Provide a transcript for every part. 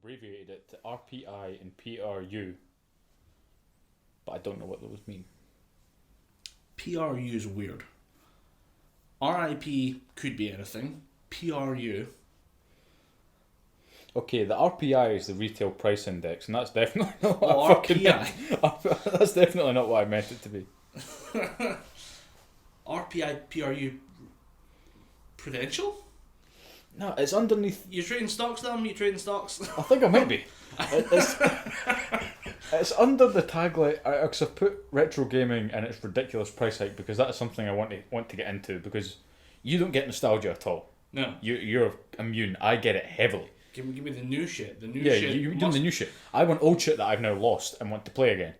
abbreviated it to RPI and PRU, but I don't know what those mean. PRU is weird. RIP could be anything. PRU. Okay, the RPI is the retail price index, and that's definitely not what I fucking meant. That's definitely not what I meant it to be. RPI, PRU. Prudential? No, it's underneath. You trading stocks, then? You trading stocks? I think I might be. It's under the tagline. I've put retro gaming and its ridiculous price hike because that is something I want to get into, because you don't get nostalgia at all. No. You're immune. I get it heavily. Give me the new shit. The new shit. shit. You're doing the new shit. I want old shit that I've now lost and want to play again.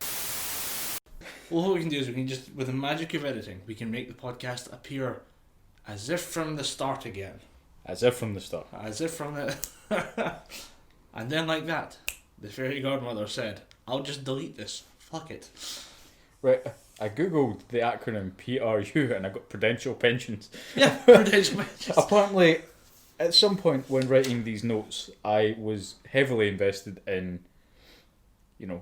Well, what we can do is we can just, with the magic of editing, we can make the podcast appear as if from the start again. As if from the start. As if from the... And then like that, the fairy godmother said, I'll just delete this. Fuck it. Right, I googled the acronym PRU and I got Prudential Pensions. Yeah, Prudential Pensions. Apparently, at some point when writing these notes, I was heavily invested in,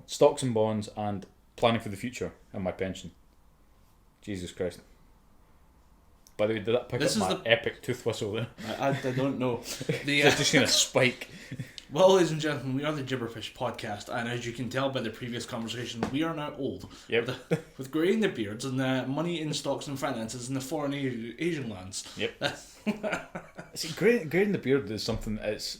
stocks and bonds and planning for the future and my pension. Jesus Christ. By the way, did that pick up my epic tooth whistle there? I don't know. Just seen a spike. Well, ladies and gentlemen, we are the Gibberpish podcast, and as you can tell by the previous conversation, we are now old. Yep. With grey in the beards and money in stocks and finances in the foreign Asian lands. Yep. See, grey in the beard is something that's...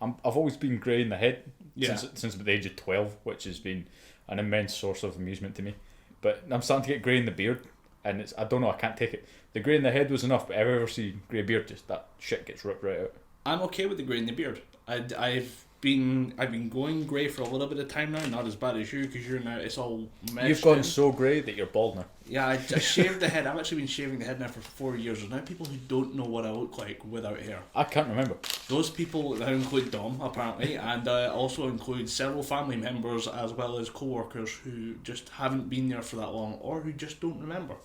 I've always been grey in the head since about the age of 12, which has been an immense source of amusement to me. But I'm starting to get grey in the beard, and I don't know, I can't take it. The grey in the head was enough, but if I ever see grey beard, just that shit gets ripped right out. I'm okay with the grey in the beard. I've been going grey for a little bit of time now, not as bad as you, because you're now, it's all meshed. You've gone so grey that you're bald now. Yeah, I shaved the head. I've actually been shaving the head now for 4 years. There's now people who don't know what I look like without hair. I can't remember. Those people now include Dom, apparently, and also include several family members as well as co-workers who just haven't been there for that long or who just don't remember.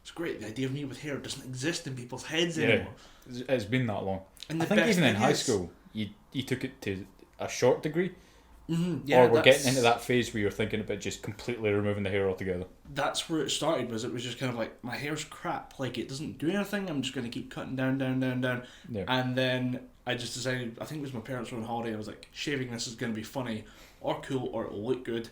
It's great. The idea of me with hair doesn't exist in people's heads anymore. It's been that long. And I think even in high school, you took it to a short degree. Mm-hmm. Yeah, or we're getting into that phase where you're thinking about just completely removing the hair altogether. That's where it started. It was just kind of like, my hair's crap. Like, it doesn't do anything. I'm just going to keep cutting down. Yeah. And then I just decided, I think it was my parents were on holiday. I was like, shaving this is going to be funny or cool or it'll look good.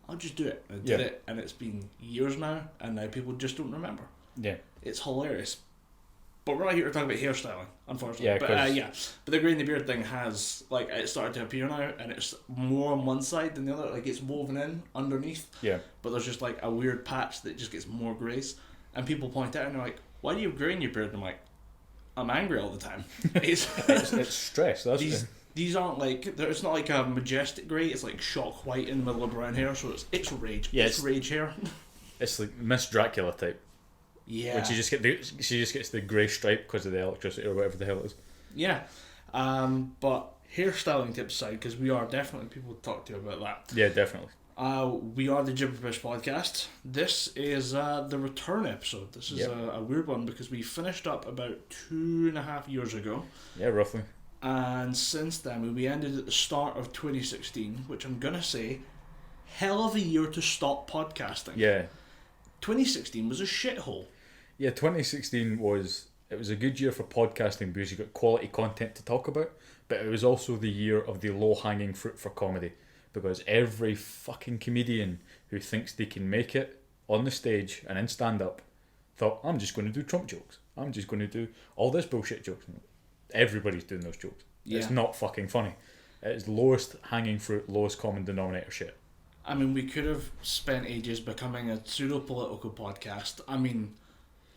I'll just do it. I did it, and it's been years now, and now people just don't remember. Yeah. It's hilarious. But we're not here to talk about hairstyling, unfortunately. Yeah, but the grey in the beard thing has, like, it started to appear now, and it's more on one side than the other. Like, it's woven in underneath. Yeah. But there's just, like, a weird patch that just gets more greys. And people point out, and they're like, why do you have grey in your beard? And I'm like, I'm angry all the time. It's stress, that's it. These aren't like, it's not like a majestic grey, it's like shock white in the middle of brown hair, so it's rage. Yeah, it's rage hair. It's like Miss Dracula type. Yeah. When she just gets the grey stripe because of the electricity or whatever the hell it is. Yeah. But hairstyling tips aside, because we are definitely people to talk to about that. Yeah, definitely. We are the Gibberpish podcast. This is the return episode. This is a weird one because we finished up about 2.5 years ago. Yeah, roughly. And since then, we ended at the start of 2016, which I'm going to say, hell of a year to stop podcasting. Yeah. 2016 was a shithole. Yeah, 2016 was a good year for podcasting because you got quality content to talk about, but it was also the year of the low-hanging fruit for comedy, because every fucking comedian who thinks they can make it on the stage and in stand-up thought, I'm just going to do Trump jokes. I'm just going to do all this bullshit jokes. Everybody's doing those jokes. Yeah. It's not fucking funny. It's lowest hanging fruit, lowest common denominator shit. I mean, we could have spent ages becoming a pseudo-political podcast. I mean,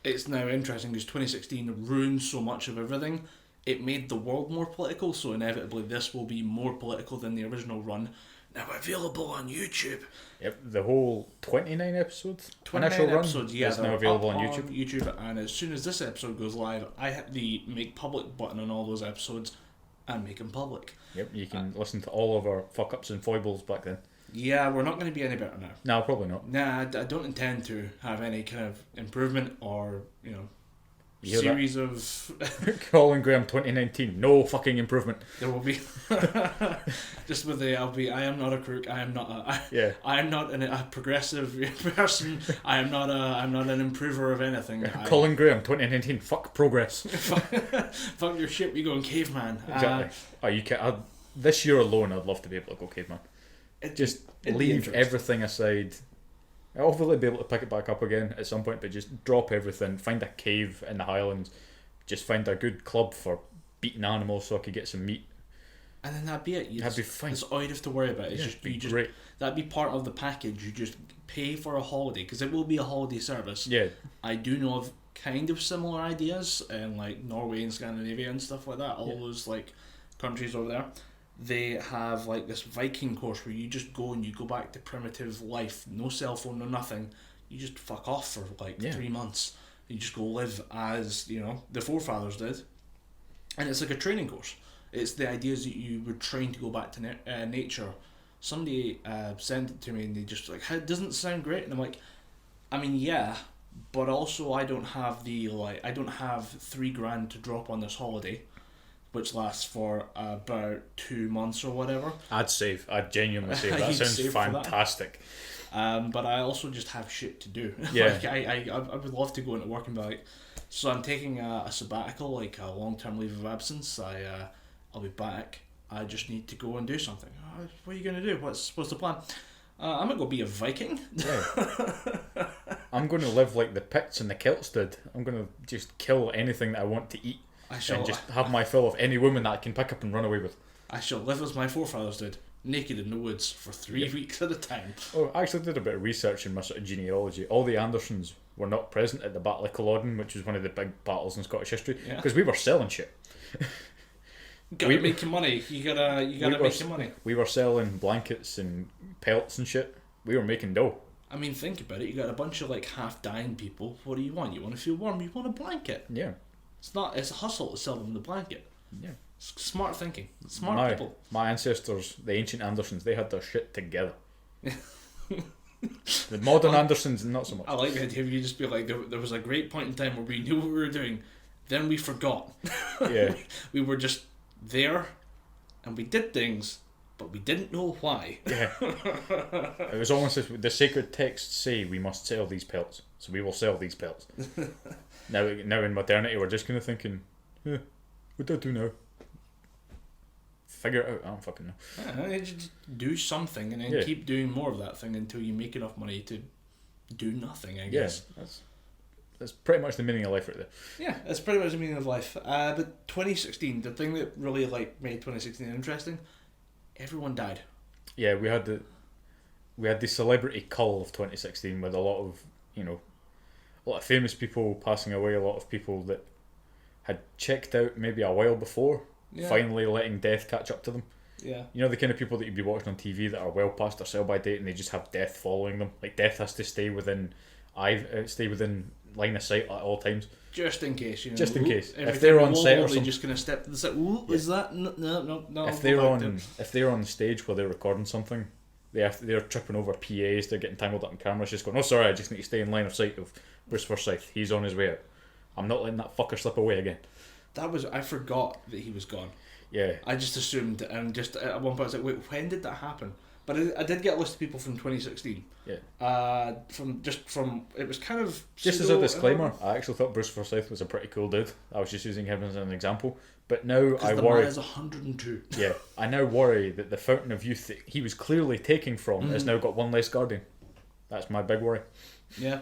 it's now interesting because 2016 ruined so much of everything. It made the world more political, so inevitably this will be more political than the original run. Now available on YouTube. Yep, the whole 29 episodes? 29 episodes, yeah. Is now available on YouTube. And as soon as this episode goes live, I hit the make public button on all those episodes and make them public. Yep, you can listen to all of our fuck-ups and foibles back then. Yeah, we're not going to be any better now. No, probably not. Nah, I don't intend to have any kind of improvement or, series of Colin Graham 2019, no fucking improvement. there will be just with the I am not a crook. I am not I am not a progressive person. I'm not an improver of anything. Colin Graham 2019, fuck progress. Fuck your shit. We going caveman. Exactly. This year alone, I'd love to be able to go caveman. Just leave everything aside. I'll hopefully be able to pick it back up again at some point, but just drop everything, find a cave in the Highlands, just find a good club for beating animals so I could get some meat. And then that'd be it. That'd be fine. That's all you have to worry about. It's great. That'd be part of the package. You just pay for a holiday, because it will be a holiday service. Yeah. I do know of kind of similar ideas in like Norway and Scandinavia and stuff like that. All those like countries over there. They have like this Viking course where you just go and you go back to primitive life, no cell phone, no nothing. You just fuck off for like 3 months. You just go live as the forefathers did, and it's like a training course. It's the ideas that you would train to go back to nature. Somebody sent it to me and they just like, "How doesn't it sound great?" And I'm like, I mean, yeah, but also I don't have $3,000 to drop on this holiday, which lasts for about 2 months or whatever. I'd genuinely save. That sounds fantastic. But I also just have shit to do. Yeah. Like I would love to go into work and be like, so I'm taking a sabbatical, like a long-term leave of absence. I'll be back. I just need to go and do something. What are you going to do? What's the plan? I'm going to go be a Viking. Yeah. I'm going to live like the Picts and the Celts did. I'm going to just kill anything that I want to eat. And just have my fill of any woman that I can pick up and run away with. I shall live as my forefathers did, naked in the woods for 3 weeks at a time. Oh, I actually did a bit of research in my sort of genealogy. All the Andersons were not present at the Battle of Culloden, which was one of the big battles in Scottish history, because we were selling shit. Gotta make your money. You gotta make your money. We were selling blankets and pelts and shit. We were making dough. I mean, think about it. You got a bunch of like half-dying people. What do you want? You want to feel warm. You want a blanket. Yeah. It's a hustle to sell them the blanket. Yeah. Smart thinking. Smart people. My ancestors, the ancient Andersons, they had their shit together. The modern Andersons, not so much. I like the idea of you just be like, there was a great point in time where we knew what we were doing, then we forgot. Yeah. we were just there, and we did things, but we didn't know why. Yeah. It was almost as the sacred texts say we must sell these pelts, so we will sell these pelts. Now in modernity, we're just kind of thinking, what do I do now? Figure it out. I don't fucking know. Yeah, just do something and then keep doing more of that thing until you make enough money to do nothing, I guess. Yeah, that's pretty much the meaning of life right there. Yeah, that's pretty much the meaning of life. But 2016, the thing that really made 2016 interesting, everyone died. Yeah, we had the celebrity cull of 2016 with a lot of famous people passing away, a lot of people that had checked out maybe a while before, finally letting death catch up to them. Yeah. You know, the kind of people that you'd be watching on TV that are well past their sell by date and they just have death following them. Like, death has to stay within line of sight at all times. Just in case, Just in case. If they're on set or something, they're just going to step to the side. Is that no? If they're on stage while they're recording something, they're tripping over PAs. They're getting tangled up in cameras. Just going, oh sorry, I just need to stay in line of sight of Bruce Forsyth. He's on his way out. I'm not letting that fucker slip away again. I forgot that he was gone. Yeah. I just assumed, and just at one point I was like, wait, when did that happen? But I did get a list of people from 2016. Yeah. From it was kind of just as a disclaimer, I actually thought Bruce Forsyth was a pretty cool dude. I was just using him as an example. But now I worry. The man is 102. Yeah, I now worry that the fountain of youth that he was clearly taking from has now got one less guardian. That's my big worry. Yeah.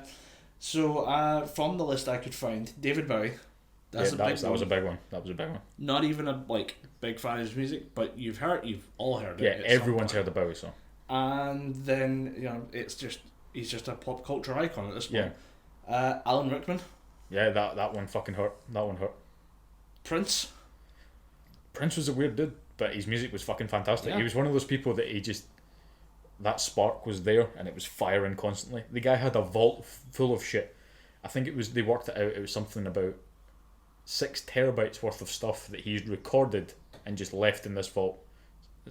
So from the list I could find, David Bowie. That was a big one. Not even a big fan of his music, but you've all heard it. Yeah, everyone's heard the Bowie song. And then he's just a pop culture icon at this point. Yeah. Alan Rickman. Yeah, that one fucking hurt. That one hurt. Prince was a weird dude, but his music was fucking fantastic. Yeah. He was one of those people that that spark was there and it was firing constantly. The guy had a vault full of shit. I think they worked it out. It was something about 6 terabytes worth of stuff that he's recorded and just left in this vault.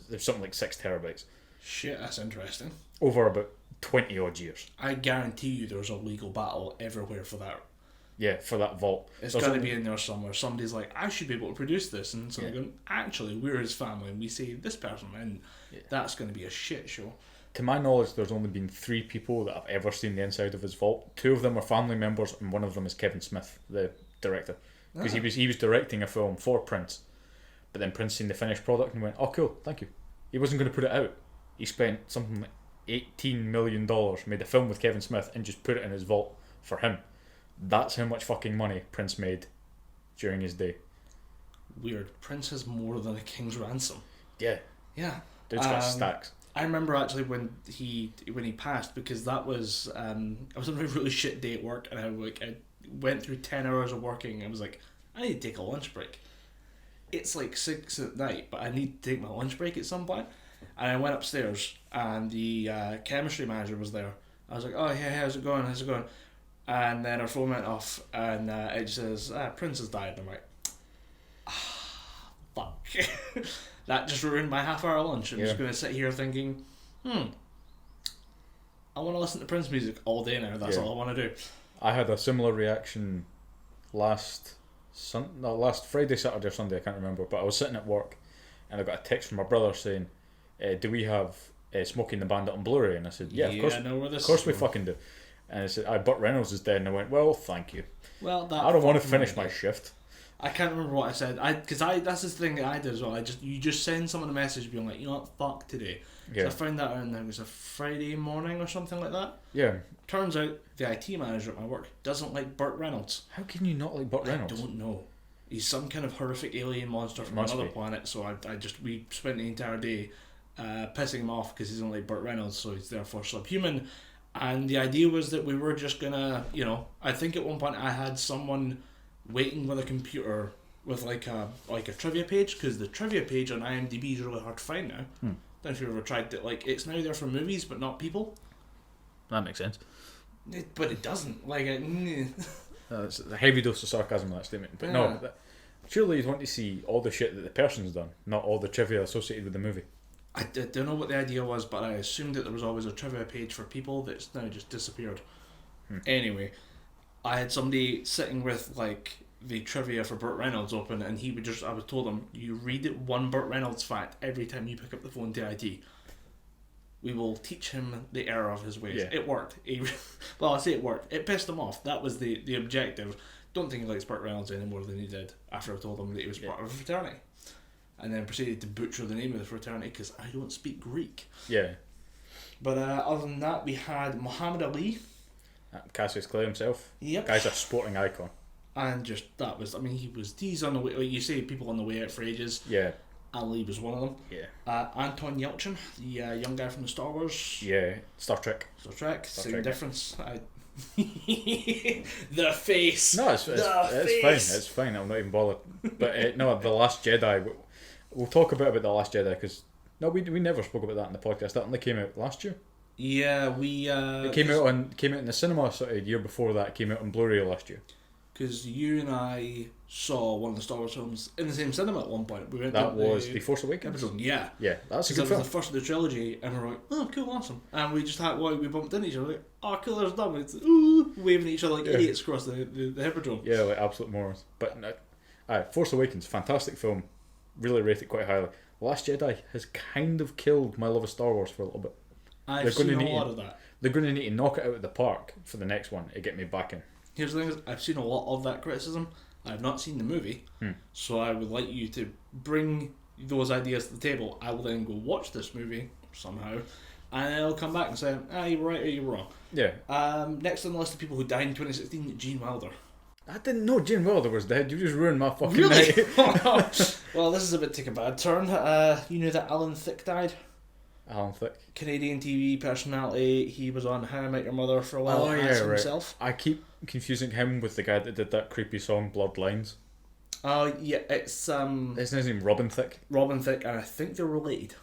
There's something like 6 terabytes. Shit, that's interesting. Over about 20 odd years. I guarantee you there's a legal battle everywhere for Yeah, for that vault. It's got to be in there somewhere. Somebody's like, I should be able to produce this, and so they're going, actually, we're his family, and we saved this person, and that's going to be a shit show. To my knowledge, there's only been 3 people that I've ever seen the inside of his vault. 2 of them are family members, and one of them is Kevin Smith, the director, because he was directing a film for Prince, but then Prince seen the finished product and went, oh cool, thank you. He wasn't going to put it out. He spent something like $18 million, made a film with Kevin Smith, and just put it in his vault for him. That's how much fucking money Prince made during his day. Weird. Prince has more than a king's ransom. Yeah. Dude's got stacks. I remember actually when he passed, because that was I was on a really shit day at work, and I went through 10 hours of working. I was like, I need to take a lunch break. It's like 6 at night, but I need to take my lunch break at some point. And I went upstairs, and the chemistry manager was there. I was like, oh yeah, how's it going? And then her phone went off, and it says, Prince has died. And I'm like, fuck. That just ruined my half-hour lunch. I'm just going to sit here thinking, I want to listen to Prince music all day now. That's all I want to do. I had a similar reaction last Friday, Saturday or Sunday, I can't remember, but I was sitting at work, and I got a text from my brother saying, do we have Smokey and the Bandit on Blu-ray? And I said, yeah, of course we fucking do. And I said, Burt Reynolds is dead. And I went, well, thank you. Well, I don't want to finish my shift. I can't remember what I said. Because that's the thing that I did as well. You just send someone a message being like, you know what, fuck today. Yeah. So I found that out, and it was a Friday morning or something like that. Yeah. Turns out the IT manager at my work doesn't like Burt Reynolds. How can you not like Burt Reynolds? I don't know. He's some kind of horrific alien monster from another planet. So we spent the entire day pissing him off because he doesn't like Burt Reynolds, so he's therefore subhuman. And the idea was that we were just gonna, I think at one point I had someone waiting with a computer with like a trivia page, because the trivia page on IMDb is really hard to find now. Don't know if you've ever tried it. Like, it's now there for movies but not people. That makes sense. But it doesn't. Like, it's a heavy dose of sarcasm in that statement. But no, surely you'd want to see all the shit that the person's done, not all the trivia associated with the movie. I don't know what the idea was, but I assumed that there was always a trivia page for people that's now just disappeared. Anyway, I had somebody sitting with like the trivia for Burt Reynolds open, and I was told him, you read it one Burt Reynolds fact every time you pick up the phone to IT. We will teach him the error of his ways. Yeah. It worked. Well, I say it worked. It pissed him off. That was the objective. Don't think he likes Burt Reynolds any more than he did after I told him that he was part of a fraternity. And then proceeded to butcher the name of the fraternity because I don't speak Greek. Yeah. But other than that, we had Muhammad Ali. Cassius Clay himself. Yep. Guy's a sporting icon. And just, he's on the way, like you say, people on the way out for ages. Yeah. Ali was one of them. Yeah. Anton Yelchin, the young guy from the Star Wars. Yeah. Star Trek. Same difference. The face. No, it's fine. It's fine. I'm not even bothered. But no, The Last Jedi. We'll talk about The Last Jedi because we never spoke about that in the podcast. That only came out last year. Yeah, it came out in the cinema sort of year before that. It came out on Blu-ray last year. Because you and I saw one of the Star Wars films in the same cinema at one point. That was The Force Awakens. Episode, yeah, that's a good film. That was the first of the trilogy, and we're like, oh, cool, awesome. And we just had we bumped into each other, like, oh, cool, there's them. It's ooh, waving at each other like idiots across the hippodrome. Yeah, like absolute morons. But Force Awakens, fantastic film. Really rate it quite highly. Last Jedi has kind of killed my love of Star Wars for a little bit. I've seen a lot of that. They're going to need to knock it out of the park for the next one to get me back in. Here's the thing: I've seen a lot of that criticism. I have not seen the movie, so I would like you to bring those ideas to the table. I will then go watch this movie somehow, and I'll come back and say, you were right or you were wrong. Yeah. Next on the list of people who died in 2016, Gene Wilder. I didn't know Gene Wilder was dead. You just ruined my fucking night. Well, this is a bit take a bad turn. You knew that Alan Thicke died? Alan Thicke. Canadian TV personality. He was on How I Met Your Mother for a while himself. I keep confusing him with the guy that did that creepy song Blurred Lines. Oh, yeah, it's... Isn't his name Robin Thicke? Robin Thicke, and I think they're related.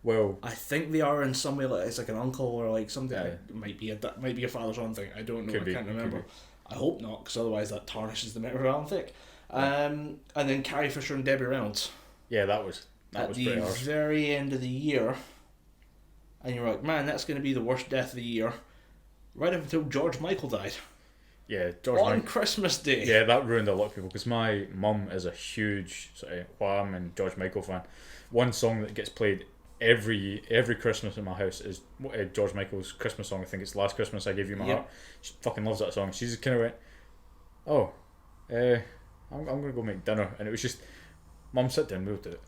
Well... I think they are in some way, like it's like an uncle or like something. Yeah. It might be a father-son thing. I don't know. I can't remember. I hope not, because otherwise that tarnishes the memory of Alan Thicke. And then Carrie Fisher and Debbie Reynolds. Yeah, that was pretty harsh. At the very end of the year, and you're like, man, that's going to be the worst death of the year. Right up until George Michael died. Yeah, George On Michael. Christmas Day. Yeah, that ruined a lot of people because my mum is a huge sort of Wham and George Michael fan. One song that gets played every Christmas in my house is George Michael's Christmas song. I think it's Last Christmas I Gave You My Heart. She fucking loves that song. She just kind of went, oh, I'm going to go make dinner. And it was just, Mum, sit down, we'll do it.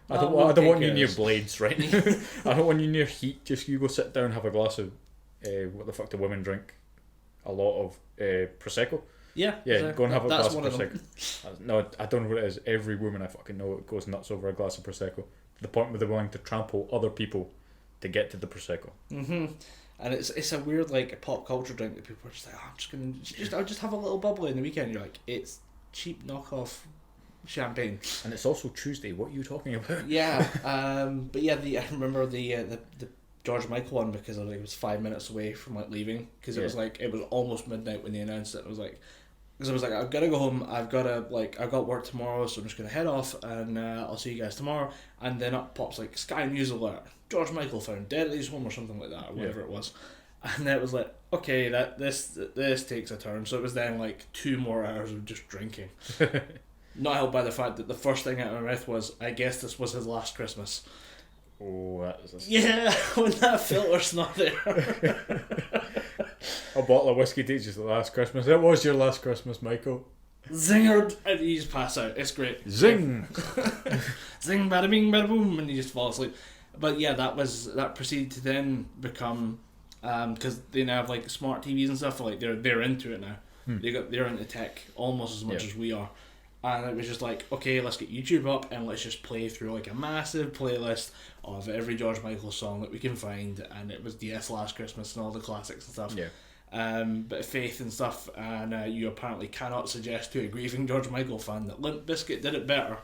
I don't want you near blades right now. I don't want you near heat. Just you go sit down, have a glass of, what the fuck do women drink? A lot of Prosecco. Yeah, go and have a glass of of Prosecco. No, I don't know what it is. Every woman I fucking know goes nuts over a glass of Prosecco. To the point where they're willing to trample other people to get to the Prosecco. Mm-hmm. And it's a weird like pop culture drink that people are just like, oh, I'll just have a little bubbly in the weekend. You're like, it's cheap knockoff champagne. And it's also Tuesday. What are you talking about? Yeah, but yeah, I remember the George Michael one because I was 5 minutes away from like leaving because it was almost midnight when they announced it. I was like, I've got to go home. I've got work tomorrow, so I'm just gonna head off and I'll see you guys tomorrow. And then up pops like Sky News alert: George Michael found dead at his home or something like that, or whatever it was. And then it was like, okay, this takes a turn. So it was then like 2 more hours of just drinking. Not helped by the fact that the first thing out of my mouth was, I guess this was his last Christmas. Oh, that was Yeah, when that filter's not there. A bottle of whiskey teaches the last Christmas. It was your last Christmas, Michael. Zinger, and you just pass out. It's great. Zing! Zing, bada bing, bada boom, and you just fall asleep. But yeah, that proceeded to then become, because they now have like smart TVs and stuff. Like they're into it now. They're into tech almost as much as we are. And it was just like, okay, let's get YouTube up and let's just play through like a massive playlist of every George Michael song that we can find. And it was DS Last Christmas and all the classics and stuff. Yeah. Bit of Faith and stuff. And you apparently cannot suggest to a grieving George Michael fan that Limp Bizkit did it better.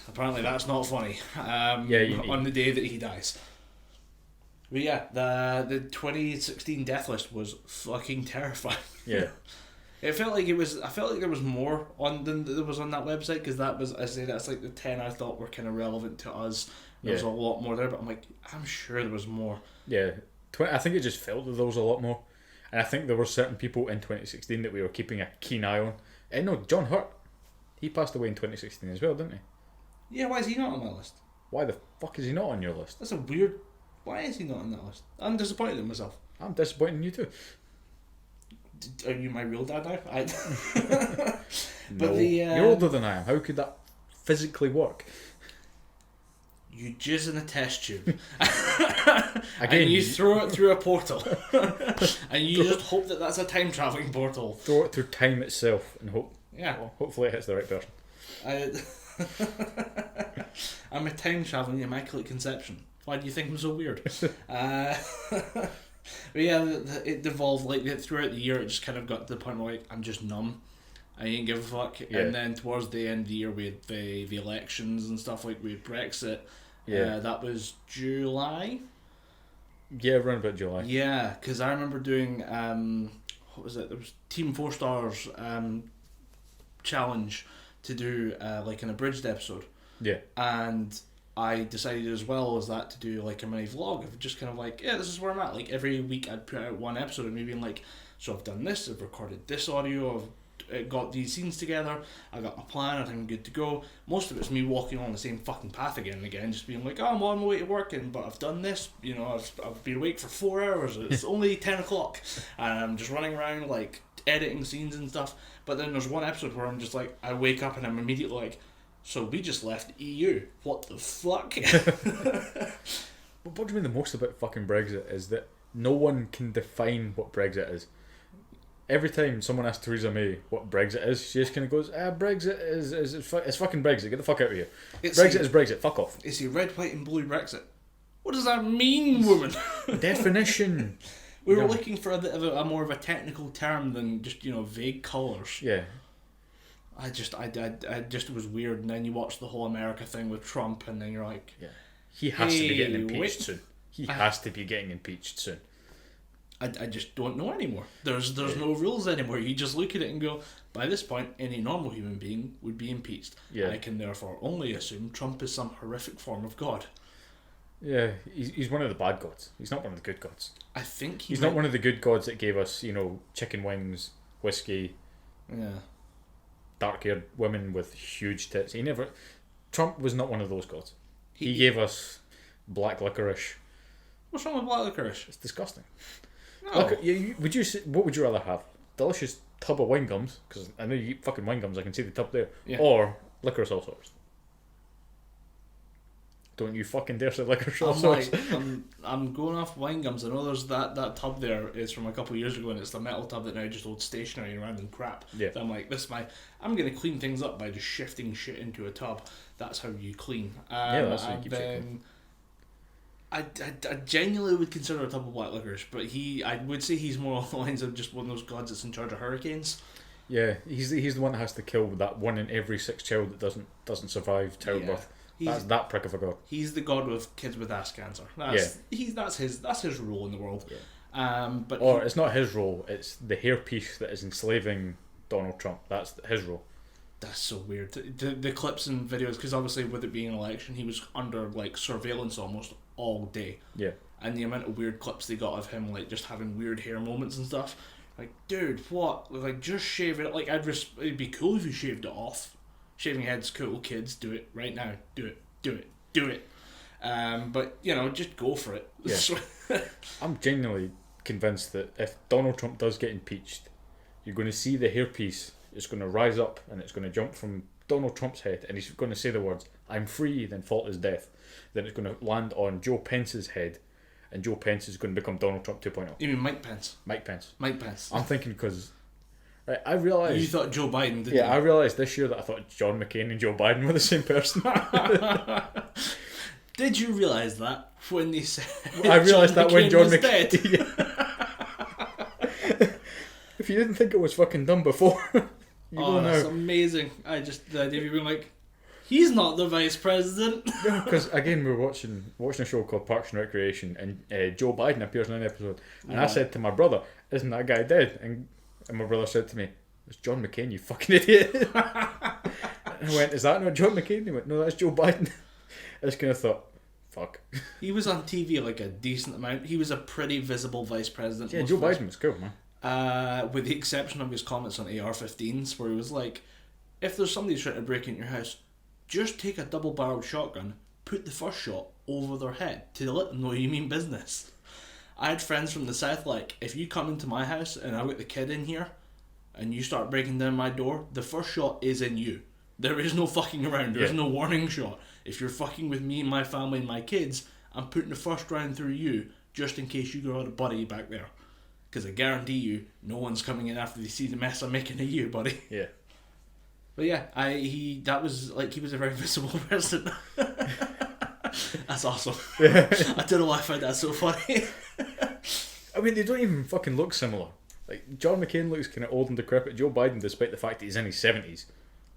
Apparently that's not funny. On the day that he dies. But yeah, the 2016 death list was fucking terrifying. Yeah. I felt like there was more on than there was on that website because that's like the 10 I thought were kind of relevant to us. There was a lot more there, but I'm like, I'm sure there was more. Yeah, I think it just felt that there was a lot more, and I think there were certain people in 2016 that we were keeping a keen eye on. And no, John Hurt, he passed away in 2016 as well, didn't he? Yeah, why is he not on my list? Why the fuck is he not on your list? That's a weird. Why is he not on that list? I'm disappointed in myself. I'm disappointed in you too. Are you my real dad now? No, you're older than I am. How could that physically work? You jizz in a test tube. Again, and you throw it through a portal. And you just hope that that's a time travelling portal. Throw it through time itself and hope. Yeah. Well, hopefully it hits the right person. I'm a time travelling immaculate conception. Why do you think I'm so weird? But yeah, it devolved like throughout the year. It just kind of got to the point where like, I'm just numb. I ain't give a fuck. Yeah. And then towards the end of the year, we had the elections and stuff. Like we had Brexit. Yeah, that was July. Yeah, around about July. Yeah, because I remember doing what was it? There was Team 4 Stars challenge to do like an abridged episode. Yeah, and I decided as well as that to do like a mini vlog of just kind of like, yeah, this is where I'm at. Like every week I'd put out one episode and maybe like, so I've done this, I've recorded this audio, I've got these scenes together, I got my plan, I think I'm good to go. Most of it's me walking on the same fucking path again and again, just being like, oh, I'm on my way to work, but I've done this, you know, I've been awake for 4 hours, it's only 10 o'clock, and I'm just running around like editing scenes and stuff. But then there's one episode where I'm just like, I wake up and I'm immediately like, so we just left EU. What the fuck? But what do you mean the most about fucking Brexit is that no one can define what Brexit is. Every time someone asks Theresa May what Brexit is, she just kind of goes, Brexit it's fucking Brexit, get the fuck out of here. Brexit is Brexit, fuck off. It's a red, white and blue Brexit. What does that mean, woman? Definition. We were looking for a bit of a more of a technical term than just, you know, vague colours. Yeah. I just it was weird, and then you watch the whole America thing with Trump, and then you're like, yeah, he has to be getting impeached soon. He has to be getting impeached soon. I just don't know anymore. There's no rules anymore. You just look at it and go, by this point, any normal human being would be impeached. Yeah. I can therefore only assume Trump is some horrific form of god. Yeah, he's one of the bad gods. He's not one of the good gods. I think he's not one of the good gods that gave us, you know, chicken wings whiskey, Yeah. dark-haired women with huge tits. Trump was not one of those gods. He gave us black licorice. What's wrong with black licorice? It's disgusting. No. Look, what would you rather have? Delicious tub of wine gums, because I know you eat fucking wine gums, I can see the tub there. Yeah. Or licorice all sorts. Don't you fucking dare say licorice all sorts. I'm going off wine gums. I know there's that tub there is from a couple of years ago, and it's the metal tub that now just holds stationary and random crap. Yeah. So I'm like, I'm going to clean things up by just shifting shit into a tub. That's how you clean. That's how you keep shit clean. I genuinely would consider a tub of black licorice, but I would say he's more along the lines of just one of those gods that's in charge of hurricanes. Yeah, he's the one that has to kill that one in every 6 child that doesn't survive childbirth. Yeah. That's that prick of a god. He's the god with kids with ass cancer. That's his role in the world. Yeah. It's not his role. It's the hairpiece that is enslaving Donald Trump. That's his role. That's so weird. The clips and videos, because obviously with it being an election, he was under like surveillance almost all day. Yeah. And the amount of weird clips they got of him like just having weird hair moments and stuff. Like, dude, what? Like, just shave it. Like, it'd be cool if you shaved it off. Shaving head's cool. Kids, do it right now. Do it. But just go for it. Yeah. I'm genuinely convinced that if Donald Trump does get impeached, you're going to see the hairpiece. It's going to rise up and it's going to jump from Donald Trump's head, and he's going to say the words, "I'm free," then fall to his death. Then it's going to land on Joe Pence's head, and Joe Pence is going to become Donald Trump 2.0. You mean Mike Pence? Mike Pence. I'm thinking because I realised... You thought Joe Biden, didn't you? Yeah, I realised this year that I thought John McCain and Joe Biden were the same person. Did you realise that when they said... I realised that when John McCain... Yeah. If you didn't think it was fucking done before, you go now. That's amazing. The idea of you being like, he's not the vice president. Because again, we're watching a show called Parks and Recreation, and Joe Biden appears in an episode, and I said to my brother, "Isn't that guy dead?" And my brother said to me, "It's John McCain, you fucking idiot." And I went, "Is that not John McCain?" He went, "No, that's Joe Biden." I just kind of thought, fuck. He was on TV like a decent amount. He was a pretty visible vice president. Yeah, Joe Biden was cool, man. With the exception of his comments on AR-15s, where he was like, if there's somebody trying to break into your house, just take a double-barreled shotgun, put the first shot over their head to let them know you mean business. I had friends from the south like, if you come into my house and I've got the kid in here and you start breaking down my door, the first shot is in you. There is no fucking around. There is no warning shot. If you're fucking with me and my family and my kids, I'm putting the first round through you just in case you got a buddy back there. Because I guarantee you, no one's coming in after they see the mess I'm making of you, buddy. Yeah. But yeah, he was a very visible person. That's awesome. Yeah. I don't know why I find that so funny. I mean, they don't even fucking look similar. Like, John McCain looks kind of old and decrepit. Joe Biden, despite the fact that he's in his 70s,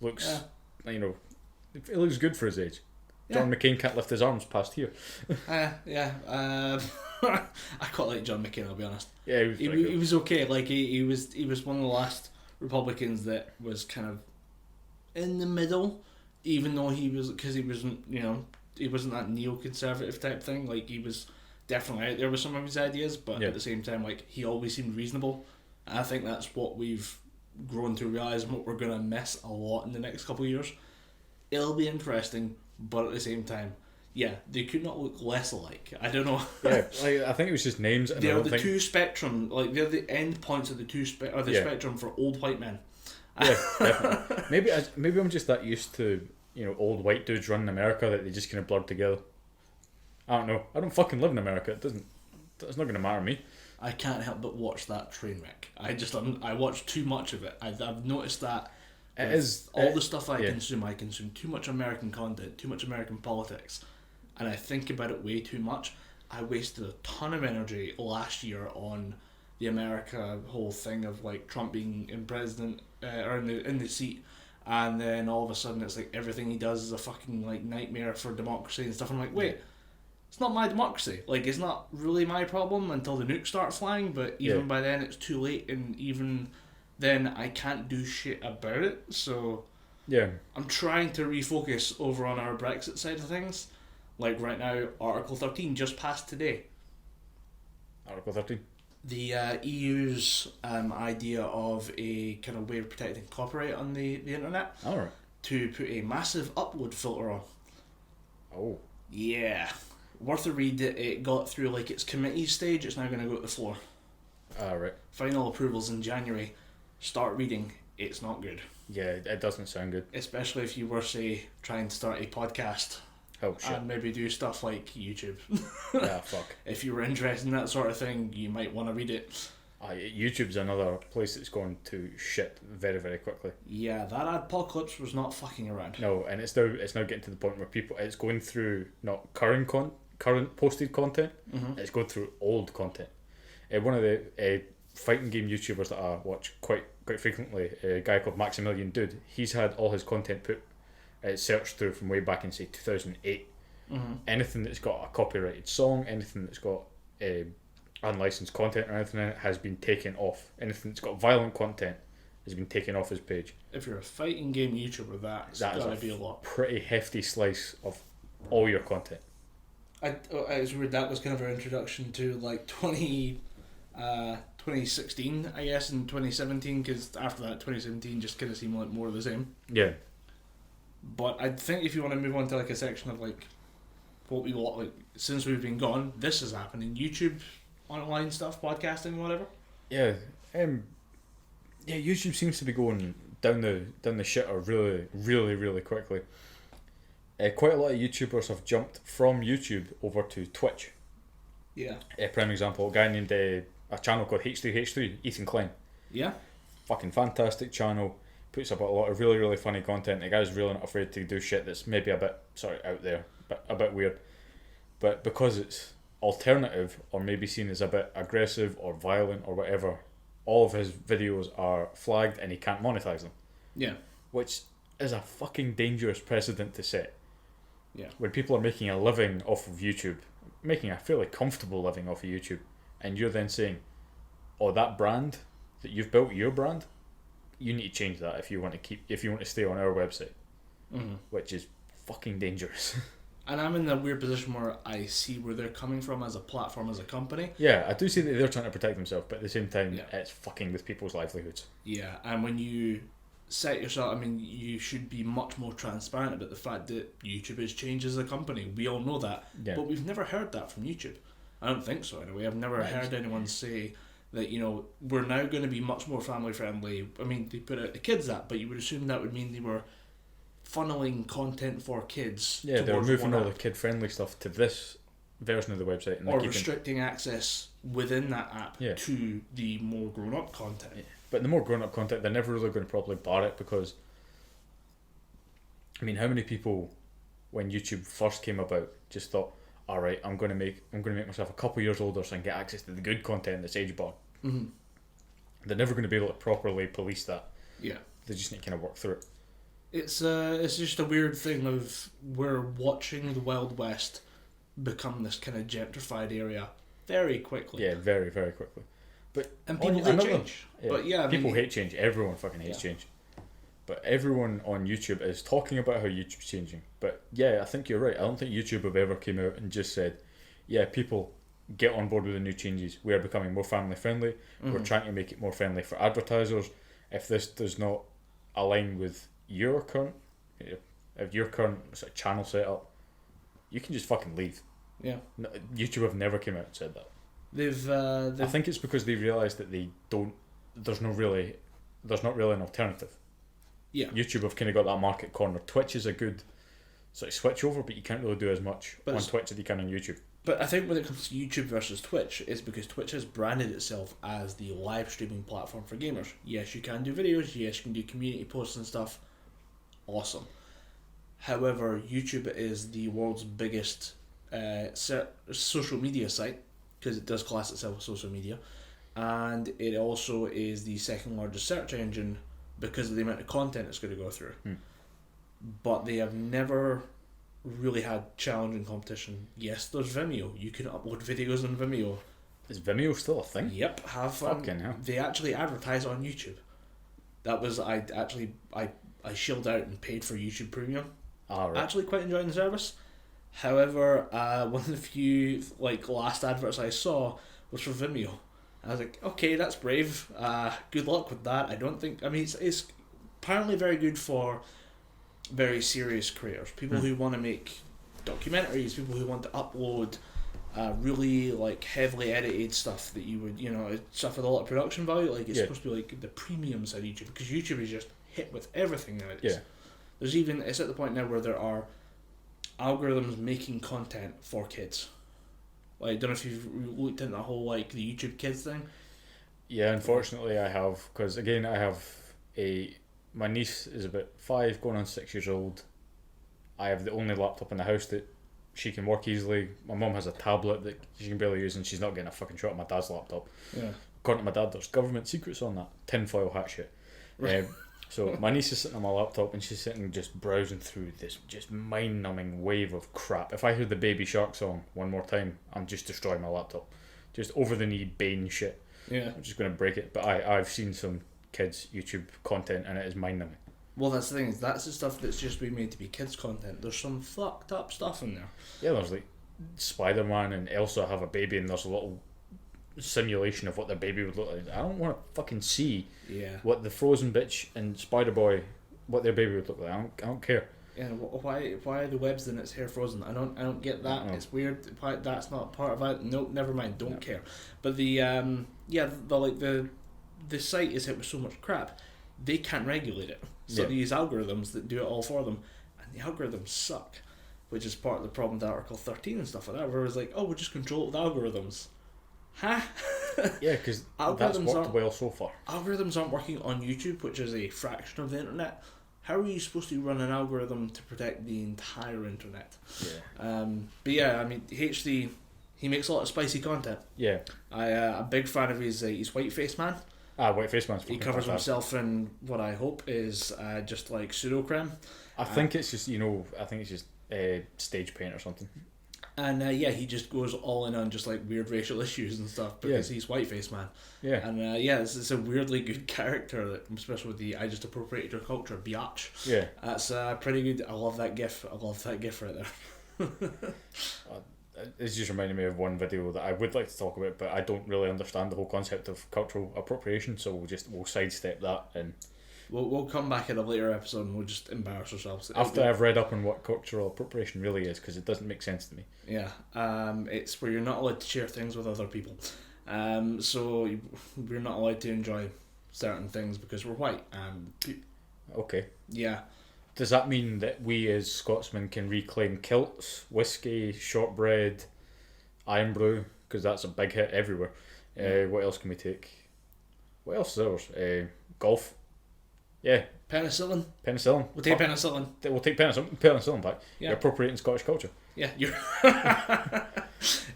looks, it looks good for his age. Yeah. John McCain can't lift his arms past here. I quite like John McCain, I'll be honest. Yeah, he was okay. Like he was one of the last Republicans that was kind of in the middle, even though he wasn't that neoconservative type thing. Like, he was definitely out there with some of his ideas, but at the same time, like, he always seemed reasonable. And I think that's what we've grown to realise and what we're gonna miss a lot in the next couple of years. It'll be interesting, but at the same time, yeah, they could not look less alike. I don't know. Yeah, like, I think it was just names. And they're the two spectrum, like they're the end points of the spectrum for old white men. Yeah, definitely. Maybe I'm just that used to old white dudes running America that they just kind of blurred together. I don't know. I don't fucking live in America. It's not going to matter to me. I can't help but watch that train wreck. I watch too much of it. I've noticed that. The stuff I consume too much American content, too much American politics, and I think about it way too much. I wasted a ton of energy last year on the America whole thing of like Trump being in president or in the seat, and then all of a sudden it's like everything he does is a fucking like nightmare for democracy and stuff. I'm like, wait, it's not my democracy. Like, it's not really my problem until the nukes start flying, but even by then it's too late, and even then I can't do shit about it. So I'm trying to refocus over on our Brexit side of things. Like right now, Article 13 just passed today. Article 13? the EU's idea of a kind of way of protecting copyright on the internet Alright. to put a massive upload filter on. Oh. Yeah. Worth a read. It got through like its committee stage. It's now going to go to the floor. Alright. Final approvals in January. Start reading. It's not good. Yeah, it doesn't sound good. Especially if you were, say, trying to start a podcast. Oh shit. And maybe do stuff like YouTube. Yeah, fuck. If you were interested in that sort of thing, you might want to read it. YouTube's another place that's going to shit very, very quickly. Yeah, that adpocalypse was not fucking around. No, and it's now getting to the point where it's going through not current posted content. Mm-hmm. It's going through old content. One of the fighting game YouTubers that I watch quite frequently, a guy called Maximilian Dude, he's had all his content put searched through from way back in say 2008. Mm-hmm. Anything that's got a copyrighted song, anything that's got unlicensed content or anything in it has been taken off. Anything that's got violent content has been taken off his page. If you're a fighting game YouTuber, that's That gotta is be a lot. Pretty hefty slice of all your content. It's weird, that was kind of our introduction to like 2016, I guess, and 2017, because after that 2017 just kind of seemed like more of the same. Yeah. But I think if you want to move on to like a section of like what we want, like since we've been gone, this is happening. YouTube, online stuff, podcasting, whatever. Yeah. Yeah, YouTube seems to be going down the shitter really, really, really quickly. Quite a lot of YouTubers have jumped from YouTube over to Twitch. Yeah. Prime example, a guy named a channel called H3H3, Ethan Klein. Yeah. Fucking fantastic channel. Puts up a lot of really, really funny content. The guy's really not afraid to do shit that's maybe a bit out there, but a bit weird. But because it's alternative or maybe seen as a bit aggressive or violent or whatever, all of his videos are flagged and he can't monetize them. Yeah. Which is a fucking dangerous precedent to set. Yeah. When people are making a living off of YouTube, making a fairly comfortable living off of YouTube, and you're then saying, oh, that brand that you've built, your brand, you need to change that if you want to stay on our website. Mm-hmm. Which is fucking dangerous. And I'm in the weird position where I see where they're coming from as a platform, as a company. Yeah, I do see that they're trying to protect themselves, but at the same time, Yeah. it's fucking with people's livelihoods. Yeah, and when you set yourself, I mean, you should be much more transparent about the fact that YouTube has changed as a company. We all know that, Yeah. but we've never heard that from YouTube. I don't think so, anyway. I've never heard anyone say that, you know, we're now going to be much more family friendly. I mean, they put out the kids app, but you would assume that would mean they were funneling content for kids. Yeah, they're towards moving one all app. the kid-friendly stuff to this version of the website, and Or they're restricting access within that app Yeah. to the more grown-up content. Yeah. But the more grown-up content, they're never really going to properly bar it because, I mean, how many people, when YouTube first came about, just thought, all right, I'm going to make myself a couple years older so I can get access to the good content that's age barred. Mm-hmm. They're never going to be able to properly police that. Yeah. They just need to kind of work through it. It's just a weird thing of we're watching the Wild West become this kind of gentrified area very quickly. Yeah, very, very quickly. And people hate change. Yeah, But yeah, I people mean, hate change. Everyone fucking hates Yeah. change. But everyone on YouTube is talking about how YouTube's changing. But yeah, I think you're right. I don't think YouTube have ever came out and just said, yeah, people get on board with the new changes. We are becoming more family friendly. We're trying to make it more friendly for advertisers. If this does not align with your current sort of channel setup, you can just fucking leave. Yeah. No, YouTube have never came out and said that. They've I think it's because they realised that there's not really an alternative. Yeah. YouTube have kind of got that market corner. Twitch is a good sort of switch over, but you can't really do as much on Twitch as you can on YouTube. But I think when it comes to YouTube versus Twitch, it's because Twitch has branded itself as the live streaming platform for gamers. Yes, you can do videos. Yes, you can do community posts and stuff. Awesome. However, YouTube is the world's biggest social media site, because it does class itself as social media, and it also is the second largest search engine because of the amount of content it's going to go through. But they have never really had challenging competition. Yes, there's Vimeo. You can upload videos on Vimeo. Is Vimeo still a thing? Yep, have Fucking hell. They actually advertise on YouTube. That was I shilled out and paid for YouTube Premium. Right. Actually, quite enjoying the service. However, one of the few last adverts I saw was for Vimeo, I was like, okay, that's brave. Good luck with that. I don't think. I mean, it's apparently very good for very serious creators, people who want to make documentaries, people who want to upload really like heavily edited stuff that you would, stuff with a lot of production value. Like it's supposed to be like the premium side of YouTube, because YouTube is just hit with everything nowadays. Yeah. There's even, it's at the point now where there are algorithms making content for kids. Like, I don't know if you've looked into that whole like the YouTube Kids thing. Yeah, unfortunately I have, because again I have my niece is about 5 going on 6 years old. I have the only laptop in the house that she can work easily. My mum has a tablet that she can barely use, and she's not getting a fucking shot at my dad's laptop. Yeah. According to my dad, there's government secrets on that tinfoil hat shit. Right. So my niece is sitting on my laptop, and she's sitting just browsing through this just mind-numbing wave of crap. If I hear the Baby Shark song one more time, I'm just destroying my laptop. Just over-the-knee Bane shit. Yeah. I'm just going to break it. But I've seen some kids' YouTube content, and it is mind-numbing. Well, that's the thing, is that's the stuff that's just been made to be kids content. There's some fucked up stuff in there. Yeah, there's like Spider-Man and Elsa have a baby, and there's a little simulation of what their baby would look like. I don't want to fucking see what the Frozen bitch and Spider-Boy, what their baby would look like. I don't care. Yeah, why are the webs in its hair frozen? I don't get that. It's weird. Why that's not part of it? Nope, never mind. Don't care. But the the site is hit with so much crap, they can't regulate it. So they use algorithms that do it all for them, and the algorithms suck, which is part of the problem with Article 13 and stuff like that, where it's like, oh, we'll just control it with algorithms. Huh? Yeah, because that's worked well so far. Algorithms aren't working on YouTube, which is a fraction of the internet. How are you supposed to run an algorithm to protect the entire internet? Yeah. But yeah, I mean, HD, he makes a lot of spicy content. Yeah. I'm a big fan of his Whiteface Man. Whiteface Man's fucking He covers fantastic. himself in what I hope is just like pseudo-creme. I think it's just, stage paint or something. And he just goes all in on just like weird racial issues and stuff because he's Whiteface Man. Yeah. And it's a weirdly good character, that, especially with the I just appropriated your culture, biatch. Yeah. That's pretty good. I love that gif. I love that gif right there. It's just reminding me of one video that I would like to talk about, but I don't really understand the whole concept of cultural appropriation, so we'll sidestep that, and we'll come back in a later episode and we'll just embarrass ourselves. After I've read up on what cultural appropriation really is, because it doesn't make sense to me. Yeah, it's where you're not allowed to share things with other people. So we're not allowed to enjoy certain things because we're white. Okay. Yeah. Does that mean that we as Scotsmen can reclaim kilts, whiskey, shortbread, iron brew? Because that's a big hit everywhere. What else can we take? What else is ours? Golf. Yeah. Penicillin. We'll take penicillin. We'll take penicillin back. Yeah. You're appropriating Scottish culture. Yeah, you're.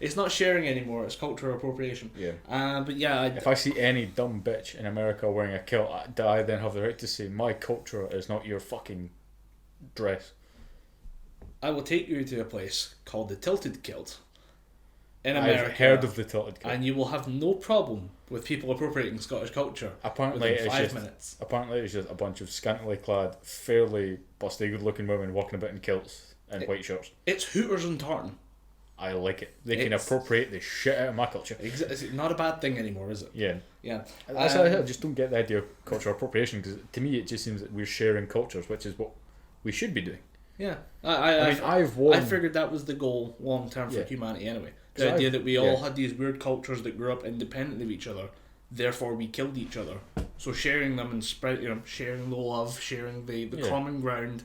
It's not sharing anymore. It's cultural appropriation. Yeah. But yeah. If I see any dumb bitch in America wearing a kilt, do I then have the right to say my culture is not your fucking dress? I will take you to a place called the Tilted Kilt in America. I've heard of the Tilted Kilt, and you will have no problem with people appropriating Scottish culture. Apparently, within 5 minutes. Apparently, it's just a bunch of scantily clad, fairly busty, good-looking women walking about in kilts and white shirts. It's Hooters and Tartan. I like it. They can appropriate the shit out of my culture. It's not a bad thing anymore, is it? Yeah. Yeah. I just don't get the idea of cultural appropriation, because to me it just seems that we're sharing cultures, which is what we should be doing. Yeah. I figured that was the goal long term for humanity anyway. The So idea that we all had these weird cultures that grew up independently of each other, therefore we killed each other. So sharing them and sharing the love, sharing the common ground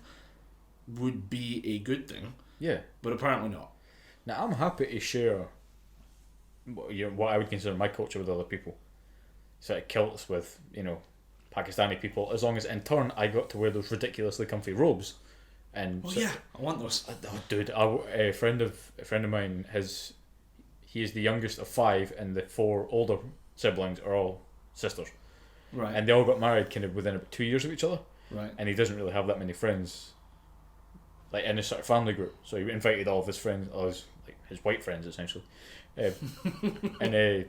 would be a good thing. Yeah. But apparently not. Now, I'm happy to share what I would consider my culture with other people. So like kilts with, Pakistani people, as long as in turn I got to wear those ridiculously comfy robes. And I want those. Dude, a friend of mine, he is the youngest of 5, and the 4 older siblings are all sisters. Right. And they all got married kind of within about 2 years of each other. Right. And he doesn't really have that many friends, like in his sort of family group. So he invited all of his friends, his white friends essentially, and it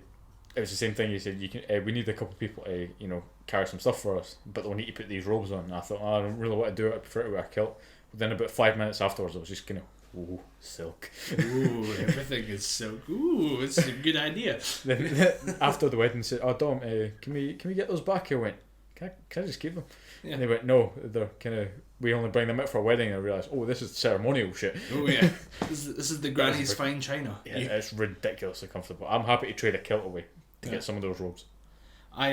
was the same thing. He said, we need a couple of people to carry some stuff for us, but they'll need to put these robes on. And I thought, I don't really want to do it. I prefer to wear a kilt. But then about 5 minutes afterwards, I was just kind of Ooh, silk. Ooh, everything is silk. Ooh, it's a good idea. Then after the wedding, said, "Oh, Dom, can we get those back?" I went, "Can I just keep them?" Yeah. And they went, "No, they're kind of. We only bring them out for a wedding." And I realised, oh, this is ceremonial shit. Oh yeah, this is the granny's fine china. Yeah, it's ridiculously comfortable. I'm happy to trade a kilt away to get some of those robes. I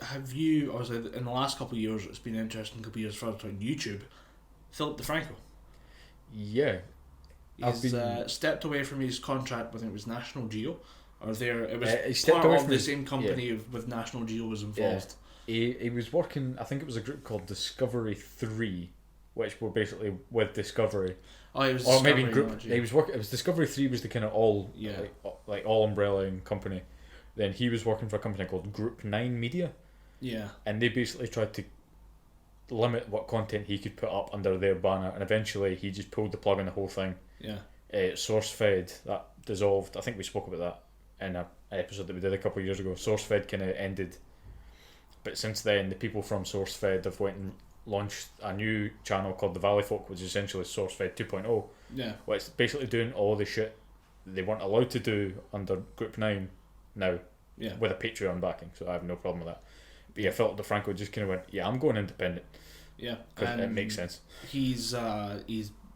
have you. Obviously, in the last couple of years, it's been an interesting couple of years further on YouTube. Philip DeFranco. Yeah. He's stepped away from his contract with, it was National Geo, or there it was he stepped part away of from the his, same company with National Geo was involved. He was working, I think it was a group called Discovery 3, which were basically with Discovery. Oh, it was or maybe Discovery, group. He was working. It was Discovery 3 was the kind of all like all umbrellaing company. Then he was working for a company called Group 9 Media. Yeah. And they basically tried to limit what content he could put up under their banner, and eventually he just pulled the plug on the whole thing. Yeah. SourceFed, that dissolved. I think we spoke about that in an episode that we did a couple of years ago. SourceFed kind of ended, but since then the people from SourceFed have went and launched a new channel called The Valley Folk, which is essentially SourceFed 2.0. Yeah. Which is basically doing all the shit they weren't allowed to do under Group 9 now. Yeah. With a Patreon backing, so I have no problem with that. But yeah, Philip DeFranco just kind of went, yeah, I'm going independent. Yeah, because it makes sense. He's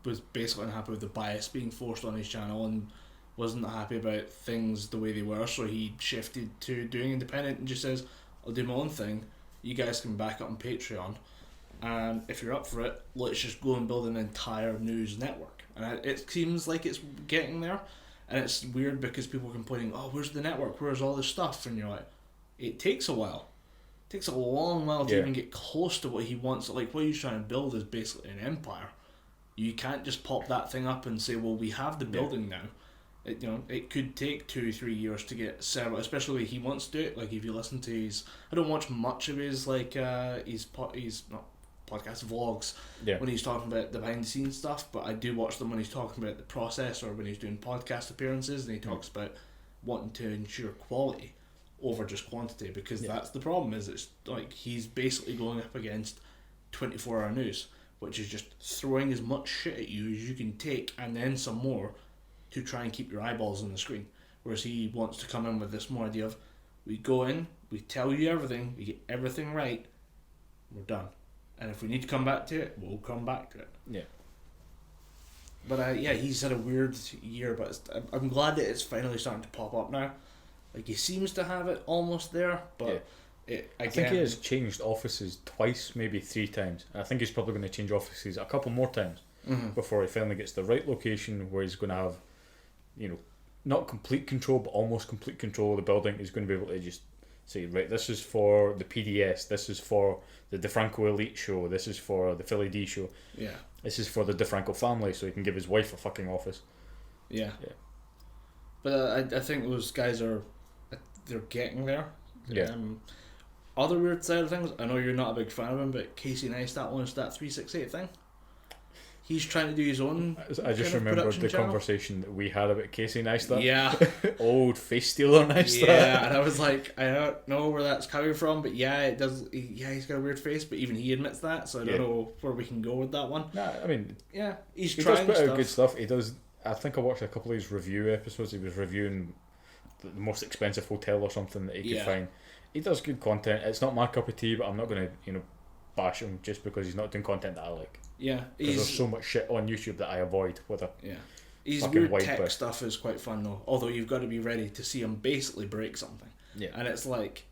was basically unhappy with the bias being forced on his channel and wasn't happy about things the way they were, so he shifted to doing independent and just says, I'll do my own thing, you guys can back up on Patreon, and if you're up for it, let's just go and build an entire news network. And it seems like it's getting there, and it's weird because people are complaining, oh, where's the network, where's all this stuff, and you're like, it takes a while. It takes a long while to even get close to what he wants. Like, what he's trying to build is basically an empire. You can't just pop that thing up and say, well, we have the building now. It could take 2-3 years to get set up, especially the way he wants to do it. Like, if you listen to his, I don't watch much of his not podcast vlogs when he's talking about the behind the scenes stuff, but I do watch them when he's talking about the process or when he's doing podcast appearances, and he talks about wanting to ensure quality over just quantity, because that's the problem. Is it's like he's basically going up against 24-hour news, which is just throwing as much shit at you as you can take and then some more to try and keep your eyeballs on the screen. Whereas he wants to come in with this more idea of, we go in, we tell you everything, we get everything right, we're done. And if we need to come back to it, we'll come back to it. Yeah. But he's had a weird year, but I'm glad that it's finally starting to pop up now. Like, he seems to have it almost there, but I think he has changed offices twice, maybe 3 times. And I think he's probably going to change offices a couple more times before he finally gets the right location where he's going to have, not complete control, but almost complete control of the building. He's going to be able to just say, right, this is for the PDS, this is for the DeFranco Elite show, this is for the Philly D show, this is for the DeFranco family, so he can give his wife a fucking office. Yeah. But I think those guys they're getting there. Yeah. Other weird side of things, I know you're not a big fan of him, but Casey Neistat launched that 368 thing. He's trying to do his own. I just remembered the conversation that we had about Casey Neistat. Yeah. Old face stealer Neistat. Yeah, and I was like, I don't know where that's coming from, but it does. He's got a weird face, but even he admits that, so I don't know where we can go with that one. Nah, I mean, he trying does put out good stuff. He does. I think I watched a couple of his review episodes. He was reviewing the most expensive hotel or something that he could find. He does good content. It's not my cup of tea, but I'm not going to, bash him just because he's not doing content that I like. Yeah, because there's so much shit on YouTube that I avoid with a his weird tech stuff is quite fun though. Although you've got to be ready to see him basically break something. Yeah, and it's like,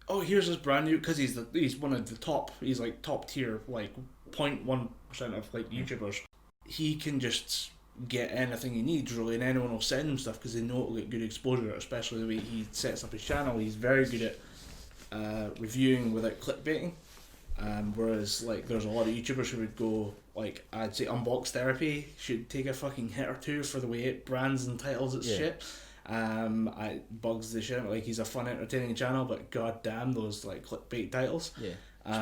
oh, here's this brand new, because he's one of the top. He's like top tier, like 0.1% of like YouTubers. He can just get anything he needs really, and anyone will send him stuff because they know it'll get good exposure. Especially the way he sets up his channel. He's very good at reviewing without clickbaiting. Whereas like there's a lot of YouTubers who would go, like, I'd say Unbox Therapy should take a fucking hit or two for the way it brands and titles its shit. I bugs the shit out. Like, he's a fun, entertaining channel, but god damn those like clickbait titles. Yeah.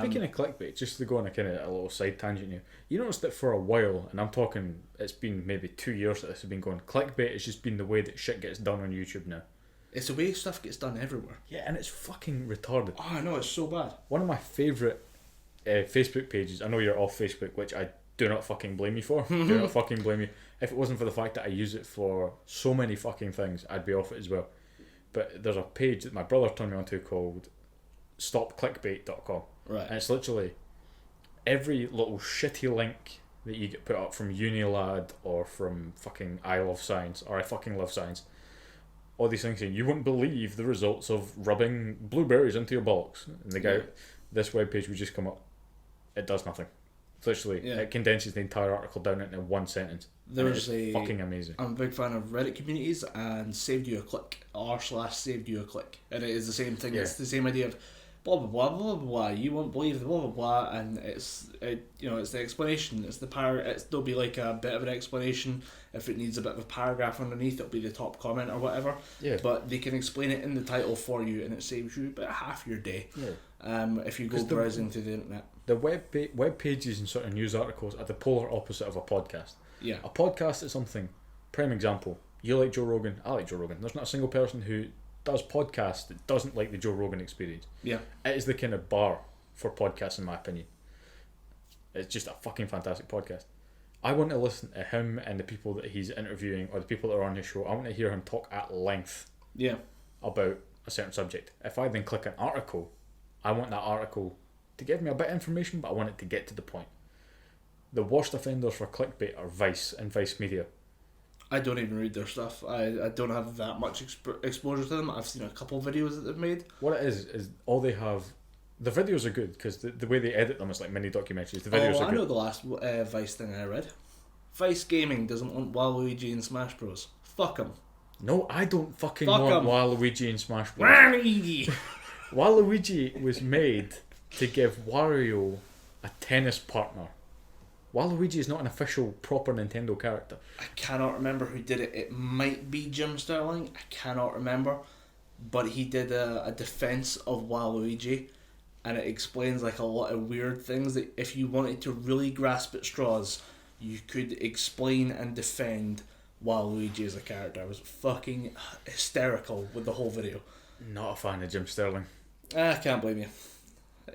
Speaking of clickbait, just to go on a kind of a little side tangent here, you noticed that for a while, and I'm talking, it's been maybe 2 years that this has been going, clickbait has just been the way that shit gets done on YouTube now. It's the way stuff gets done everywhere. Yeah, and it's fucking retarded. Oh, I know, it's so bad. One of my favourite Facebook pages, I know you're off Facebook, which I do not fucking blame me for. Do not fucking blame me. If it wasn't for the fact that I use it for so many fucking things, I'd be off it as well. But there's a page that my brother turned me onto called stopclickbait.com. Right. And it's literally every little shitty link that you get put up from Unilad or from fucking I Love Science or I fucking love science. All these things saying, you wouldn't believe the results of rubbing blueberries into your bollocks. And the guy, this webpage would just come up. It does nothing. Literally, it condenses the entire article down into one sentence. There's fucking amazing. I'm a big fan of Reddit communities and saved you a click r/saved you a click, and it is the same thing. It's the same idea of blah blah blah blah blah. You won't believe the blah blah blah, and it's the explanation. It's the there'll be like a bit of an explanation. If it needs a bit of a paragraph underneath, it'll be the top comment or whatever. Yeah. But they can explain it in the title for you, and it saves you about half your day. Yeah. If you go browsing through the internet. The web pages and sort of news articles are the polar opposite of a podcast. Yeah. A podcast is something. Prime example. You like Joe Rogan. I like Joe Rogan. There's not a single person who does podcasts that doesn't like the Joe Rogan experience. Yeah. It is the kind of bar for podcasts, in my opinion. It's just a fucking fantastic podcast. I want to listen to him and the people that he's interviewing or the people that are on his show. I want to hear him talk at length. Yeah. About a certain subject. If I then click an article, I want that article to give me a bit of information, but I want it to get to the point. The worst offenders for clickbait are Vice and Vice Media. I don't even read their stuff. I don't have that much exposure to them. I've seen a couple of videos that they've made. What it is all they have... The videos are good, because the way they edit them is like mini documentaries. The videos are good. I know the last Vice thing I read. Vice Gaming doesn't want Waluigi in Smash Bros. Fuck them. No, I don't fucking want Waluigi in Smash Bros. Waluigi! Waluigi was made to give Wario a tennis partner. Waluigi is not an official proper Nintendo character. I cannot remember who did it. It might be Jim Sterling. I cannot remember. But he did a defense of Waluigi, and it explains like a lot of weird things that if you wanted to really grasp at straws, you could explain and defend Waluigi as a character. I was fucking hysterical with the whole video. Not a fan of Jim Sterling. I can't blame you.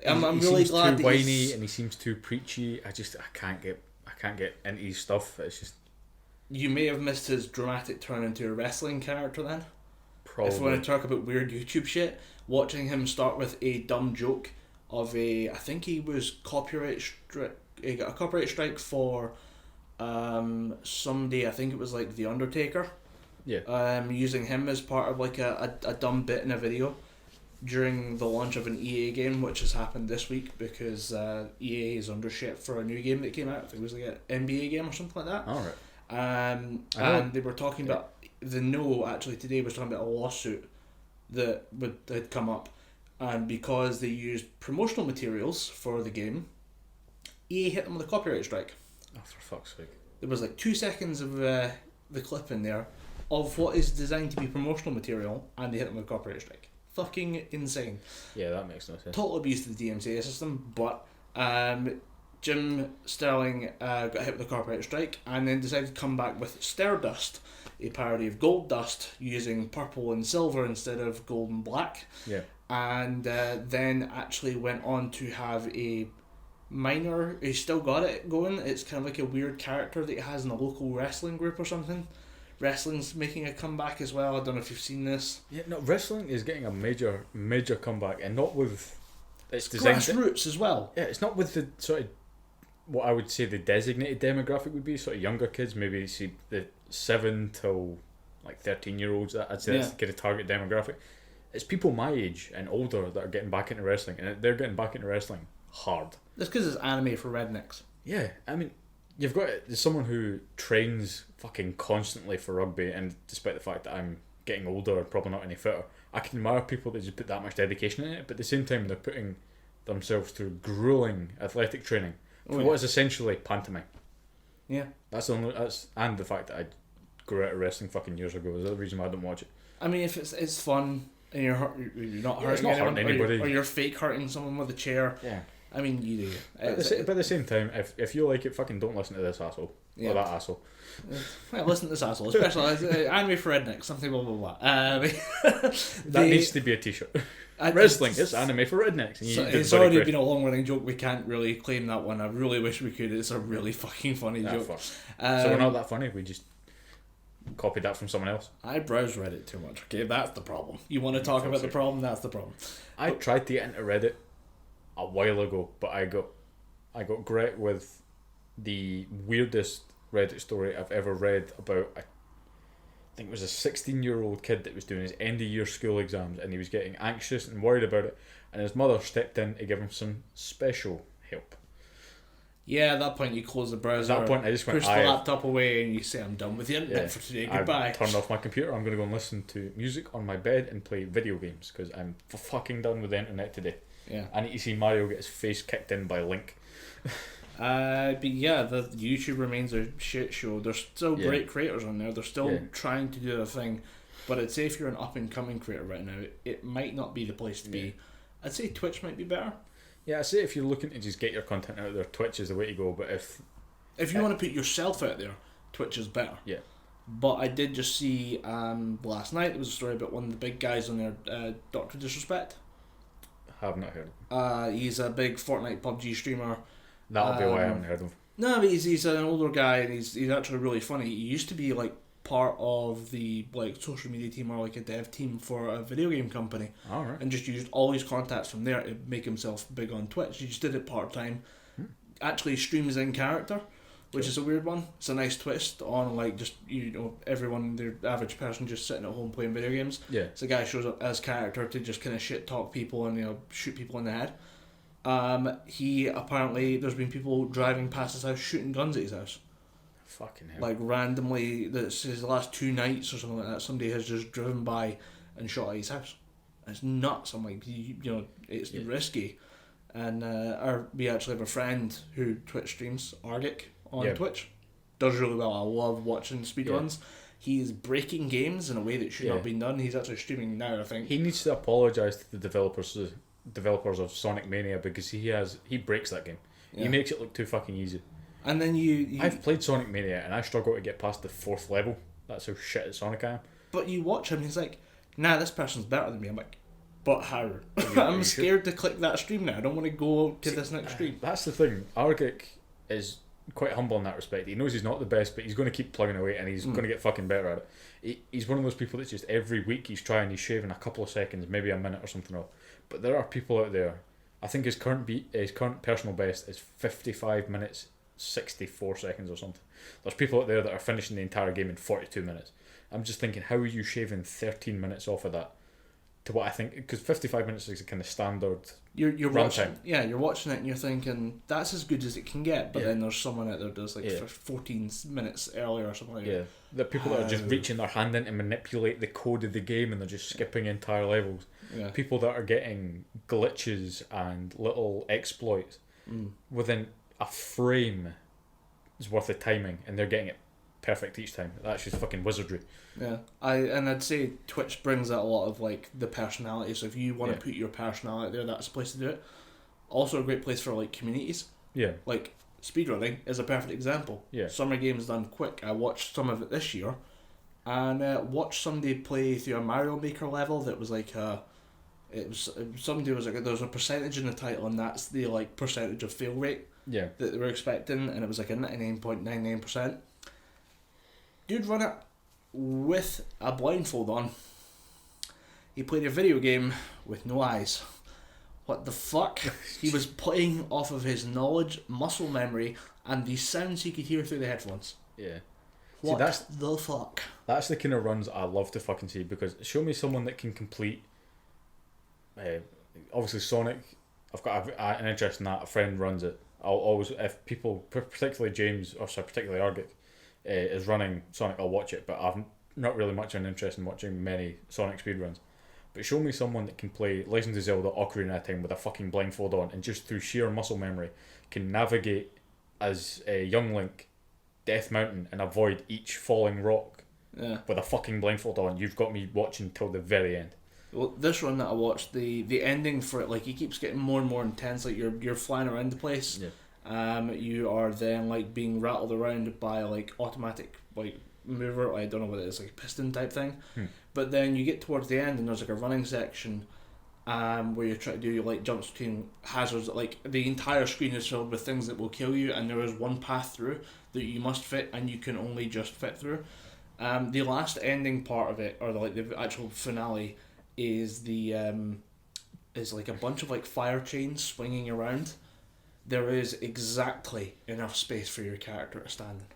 I'm he really seems glad too that whiny and he seems too preachy. I can't get into his stuff. It's just... You may have missed his dramatic turn into a wrestling character then. Probably. If we want to talk about weird YouTube shit, watching him start with a dumb joke of I think he was he got a copyright strike for somebody, I think it was like The Undertaker. Yeah. Using him as part of like a dumb bit in a video during the launch of an EA game, which has happened this week because EA is under shit for a new game that came out. I think it was like an NBA game or something like that. Alright. And they were talking about actually today was talking about a lawsuit that had come up, and because they used promotional materials for the game, EA hit them with a copyright strike. Oh, for fuck's sake. There was like 2 seconds of the clip in there of what is designed to be promotional material, and they hit them with a copyright strike. Fucking insane. Yeah, that makes no sense. Total abuse of the DMCA system, but Jim Sterling got hit with a copyright strike and then decided to come back with Stardust, a parody of Gold Dust using purple and silver instead of gold and black. Yeah. And then actually went on to have a minor... He's still got it going. It's kind of like a weird character that he has in a local wrestling group or something. Wrestling's making a comeback as well. I don't know if you've seen this. Yeah, no, wrestling is getting a major comeback, and not with... It's grassroots as well. Yeah, it's not with the sort of... What I would say the designated demographic would be, sort of younger kids, maybe see the 7 till like 13-year-olds. I'd say that's the kind of target demographic. It's people my age and older that are getting back into wrestling, and they're getting back into wrestling hard. That's because it's anime for rednecks. Yeah, I mean, you've got someone who trains fucking constantly for rugby, and despite the fact that I'm getting older and probably not any fitter, I can admire people that just put that much dedication in it, but at the same time they're putting themselves through grueling athletic training for what is essentially pantomime. Yeah. And the fact that I grew out of wrestling fucking years ago is the other reason why I don't watch it. I mean, if it's fun and you're not hurting anybody, or you're fake hurting someone with a chair. Yeah. I mean, you do. But at the same time, if you like it, fucking don't listen to this asshole. Yeah. Or that asshole. Well, listen to this asshole, especially anime for rednecks, something blah blah blah. That needs to be a t-shirt. Wrestling is anime for rednecks. It's already been a long running joke. We can't really claim that one. I really wish we could. It's a really fucking funny joke. So we're not that funny. We just copied that from someone else. I browse Reddit too much. Okay, that's the problem. You want to talk about the problem? That's the problem. I tried to get into Reddit a while ago, but I got great with the weirdest Reddit story I've ever read about. I think it was a 16-year-old kid that was doing his end of year school exams, and he was getting anxious and worried about it, and his mother stepped in to give him some special help. Yeah, at that point you close the browser. At that point I just went, push the laptop away, and you say, "I'm done with the internet for today. Goodbye." I turned off my computer. I'm going to go and listen to music on my bed and play video games because I'm fucking done with the internet today. Yeah, I need to see Mario get his face kicked in by Link. But yeah, the YouTube remains a shit show. There's still great creators on there. They're still trying to do their thing, but I'd say if you're an up and coming creator right now, it might not be the place to be. I'd say Twitch might be better. Yeah, I say if you're looking to just get your content out there, Twitch is the way to go. But if you want to put yourself out there, Twitch is better. Yeah. But I did just see last night there was a story about one of the big guys on there, Dr. Disrespect. Have not heard. He's a big Fortnite PUBG streamer. That'll be why I haven't heard of him. No, but he's an older guy, and he's actually really funny. He used to be like part of the social media team or like a dev team for a video game company. All right. And just used all his contacts from there to make himself big on Twitch. He just did it part time. Actually streams in character, which is a weird one. It's a nice twist on just everyone, the average person just sitting at home playing video games. Yeah. So the guy shows up as character to just kind of shit talk people and shoot people in the head. He apparently, there's been people driving past his house shooting guns at his house. Fucking hell. Like randomly, this is the last 2 nights or something like that. Somebody has just driven by and shot at his house. It's nuts. I'm like, it's risky. And we actually have a friend who Twitch streams, Argic, on Twitch. Does really well. I love watching speedruns. He is breaking games in a way that should not have been done. He's actually streaming now, I think. He needs to apologise to the developers of Sonic Mania because he breaks that game. He makes it look too fucking easy. And then I've played Sonic Mania and I struggle to get past the 4th level. That's how shit at Sonic I am. But you watch him and he's like, nah, this person's better than me. I'm like, but how? I'm scared to click that stream now. I don't want to go to this next stream. That's the thing. Argic is quite humble in that respect. He knows he's not the best, but he's going to keep plugging away and he's going to get fucking better at it. He's one of those people that's just every week he's shaving a couple of seconds, maybe a minute or something off. But there are people out there. I think his current personal best is 55 minutes 64 seconds or something. There's people out there that are finishing the entire game in 42 minutes. I'm just thinking, how are you shaving 13 minutes off of that to what I think, because 55 minutes is a kind of standard you're watching time. Yeah, you're watching it and you're thinking that's as good as it can get, but then there's someone out there that does 14 minutes earlier or something like that. The people that are just reaching their hand in to manipulate the code of the game and they're just skipping entire levels. People that are getting glitches and little exploits within a frame is worth the timing, and they're getting it perfect each time. That's just fucking wizardry. Yeah, I'd say Twitch brings out a lot of the personality. So if you want to put your personality out there, that's a place to do it. Also a great place for communities. Yeah. Like speedrunning is a perfect example. Yeah. Summer Games done quick. I watched some of it this year, and watched somebody play through a Mario Maker level that was somebody was there was a percentage in the title, and that's the percentage of fail rate. Yeah. That they were expecting, and it was a 99.99%. Dude run it with a blindfold on. He played a video game with no eyes. What the fuck? He was playing off of his knowledge, muscle memory, and the sounds he could hear through the headphones. Yeah. What the fuck? That's the kind of runs I love to fucking see, because show me someone that can complete... obviously Sonic, I've got an interest in that. A friend runs it. I'll always, if people, particularly James, particularly Argic, is running Sonic, I'll watch it, but I've not really much of an interest in watching many Sonic speedruns. But show me someone that can play Legend of Zelda Ocarina of Time with a fucking blindfold on and just through sheer muscle memory can navigate as a young Link Death Mountain and avoid each falling rock with a fucking blindfold on. You've got me watching till the very end. Well, this run that I watched, the ending for it, he keeps getting more and more intense. You're flying around the place, You are then like being rattled around by like automatic like mover. I don't know what it is, like piston type thing. But then you get towards the end and there's like a running section where you try to do like jumps between hazards. Like the entire screen is filled with things that will kill you, and there is one path through that you must fit, and you can only just fit through. The last ending part of it, or like the actual finale, is is like a bunch of like fire chains swinging around. There is exactly enough space for your character to stand in.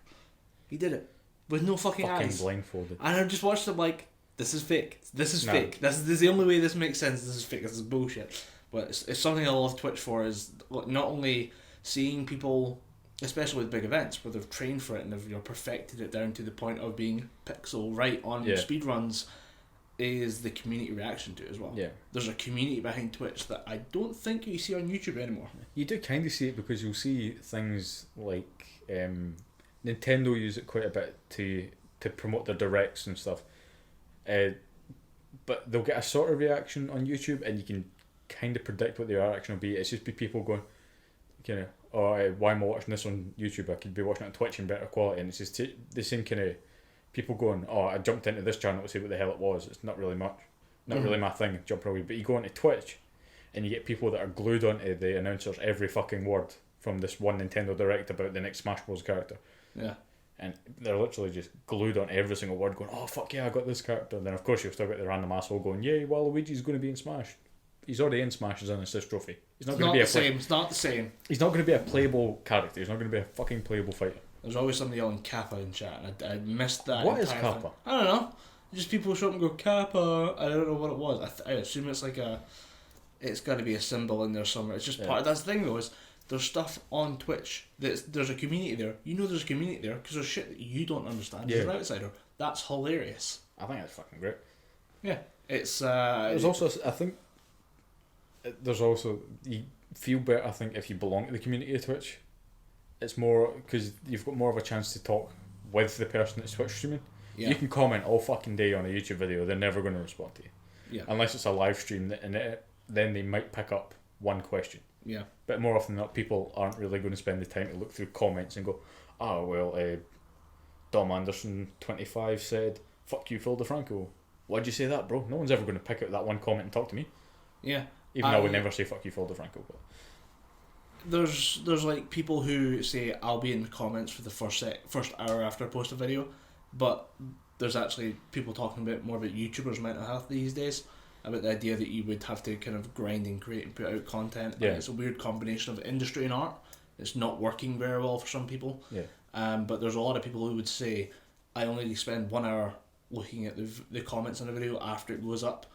He did it with no fucking eyes. Blindfolded. And I just watched him like, this is fake. This is fake. This is the only way this makes sense. This is fake. This is bullshit. But it's something I love Twitch for, is not only seeing people, especially with big events where they've trained for it and they've perfected it down to the point of being pixel right on speedruns, is the community reaction to it as well. Yeah. There's a community behind Twitch that I don't think you see on YouTube anymore. You do kind of see it, because you'll see things like Nintendo use it quite a bit to promote their directs and stuff. But they'll get a sort of reaction on YouTube, and you can kind of predict what the reaction will be. It's just be people going, kind of, oh, why am I watching this on YouTube? I could be watching it on Twitch in better quality. And it's just the same kind of people going, oh, I jumped into this channel to see what the hell it was. It's not really much, not really my thing, jumping away. But you go into Twitch, and you get people that are glued onto the announcers every fucking word from this one Nintendo Direct about the next Smash Bros. Character. Yeah. And they're literally just glued on every single word, going, oh, fuck yeah, I got this character. And then, of course, you've still got the random asshole going, yay, Waluigi's going to be in Smash. He's already in Smash as an assist trophy. He's not going to be It's not the same. He's not going to be a playable character. He's not going to be a fucking playable fighter. There's always somebody yelling Kappa in chat, and I missed that. What is Kappa? Thing. I don't know. Just people show up and go Kappa. I don't know what it was. I assume it's like it's got to be a symbol in there somewhere. It's just part. That's the thing though, is there's stuff on Twitch there's a community there. You know there's a community there because there's shit that you don't understand as an outsider. That's hilarious. I think that's fucking great. Yeah, it's. There's also, I think, there's also, you feel better, I think, if you belong to the community of Twitch. It's more because you've got more of a chance to talk with the person that's Twitch streaming. Yeah. You can comment all fucking day on a YouTube video, they're never going to respond to you. Yeah. Unless it's a live stream, and then they might pick up one question. Yeah. But more often than not, people aren't really going to spend the time to look through comments and go, oh, well, Dom Anderson 25 said, fuck you, Phil DeFranco. Why'd you say that, bro? No one's ever going to pick out that one comment and talk to me. Yeah. Even though I would never say fuck you, Phil DeFranco. But there's like people who say I'll be in the comments for the first hour after I post a video, but there's actually people talking more about YouTubers' mental health these days, about the idea that you would have to kind of grind and create and put out content. Yeah. And it's a weird combination of industry and art. It's not working very well for some people. Yeah. But there's a lot of people who would say I only spend 1 hour looking at the comments on a video after it goes up,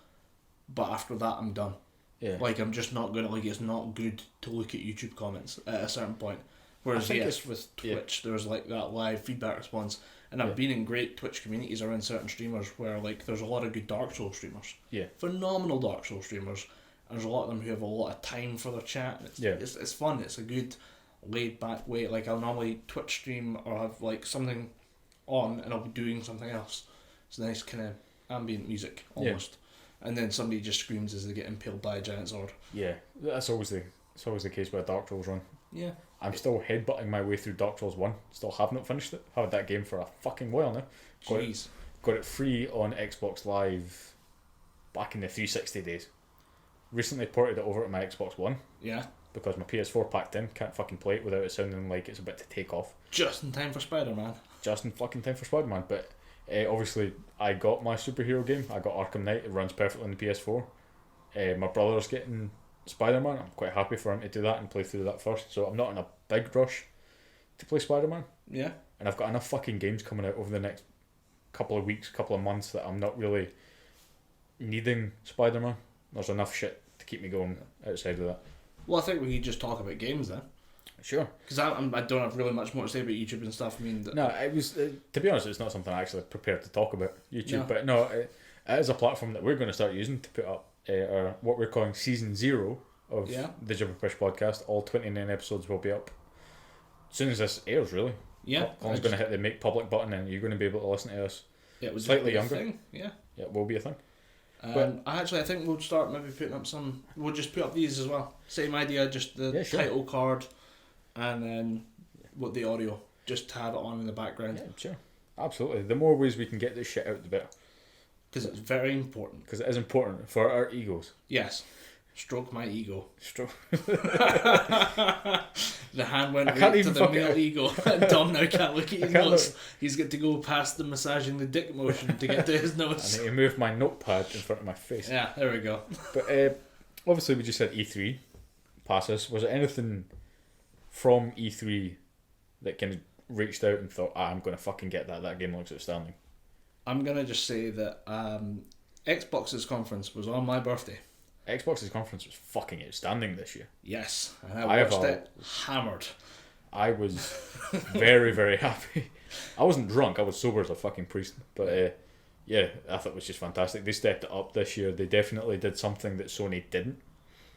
but after that I'm done. Yeah. Like I'm just not gonna it's not good to look at YouTube comments at a certain point. Whereas with Twitch there's like that live feedback response, and I've been in great Twitch communities around certain streamers where like there's a lot of good Dark Souls streamers. Yeah. Phenomenal Dark Souls streamers. And there's a lot of them who have a lot of time for their chat. It's fun. It's a good laid back way. Like I'll normally Twitch stream or have like something on and I'll be doing something else. It's nice kind of ambient music almost. Yeah. And then somebody just screams as they get impaled by a giant sword. Yeah, that's always the case with a Dark Souls run. Yeah. I'm still headbutting my way through Dark Souls 1. Still have not finished it. I've had that game for a fucking while now. Got it free on Xbox Live back in the 360 days. Recently ported it over to my Xbox One. Yeah. Because my PS4 packed in. Can't fucking play it without it sounding like it's about to take off. Just in time for Spider-Man. Just in fucking time for Spider-Man. But obviously, I got my superhero game. I got Arkham Knight. It runs perfectly on the PS4. My brother's getting Spider-Man. I'm quite happy for him to do that and play through that first. So I'm not in a big rush to play Spider-Man. Yeah. And I've got enough fucking games coming out over the next couple of weeks, couple of months that I'm not really needing Spider-Man. There's enough shit to keep me going outside of that. Well, I think we could just talk about games then. Sure. Because I don't have really much more to say about YouTube and stuff. I mean, no, it was to be honest, it's not something I actually prepared to talk about YouTube. No. But no, it is a platform that we're going to start using to put up our what we're calling season 0 of the Gibberpish podcast. All 29 episodes will be up as soon as this airs. Really. Yeah. Colin's going to hit the make public button, and you're going to be able to listen to us. Yeah, it was slightly younger. Thing. Yeah. Yeah, it will be a thing. But I think we'll start maybe putting up some. We'll just put up these as well. Same idea, just the title card. and then with the audio, just to have it on in the background. Yeah, sure. Absolutely. The more ways we can get this shit out, the better. Because it's very important. Because it is important for our egos. Yes. Stroke my ego. Stroke. The hand went right to the male ego. Tom now can't look at his notes. He's got to go past the massaging the dick motion to get to his notes. I need to move my notepad in front of my face. Yeah, there we go. But obviously we just said E3 passes. Was there anything from E3 that kind of reached out and thought, I'm going to fucking get that game looks outstanding? I'm going to just say that Xbox's conference was on my birthday. Xbox's conference was fucking outstanding this year. Yes, and I watched it hammered. I was very, very happy. I wasn't drunk, I was sober as a fucking priest. But yeah, I thought it was just fantastic. They stepped it up this year. They definitely did something that Sony didn't.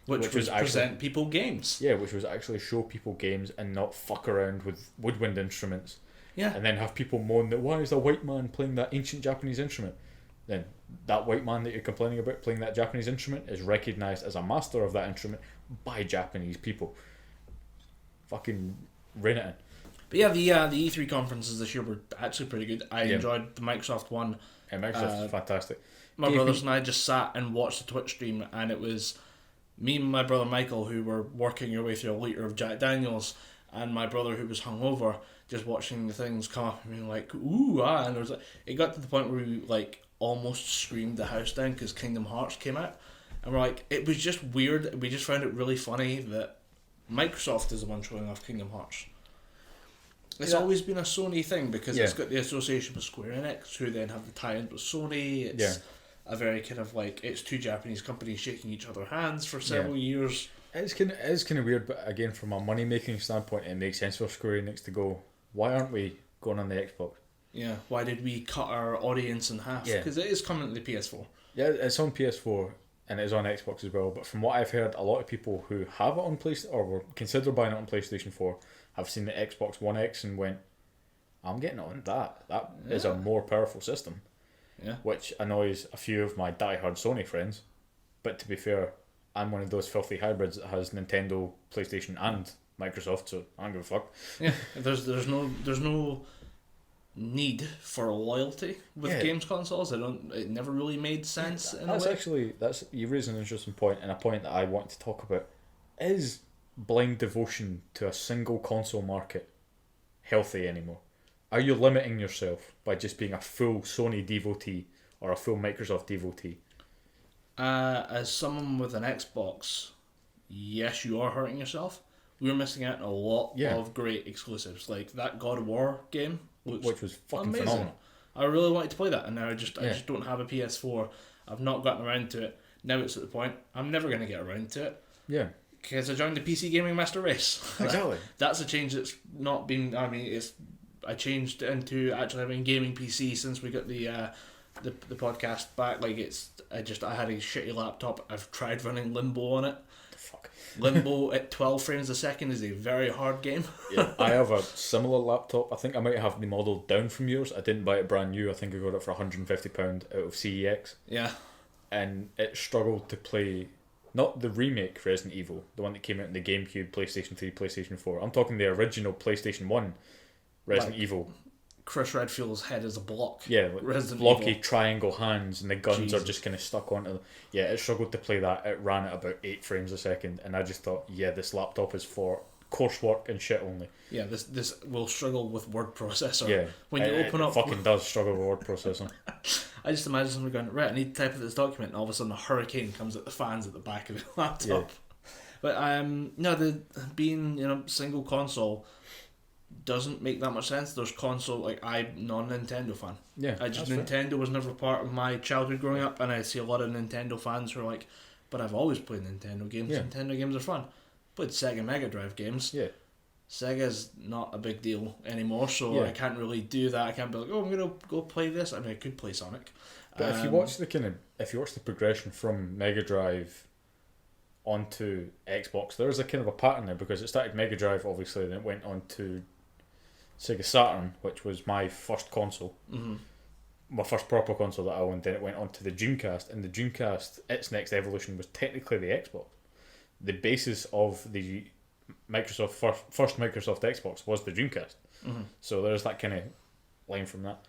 Which was present people games. Yeah, which was actually show people games and not fuck around with woodwind instruments. Yeah. And then have people moan that why is a white man playing that ancient Japanese instrument? Then that white man that you're complaining about playing that Japanese instrument is recognised as a master of that instrument by Japanese people. Fucking rein it in. But yeah, the E3 conferences this year were actually pretty good. I enjoyed the Microsoft one. Yeah, Microsoft was fantastic. My brothers and I just sat and watched the Twitch stream, and it was me and my brother Michael who were working our way through a litre of Jack Daniels, and my brother who was hungover just watching the things come up and being like, ooh, ah, and there was like, it got to the point where we like almost screamed the house down because Kingdom Hearts came out, and we're like, it was just weird. We just found it really funny that Microsoft is the one showing off Kingdom Hearts. It's always been a Sony thing because it's got the association with Square Enix, who then have the tie-ins with Sony. It's a very kind of like, it's two Japanese companies shaking each other's hands for several years. It is kind of weird, but again, from a money-making standpoint, it makes sense for Square Enix to go, why aren't we going on the Xbox? Yeah, why did we cut our audience in half? Because it is coming to the PS4. Yeah, it's on PS4 and it is on Xbox as well, but from what I've heard, a lot of people who have it on PlayStation, or were consider buying it on PlayStation 4, have seen the Xbox One X and went, I'm getting it on that. That is a more powerful system. Yeah. Which annoys a few of my diehard Sony friends, but to be fair, I'm one of those filthy hybrids that has Nintendo, PlayStation and Microsoft, so I don't give a fuck. Yeah, there's no need for loyalty with games consoles. It never really made sense in a way. You raise an interesting point, and a point that I want to talk about. Is blind devotion to a single console market healthy anymore? Are you limiting yourself by just being a full Sony devotee or a full Microsoft devotee? As someone with an Xbox, yes, you are hurting yourself. We were missing out on a lot of great exclusives, like that God of War game, which was fucking amazing. Phenomenal. I really wanted to play that, and now I just don't have a PS4. I've not gotten around to it. Now it's at the point I'm never going to get around to it. Yeah. Because I joined the PC Gaming Master Race. Exactly. That's a change that's not been. I mean, I changed into actually having gaming PC since we got the podcast back. Like I had a shitty laptop. I've tried running Limbo on it. Fuck. Limbo at 12 frames a second is a very hard game. Yeah, I have a similar laptop. I think I might have the model down from yours. I didn't buy it brand new. I think I got it for £150 out of CEX. Yeah. And it struggled to play, not the remake Resident Evil, the one that came out in the GameCube, PlayStation 3, PlayStation 4. I'm talking the original PlayStation 1 Resident Evil. Chris Redfield's head is a block. Yeah, like blocky Evil. Triangle hands, and the guns are just kind of stuck onto. Yeah, it struggled to play that. It ran at about 8 frames a second, and I just thought, this laptop is for coursework and shit only. Yeah, this will struggle with word processor. Yeah, when you open up, fucking does struggle with word processing. I just imagine someone going, right, I need to type out this document, and all of a sudden a hurricane comes at the fans at the back of the laptop. Yeah. But no, the being single console doesn't make that much sense. There's console, like, I'm not a Nintendo fan. Yeah, Nintendo was never part of my childhood growing up, and I see a lot of Nintendo fans who are like, but I've always played Nintendo games. Yeah. Nintendo games are fun. Played Sega Mega Drive games. Yeah. Sega's not a big deal anymore, so I can't really do that. I can't be like, I'm gonna go play this. I mean, I could play Sonic. But if you watch the progression from Mega Drive onto Xbox, there's a kind of a pattern there, because it started Mega Drive, obviously, then it went on to Sega Saturn, which was my first console, my first proper console that I owned. Then it went on to the Dreamcast, and the Dreamcast, its next evolution was technically the Xbox. The basis of the Microsoft first Microsoft Xbox was the Dreamcast. So there's that kind of line from that.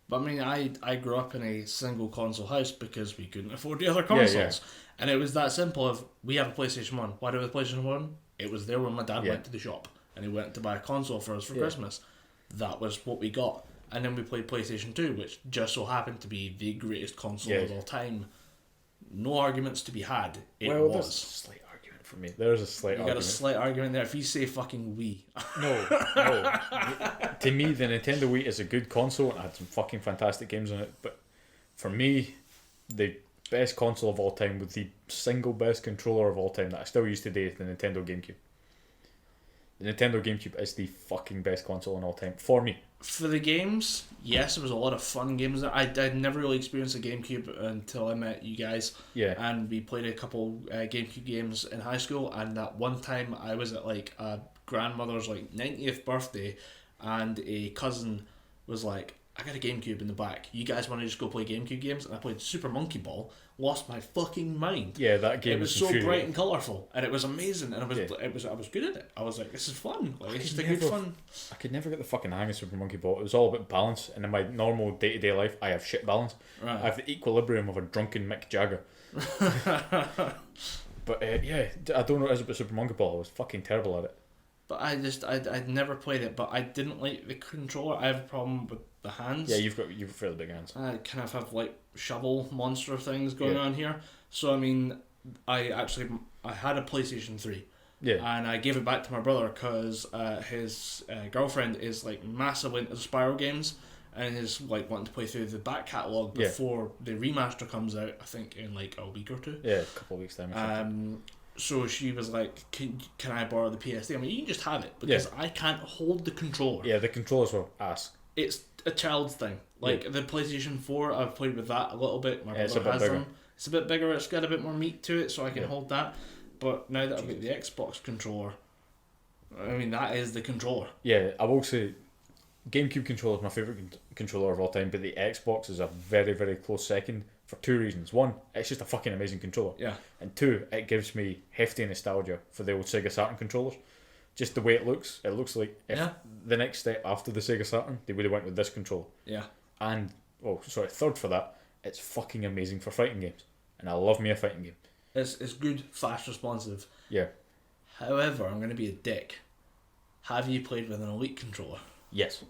But I mean, I grew up in a single console house because we couldn't afford the other consoles. And it was that simple of, we have a PlayStation 1. Why do we have a PlayStation 1? It was there when my dad went to the shop and he went to buy a console for us for Christmas. That was what we got. And then we played PlayStation 2, which just so happened to be the greatest console of all time. No arguments to be had. It was. There's a slight argument for me. There's a slight argument. You got a slight argument there. If you say fucking Wii. No. To me, the Nintendo Wii is a good console and had some fucking fantastic games on it. But for me, the best console of all time with the single best controller of all time that I still use today is the Nintendo GameCube. The Nintendo GameCube is the fucking best console in all time for me. For the games, yes, there was a lot of fun games there. I'd never really experienced a GameCube until I met you guys. Yeah. And we played a couple GameCube games in high school, and that one time I was at like a grandmother's like 90th birthday, and a cousin was like, I got a GameCube in the back. You guys want to just go play GameCube games? And I played Super Monkey Ball. Lost my fucking mind. Yeah, that game. It was so bright and colourful, and it was amazing, and I was good at it. I was like, this is fun. Like, it's just a good fun. I could never get the fucking hang of Super Monkey Ball. It was all about balance, and in my normal day-to-day life, I have shit balance. Right. I have the equilibrium of a drunken Mick Jagger. But I don't know what it is about Super Monkey Ball. I was fucking terrible at it. But I'd never played it, but I didn't like the controller. I have a problem with the hands. Yeah, you've fairly big hands. I kind of have like shovel monster things going on here. So I mean, I had a PlayStation 3. Yeah. And I gave it back to my brother because his girlfriend is like massively into Spyro games and is like wanting to play through the back catalogue before the remaster comes out. I think in like a week or two. Yeah, a couple of weeks time. So she was like, can I borrow the PSD? I mean, you can just have it because I can't hold the controller. Yeah, the controllers were ass. It's a child's thing. Like the PlayStation 4, I've played with that a little bit. My brother has them. It's a bit bigger. It's got a bit more meat to it, so I can hold that. But now that I've got the Xbox controller, I mean, that is the controller. Yeah, I will say, GameCube controller is my favourite controller of all time, but the Xbox is a very, very close second. For two reasons. One, it's just a fucking amazing controller. Yeah. And two, it gives me hefty nostalgia for the old Sega Saturn controllers. Just the way it looks like if the next step after the Sega Saturn, they would have went with this controller. Yeah. And, third for that, it's fucking amazing for fighting games. And I love me a fighting game. It's good, fast, responsive. Yeah. However, I'm going to be a dick. Have you played with an Elite controller? Yes.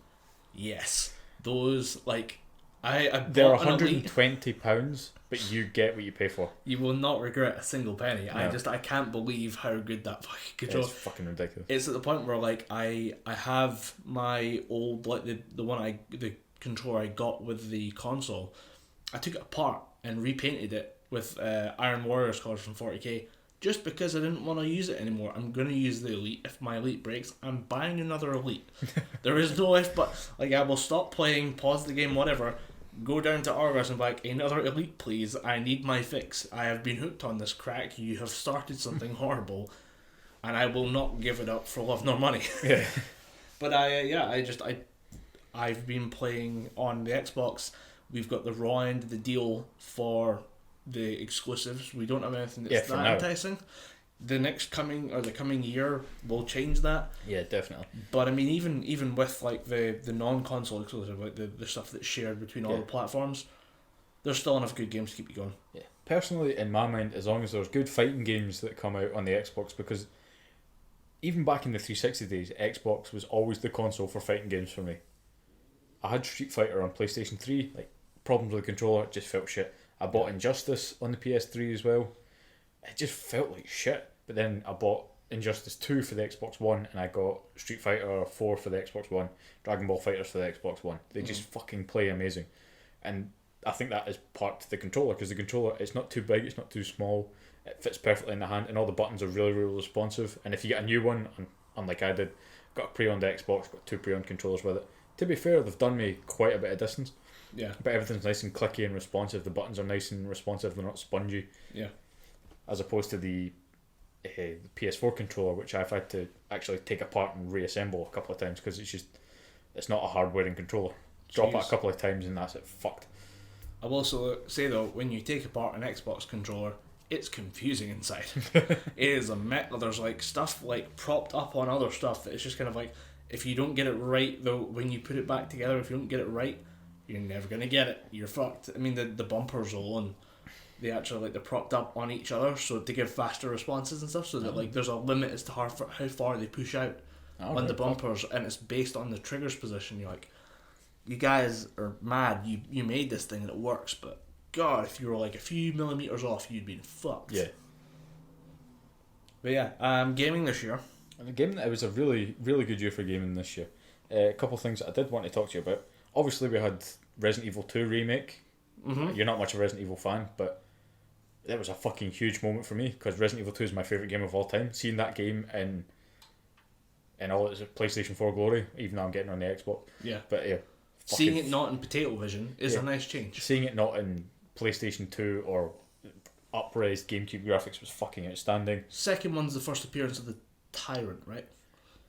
Yes. Those, like... They're £120, but you get what you pay for. You will not regret a single penny. No. I can't believe how good that fucking controller. It's fucking ridiculous. It's at the point where like I have my old like the controller I got with the console. I took it apart and repainted it with Iron Warriors colours from 40k. Just because I didn't want to use it anymore. I'm going to use the Elite. If my Elite breaks, I'm buying another Elite. There is no if but. Like, I will stop playing, pause the game, whatever, go down to Argos and be like, another Elite, please. I need my fix. I have been hooked on this crack. You have started something horrible, and I will not give it up for love nor money. Yeah. But I've been playing on the Xbox. We've got the raw end of the deal for the exclusives. We don't have anything that's that enticing. The coming year will change that. Yeah, definitely. But I mean, even with like the non-console exclusive, like the stuff that's shared between all the platforms, there's still enough good games to keep you going. Yeah. Personally, in my mind, as long as there's good fighting games that come out on the Xbox, because even back in the 360 days, Xbox was always the console for fighting games for me. I had Street Fighter on PlayStation 3, like problems with the controller, it just felt shit. I bought Injustice on the PS3 as well. It just felt like shit. But then I bought Injustice 2 for the Xbox One, and I got Street Fighter 4 for the Xbox One, Dragon Ball FighterZ for the Xbox One. They just fucking play amazing. And I think that is part of the controller, because the controller, it's not too big, it's not too small, it fits perfectly in the hand, and all the buttons are really, really responsive. And if you get a new one, unlike I did, got a pre-owned Xbox, got 2 pre-owned controllers with it. To be fair, they've done me quite a bit of distance. Yeah. But everything's nice and clicky and responsive. The buttons are nice and responsive. They're not spongy. Yeah. As opposed to the PS4 controller, which I've had to actually take apart and reassemble a couple of times because it's not a hard-wearing controller. Drop it a couple of times and that's it. Fucked. I will also say though, when you take apart an Xbox controller, it's confusing inside. It is there's like stuff like propped up on other stuff that it's just kind of like, if you don't get it right though, when you put it back together, if you don't get it right, you're never gonna get it. You're fucked. I mean, the bumpers alone, they actually like they're propped up on each other so to give faster responses and stuff. So that like there's a limit as to how far they push out on the bumpers, and it's based on the trigger's position. You're like, you guys are mad. You made this thing and it works, but God, if you were like a few millimeters off, you'd been fucked. Yeah. But yeah, gaming this year. And the game, it was a really, really good year for gaming this year. A couple of things that I did want to talk to you about. Obviously, we had Resident Evil 2 remake. Mm-hmm. You're not much of a Resident Evil fan, but it was a fucking huge moment for me because Resident Evil 2 is my favourite game of all time. Seeing that game in all its PlayStation 4 glory, even though I'm getting on the Xbox. Yeah. But yeah. Seeing it not in potato vision is a nice change. Seeing it not in PlayStation 2 or up-raised GameCube graphics was fucking outstanding. Second one's the first appearance of the Tyrant, right?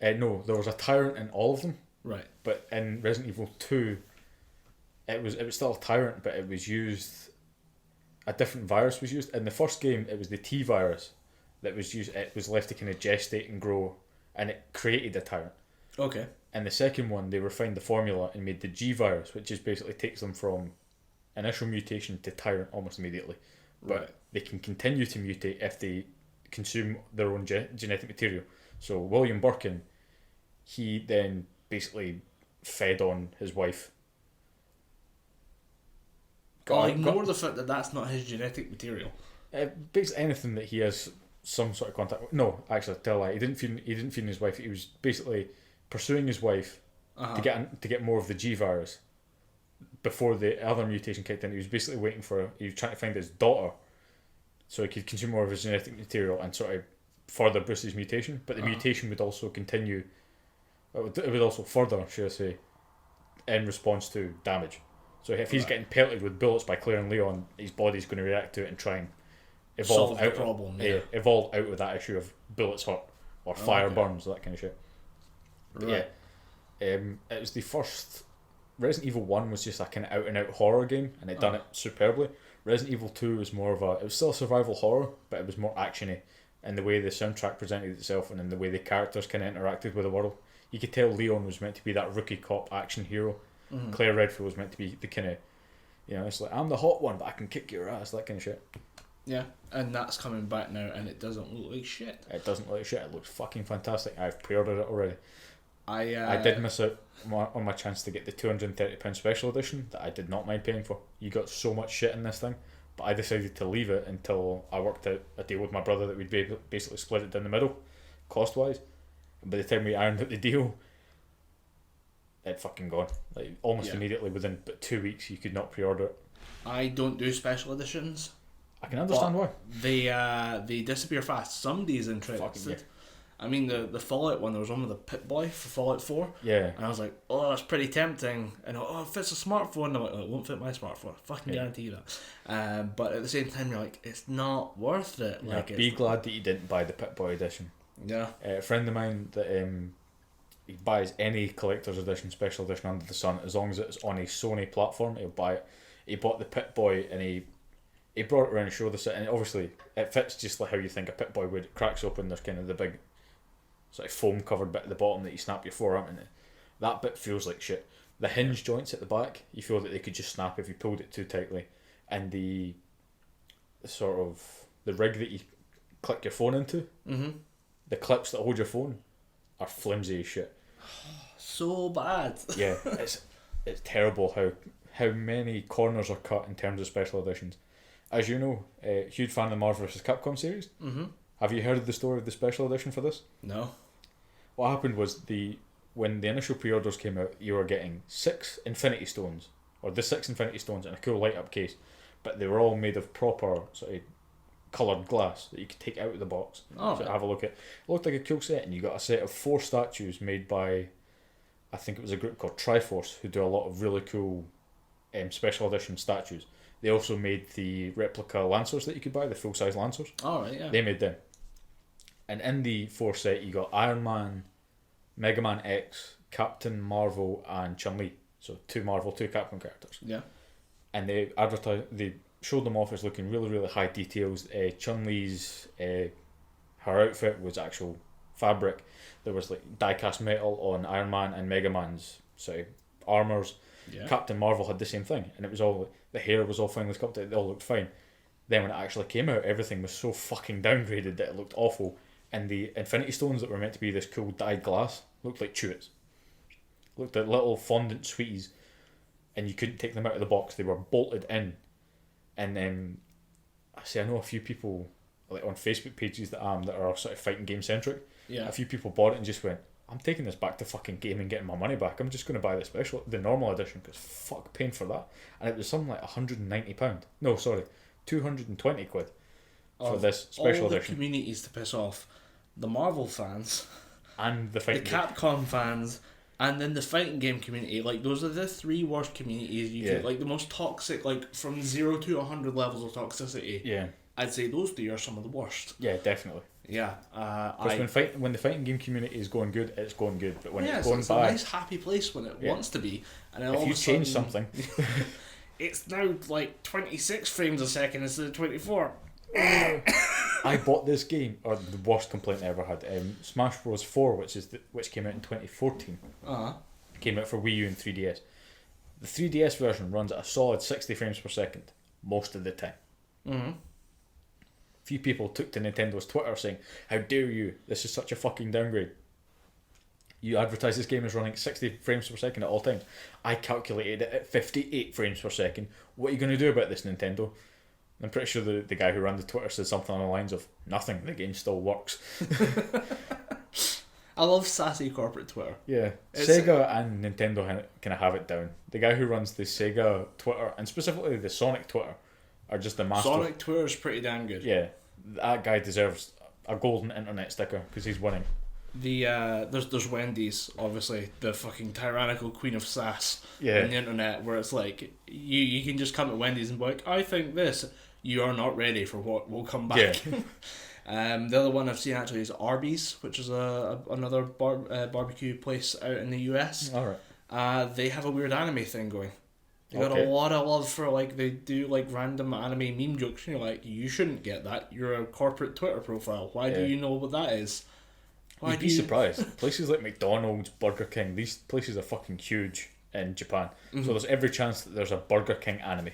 No, there was a Tyrant in all of them. Right. But in Resident Evil 2, it was still a Tyrant, but it was used... A different virus was used. In the first game, it was the T virus that was used. It was left to kind of gestate and grow, and it created a Tyrant. Okay. In the second one, they refined the formula and made the G virus, which just basically takes them from initial mutation to Tyrant almost immediately. But they can continue to mutate if they consume their own genetic material. So William Birkin, he then basically fed on his wife. Ignore the fact that that's not his genetic material. Basically anything that he has some sort of contact with. No, actually, tell a lie. He didn't feed his wife. He was basically pursuing his wife to get more of the G virus before the other mutation kicked in. He was basically he was trying to find his daughter so he could consume more of his genetic material and sort of further boost his mutation. But the mutation would also continue. It would also further, should I say, in response to damage. So if he's getting pelted with bullets by Claire and Leon, his body's going to react to it and try and evolve out of that issue of bullets hurt or fire burns, that kind of shit. Right. Yeah, it was the first. Resident Evil 1 was just a kind of out and out horror game, and it done it superbly. Resident Evil 2 was more of it was still survival horror, but it was more actiony in the way the soundtrack presented itself and in the way the characters kind of interacted with the world. You could tell Leon was meant to be that rookie cop action hero. Mm-hmm. Claire Redfield was meant to be the kind of, it's like, I'm the hot one, but I can kick your ass, that kind of shit. Yeah, and that's coming back now, and it doesn't look like shit. It doesn't look like shit. It looks fucking fantastic. I've pre-ordered it already. I did miss out on my chance to get the £230 special edition that I did not mind paying for. You got so much shit in this thing, but I decided to leave it until I worked out a deal with my brother that we'd basically split it down the middle, cost-wise. And by the time we ironed out the deal, it'd fucking gone. Like almost immediately, within but 2 weeks, you could not pre-order it. I don't do special editions. I can understand why. They disappear fast. Somebody's interested. I mean, the Fallout one, there was one with the Pip-Boy for Fallout 4. Yeah. And I was like, oh, that's pretty tempting. And it fits a smartphone. And I'm like, it won't fit my smartphone. I fucking guarantee you that. But at the same time, you're like, it's not worth it. Yeah, like, be glad that you didn't buy the Pip-Boy edition. Yeah. A friend of mine that he buys any collector's edition, special edition under the sun, as long as it's on a Sony platform, he'll buy it. He bought the Pip-Boy and he brought it around and showed us it, and obviously it fits just like how you think a Pip-Boy would. It cracks open, there's kind of the big sort of foam covered bit at the bottom that you snap your forearm in. That bit feels like shit. The hinge joints at the back, you feel that they could just snap if you pulled it too tightly, and the sort of the rig that you click your phone into, the clips that hold your phone are flimsy as shit. So bad. Yeah, it's terrible how many corners are cut in terms of special editions. As you know, huge fan of the Marvel vs. Capcom series. Mm-hmm. Have you heard of the story of the special edition for this? No. What happened was when the initial pre-orders came out, you were getting 6 Infinity Stones, or the 6 Infinity Stones in a cool light-up case, but they were all made of proper sort of coloured glass that you could take out of the box. Oh, so have a look at. It looked like a cool set, and you got a set of 4 statues made by, I think it was a group called Triforce, who do a lot of really cool special edition statues. They also made the replica Lancers that you could buy, the full-size Lancers. Oh, right, yeah. They made them. And in the 4 set, you got Iron Man, Mega Man X, Captain Marvel, and Chun-Li. So 2 Marvel, 2 Capcom characters. Yeah. And they showed them off as looking really, really high details. Chun-Li's, her outfit was actual fabric. There was like die-cast metal on Iron Man and Mega Man's armours. Yeah. Captain Marvel had the same thing, and it was all, the hair was all finely sculpted, it all looked fine. Then when it actually came out, everything was so fucking downgraded that it looked awful, and the Infinity Stones that were meant to be this cool dyed glass looked like chewits. Looked like little fondant sweeties, and you couldn't take them out of the box, they were bolted in. And I know a few people like on Facebook pages that are sort of fighting game centric. Yeah. A few people bought it and just went, I'm taking this back to fucking game and getting my money back. I'm just going to buy the normal edition, because fuck paying for that. And it was something like £190. No, sorry, 220 quid for this special all the edition. communities to piss off. The Marvel fans, And the the fighting game. Capcom fans, and then the fighting game community. Like, those are the three worst communities you could, like, the most toxic, like, from 0 to 100 levels of toxicity. Yeah. I'd say those three are some of the worst. Yeah, definitely. Yeah. Because when the fighting game community is going good, it's going good. But when it's going it's bad, a nice happy place when it wants to be. And then all if you of a change sudden, something, it's now like 26 frames a second instead of 24. I bought this game, or the worst complaint I ever had. Smash Bros 4, which came out in 2014, came out for Wii U and 3DS. The 3DS version runs at a solid 60 frames per second most of the time. Mm-hmm. Few people took to Nintendo's Twitter saying, "How dare you? This is such a fucking downgrade. You advertise this game as running 60 frames per second at all times. I calculated it at 58 frames per second. What are you going to do about this, Nintendo?" I'm pretty sure the guy who ran the Twitter said something on the lines of, "Nothing, the game still works." I love sassy corporate Twitter. Yeah, Sega and Nintendo kind of have it down. The guy who runs the Sega Twitter, and specifically the Sonic Twitter, are just the master. Sonic Twitter's pretty damn good. Yeah, that guy deserves a golden internet sticker because he's winning. There's Wendy's, obviously, the fucking tyrannical queen of sass on the internet, where it's like you can just come to Wendy's and be like, "I think this." You are not ready for what will come back. Yeah. The other one I've seen actually is Arby's, which is another barbecue place out in the US. Alright. They have a weird anime thing going. They got a lot of love for, like, they do like random anime meme jokes, and you're like, you shouldn't get that. You're a corporate Twitter profile. Why do you know what that is? You'd be surprised. Places like McDonald's, Burger King, these places are fucking huge in Japan. Mm-hmm. So there's every chance that there's a Burger King anime.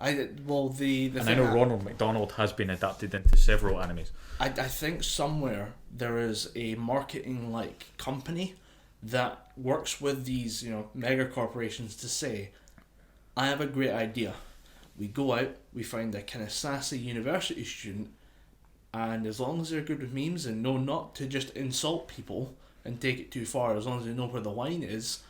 I know Ronald McDonald has been adapted into several animes. I think somewhere there is a marketing like company that works with these, mega corporations to say, I have a great idea. We go out, we find a kind of sassy university student, and as long as they're good with memes and know not to just insult people and take it too far, as long as they know where the line is,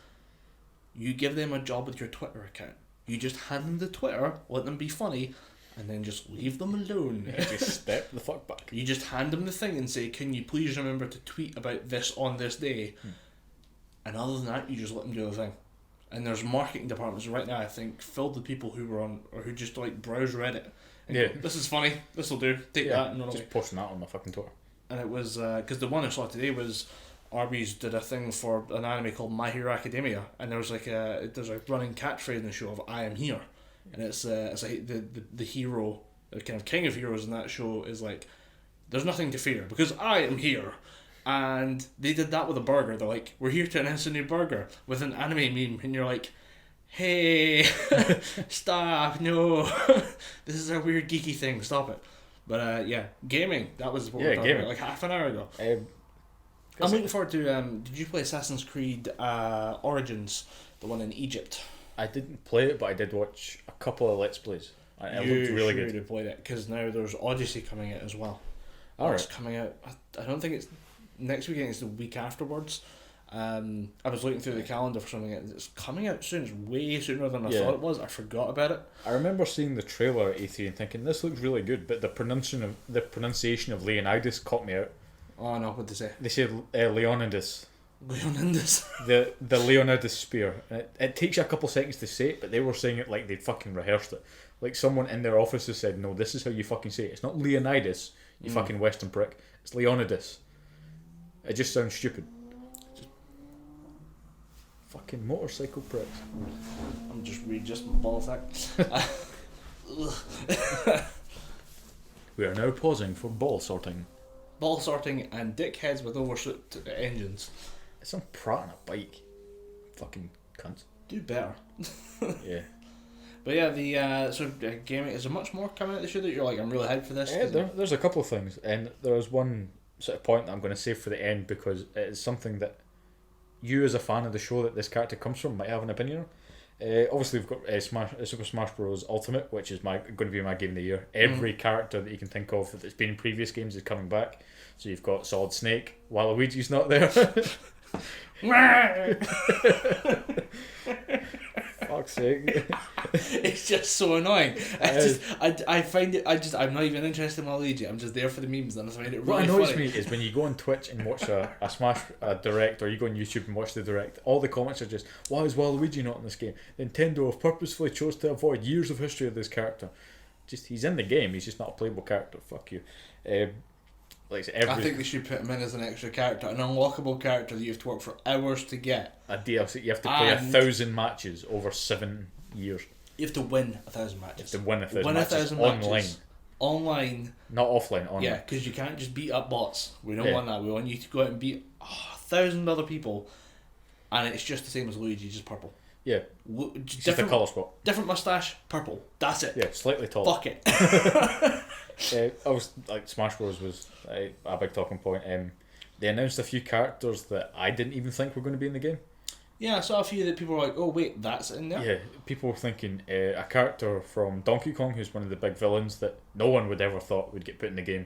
you give them a job with your Twitter account. You just hand them the Twitter, let them be funny, and then just leave them alone. Yeah, just step the fuck back. You just hand them the thing and say, "Can you please remember to tweet about this on this day?" And other than that, you just let them do the thing. And there's marketing departments right now, I think, filled with people who were on, or who just like browse Reddit. And go, "This is funny. This will do. Take that." And just posting that on my fucking Twitter. And it was because the one I saw today was Arby's did a thing for an anime called My Hero Academia, and there's a running catchphrase in the show of "I am here," and it's like the hero, the kind of king of heroes in that show is like, "There's nothing to fear because I am here." And they did that with a burger. They're like, "We're here to announce a new burger," with an anime meme, and you're like, "Hey, stop, no, this is a weird geeky thing, stop it." But gaming, that was what we were talking about like half an hour ago. I'm looking forward to, did you play Assassin's Creed Origins, the one in Egypt? I didn't play it, but I did watch a couple of Let's Plays. It looked really good. You played it, because now there's Odyssey coming out as well. It's coming out, I don't think it's next week, I think it's the week afterwards. I was looking through the calendar for something, it's coming out soon, it's way sooner than I thought it was. I forgot about it. I remember seeing the trailer at E3 and thinking, this looks really good, but the pronunciation of Leonidas caught me out. Oh no, what'd they say? They said Leonidas. Leonidas. the Leonidas spear. It takes you a couple seconds to say it, but they were saying it like they'd fucking rehearsed it. Like someone in their office has said, "No, this is how you fucking say it. It's not Leonidas, you fucking Western prick. It's Leonidas." It just sounds stupid. Fucking motorcycle pricks. I'm just my ball sack. We are now pausing for ball sorting. Ball sorting and dickheads with overshoot engines. It's some prat on a bike. Fucking cunts. Do better. Yeah. But yeah, the gaming, is there much more coming out this year that you're like, I'm really hyped for this? Yeah, there's a couple of things, and there's one sort of point that I'm going to save for the end because it is something that you, as a fan of the show that this character comes from, might have an opinion on. Obviously, we've got Super Smash Bros. Ultimate, which is going to be my game of the year. Every character that you can think of that's been in previous games is coming back. So you've got Solid Snake. Waluigi's not there. Fuck's sake. It's just so annoying. I find it. I'm not even interested in Waluigi. I'm just there for the memes, and I find it really What annoys funny. me is when you go on Twitch and watch a Smash direct, or you go on YouTube and watch the direct, all the comments are just, why is Waluigi not in this game? Nintendo have purposefully chose to avoid years of history of this character. Just, he's in the game, he's just not a playable character. Fuck you. I think they should put him in as an extra character, an unlockable character that you have to work for hours to get. A DLC, you have to play 1,000 matches over 7 years. You have to win 1,000 matches. You have to win 1,000 matches online. Online. Not offline, online. Yeah, because you can't just beat up bots. We don't want that. We want you to go out and beat 1,000 other people, and it's just the same as Luigi, just purple. Yeah. Just a colour swap. Different moustache, purple. That's it. Yeah, slightly taller. Fuck it. I was like, Smash Bros was a big talking point. They announced a few characters that I didn't even think were going to be in the game. Yeah, I saw a few that people were like, "Oh wait, that's in there." Yeah, people were thinking a character from Donkey Kong, who's one of the big villains that no one would ever thought would get put in the game,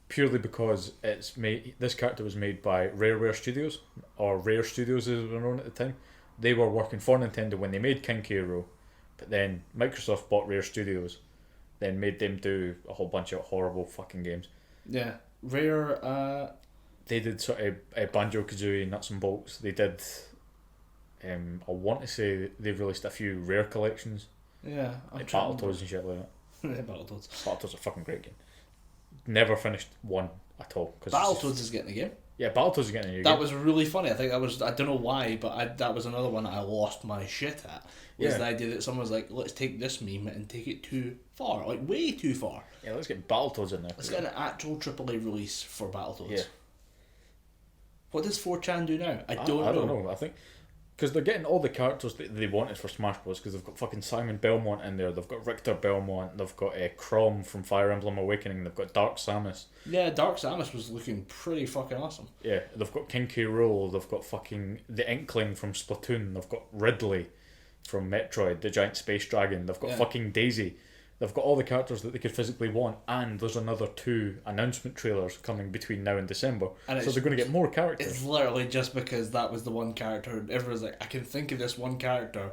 purely because it's made. This character was made by Rare Studios, or Rare Studios as they were known at the time. They were working for Nintendo when they made King K. Rool, but then Microsoft bought Rare Studios, then made them do a whole bunch of horrible fucking games. Yeah, Rare. They did sort of Banjo-Kazooie, Nuts and Bolts. They did. I want to say they've released a few Rare collections. Yeah, like Battletoads and shit like that. Battletoads is a fucking great game. Never finished one at all. Battletoads is getting a game. Yeah, Battletoads is getting a new game. That was really funny. I think I don't know why, but that was another one I lost my shit at. Was the idea that someone was like, let's take this meme and take it too far, like way too far. Yeah, let's get Battletoads in there. Let's get an actual AAA release for Battletoads. Yeah. What does 4chan do now? I don't know. I think because they're getting all the characters that they wanted for Smash Bros. Because they've got fucking Simon Belmont in there, they've got Richter Belmont, they've got Chrom from Fire Emblem Awakening, they've got Dark Samus. Yeah, Dark Samus was looking pretty fucking awesome. Yeah, they've got King K. Rool, they've got fucking the Inkling from Splatoon, they've got Ridley from Metroid, the giant space dragon, they've got fucking Daisy. They've got all the characters that they could physically want, and there's another 2 announcement trailers coming between now and December. And so they're going to get more characters. It's literally just because that was the one character. Everyone's like, I can think of this one character,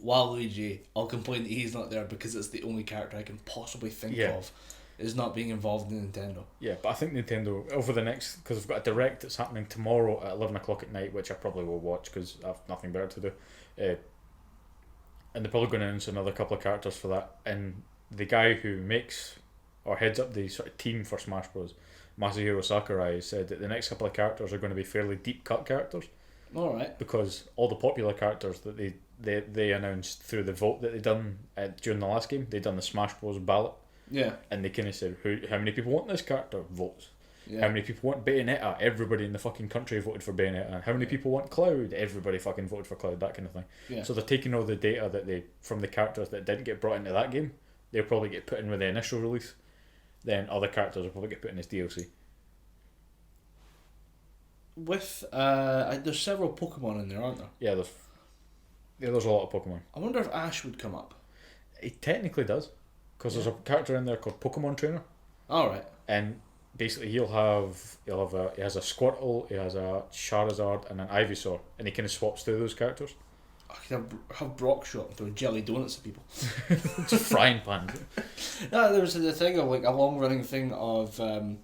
Waluigi. I'll complain that he's not there because it's the only character I can possibly think of is not being involved in Nintendo. Yeah, but I think Nintendo, over the next, because we've got a direct that's happening tomorrow at 11 o'clock at night, which I probably will watch because I have nothing better to do. And they're probably going to announce another couple of characters for that. And the guy who makes or heads up the sort of team for Smash Bros, Masahiro Sakurai, said that the next couple of characters are going to be fairly deep cut characters. Alright. Because all the popular characters that they announced through the vote that they done during the last game, they done the Smash Bros ballot. Yeah. And they kind of said, how many people want this character? Votes. Yeah. How many people want Bayonetta? Everybody in the fucking country voted for Bayonetta. How many people want Cloud? Everybody fucking voted for Cloud, that kind of thing. Yeah. So they're taking all the data that from the characters that didn't get brought into that game, they'll probably get put in with the initial release. Then other characters will probably get put in as DLC. With there's several Pokemon in there, aren't there? Yeah, there's a lot of Pokemon. I wonder if Ash would come up. He technically does, because there's a character in there called Pokemon Trainer. Alright. And basically he has a Squirtle, he has a Charizard and an Ivysaur, and he kind of swaps through those characters. I could have Brock shot and throw jelly donuts at people. Just frying pan. No, there was the thing of like a long running thing of cause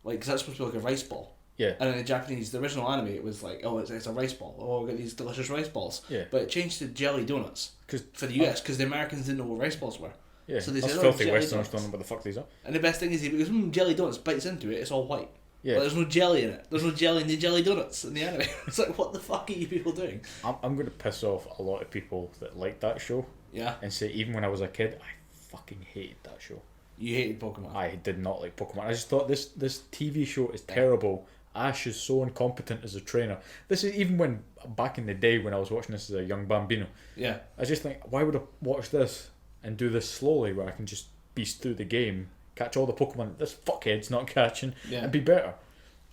that's supposed to be like a rice ball. Yeah. And in the Japanese, the original anime, it was like, oh, it's a rice ball. Oh, I've got these delicious rice balls. Yeah. But it changed to jelly donuts for the US because the Americans didn't know what rice balls were. Yeah. So they That's said, filthy jelly Westerners donuts. don't know what the fuck these are. And the best thing is he goes, jelly donuts, bites into it, it's all white. Yeah. But there's no jelly in it. There's no jelly in the jelly donuts in the anime. It's like, what the fuck are you people doing? I'm going to piss off a lot of people that like that show. Yeah. And say, even when I was a kid, I fucking hated that show. You hated Pokemon. I did not like Pokemon. I just thought this TV show is terrible. Ash is so incompetent as a trainer. This is even when back in the day when I was watching this as a young bambino. Yeah. I just think, why would I watch this and do this slowly where I can just beast through the game, catch all the Pokemon this fuckhead's not catching, and be better.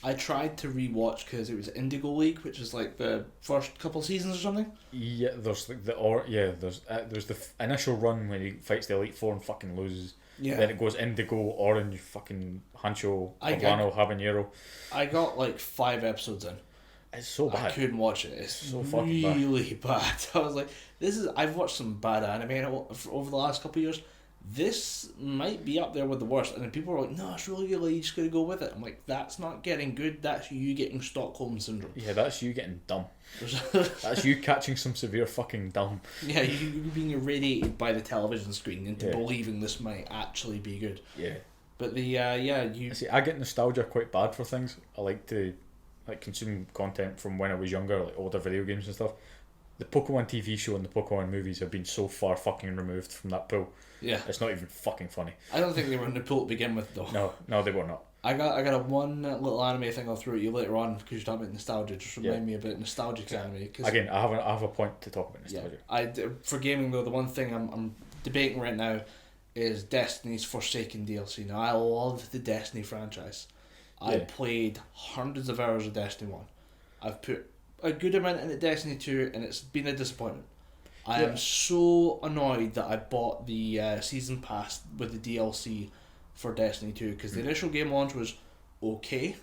I tried to rewatch because it was Indigo League, which is like the first couple seasons or something. Yeah, there's like there's the initial run when he fights the Elite Four and fucking loses. Yeah. Then it goes Indigo, Orange, fucking Hancho, Habanero, Habanero. I got like 5 episodes in. It's so bad. I couldn't watch it. It's so fucking bad. Really bad. I was like, I've watched some bad anime over the last couple of years. This might be up there with the worst. And then people are like, no, it's really good. Like, you just gotta go with it. I'm like, that's not getting good. That's you getting Stockholm syndrome. Yeah, that's you getting dumb. That's you catching some severe fucking dumb. Yeah, you being irradiated by the television screen into believing this might actually be good. Yeah. But you see, I get nostalgia quite bad for things. I like to consume content from when I was younger, like older video games and stuff. The Pokemon TV show and the Pokemon movies have been so far fucking removed from that pool. Yeah. It's not even fucking funny. I don't think they were in the pool to begin with, though. No, they were not. I got a one little anime thing I'll throw at you later on because you're talking about nostalgia. Just remind me about nostalgic anime. Cause again, I have a point to talk about nostalgia. Yeah, for gaming though, the one thing I'm debating right now is Destiny's Forsaken DLC. Now I love the Destiny franchise. I played hundreds of hours of Destiny 1. I've put a good amount into Destiny 2 and it's been a disappointment. I am so annoyed that I bought the season pass with the DLC for Destiny 2 because the initial game launch was okay.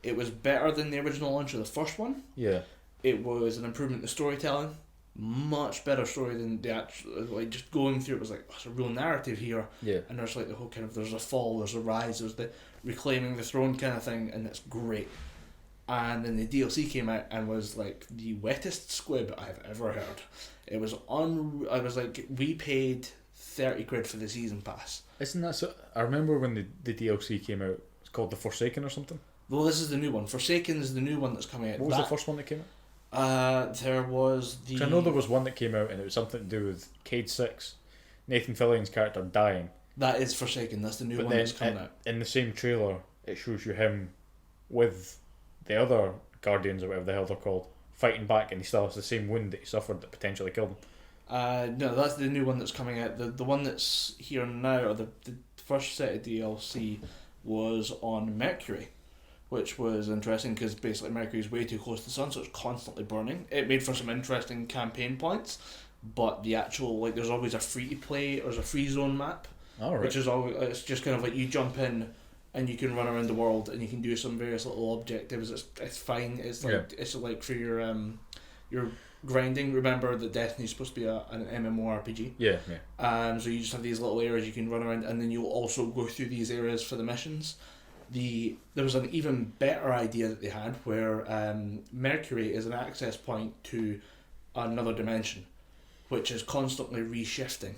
It was better than the original launch of the first one. Yeah. It was an improvement in storytelling. Much better story than the actual, like just going through it was like, there's a real narrative here. Yeah. And there's like the whole kind of, there's a fall, there's a rise, there's the reclaiming the throne kind of thing, and it's great. And then the DLC came out and was like the wettest squib I've ever heard. It was I was like, we paid 30 quid for the season pass. Isn't that so? I remember when the DLC came out, it's called The Forsaken or something. Well, this is the new one. Forsaken is the new one that's coming out. What was the first one that came out? There was the... I know there was one that came out and it was something to do with Cade 6, Nathan Fillion's character dying. That is Forsaken, that's the new one that's coming out. In the same trailer, it shows you him with the other Guardians or whatever the hell they're called, fighting back, and he still has the same wound that he suffered that potentially killed him. No, that's the new one that's coming out. The one that's here now, or the first set of DLC, was on Mercury, which was interesting because basically Mercury's way too close to the sun, so it's constantly burning. It made for some interesting campaign points, but the actual, like, there's always a free to play, there's a free zone map, which is always, it's just kind of like you jump in and you can run around the world and you can do some various little objectives. It's fine. It's like it's like for your grinding. Remember that Destiny's supposed to be an MMORPG. Yeah. So you just have these little areas you can run around, and then you'll also go through these areas for the missions. There was an even better idea that they had where Mercury is an access point to another dimension, which is constantly reshifting.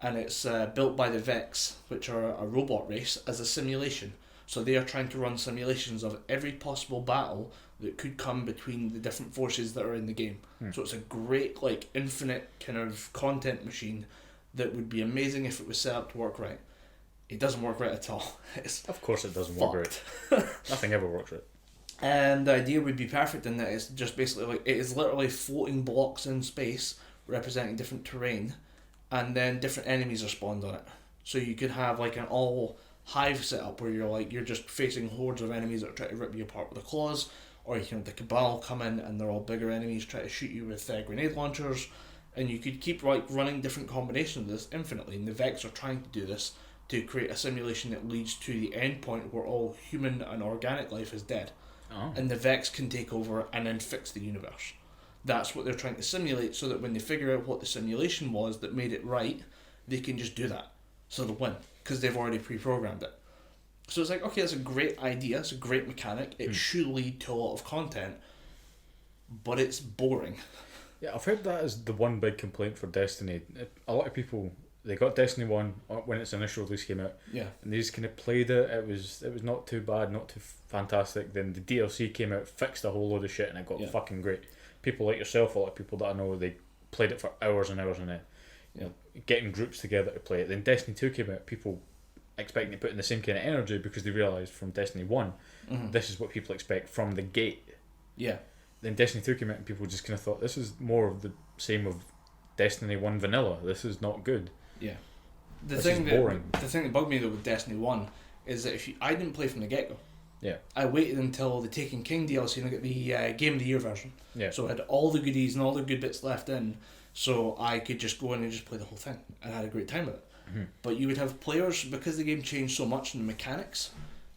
And it's built by the Vex, which are a robot race, as a simulation. So they are trying to run simulations of every possible battle that could come between the different forces that are in the game. So it's a great, like, infinite kind of content machine that would be amazing if it was set up to work right. It doesn't work right at all. Of course it doesn't work right. Nothing ever works right. And the idea would be perfect in that it's just basically like, it is literally floating blocks in space representing different terrain, and then different enemies are spawned on it. So you could have like an all hive setup where you're just facing hordes of enemies that try to rip you apart with their claws, or you can have the Cabal come in and they're all bigger enemies try to shoot you with grenade launchers, and you could keep like running different combinations of this infinitely. And the Vex are trying to do this to create a simulation that leads to the end point where all human and organic life is dead, and the Vex can take over and then fix the universe. That's what they're trying to simulate, so that when they figure out what the simulation was that made it right, they can just do that. So they'll win, because they've already pre-programmed it. So it's like, okay, that's a great idea, it's a great mechanic, it should lead to a lot of content, but it's boring. Yeah, I've heard that is the one big complaint for Destiny. A lot of people, they got Destiny 1 when its initial release came out, and they just kind of played it. It was not too bad, not too fantastic. Then the DLC came out, fixed a whole load of shit, and it got fucking great. People like yourself, a lot of people that I know, they played it for hours and hours and then getting groups together to play it. Then Destiny 2 came out, people expecting to put in the same kind of energy because they realised from Destiny 1, this is what people expect from the gate. Yeah. Then Destiny 2 came out and people just kind of thought, this is more of the same of Destiny 1 vanilla. This is not good. Yeah. The thing that bugged me though with Destiny 1 is that I didn't play from the get-go. Yeah. I waited until the Taken King DLC and I got the Game of the Year version. Yeah. So I had all the goodies and all the good bits left in, so I could just go in and just play the whole thing. And I had a great time with it. But you would have players, because the game changed so much in the mechanics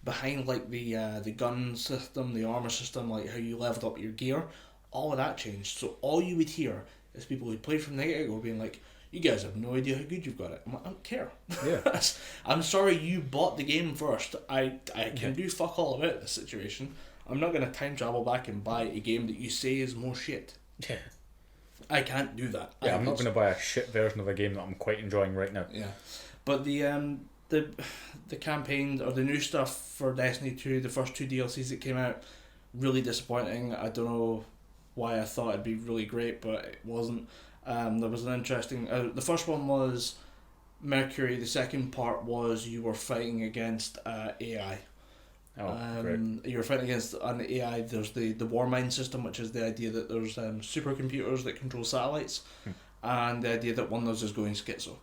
behind like the gun system, the armor system, like how you leveled up your gear, all of that changed. So all you would hear is people who played from the get-go being like, you guys have no idea how good you've got it. I'm like, I don't care. Yeah. I'm sorry you bought the game first. I can do fuck all about this situation. I'm not going to time travel back and buy a game that you say is more shit. Yeah. I can't do that. Yeah, I'm not going to buy a shit version of a game that I'm quite enjoying right now. Yeah. But the campaign or the new stuff for Destiny 2, the first 2 DLCs that came out, really disappointing. I don't know why I thought it'd be really great, but it wasn't. There was an interesting... the first one was Mercury. The second part was you were fighting against AI. Oh, great. You were fighting against an AI. There's the war mind system, which is the idea that there's supercomputers that control satellites, and the idea that one of those is going schizo.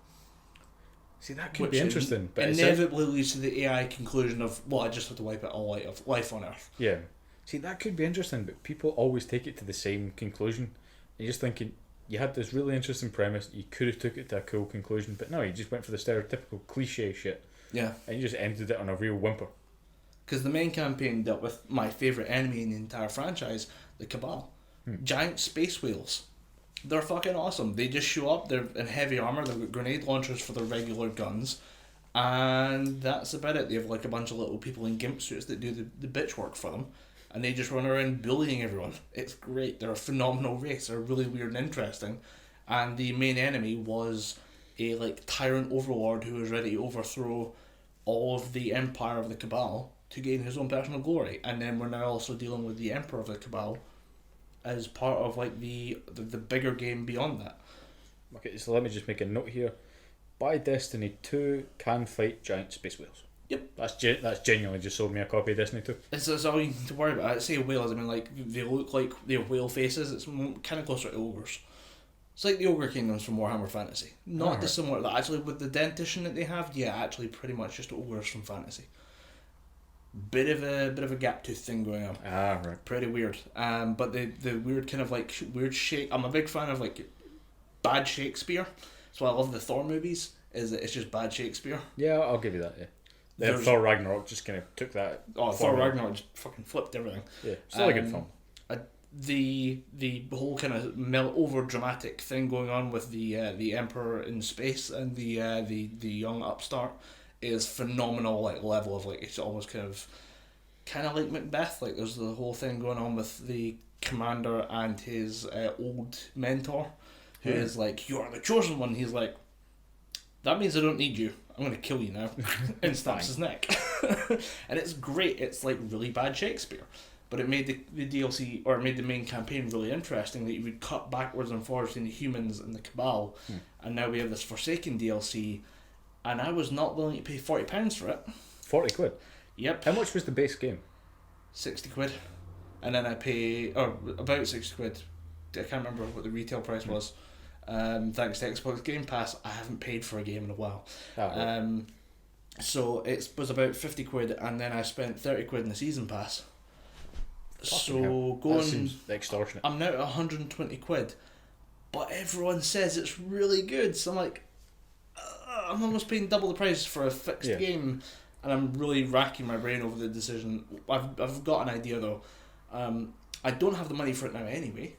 See, that could be interesting. But inevitably leads to the AI conclusion of, well, I just have to wipe out all life on Earth. Yeah. See, that could be interesting, but people always take it to the same conclusion. You're just thinking, you had this really interesting premise, you could have took it to a cool conclusion, but no, you just went for the stereotypical cliche shit. Yeah. And you just ended it on a real whimper. Because the main campaign dealt with my favourite enemy in the entire franchise, the Cabal. Giant space whales. They're fucking awesome. They just show up, they're in heavy armour, they've got grenade launchers for their regular guns, and that's about it. They have like a bunch of little people in gimp suits that do the bitch work for them, and they just run around bullying everyone. It's great. They're a phenomenal race. They're really weird and interesting. And the main enemy was a like tyrant overlord who was ready to overthrow all of the empire of the Cabal to gain his own personal glory. And then we're now also dealing with the Emperor of the Cabal as part of like the bigger game beyond that. Okay, so let me just make a note here. Buy Destiny 2, can fight giant space whales. Yep. That's genuinely just sold me a copy of Destiny 2. That's all you need to worry about. I say whales, I mean like they look like they have whale faces. It's kind of closer to ogres. It's like the Ogre Kingdoms from Warhammer Fantasy. Not dissimilar to that. Actually, with the dentition that they have, yeah, actually pretty much just ogres from fantasy. Bit of a gap tooth thing going on. Ah, right. Pretty weird. But the weird kind of like weird shake. I'm a big fan of like bad Shakespeare. So I love the Thor movies. Is that it's just bad Shakespeare. Yeah, I'll give you that. Yeah. Thor Ragnarok just kind of took that. Oh, Thor Ragnarok just fucking flipped everything. Yeah, still a good film. The whole kind of over dramatic thing going on with the Emperor in space and the young upstart is phenomenal. Like level of like it's almost kind of like Macbeth. Like there's the whole thing going on with the commander and his old mentor, who is like, you are the chosen one. He's like, that means I don't need you. I'm going to kill you now. And snaps his neck. And it's great. It's like really bad Shakespeare. But it made the DLC, or it made the main campaign really interesting, that you would cut backwards and forwards between the humans and the Cabal. And now we have this Forsaken DLC, and I was not willing to pay £40 for it. 40 quid? Yep. How much was the base game? 60 quid. And then I pay, or about 60 quid. I can't remember what the retail price was. Thanks to Xbox Game Pass, I haven't paid for a game in a while. So it was about 50 quid, and then I spent 30 quid in the season pass. So going, that seems extortionate. I'm now at 120 quid, but everyone says it's really good. So I'm like, I'm almost paying double the price for a fixed game, and I'm really racking my brain over the decision. I've got an idea though. I don't have the money for it now anyway,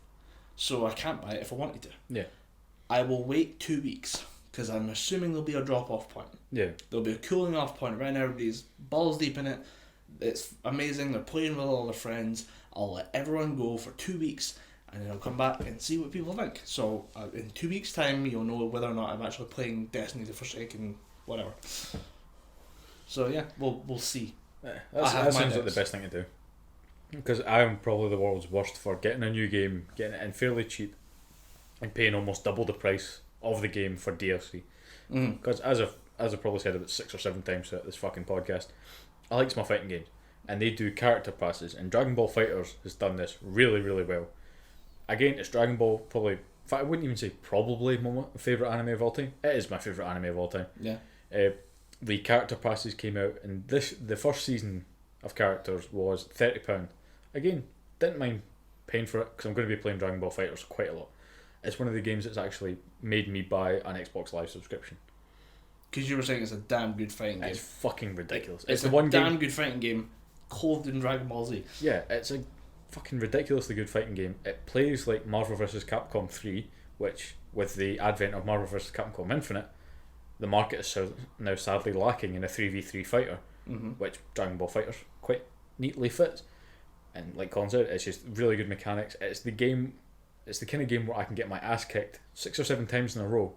so I can't buy it if I wanted to. Yeah. I will wait 2 weeks because I'm assuming there'll be a drop off point. Yeah. There'll be a cooling off point. Right now, everybody's balls deep in it. It's amazing. They're playing with all their friends. I'll let everyone go for 2 weeks, and then I'll come back and see what people think. So in 2 weeks' time, you'll know whether or not I'm actually playing Destiny: The Forsaken, whatever. So yeah, we'll see. That sounds like the best thing to do. Because I'm probably the world's worst for getting a new game, getting it in fairly cheap, and paying almost double the price of the game for DLC. Mm. Because as I've probably said about 6 or 7 times throughout this fucking podcast, I like my fighting games, and they do character passes, and Dragon Ball FighterZ has done this really, really well. Again, it's Dragon Ball, probably, in fact, I wouldn't even say probably my favourite anime of all time. It is my favourite anime of all time. Yeah. The character passes came out, and the first season of characters was £30. Again, didn't mind paying for it, because I'm going to be playing Dragon Ball FighterZ quite a lot. It's one of the games that's actually made me buy an Xbox Live subscription. Because you were saying it's a damn good fighting game. It's fucking ridiculous. It's the a one damn good fighting game clothed in Dragon Ball Z. Yeah, it's a fucking ridiculously good fighting game. It plays like Marvel vs. Capcom 3, which, with the advent of Marvel vs. Capcom Infinite, the market is now sadly lacking in a 3v3 fighter, which Dragon Ball FighterZ quite neatly fits. And like Colin said, it's just really good mechanics. It's the kind of game where I can get my ass kicked 6 or 7 times in a row,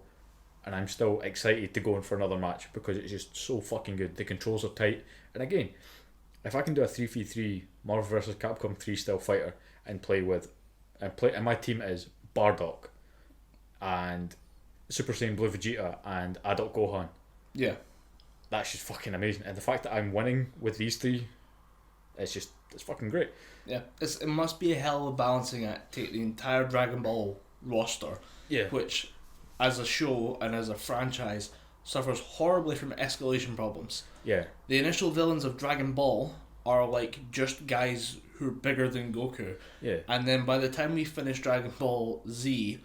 and I'm still excited to go in for another match because it's just so fucking good. The controls are tight, and again, if I can do a 3v3 Marvel vs. Capcom 3 style fighter and and my team is Bardock and Super Saiyan Blue Vegeta and Adult Gohan, Yeah. that's just fucking amazing. And the fact that I'm winning with these 3, it's fucking great. Yeah. It must be a hell of a balancing act to take the entire Dragon Ball roster, Yeah. which, as a show and as a franchise, suffers horribly from escalation problems. Yeah. The initial villains of Dragon Ball are like just guys who are bigger than Goku. Yeah. And then by the time we finish Dragon Ball Z,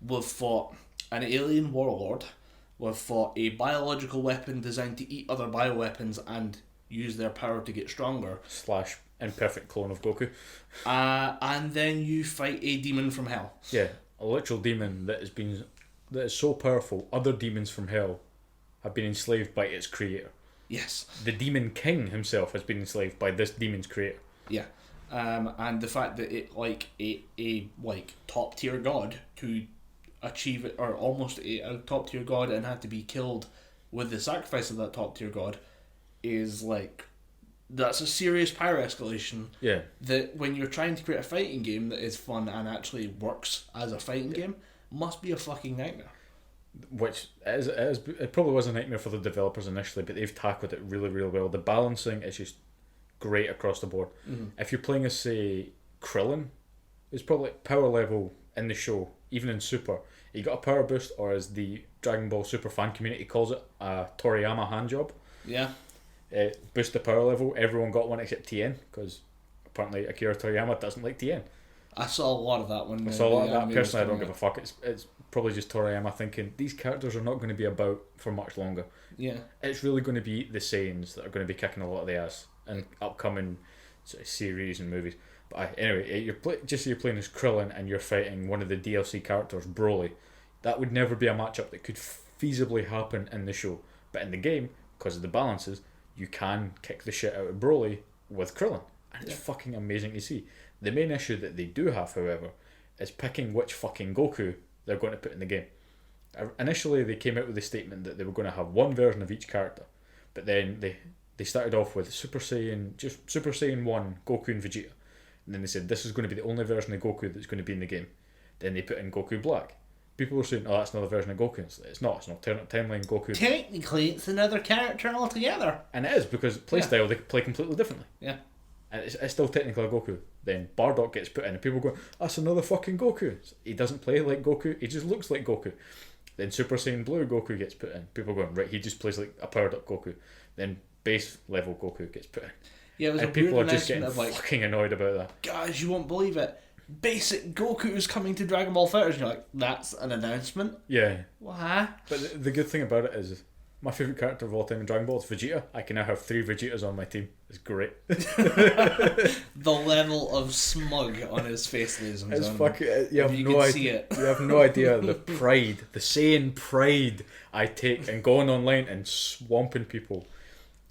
we've fought an alien warlord, we've fought a biological weapon designed to eat other bioweapons and use their power to get stronger. / imperfect clone of Goku. And then you fight a demon from hell. Yeah. A literal demon that is so powerful, other demons from hell have been enslaved by its creator. Yes. The Demon King himself has been enslaved by this demon's creator. Yeah. And the fact that it like a like top tier god to achieve it, or almost a top tier god, and had to be killed with the sacrifice of that top tier god, is like, that's a serious power escalation. Yeah. That when you're trying to create a fighting game that is fun and actually works as a fighting game, must be a fucking nightmare. Which it probably was a nightmare for the developers initially, but they've tackled it really, really well. The balancing is just great across the board. If you're playing as, say, Krillin, it's probably power level in the show, even in Super, you got a power boost, or as the Dragon Ball Super fan community calls it, a Toriyama handjob. Yeah. Boost the power level. Everyone got one except Tien, because apparently Akira Toriyama doesn't like Tien. I saw a lot of that when I saw a lot of that. anime was Personally, I don't coming give a fuck. It's probably just Toriyama thinking these characters are not going to be about for much longer. Yeah. It's really going to be the Saiyans that are going to be kicking a lot of the ass in upcoming sort of series and movies. But anyway, you're playing as Krillin and you're fighting one of the DLC characters, Broly. That would never be a matchup that could feasibly happen in the show. But in the game, because of the balances, you can kick the shit out of Broly with Krillin. And it's fucking amazing to see. The main issue that they do have, however, is picking which fucking Goku they're going to put in the game. Initially, they came out with the statement that they were going to have one version of each character. But then they started off with Super Saiyan 1, Goku and Vegeta. And then they said, this is going to be the only version of Goku that's going to be in the game. Then they put in Goku Black. People were saying, oh, that's another version of Goku. It's not. It's an alternate timeline Goku. Technically, it's another character altogether. And it is, because playstyle, they play completely differently. Yeah. And it's still technically a Goku. Then Bardock gets put in, and people go, that's another fucking Goku. He doesn't play like Goku, he just looks like Goku. Then Super Saiyan Blue Goku gets put in. People go, right, he just plays like a powered up Goku. Then base level Goku gets put in. Yeah, it was and a people weird are just announcement getting of like, fucking annoyed about that. guys, you won't believe it. Basic Goku's coming to Dragon Ball FighterZ. And you're like, that's an announcement? Yeah. What? But the good thing about it is, my favourite character of all time in Dragon Ball is Vegeta. I can now have 3 Vegetas on my team. It's great. The level of smug on his face, ladies and It's gentlemen. fucking. You have you no could see idea. it. You have no idea the pride, the Saiyan pride I take in going online and swamping people,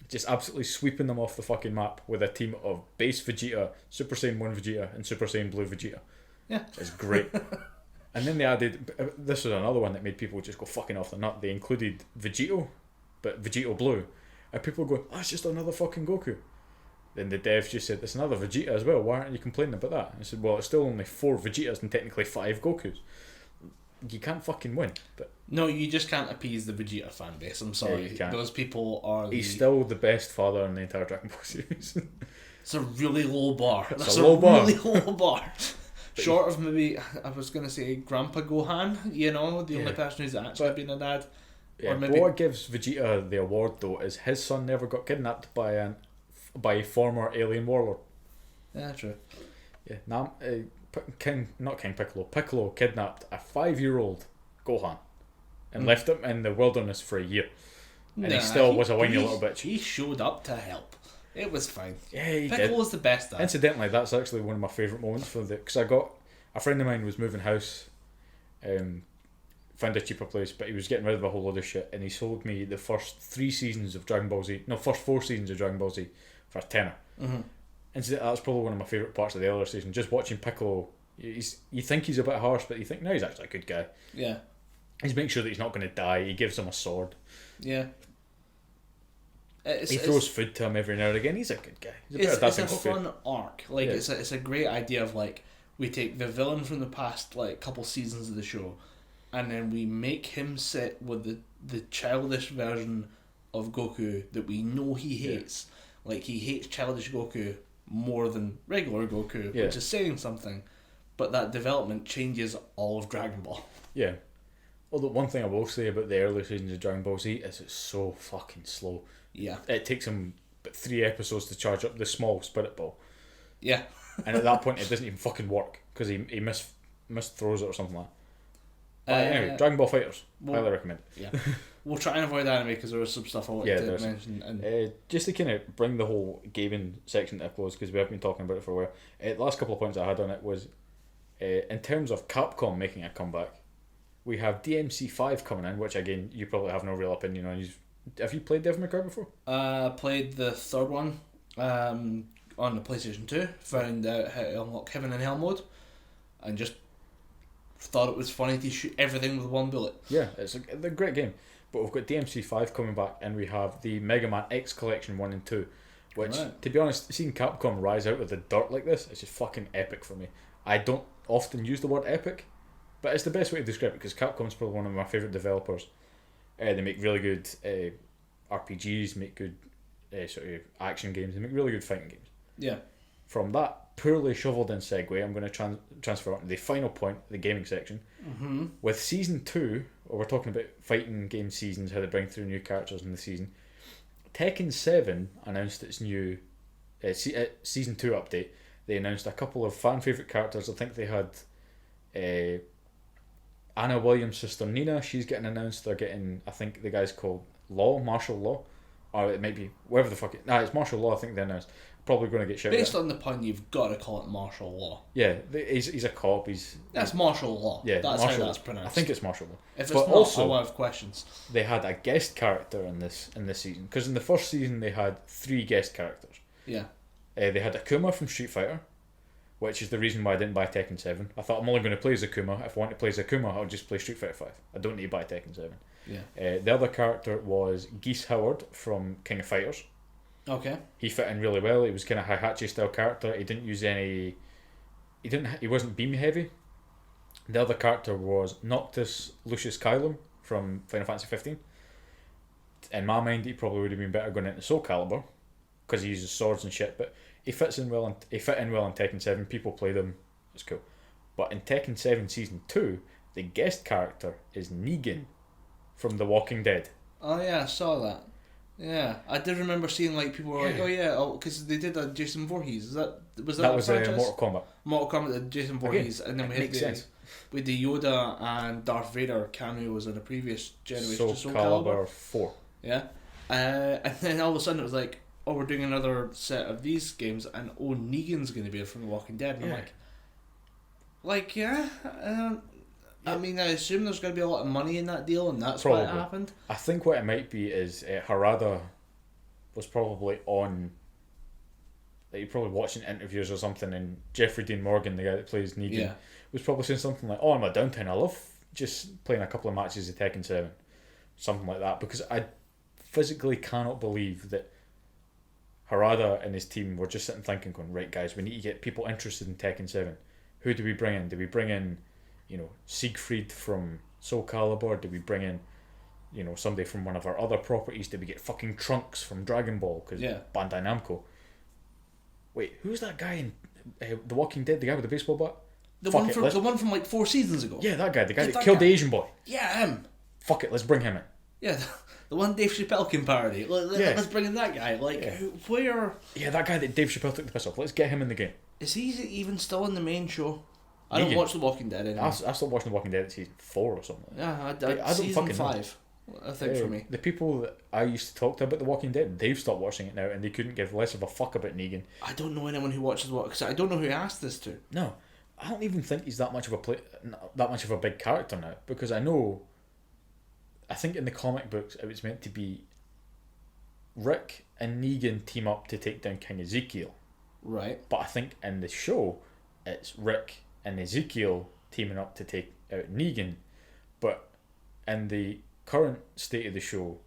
just absolutely sweeping them off the fucking map with a team of base Vegeta, Super Saiyan 1 Vegeta, and Super Saiyan Blue Vegeta. Yeah. It's great. And then they added. This was another one that made people just go fucking off the nut. They included Vegito, but Vegito Blue, and people go, "Oh, it's just another fucking Goku." Then the devs just said, "It's another Vegeta as well. Why aren't you complaining about that?" And I said, "Well, it's still only 4 Vegetas and technically 5 Gokus." you can't fucking win. But No, you just can't appease the Vegeta fan base. I'm sorry. you can't. Those people are. He's still the best father in the entire Dragon Ball series. It's a really low bar. It's a low bar. Really low bar. Short of maybe, I was going to say Grandpa Gohan, the only person who's actually been a dad. Yeah, or maybe... but what gives Vegeta the award though is his son never got kidnapped by a former alien warlord. Yeah, true. Yeah, King Piccolo. Piccolo kidnapped a 5-year-old Gohan and left him in the wilderness for a year, and he still was a whiny little bitch. He showed up to help. It was fine. Yeah, he Piccolo's did. the best dad. Incidentally, that's actually one of my favourite moments because I got a friend of mine was moving house, found a cheaper place, but he was getting rid of a whole load of shit, and he sold me the first 3 seasons of Dragon Ball Z. No, first 4 seasons of Dragon Ball Z for a tenner. Mm-hmm. Incidentally, that's probably one of my favourite parts of the earlier season. Just watching Piccolo, you think he's a bit harsh, but you think no, he's actually a good guy. Yeah. He's making sure that he's not going to die. He gives him a sword. Yeah. He throws food to him every now and again. He's a good guy. He's a it's a fun arc. Like it's a great idea of like we take the villain from the past like couple seasons of the show, and then we make him sit with the childish version of Goku that we know he hates. Like he hates childish Goku more than regular Goku, which is saying something. But that development changes all of Dragon Ball. Yeah. Although one thing I will say about the early seasons of Dragon Ball Z is it's so fucking slow. Yeah. It takes him about 3 episodes to charge up the small spirit ball. Yeah. And at that point it doesn't even fucking work because he missed throws it or something like that. But anyway, Dragon Ball Fighters. Highly recommend it. Yeah. We'll try and avoid anime because there was some stuff I wanted to mention. And just to kind of bring the whole gaming section to a close, because we have been talking about it for a while. The last couple of points I had on it was, in terms of Capcom making a comeback, we have DMC5 coming in, which again, you probably have no real opinion on. Have you played Devil May Cry before? Played the third one on the PlayStation 2, found out how to unlock Heaven and Hell mode, and just thought it was funny to shoot everything with one bullet. Yeah, it's a great game. But we've got DMC5 coming back, and we have the Mega Man X Collection 1 and 2, which, to be honest, seeing Capcom rise out of the dirt like this, it's just fucking epic for me. I don't often use the word epic, but it's the best way to describe it, because Capcom's probably one of my favourite developers. They make really good RPGs, make good sort of action games, they make really good fighting games. Yeah. From that poorly shovelled in segue, I'm going to transfer on to the final point, the gaming section. Mm-hmm. With Season 2, we're talking about fighting game seasons, how they bring through new characters in the season. Tekken 7 announced its new Season 2 update. They announced a couple of fan favourite characters. I think they had Anna Williams' sister Nina. She's getting announced. They're getting, I think the guy's called Martial Law. Or it might be, whatever the fuck it's Martial Law, I think they announced. Probably going to get shouted Based on the pun, you've got to call it martial law. Yeah, he's a cop. That's martial law. Yeah, that's martial how that's pronounced. I think it's martial law. If it's not, also, I'll have questions. They had a guest character in this season, because in the first season they had 3 guest characters. Yeah. They had Akuma from Street Fighter, which is the reason why I didn't buy Tekken 7. I thought I'm only going to play as Akuma. If I want to play as Akuma, I'll just play Street Fighter 5. I don't need to buy Tekken 7. Yeah. The other character was Geese Howard from King of Fighters. Okay. He fit in really well. He was kind of Heihachi style character. He didn't use any. He wasn't beam heavy. The other character was Noctis Lucius Kylum from Final Fantasy 15. In my mind, he probably would have been better going into Soul Calibur because he uses swords and shit. But he fit in well in Tekken 7. People played him. It's cool. But in Tekken 7 Season 2, the guest character is Negan from The Walking Dead. Oh yeah, I saw that. Yeah, I did remember seeing like people were like, "Oh yeah," because they did a Jason Voorhees. That was Mortal Kombat. Mortal Kombat did Jason Voorhees, and then we had the Yoda and Darth Vader cameos in a previous generation. Soul Calibur 4. Yeah, and then all of a sudden it was like, "Oh, we're doing another set of these games, and oh, Negan's going to be from The Walking Dead." And I'm like, yeah. I mean, I assume there's going to be a lot of money in that deal, and that's why it happened. I think what it might be is Harada was probably on. Like, you're probably watching interviews or something, and Jeffrey Dean Morgan, the guy that plays Negan, was probably saying something like, "Oh, in my downtime, I love just playing a couple of matches of Tekken 7," something like that, because I physically cannot believe that Harada and his team were just sitting thinking, going, "Right, guys, we need to get people interested in Tekken 7. Who do we bring in? Do we bring in, Siegfried from Soul Calibur? Did we bring in, somebody from one of our other properties? Did we get fucking Trunks from Dragon Ball? Because Bandai Namco. Wait, who's that guy in The Walking Dead? The guy with the baseball bat? The one from like 4 seasons ago. Yeah, that guy. The guy that killed the Asian boy. Yeah, him. Fuck it, let's bring him in. Yeah, the one Dave Chappelle can parody. Let's bring in that guy. Where? Yeah, that guy that Dave Chappelle took the piss off. Let's get him in the game. Is he even still in the main show? I don't watch The Walking Dead anymore. I stopped watching The Walking Dead at season 4 or something. Yeah, I don't season fucking 5. I think for me. The people that I used to talk to about The Walking Dead, they've stopped watching it now, and they couldn't give less of a fuck about Negan. I don't know anyone who watches what, because I don't know who asked this to. No, I don't even think he's that much of a big character now, because I think in the comic books it was meant to be Rick and Negan team up to take down King Ezekiel. Right. But I think in the show it's Rick and Ezekiel teaming up to take out Negan. But in the current state of the show,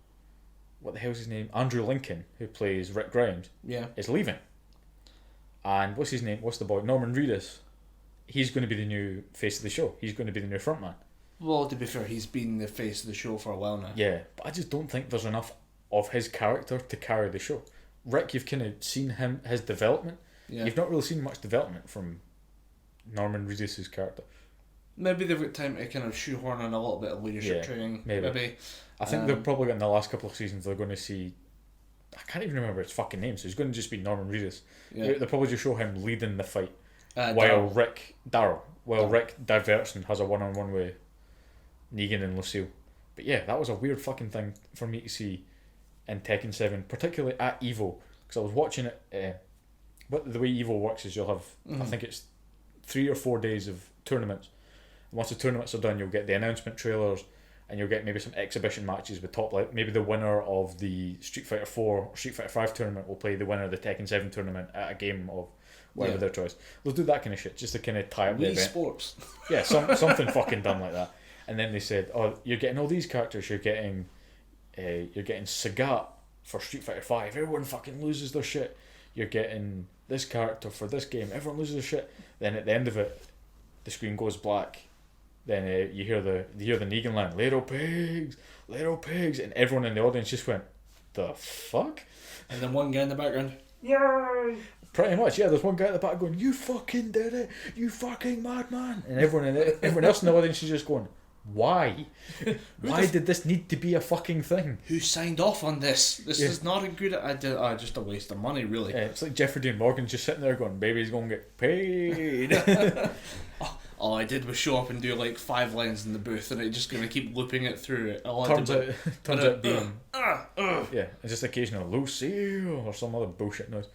what the hell's his name? Andrew Lincoln, who plays Rick Grimes, is leaving. And what's his name? What's the boy? Norman Reedus. He's going to be the new face of the show. He's going to be the new frontman. Well, to be fair, he's been the face of the show for a while now. Yeah, but I just don't think there's enough of his character to carry the show. Rick, you've kind of seen his development. Yeah. You've not really seen much development from Norman Reedus' character. Maybe they've got time to kind of shoehorn in a little bit of leadership training. Maybe. I think they're probably in the last couple of seasons they're going to see. I can't even remember his fucking name, so it's going to just be Norman Reedus. Yeah. They'll probably just show him leading the fight while Rick diverts and has a one-on-one with Negan and Lucille. But yeah, that was a weird fucking thing for me to see in Tekken 7, particularly at EVO, because I was watching it. But the way EVO works is you'll have, I think it's 3 or 4 days of tournaments. Once the tournaments are done, you'll get the announcement trailers, and you'll get maybe some exhibition matches with maybe the winner of the Street Fighter 4 or Street Fighter 5 tournament will play the winner of the Tekken 7 tournament at a game of whatever their choice. They'll do that kind of shit just to kind of tie up the event. Sports. Yeah, something fucking done like that. And then they said, "Oh, you're getting all these characters. You're getting Sagat for Street Fighter 5. Everyone fucking loses their shit. You're getting this character for this game. Everyone loses their shit." Then at the end of it, the screen goes black. Then you hear the Negan line, little pigs," and everyone in the audience just went, "The fuck?" And then one guy in the background, "Yay!" Pretty much, yeah. There's one guy at the back going, "You fucking did it, you fucking madman!" And everyone else in the audience is just going, "Why? Why did this need to be a fucking thing? Who signed off on this? This is not a good idea. Just a waste of money, really." Yeah, it's like Jeffrey Dean Morgan just sitting there going, "Baby's gonna get paid." All I did was show up and do like 5 lines in the booth, and it just gonna keep looping it through it. Turns out being and just occasional Lucille or some other bullshit noise.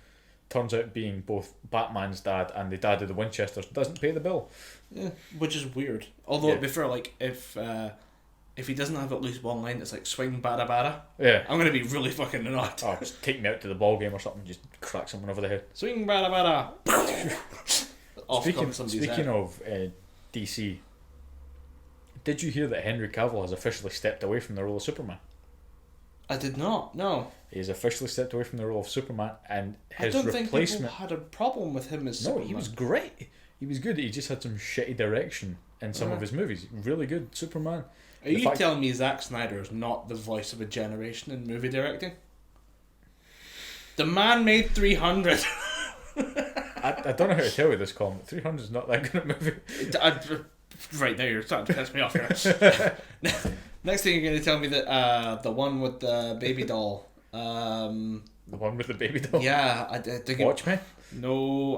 Turns out being both Batman's dad and the dad of the Winchesters doesn't pay the bill. Yeah, which is weird. Although to be fair, like if he doesn't have at least one line that's like "swing bada bada," I'm gonna be really fucking annoyed. Oh, just take me out to the ball game or something, just crack someone over the head. Swing bada bada. Speaking of DC, did you hear that Henry Cavill has officially stepped away from the role of Superman? I did not. No. He's officially stepped away from the role of Superman, and his replacement. I don't think people had a problem with him as Superman. No, he was great. He was good. He just had some shitty direction in some of his movies. Really good Superman. Are you telling me Zack Snyder is not the voice of a generation in movie directing? The man made 300. I don't know how to tell you this, Colin. 300 is not that good a movie. Right now, you're starting to piss me off here. Next thing you're going to tell me that the one with the baby doll. The one with the baby doll? Yeah. I think Watchmen? No.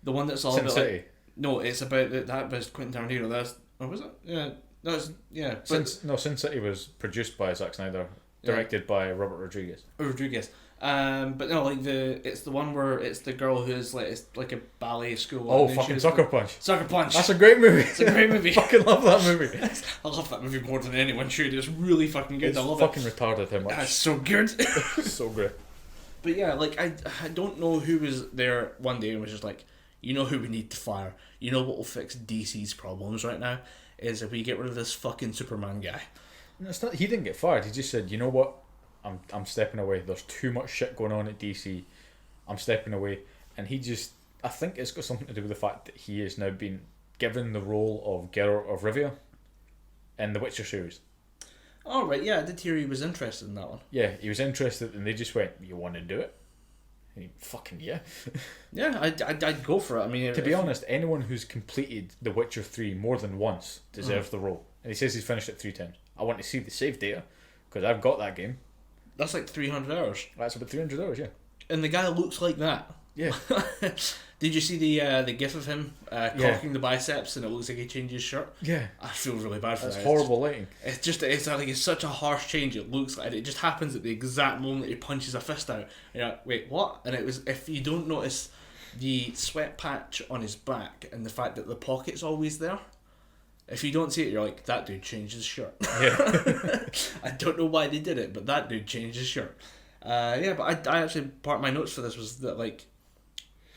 The one that's all Sin about... City? Like, no, it's about... That was Quentin Tarantino. Or was it? Yeah. No, yeah. Sin City was produced by Zack Snyder. Directed by Robert Rodriguez. But no, like it's the one where it's the girl who's like, it's like a ballet school. Oh, fucking Sucker Punch. Sucker Punch. That's a great movie. It's a great movie. I fucking love that movie. I love that movie more than anyone should. It's really fucking good. It's I love fucking retarded how much. It's so good. So great. But yeah, like I don't know who was there one day and was just like, you know who we need to fire. You know what will fix DC's problems right now is if we get rid of this fucking Superman guy. No, it's not. He didn't get fired. He just said, you know what? I'm stepping away. There's too much shit going on at DC. I'm stepping away. And he just... I think it's got something to do with the fact that he has now been given the role of Geralt of Rivia in the Witcher series. Oh, right, yeah, I did hear he was interested in that one. Yeah, he was interested, and they just went, "You want to do it?" And he, fucking yeah. Yeah, I'd go for it. I mean, to be honest, anyone who's completed The Witcher 3 more than once deserves the role. And he says he's finished it 3 times. I want to see the save data, because I've got that game. That's like 300 hours. That's about 300 hours, yeah. And the guy looks like that. Yeah. Did you see the gif of him cocking the biceps and it looks like he changed his shirt? Yeah. I feel really bad for that. That's horrible lighting. It's such a harsh change. It looks like it just happens at the exact moment he punches a fist out. And you're like, wait, what? And it was, if you don't notice the sweat patch on his back and the fact that the pocket's always there, if you don't see it, you're like, that dude changed his shirt. Yeah. I don't know why they did it, but that dude changed his shirt. But I actually, part of my notes for this was that, like...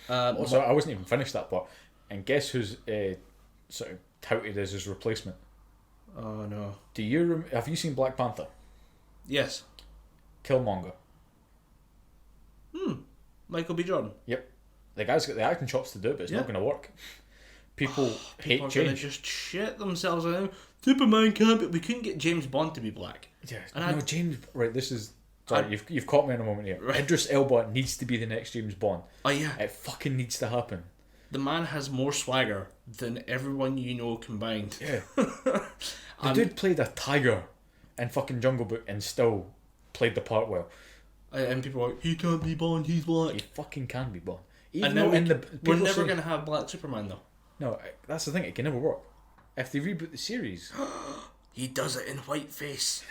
so I wasn't even finished that part. And guess who's sort of touted as his replacement? Oh, no. Have you seen Black Panther? Yes. Killmonger. Michael B. Jordan. Yep. The guy's got the acting chops to do it, but it's not going to work. People hate are change. Gonna just shit themselves on him. Superman can't, but we couldn't get James Bond to be black. Yeah. And James... Right, this is... Sorry, you've caught me in a moment here. Right. Idris Elba needs to be the next James Bond. Oh, yeah. It fucking needs to happen. The man has more swagger than everyone you know combined. Yeah. The dude played a tiger in fucking Jungle Book and still played the part well. And people are like, he can't be Bond, he's black. He fucking can be Bond. Even though we're never going to have black Superman, though. No, that's the thing, it can never work. If they reboot the series... He does it in whiteface.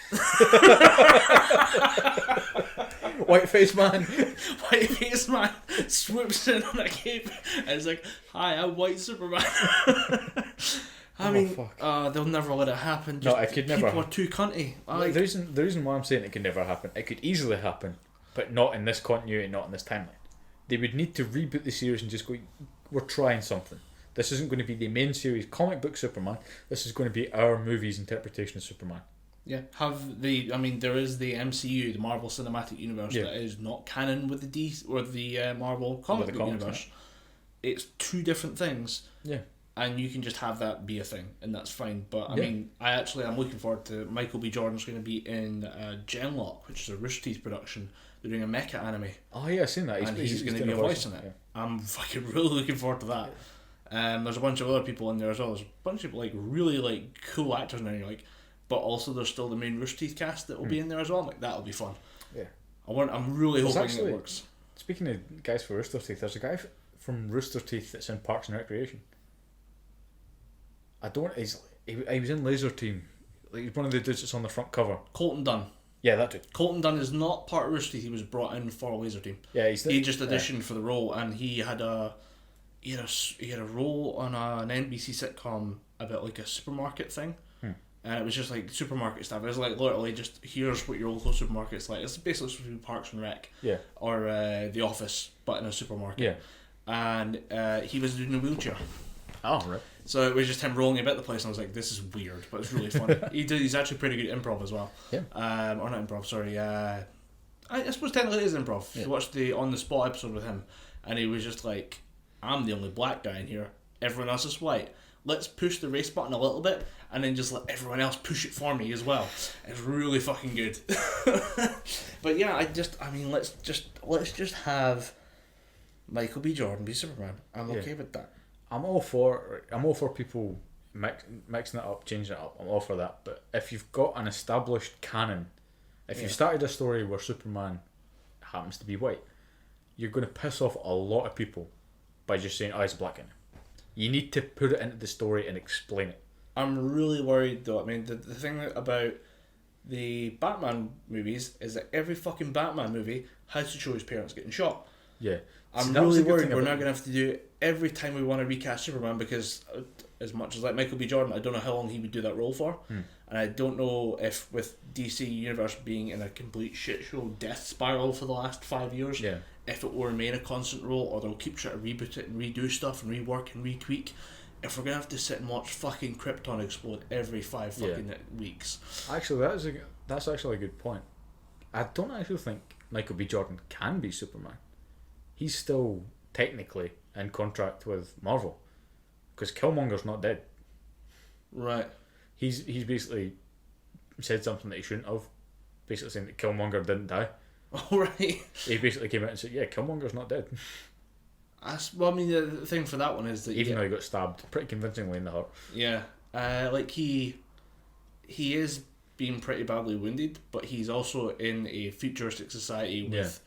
Whiteface man. Whiteface man swoops in on a cape and is like, "Hi, I'm White Superman." I mean, they'll never let it happen. No, it could never. People are too cunty. The reason why I'm saying it can never happen, it could easily happen, but not in this continuity, not in this timeline. They would need to reboot the series and just go, "We're trying something. This isn't going to be the main series comic book Superman. This is going to be our movie's interpretation of Superman." Yeah, there is the MCU, the Marvel Cinematic Universe, that is not canon with the DC or the Marvel comic book universe. Yeah. It's two different things. Yeah. And you can just have that be a thing, and that's fine. But I'm looking forward to Michael B. Jordan's going to be in Genlock, which is a Rooster Teeth production. They're doing a mecha anime. Oh yeah, I've seen that. He's going to be a voice in it. Yeah. I'm fucking really looking forward to that. There's a bunch of other people in there as well. There's a bunch of really cool actors in there. You're like, but also there's still the main Rooster Teeth cast that will be in there as well. I'm like, that'll be fun. Yeah. I'm really hoping it works. Speaking of guys for Rooster Teeth, there's a guy from Rooster Teeth that's in Parks and Recreation. He was in Laser Team. Like, he's one of the dudes that's on the front cover. Colton Dunn. Yeah, that dude. Colton Dunn is not part of Rooster Teeth. He was brought in for Laser Team. Yeah, he just auditioned for the role, and he had a role on an NBC sitcom about like a supermarket thing. And it was just like supermarket stuff. It was like literally just, here's what your local supermarket's like. It's basically supposed to be Parks and Rec. Yeah. Or The Office, but in a supermarket. Yeah. And he was in a wheelchair. Oh, right. So it was just him rolling about the place, and I was like, this is weird, but it's really funny. He's actually pretty good at improv as well. Yeah. Or not improv, sorry. I suppose technically it is improv. Yeah. You watched the On the Spot episode with him, and he was just like, I'm the only black guy in here. Everyone else is white. Let's push the race button a little bit, and then just let everyone else push it for me as well. It's really fucking good. But yeah, let's just have Michael B. Jordan be Superman. I'm okay with that. I'm all for people mixing it up, changing it up. I'm all for that. But if you've got an established canon, if you've started a story where Superman happens to be white, you're going to piss off a lot of people by just saying, "Oh, he's black in it." You need to put it into the story and explain it. I'm really worried though. I mean, the thing about the Batman movies is that every fucking Batman movie has to show his parents getting shot. Yeah. I'm really worried we're now going to have to do it every time we want to recast Superman, because as much as like Michael B. Jordan, I don't know how long he would do that role for. And I don't know if with DC Universe being in a complete shit show death spiral for the last 5 years, if it will remain a constant role, or they'll keep trying to reboot it and redo stuff and rework and retweak. If we're going to have to sit and watch fucking Krypton explode every 5 fucking weeks. Actually, that's actually a good point. I don't actually think Michael B. Jordan can be Superman. He's still technically in contract with Marvel. because Killmonger's not dead. Right. He's basically said something that he shouldn't have, basically saying that Killmonger didn't die. Oh, right. He basically came out and said, yeah, Killmonger's not dead. Well, I mean, the thing for that one is that... Even though he got stabbed pretty convincingly in the heart. Yeah. Like, he is being pretty badly wounded, but he's also in a futuristic society with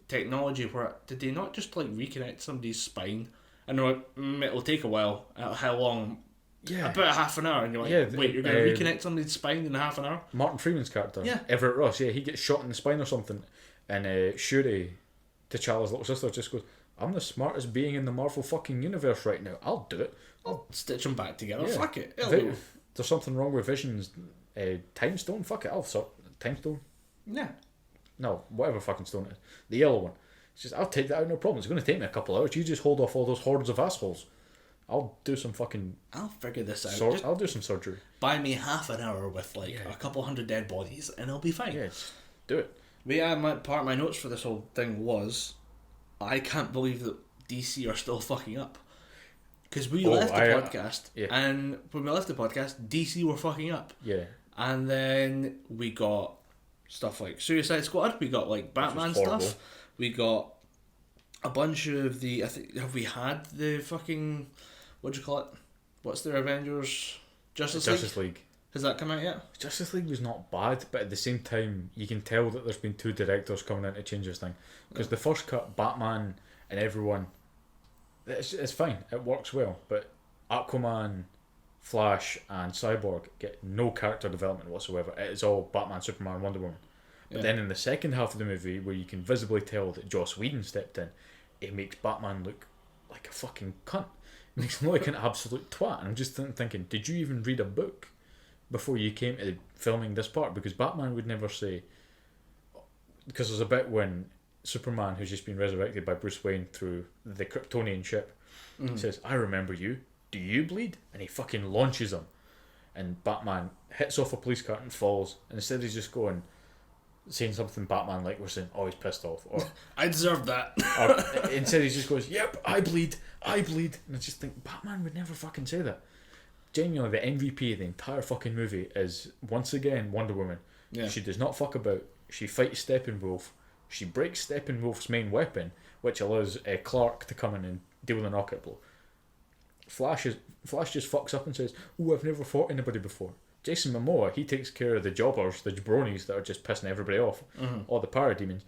technology where... Did they not just, like, reconnect somebody's spine? I know it'll take a while. How long? Yeah. About half an hour, and you're like, wait, you're going to reconnect somebody's spine in half an hour? Martin Freeman's character, Yeah. Everett Ross, he gets shot in the spine or something, and Shuri, T'Challa's little sister, just goes, I'm the smartest being in the Marvel fucking universe right now. I'll do it. I'll stitch them back together. Yeah. Fuck it. There's something wrong with Vision's time stone. Fuck it. I'll sort time stone. Yeah. No, whatever fucking stone it is. The yellow one. It's just, I'll take that out, no problem. It's going to take me a couple hours. You just hold off all those hordes of assholes. I'll do some fucking... I'll figure this out. I'll do some surgery. Buy me half an hour with a couple hundred dead bodies and I'll be fine. Yeah, just do it. But yeah, part of my notes for this whole thing was, I can't believe that DC are still fucking up. Because we left the podcast, and when we left the podcast, DC were fucking up. Yeah. And then we got stuff like Suicide Squad, we got like Batman stuff, we got a bunch of the... have we had the fucking... what do you call it? What's their Avengers? Justice League? Has that come out yet? Justice League was not bad, but at the same time, you can tell that there's been two directors coming in to change this thing. Because the first cut, Batman and everyone, it's fine, it works well, but Aquaman, Flash, and Cyborg get no character development whatsoever. It is all Batman, Superman, Wonder Woman. But then in the second half of the movie, where you can visibly tell that Joss Whedon stepped in, it makes Batman look like a fucking cunt. It makes him look like an absolute twat. And I'm just thinking, did you even read a book before you came to filming this part? Because Batman would never say... Because there's a bit when Superman, who's just been resurrected by Bruce Wayne through the Kryptonian ship, says, I remember you. Do you bleed? And he fucking launches him. And Batman hits off a police car and falls. And instead he's just going... saying something Batman like we're saying, oh, he's pissed off, or I deserve that. Or instead he just goes, yep, I bleed, and I just think Batman would never fucking say that. Genuinely, the MVP of the entire fucking movie is once again Wonder Woman. She does not fuck about. She fights Steppenwolf. She breaks Steppenwolf's main weapon, which allows Clark to come in and deal with a knockout blow. Flash just fucks up and says, oh, I've never fought anybody before. Jason Momoa, he takes care of the jobbers, the jabronis that are just pissing everybody off, or the parademons.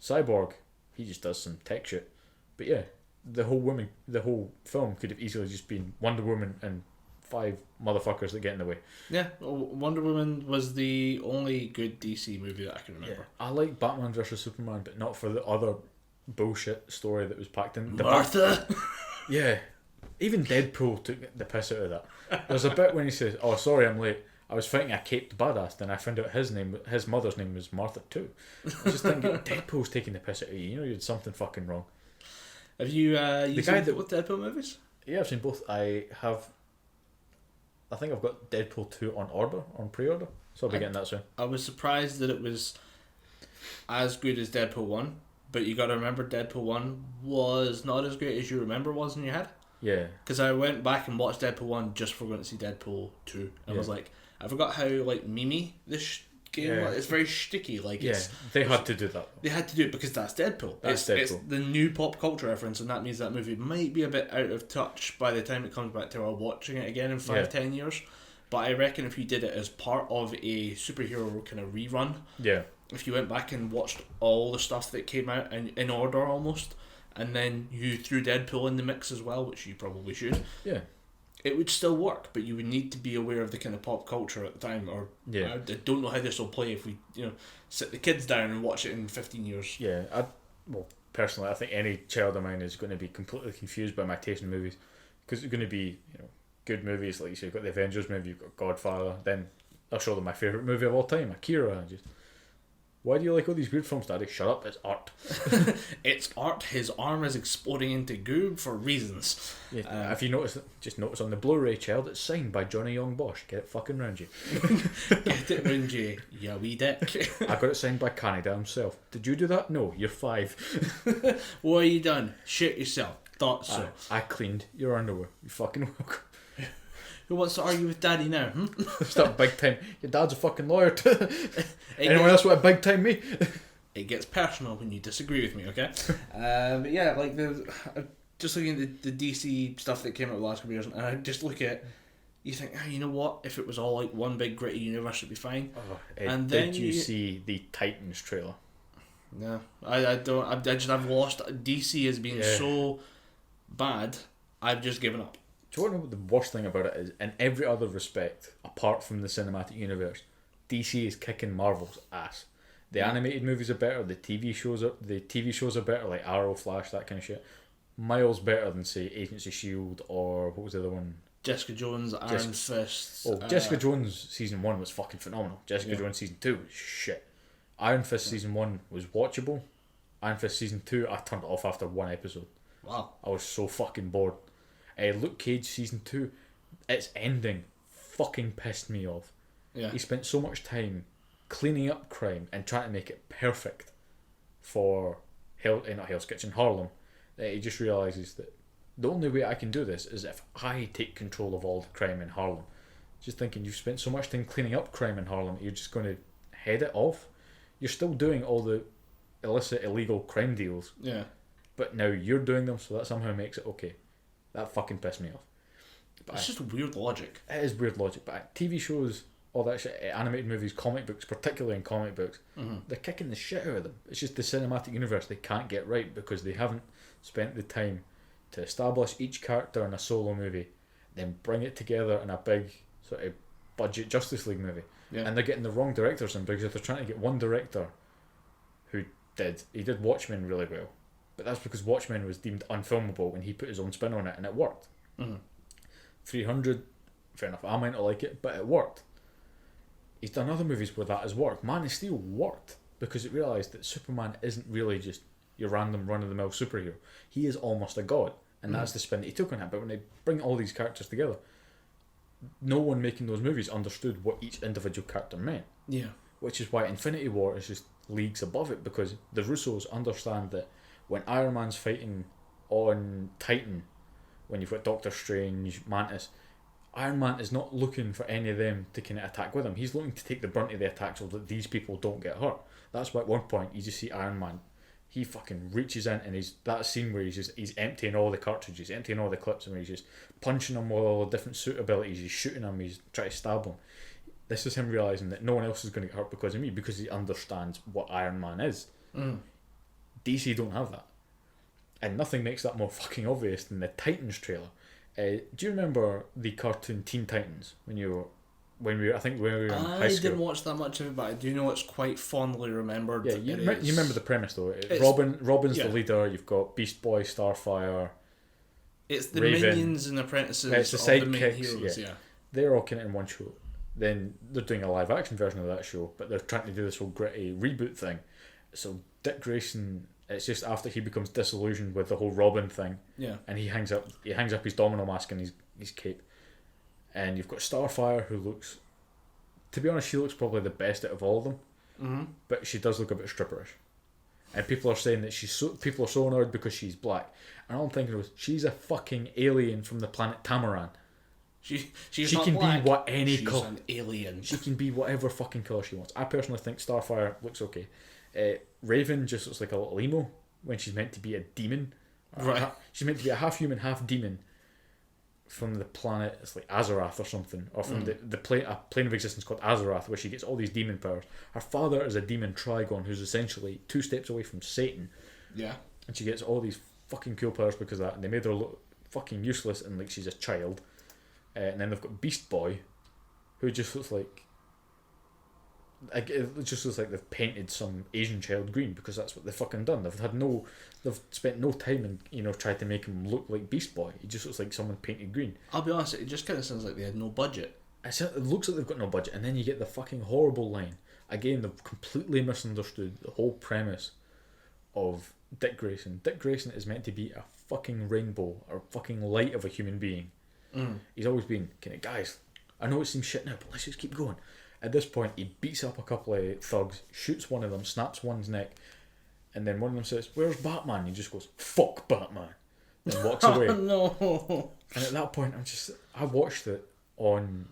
Cyborg, he just does some tech shit. But yeah, the whole film could have easily just been Wonder Woman and 5 motherfuckers that get in the way. Yeah, Wonder Woman was the only good DC movie that I can remember. Yeah, I like Batman vs Superman, but not for the other bullshit story that was packed in. Martha! Yeah. Even Deadpool took the piss out of that. There's a bit when he says, oh, sorry, I'm late. I was fighting a caped badass, and I found out his mother's name was Martha too. I was just thinking, Deadpool's taking the piss out of you. You know you did something fucking wrong. Have you seen both Deadpool movies? Yeah, I've seen both. I think I've got Deadpool 2 on pre-order, so I'll be getting that soon. I was surprised that it was as good as Deadpool 1, but you got to remember Deadpool 1 was not as great as you remember was in your head. Yeah. Because I went back and watched Deadpool 1 just for going to see Deadpool 2. And I was like, I forgot how like memey this game was. It's very sticky. They had to do that. They had to do it because that's Deadpool. It's the new pop culture reference, and that means that movie might be a bit out of touch by the time it comes back to our watching it again in 5-10 years. But I reckon if you did it as part of a superhero kind of rerun, if you went back and watched all the stuff that came out in order almost, and then you threw Deadpool in the mix as well, which you probably should, it would still work, but you would need to be aware of the kind of pop culture at the time, or I don't know how this will play if we sit the kids down and watch it in 15 years. Personally, I think any child of mine is going to be completely confused by my taste in movies, because it's going to be good movies, like you say, you've got the Avengers movie, you've got Godfather, then I'll show them my favourite movie of all time, Akira, and just... Why do you like all these weird films, Daddy? Shut up, it's art. It's art. His arm is exploding into goo for reasons. Yeah, if you notice on the Blu-ray, child, it's signed by Johnny Young Bosch. Get it fucking round you. Get it round you, you wee dick. I got it signed by Canada himself. Did you do that? No, you're 5. What have you done? Shit yourself. thought so. I cleaned your underwear. You fucking welcome. Who wants to argue with Daddy now? Start big time. Your dad's a fucking lawyer too. Anyone else want to big time me? It gets personal when you disagree with me, okay? But yeah, like just looking at the DC stuff that came out the last couple of years, and I just look at, you think, you know what? If it was all like one big gritty universe, it'd be fine. And then did you see the Titans trailer? No, I don't. I've lost. DC has been so bad. I've just given up. Do you want to know what the worst thing about it is? In every other respect, apart from the cinematic universe, DC is kicking Marvel's ass. The animated movies are better. The TV shows are better, like Arrow, Flash, that kind of shit. Miles better than say Agents of S.H.I.E.L.D. or what was the other one? Jessica Jones, Iron Fist. Oh, Jessica Jones season 1 was fucking phenomenal. Jessica Jones season 2 was shit. Iron Fist season 1 was watchable. Iron Fist season 2, I turned it off after one episode. Wow. I was so fucking bored. Luke Cage season 2, its ending fucking pissed me off. Yeah. He spent so much time cleaning up crime and trying to make it perfect for not Hell's Kitchen, Harlem, that he just realises that the only way I can do this is if I take control of all the crime in Harlem. Just thinking, you've spent so much time cleaning up crime in Harlem, you're just going to head it off? You're still doing all the illicit, illegal crime deals. Yeah. But now you're doing them, so that somehow makes it okay. That fucking pissed me off. But it's just weird logic. It is weird logic, but TV shows, all that shit, animated movies, comic books, particularly in comic books, they're kicking the shit out of them. It's just the cinematic universe they can't get right because they haven't spent the time to establish each character in a solo movie, then bring it together in a big sort of budget Justice League movie. Yeah. And they're getting the wrong directors in because they're trying to get one director who did Watchmen really well. But that's because Watchmen was deemed unfilmable when he put his own spin on it, and it worked. 300, fair enough, I might not like it, but it worked. He's done other movies where that has worked. Man of Steel worked because it realised that Superman isn't really just your random run-of-the-mill superhero. He is almost a god, and that's the spin that he took on it. But when they bring all these characters together, no one making those movies understood what each individual character meant. Yeah. Which is why Infinity War is just leagues above it, because the Russos understand that when Iron Man's fighting on Titan, when you've got Doctor Strange, Mantis, Iron Man is not looking for any of them to kind of attack with him. He's looking to take the brunt of the attack so that these people don't get hurt. That's why at one point you just see Iron Man, he fucking reaches in and he's that scene where he's emptying all the cartridges, emptying all the clips, and he's just punching them with all the different suit abilities, he's shooting them, he's trying to stab them. This is him realising that no one else is going to get hurt because of me, because he understands what Iron Man is. DC don't have that. And nothing makes that more fucking obvious than the Titans trailer. Do you remember the cartoon Teen Titans when we were in high school? I didn't watch that much of it, but I do know it's quite fondly remembered. Yeah, you remember the premise though. Robin's the leader. You've got Beast Boy, Starfire. It's the Raven. minions and apprentices. It's the of the main sidekicks. heroes. Yeah. They're all kind of in one show. Then they're doing a live action version of that show, but they're trying to do this whole gritty reboot thing. So Dick Grayson, it's just after he becomes disillusioned with the whole Robin thing. Yeah. And he hangs up his domino mask and his cape. And you've got Starfire, who looks, to be honest, she looks probably the best out of all of them. But she does look a bit stripperish. And people are saying that people are so annoyed because she's black. And all I'm thinking was, she's a fucking alien from the planet Tamaran. She not can black. Be what any She's color. An alien. She can be whatever fucking colour she wants. I personally think Starfire looks okay. Raven just looks like a little emo when she's meant to be a demon. Right. She's meant to be a half human, half demon from the planet, it's like Azeroth or something, or from the plane of existence called Azeroth, where she gets all these demon powers. Her father is a demon Trigon who's essentially 2 steps away from Satan. Yeah. And she gets all these fucking cool powers because of that, and they made her look fucking useless and like she's a child. And then they've got Beast Boy, who just looks like, it just looks like they've painted some Asian child green, because that's what they've fucking done. They've spent no time in tried to make him look like Beast Boy. He just looks like someone painted green. I'll be honest, it just kind of sounds like they had no budget. It looks like they've got no budget, and then you get the fucking horrible line. Again, they've completely misunderstood the whole premise of Dick Grayson. Dick Grayson is meant to be a fucking rainbow, or fucking light of a human being. He's always been kind of, guys, I know it seems shit now, but let's just keep going. At this point, he beats up a couple of thugs, shoots one of them, snaps one's neck, and then one of them says, "Where's Batman?" He just goes, "Fuck Batman." and walks away. Oh, no. And at that point, I watched it on,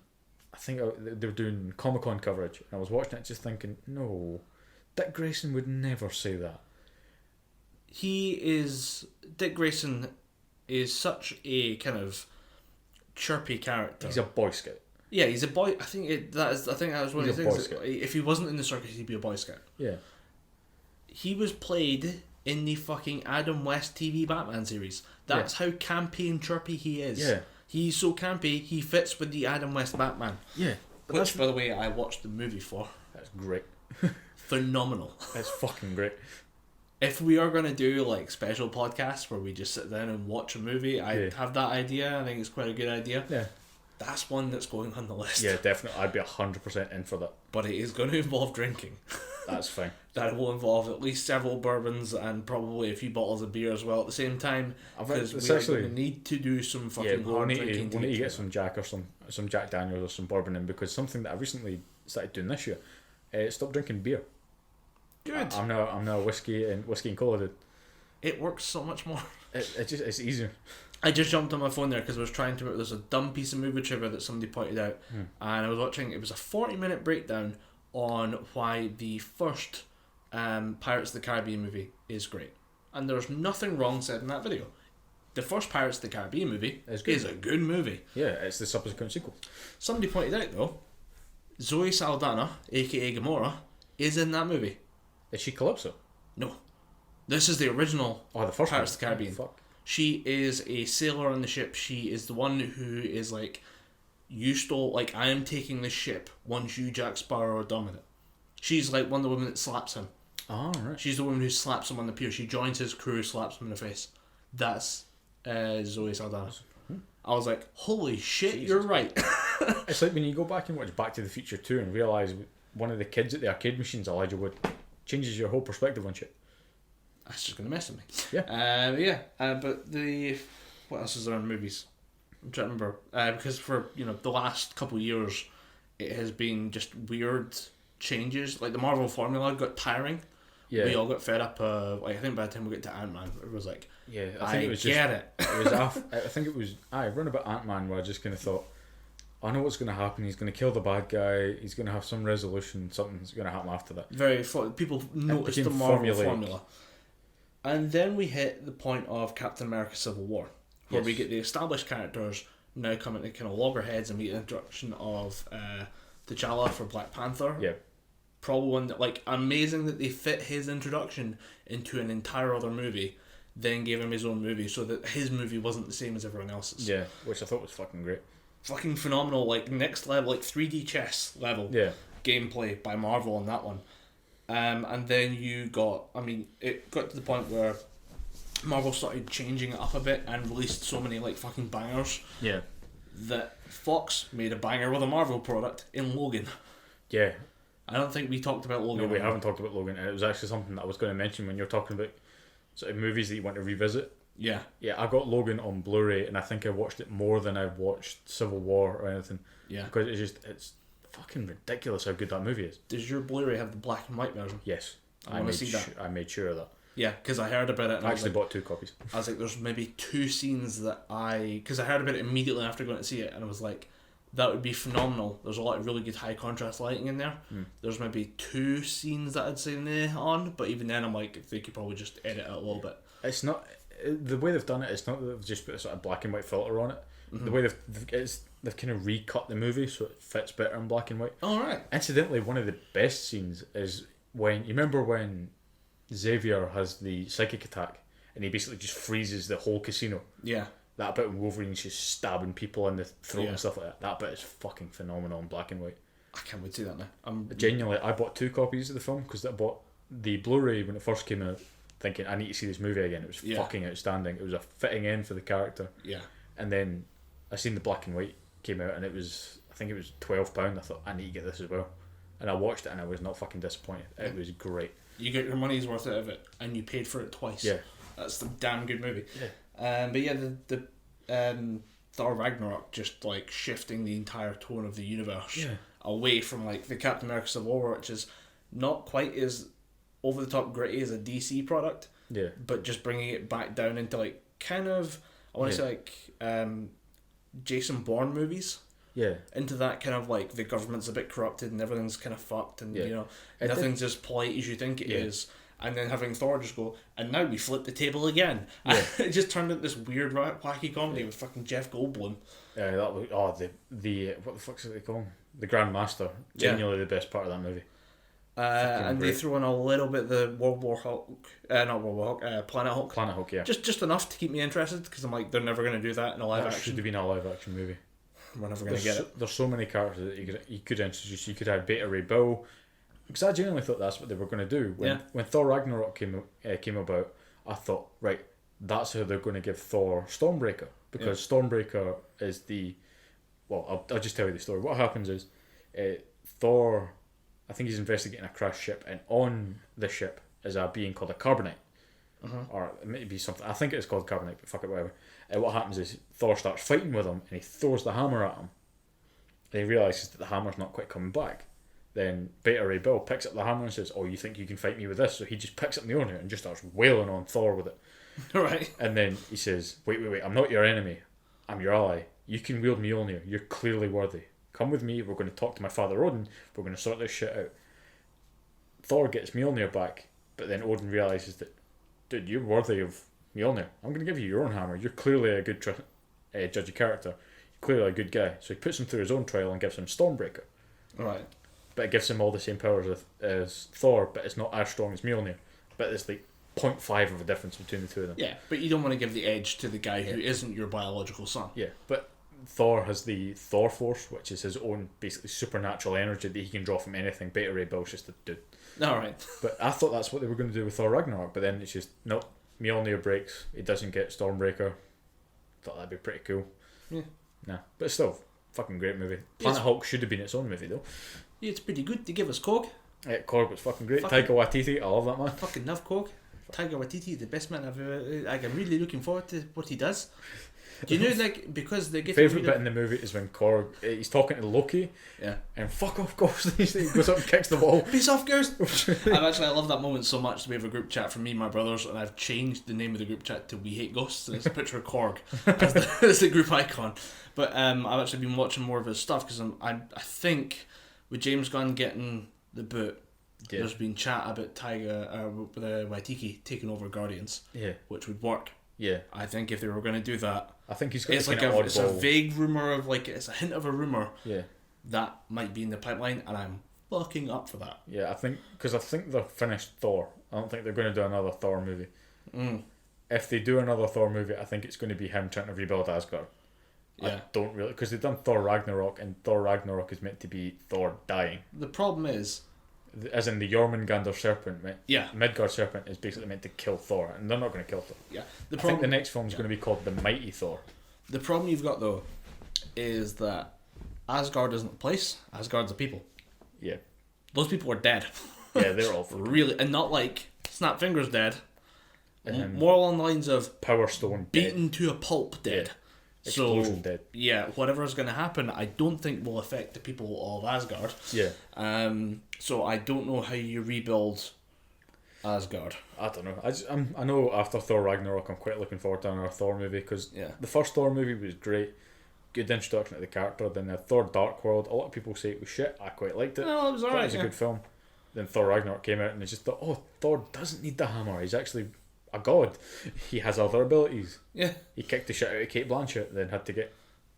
I think they were doing Comic-Con coverage, and I was watching it just thinking, no, Dick Grayson would never say that. Dick Grayson is such a kind of chirpy character. He's a Boy Scout. Yeah, he's a boy. I think that was one of the things. Scout. If he wasn't in the circus, he'd be a Boy Scout. Yeah. He was played in the fucking Adam West TV Batman series. That's how campy and chirpy he is. Yeah. He's so campy, he fits with the Adam West Batman. Yeah. Which, by the way, I watched the movie for. That's great. Phenomenal. That's fucking great. If we are going to do like special podcasts where we just sit down and watch a movie, I have that idea. I think it's quite a good idea. Yeah. That's one that's going on the list. Yeah, definitely. I'd be 100% in for that. But it is going to involve drinking. That's fine. That will involve at least several bourbons and probably a few bottles of beer as well at the same time. Because we're going to need to do some fucking we'll need drinking. to get some Jack or some Jack Daniels or some bourbon in, because something that I recently started doing this year, stop drinking beer. Good. I'm now a whiskey and cola dude. It works so much more. It's easier. I just jumped on my phone there because I was trying to. There's a dumb piece of movie trivia that somebody pointed out, and I was watching. It was a 40-minute breakdown on why the first Pirates of the Caribbean movie is great, and there's nothing wrong said in that video. The first Pirates of the Caribbean movie is a good movie. Yeah, it's the subsequent sequel. Somebody pointed out though, Zoe Saldana, aka Gamora, is in that movie. Is she Calypso? No, this is the original. Oh, the first Pirates of the one. Caribbean. Oh, fuck. She is a sailor on the ship. She is the one who is like, you stole, like, I am taking this ship once you, Jack Sparrow, are done with it. She's like one of the women that slaps him. Oh, right. She's the woman who slaps him on the pier. She joins his crew, slaps him in the face. That's Zoe Saldana. I was like, holy shit, Jesus. You're right. It's like when you go back and watch Back to the Future 2 and realise one of the kids at the arcade machines, Elijah Wood, changes your whole perspective on shit. That's just going to mess with me. Yeah. But what else is there in movies? I'm trying to remember. Because for, the last couple of years, it has been just weird changes. Like, the Marvel formula got tiring. Yeah. We all got fed up. I think by the time we get to Ant-Man, it was like, I think it was get it. It was I think it was, run about Ant-Man where I just kind of thought, I know what's going to happen. He's going to kill the bad guy. He's going to have some resolution. Something's going to happen after that. People noticed the Marvel formula. And then we hit the point of Captain America Civil War, where we get the established characters now coming to kind of loggerheads, and we get the introduction of T'Challa for Black Panther. Yeah. Probably one that, like, amazing that they fit his introduction into an entire other movie, then gave him his own movie, so that his movie wasn't the same as everyone else's. Yeah, which I thought was fucking great. Fucking phenomenal, like, next level, like 3D chess level gameplay by Marvel on that one. And then it got to the point where Marvel started changing it up a bit and released so many, like, fucking bangers. Yeah. That Fox made a banger with a Marvel product in Logan. Yeah. I don't think we talked about Logan. No, we haven't talked about Logan, and it was actually something that I was going to mention when you're talking about sort of movies that you want to revisit. Yeah. Yeah, I got Logan on Blu-ray, and I think I watched it more than I've watched Civil War or anything. Yeah. Because it's fucking ridiculous how good that movie is. Does your Blu-ray have the black and white version? Yes. I want to see that. I made sure of that. Yeah, because I heard about it. And I actually bought 2 copies. I was like, there's maybe 2 scenes that because I heard about it immediately after going to see it, and I was like, that would be phenomenal. There's a lot of really good high contrast lighting in there. There's maybe 2 scenes that I'd say nah on, but even then I'm like, they could probably just edit it a little bit. It's not, the way they've done it, it's not that they've just put a sort of black and white filter on it. The way they've kind of recut the movie so it fits better in black and white. All right. Incidentally, one of the best scenes is when, you remember when Xavier has the psychic attack and he basically just freezes the whole casino? Yeah. That bit when Wolverine's just stabbing people in the throat and stuff like that. That bit is fucking phenomenal in black and white. I can't wait to see that now. Genuinely, I bought 2 copies of the film because I bought the Blu-ray when it first came out, thinking I need to see this movie again. It was fucking outstanding. It was a fitting end for the character. Yeah. And then I seen the black and white came out, and I think it was £12. I thought I need to get this as well, and I watched it and I was not fucking disappointed. It was great. You get your money's worth out of it, and you paid for it twice. Yeah. That's a damn good movie. Yeah. But yeah, the Thor Ragnarok just like shifting the entire tone of the universe away from like the Captain America Civil War, which is not quite as over the top gritty as a DC product. Yeah. But just bringing it back down into like kind of, I want to say like Jason Bourne movies. Yeah. Into that kind of like the government's a bit corrupted and everything's kind of fucked and you know nothing's as polite as you think it is. And then having Thor just go, and now we flip the table again. Yeah. It just turned into this weird wacky comedy with fucking Jeff Goldblum. Yeah, that was the what the fuck's it they call him? The Grandmaster. Genuinely the best part of that movie. And great. They throw in a little bit the Planet Hulk. Planet Hulk, yeah. Just enough to keep me interested because I'm like, they're never going to do that in a live action. Should have been a live action movie. We're never going to get it. There's so many characters that you could introduce. You could have Beta Ray Bill. Because I genuinely thought that's what they were going to do. When Thor Ragnarok came about, I thought, right, that's how they're going to give Thor Stormbreaker. Because Stormbreaker is the... Well, I'll just tell you the story. What happens is, Thor, I think he's investigating a crashed ship, and on the ship is a being called a Carbonite. Or it may be something... I think it's called Carbonite, but fuck it, whatever. What happens is, Thor starts fighting with him, and he throws the hammer at him. And he realises that the hammer's not quite coming back. Then Beta Ray Bill picks up the hammer and says, "Oh, you think you can fight me with this?" So he just picks up Mjolnir and just starts wailing on Thor with it. Right. And then he says, wait, I'm not your enemy. I'm your ally. You can wield Mjolnir. You're clearly worthy. Come with me. We're going to talk to my father Odin. We're going to sort this shit out. Thor gets Mjolnir back, but then Odin realises that, dude, you're worthy of Mjolnir. I'm going to give you your own hammer. You're clearly a good judge of character. You're clearly a good guy. So he puts him through his own trial and gives him Stormbreaker. Right. But it gives him all the same powers as Thor, but it's not as strong as Mjolnir. But it's like 0.5 of a difference between the two of them. Yeah, but you don't want to give the edge to the guy who isn't your biological son. Yeah, but Thor has the Thor Force, which is his own basically supernatural energy that he can draw from anything. Beta Ray Bill's just a dude. Alright. But I thought that's what they were going to do with Thor Ragnarok, but then it's just, nope, Mjolnir breaks, he doesn't get Stormbreaker. Thought that'd be pretty cool. Yeah. Nah, but still, fucking great movie. Planet Hulk should have been its own movie though. Yeah, it's pretty good. They give us Korg. Yeah, Korg was fucking great. Taika Waititi, I love that man. Fucking love Korg. Taika Waititi, the best man I've ever... I'm really looking forward to what he does. Do you know, like, because they get... Favourite bit in the movie is when Korg, he's talking to Loki, and fuck off, Ghost. He goes up and kicks the wall. Peace off, Ghost. I love that moment so much. We have a group chat for me and my brothers, and I've changed the name of the group chat to We Hate Ghosts, and it's a picture of Korg as the group icon. But I've actually been watching more of his stuff, because I think with James Gunn getting the boot, there's been chat about Waititi taking over Guardians, which would work. Yeah, I think if they were going to do that, I think he's got it's a vague rumor of it's a hint of a rumor. Yeah, that might be in the pipeline, and I'm fucking up for that. Yeah, I think they're finished Thor. I don't think they're going to do another Thor movie. If they do another Thor movie, I think it's going to be him trying to rebuild Asgard. Yeah, I don't really, because they've done Thor Ragnarok, and Thor Ragnarok is meant to be Thor dying. The problem is, as in the Jormungandr serpent, Midgard serpent is basically meant to kill Thor, and they're not going to kill Thor. Yeah, I think the next film is going to be called The Mighty Thor. The problem you've got though is that Asgard isn't a place. Asgard's a people. Yeah, those people are dead. Yeah, they're all really, and not like Snap Fingers dead. More along the lines of Power Stone beaten to a pulp dead. Yeah. Explosion dead. Yeah, whatever's going to happen, I don't think will affect the people of Asgard. Yeah. So I don't know how you rebuild Asgard. I don't know. I know after Thor Ragnarok, I'm quite looking forward to another Thor movie, because the first Thor movie was great. Good introduction to the character. Then the Thor Dark World, a lot of people say it was shit. I quite liked it. No, it was alright. It was a good film. Then Thor Ragnarok came out, and I just thought, oh, Thor doesn't need the hammer. He's actually a god. He has other abilities. Yeah. He kicked the shit out of Kate Blanchett, then had to get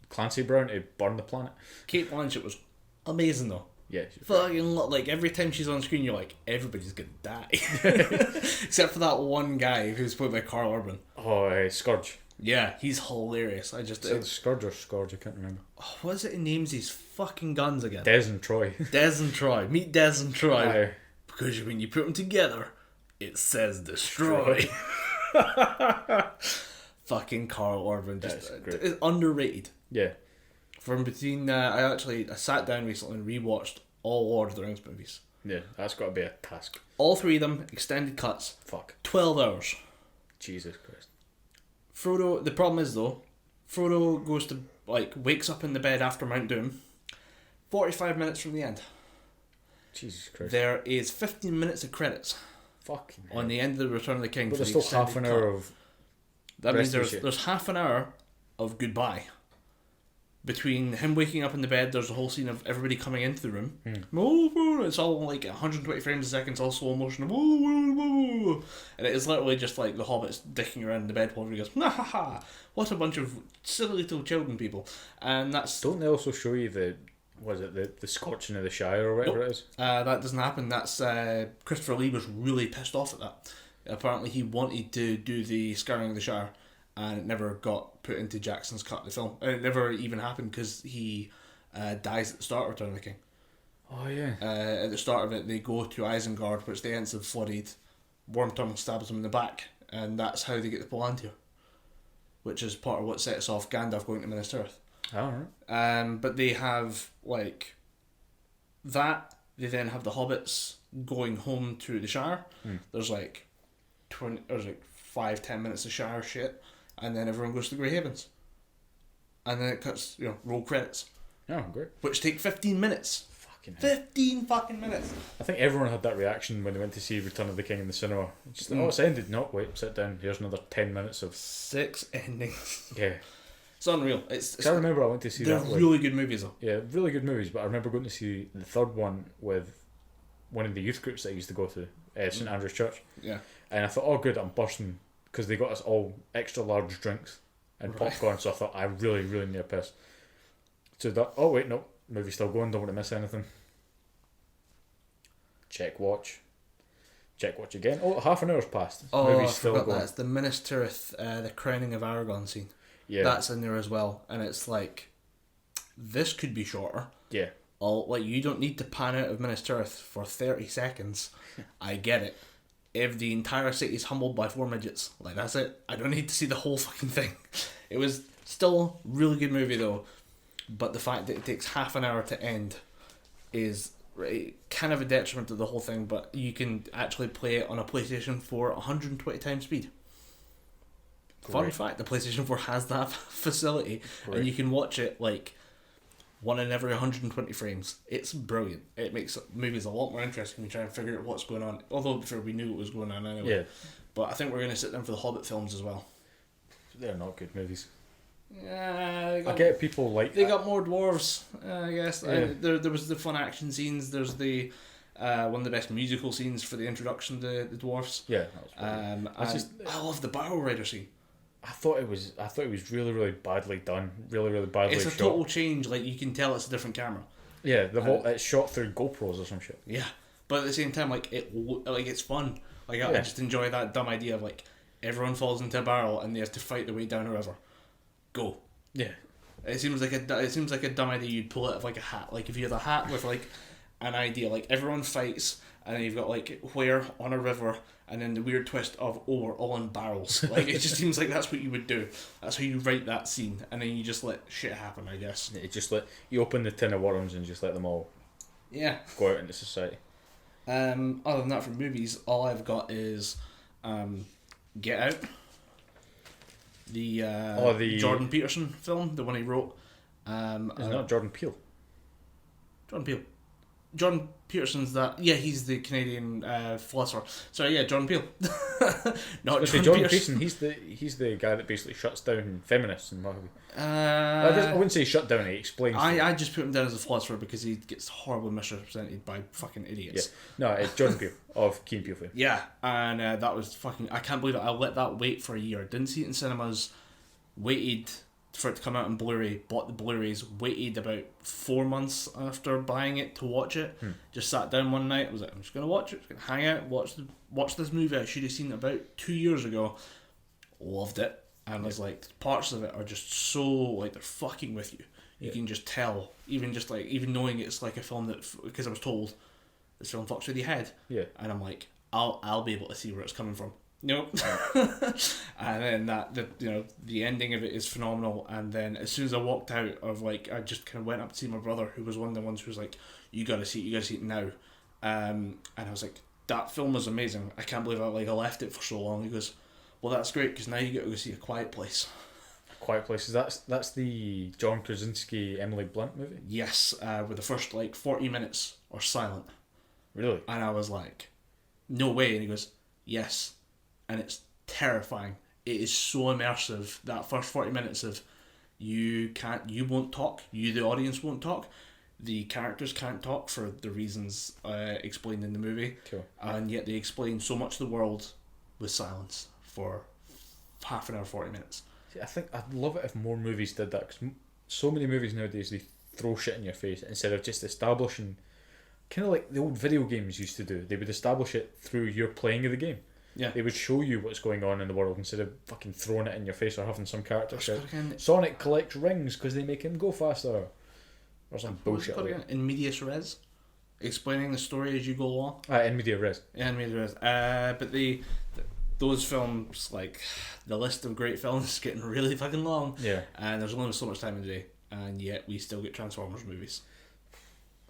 Clancy Brown to burn the planet. Kate Blanchett was amazing though. Yeah. Fucking like every time she's on screen, you're like, everybody's gonna die. Except for that one guy who's played by Carl Urban. Oh, Scourge. Yeah, he's hilarious. Scourge or Scourge, I can't remember. Oh, what is it he names these fucking guns again? Des and Troy. Des and Troy. Meet Des and Troy. Because when you put them together, it says destroy. Fucking Carl Urban, just underrated. Yeah. From between, I sat down recently and rewatched all Lord of the Rings movies. Yeah, that's got to be a task. All three of them extended cuts. Fuck. 12 hours. Jesus Christ. Frodo. The problem is though, Frodo goes to wakes up in the bed after Mount Doom. 45 minutes from the end. Jesus Christ. There is 15 minutes of credits. Fucking on the end of the Return of the King. But there's still half an hour of That means Rest of the shit. there's half an hour of goodbye. Between him waking up in the bed, there's a whole scene of everybody coming into the room. It's all like 120 frames a second, it's all slow motion. And it is literally just like the hobbits dicking around in the bed while he goes, ha ha ha, what a bunch of silly little children people. And that's... Don't they also show you the scorching of the Shire or whatever it is? That doesn't happen. That's Christopher Lee was really pissed off at that. Apparently he wanted to do the Scouring of the Shire, and it never got put into Jackson's cut of the film. And it never even happened because he dies at the start of Return of the King. Oh yeah. At the start of it, they go to Isengard, which the Ents have flooded. Wormtongue stabs them in the back, and that's how they get the Palantir, which is part of what sets off Gandalf going to Minas Tirith. Alright. But they have like that. They then have the hobbits going home to the Shire. There's like 5-10 minutes of Shire shit, and then everyone goes to the Grey Havens, and then it cuts, roll credits. Oh, great. Which take 15 minutes. Fucking hell. 15 fucking minutes. I think everyone had that reaction when they went to see Return of the King in the cinema. Just like, it's ended. No, wait, sit down. Here's another 10 minutes of... 6 endings. Yeah. It's unreal. It's I remember I went to see they're that. really good movies though. Yeah, really good movies, but I remember going to see the third one with one of the youth groups that I used to go to, St Andrew's Church. Yeah. And I thought, oh good, I'm bursting, because they got us all extra large drinks and popcorn, so I thought, I really, really need a piss. So that, oh wait, no, movie's still going, don't want to miss anything. Check watch again. Oh, half an hour's passed. Oh, Movie's I still forgot going. that. It's the Minas Tirith, the crowning of Aragorn scene. Yeah. That's in there as well, and it's like, this could be shorter. Yeah. You don't need to pan out of Minas Tirith for 30 seconds. I get it. If the entire city is humbled by 4 midgets, like that's it. I don't need to see the whole fucking thing. It was still a really good movie though, but the fact that it takes half an hour to end is kind of a detriment to the whole thing. But you can actually play it on a PlayStation 4 120 times speed. Fun fact, the PlayStation 4 has that facility, and you can watch it like one in every 120 frames. It's brilliant. It makes movies a lot more interesting when you try and figure out what's going on. Although before we knew what was going on anyway. Yeah. But I think we're going to sit down for the Hobbit films as well. They're not good movies. Yeah, I get people like they that. got more dwarves, I guess. Yeah. There was the fun action scenes. There's the one of the best musical scenes for the introduction to the dwarves. Yeah, that was I love the Barrow Rider scene. I thought it was really, really badly done. Really, really badly It's shot. a total change. Like you can tell it's a different camera. Yeah, it's shot through GoPros or some shit. Yeah, but at the same time, it's fun. I just enjoy that dumb idea of like everyone falls into a barrel and they have to fight their way down a river. Go. Yeah. It seems like a dumb idea you'd pull out of like a hat. Like if you had a hat with like an idea, like everyone fights and then you've got like where on a river, and then the weird twist of we're all in barrels. Like it just seems like that's what you would do. That's how you write that scene, and then you just let shit happen, I guess. It just you open the tin of worms and just let them all go out into society. Other than that, for movies, all I've got is Get Out. The Jordan Peterson film, the one he wrote. Is it not Jordan Peele? Jordan Peele. Jordan Peterson's that. Yeah, he's the Canadian philosopher. Sorry, yeah, Jordan Peele. Not Jordan Peterson. He's the guy that basically shuts down feminists and what have you. I wouldn't say shut down. He explains. I just put him down as a philosopher because he gets horribly misrepresented by fucking idiots. Yeah. No, it's Jordan Peele of Key and Peele fame. Yeah, and that was fucking. I can't believe it. I let that wait for a year. Didn't see it in cinemas. Waited for it to come out on Blu-ray, bought the Blu-rays, waited about 4 months after buying it to watch it. Just sat down one night, I was like, I'm just going to watch it, just going to hang out, watch this movie I should have seen about 2 years ago. Loved it. And was like, parts of it are just so, like, they're fucking with you. You can just tell, even knowing it's like a film that, because I was told, this film fucks with your head. Yeah. And I'm like, I'll be able to see where it's coming from. Nope. And then the ending of it is phenomenal. And then as soon as I walked out of I just kind of went up to see my brother, who was one of the ones who was like, you gotta see it now. And I was like, that film was amazing. I can't believe I left it for so long. He goes, well, that's great because now you get to go see A Quiet Place. Quiet Places. That's the John Krasinski, Emily Blunt movie. Yes, with the first 40 minutes are silent. Really? And I was like, no way. And he goes, yes. And it's terrifying. it is so immersive. That first 40 minutes of you won't talk, you the audience won't talk, the characters can't talk for the reasons explained in the movie, Cool. and yet they explain so much of the world with silence for half an hour, 40 minutes. See, I think I'd love it if more movies did that, because so many movies nowadays, they throw shit in your face instead of just establishing, kind of like the old video games used to do. They would establish it through your playing of the game. Yeah. They would show you what's going on in the world instead of fucking throwing it in your face or having some character What's shout, it called again? Sonic collects rings because they make him go faster. Or some What's bullshit it called like again? In medias res, explaining the story as you go along. that. In media res. Yeah, in medias res. But those films, like the list of great films, is getting really fucking long. Yeah. And there's only so much time in the day, and yet we still get Transformers movies.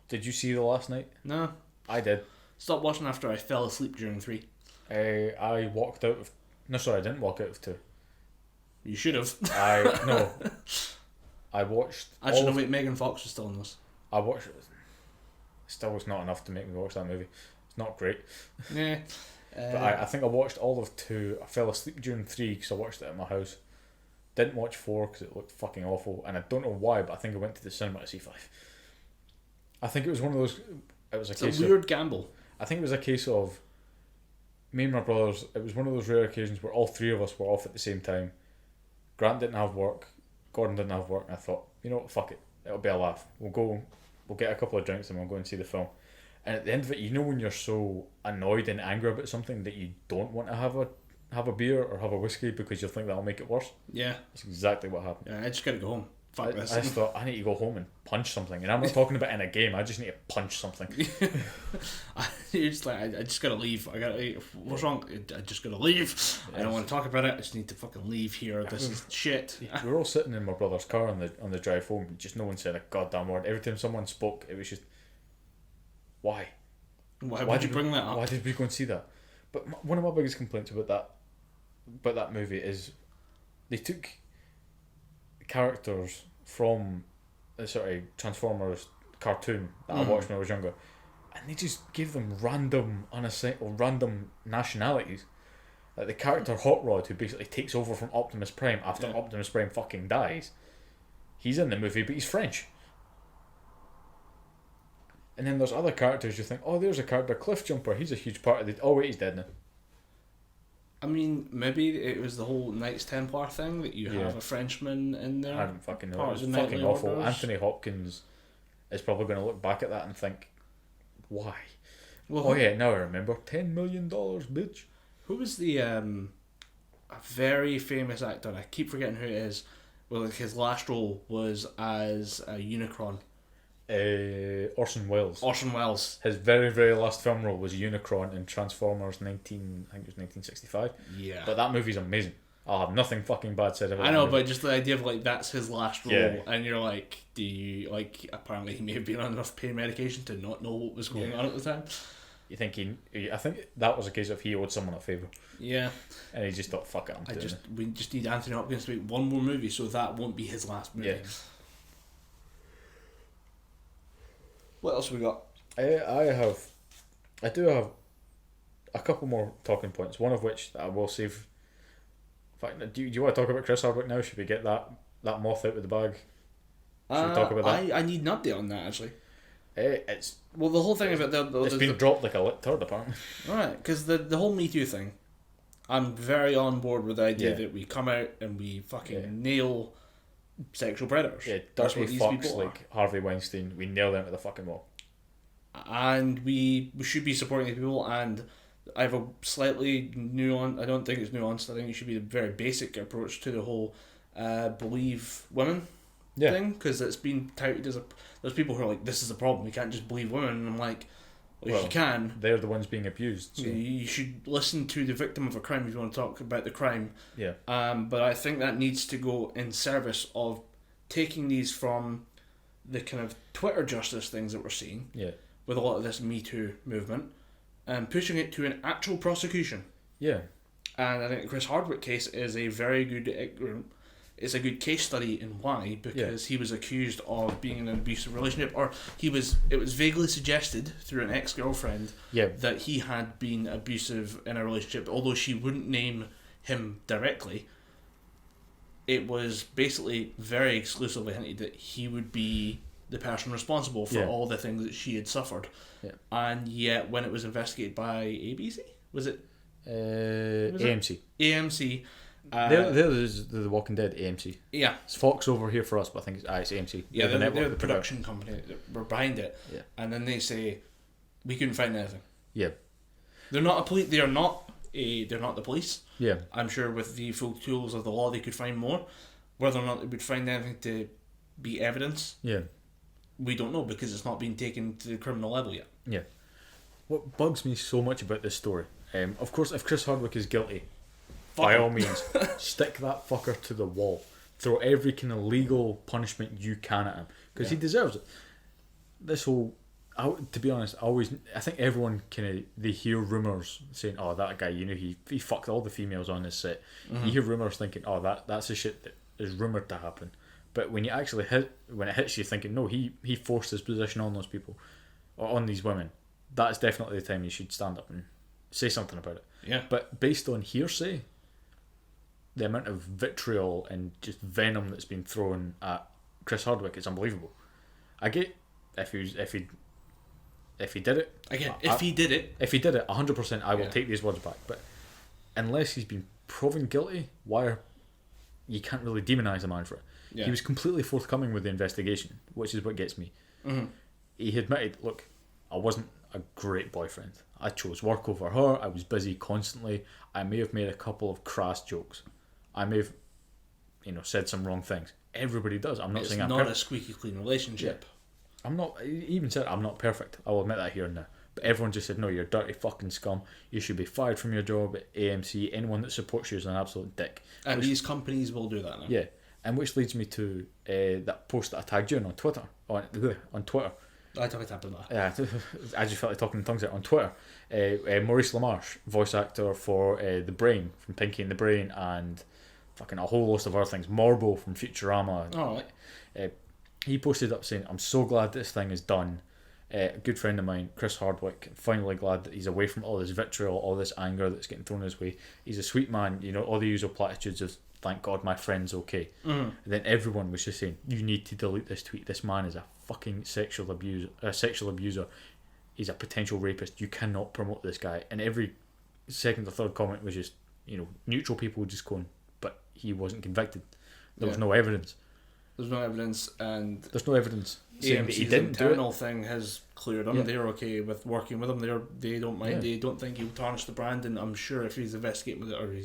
Did you see the last night? No, I did. stopped watching after I fell asleep during 3. I walked out of... No, sorry, I didn't walk out of 2. You should have. No. I watched... Actually, no, wait, Megan Fox was still in this. I watched... Still was not enough to make me watch that movie. It's not great. Yeah. But I think I watched all of 2. I fell asleep during 3 because I watched it at my house. Didn't watch 4 because it looked fucking awful. And I don't know why, but I think I went to the cinema to see 5. I think it was one of those... It's a weird gamble. I think it was a case of... Me and my brothers, it was one of those rare occasions where all 3 of us were off at the same time. Grant didn't have work. Gordon didn't have work. And I thought, you know what, fuck it. It'll be a laugh. We'll get a couple of drinks and we'll go and see the film. And at the end of it, you know when you're so annoyed and angry about something that you don't want to have a beer or have a whiskey because you think that'll make it worse? Yeah. That's exactly what happened. Yeah, I just gotta go home. Fuck this. I just thought, I need to go home and punch something. And I'm not talking about in a game, I just need to punch something. You're just like, I just gotta leave. What's wrong? I just gotta leave. I don't want to talk about it. I just need to fucking leave here. This is shit. We were all sitting in my brother's car on the drive home. Just no one said a goddamn word. Every time someone spoke, it was just, why? Why would you bring that up? Why did we go and see that? But one of my biggest complaints about that movie is they took characters from the sort of Transformers cartoon that I watched when I was younger, and they just gave them random nationalities. Like the character Hot Rod, who basically takes over from Optimus Prime after Optimus Prime fucking dies. He's in the movie, but he's French. And then there's other characters you think, oh, there's a character, Cliffjumper, he's a huge part of the... Oh wait, he's dead now. I mean, maybe it was the whole Knights Templar thing that you have a Frenchman in there. I don't fucking know. Part It was of the fucking Knightly awful. Orders. Anthony Hopkins is probably going to look back at that and think, why? Well, Oh yeah, now I remember. $10 million, bitch. who was the a very famous actor? I keep forgetting who it is. Well, like his last role was as a Unicron. Orson Welles. Orson Welles. His very, very last film role was Unicron in Transformers 1965. Yeah. But that movie's amazing. I'll have nothing fucking bad said about it. I know, but just the idea of like that's his last role, Yeah. and you're like, do you like? Apparently, he may have been on enough pain medication to not know what was going on at the time. You think I think that was a case of he owed someone a favour. Yeah, And he just thought, fuck it, I'm doing it. we just need Anthony Hopkins to make one more movie, so that won't be his last movie. Yeah. What else we got? I do have a couple more talking points, one of which I will save. In fact, do you want to talk about Chris Hardwick now? Should we get that moth out of the bag? Should we talk about that? I need an update on that actually. It's Well, the whole thing about it's been dropped like a lit turd apparently. Alright, because the whole Me Too thing, I'm very on board with the idea Yeah. that we come out and we fucking Yeah. nail sexual predators. Yeah, That's dirty what these fucks people are. like Harvey Weinstein. We nail them to the fucking wall. And we should be supporting these people, and I have a slightly nuanced, I don't think it's nuanced, I think it should be a very basic approach to the whole believe women Yeah. thing, because it's been touted as there's people who are like, this is a problem, we can't just believe women, and I'm like, well, you can. They're the ones being abused. So. You should listen to the victim of a crime if you want to talk about the crime. Yeah. But I think that needs to go in service of taking these from the kind of Twitter justice things that we're seeing Yeah. with a lot of this Me Too movement and pushing it to an actual prosecution. Yeah. And I think the Chris Hardwick case is a very good... It's a good case study in why, because he was accused of being in an abusive relationship, or it was vaguely suggested through an ex-girlfriend Yeah. that he had been abusive in a relationship, although she wouldn't name him directly, it was basically very exclusively hinted that he would be the person responsible for all the things that she had suffered. Yeah. And yet, when it was investigated by ABC, was it? AMC. AMC. They're the Walking Dead, AMC. Yeah. It's Fox over here for us, but I think it's AMC. Yeah, they're the production company that were behind it. Yeah. And then they say, we couldn't find anything. Yeah. They're not a police. They're not the police. Yeah. I'm sure with the full tools of the law, they could find more. Whether or not they would find anything to be evidence, we don't know, because it's not been taken to the criminal level yet. Yeah. What bugs me so much about this story, of course, if Chris Hardwick is guilty, by all means, stick that fucker to the wall. Throw every kind of legal punishment you can at him, because he deserves it. This whole, to be honest, I think everyone they hear rumours saying, "Oh, that guy, he fucked all the females on his set." Mm-hmm. You hear rumours thinking, "Oh, that's the shit that is rumoured to happen." But when you actually when it hits you, thinking, "No, he forced his position on those people, or on these women," that's definitely the time you should stand up and say something about it. Yeah. But based on hearsay, the amount of vitriol and just venom that's been thrown at Chris Hardwick is unbelievable. I get if he did it. Again, if he did it, 100%, I will take these words back. But unless he's been proven guilty, you can't really demonise the man for it. Yeah. He was completely forthcoming with the investigation, which is what gets me. Mm-hmm. He admitted, "Look, I wasn't a great boyfriend. I chose work over her. I was busy constantly. I may have made a couple of crass jokes. I may have, said some wrong things. Everybody does. I'm not saying I'm not a squeaky clean relationship. Yeah. I'm not. He even said I'm not perfect. I will admit that here and now. But everyone just said, no, you're dirty fucking scum. You should be fired from your job at AMC. Anyone that supports you is an absolute dick." And these companies will do that now. Yeah. And which leads me to that post that I tagged you in on Twitter. On Twitter. I took a tap on that. Yeah, I just felt like talking in tongues there on Twitter. Maurice LaMarche, voice actor for The Brain, from Pinky and the Brain, and fucking a whole host of other things. Morbo from Futurama. Oh, right. He posted up saying, "I'm so glad this thing is done. A good friend of mine, Chris Hardwick, finally glad that he's away from all this vitriol, all this anger that's getting thrown his way. He's a sweet man, all the usual platitudes of, thank God my friend's okay." Mm. And then everyone was just saying, "You need to delete this tweet. This man is a fucking sexual abuser. He's a potential rapist. You cannot promote this guy." And every second or third comment was just, neutral people just going, "But he wasn't convicted. There was no evidence." There's no evidence, and there's no evidence saying that he didn't do it. Internal thing has cleared him. Yeah. They're okay with working with him. They don't mind. Yeah. They don't think he'll tarnish the brand. And I'm sure if he's investigating with it, or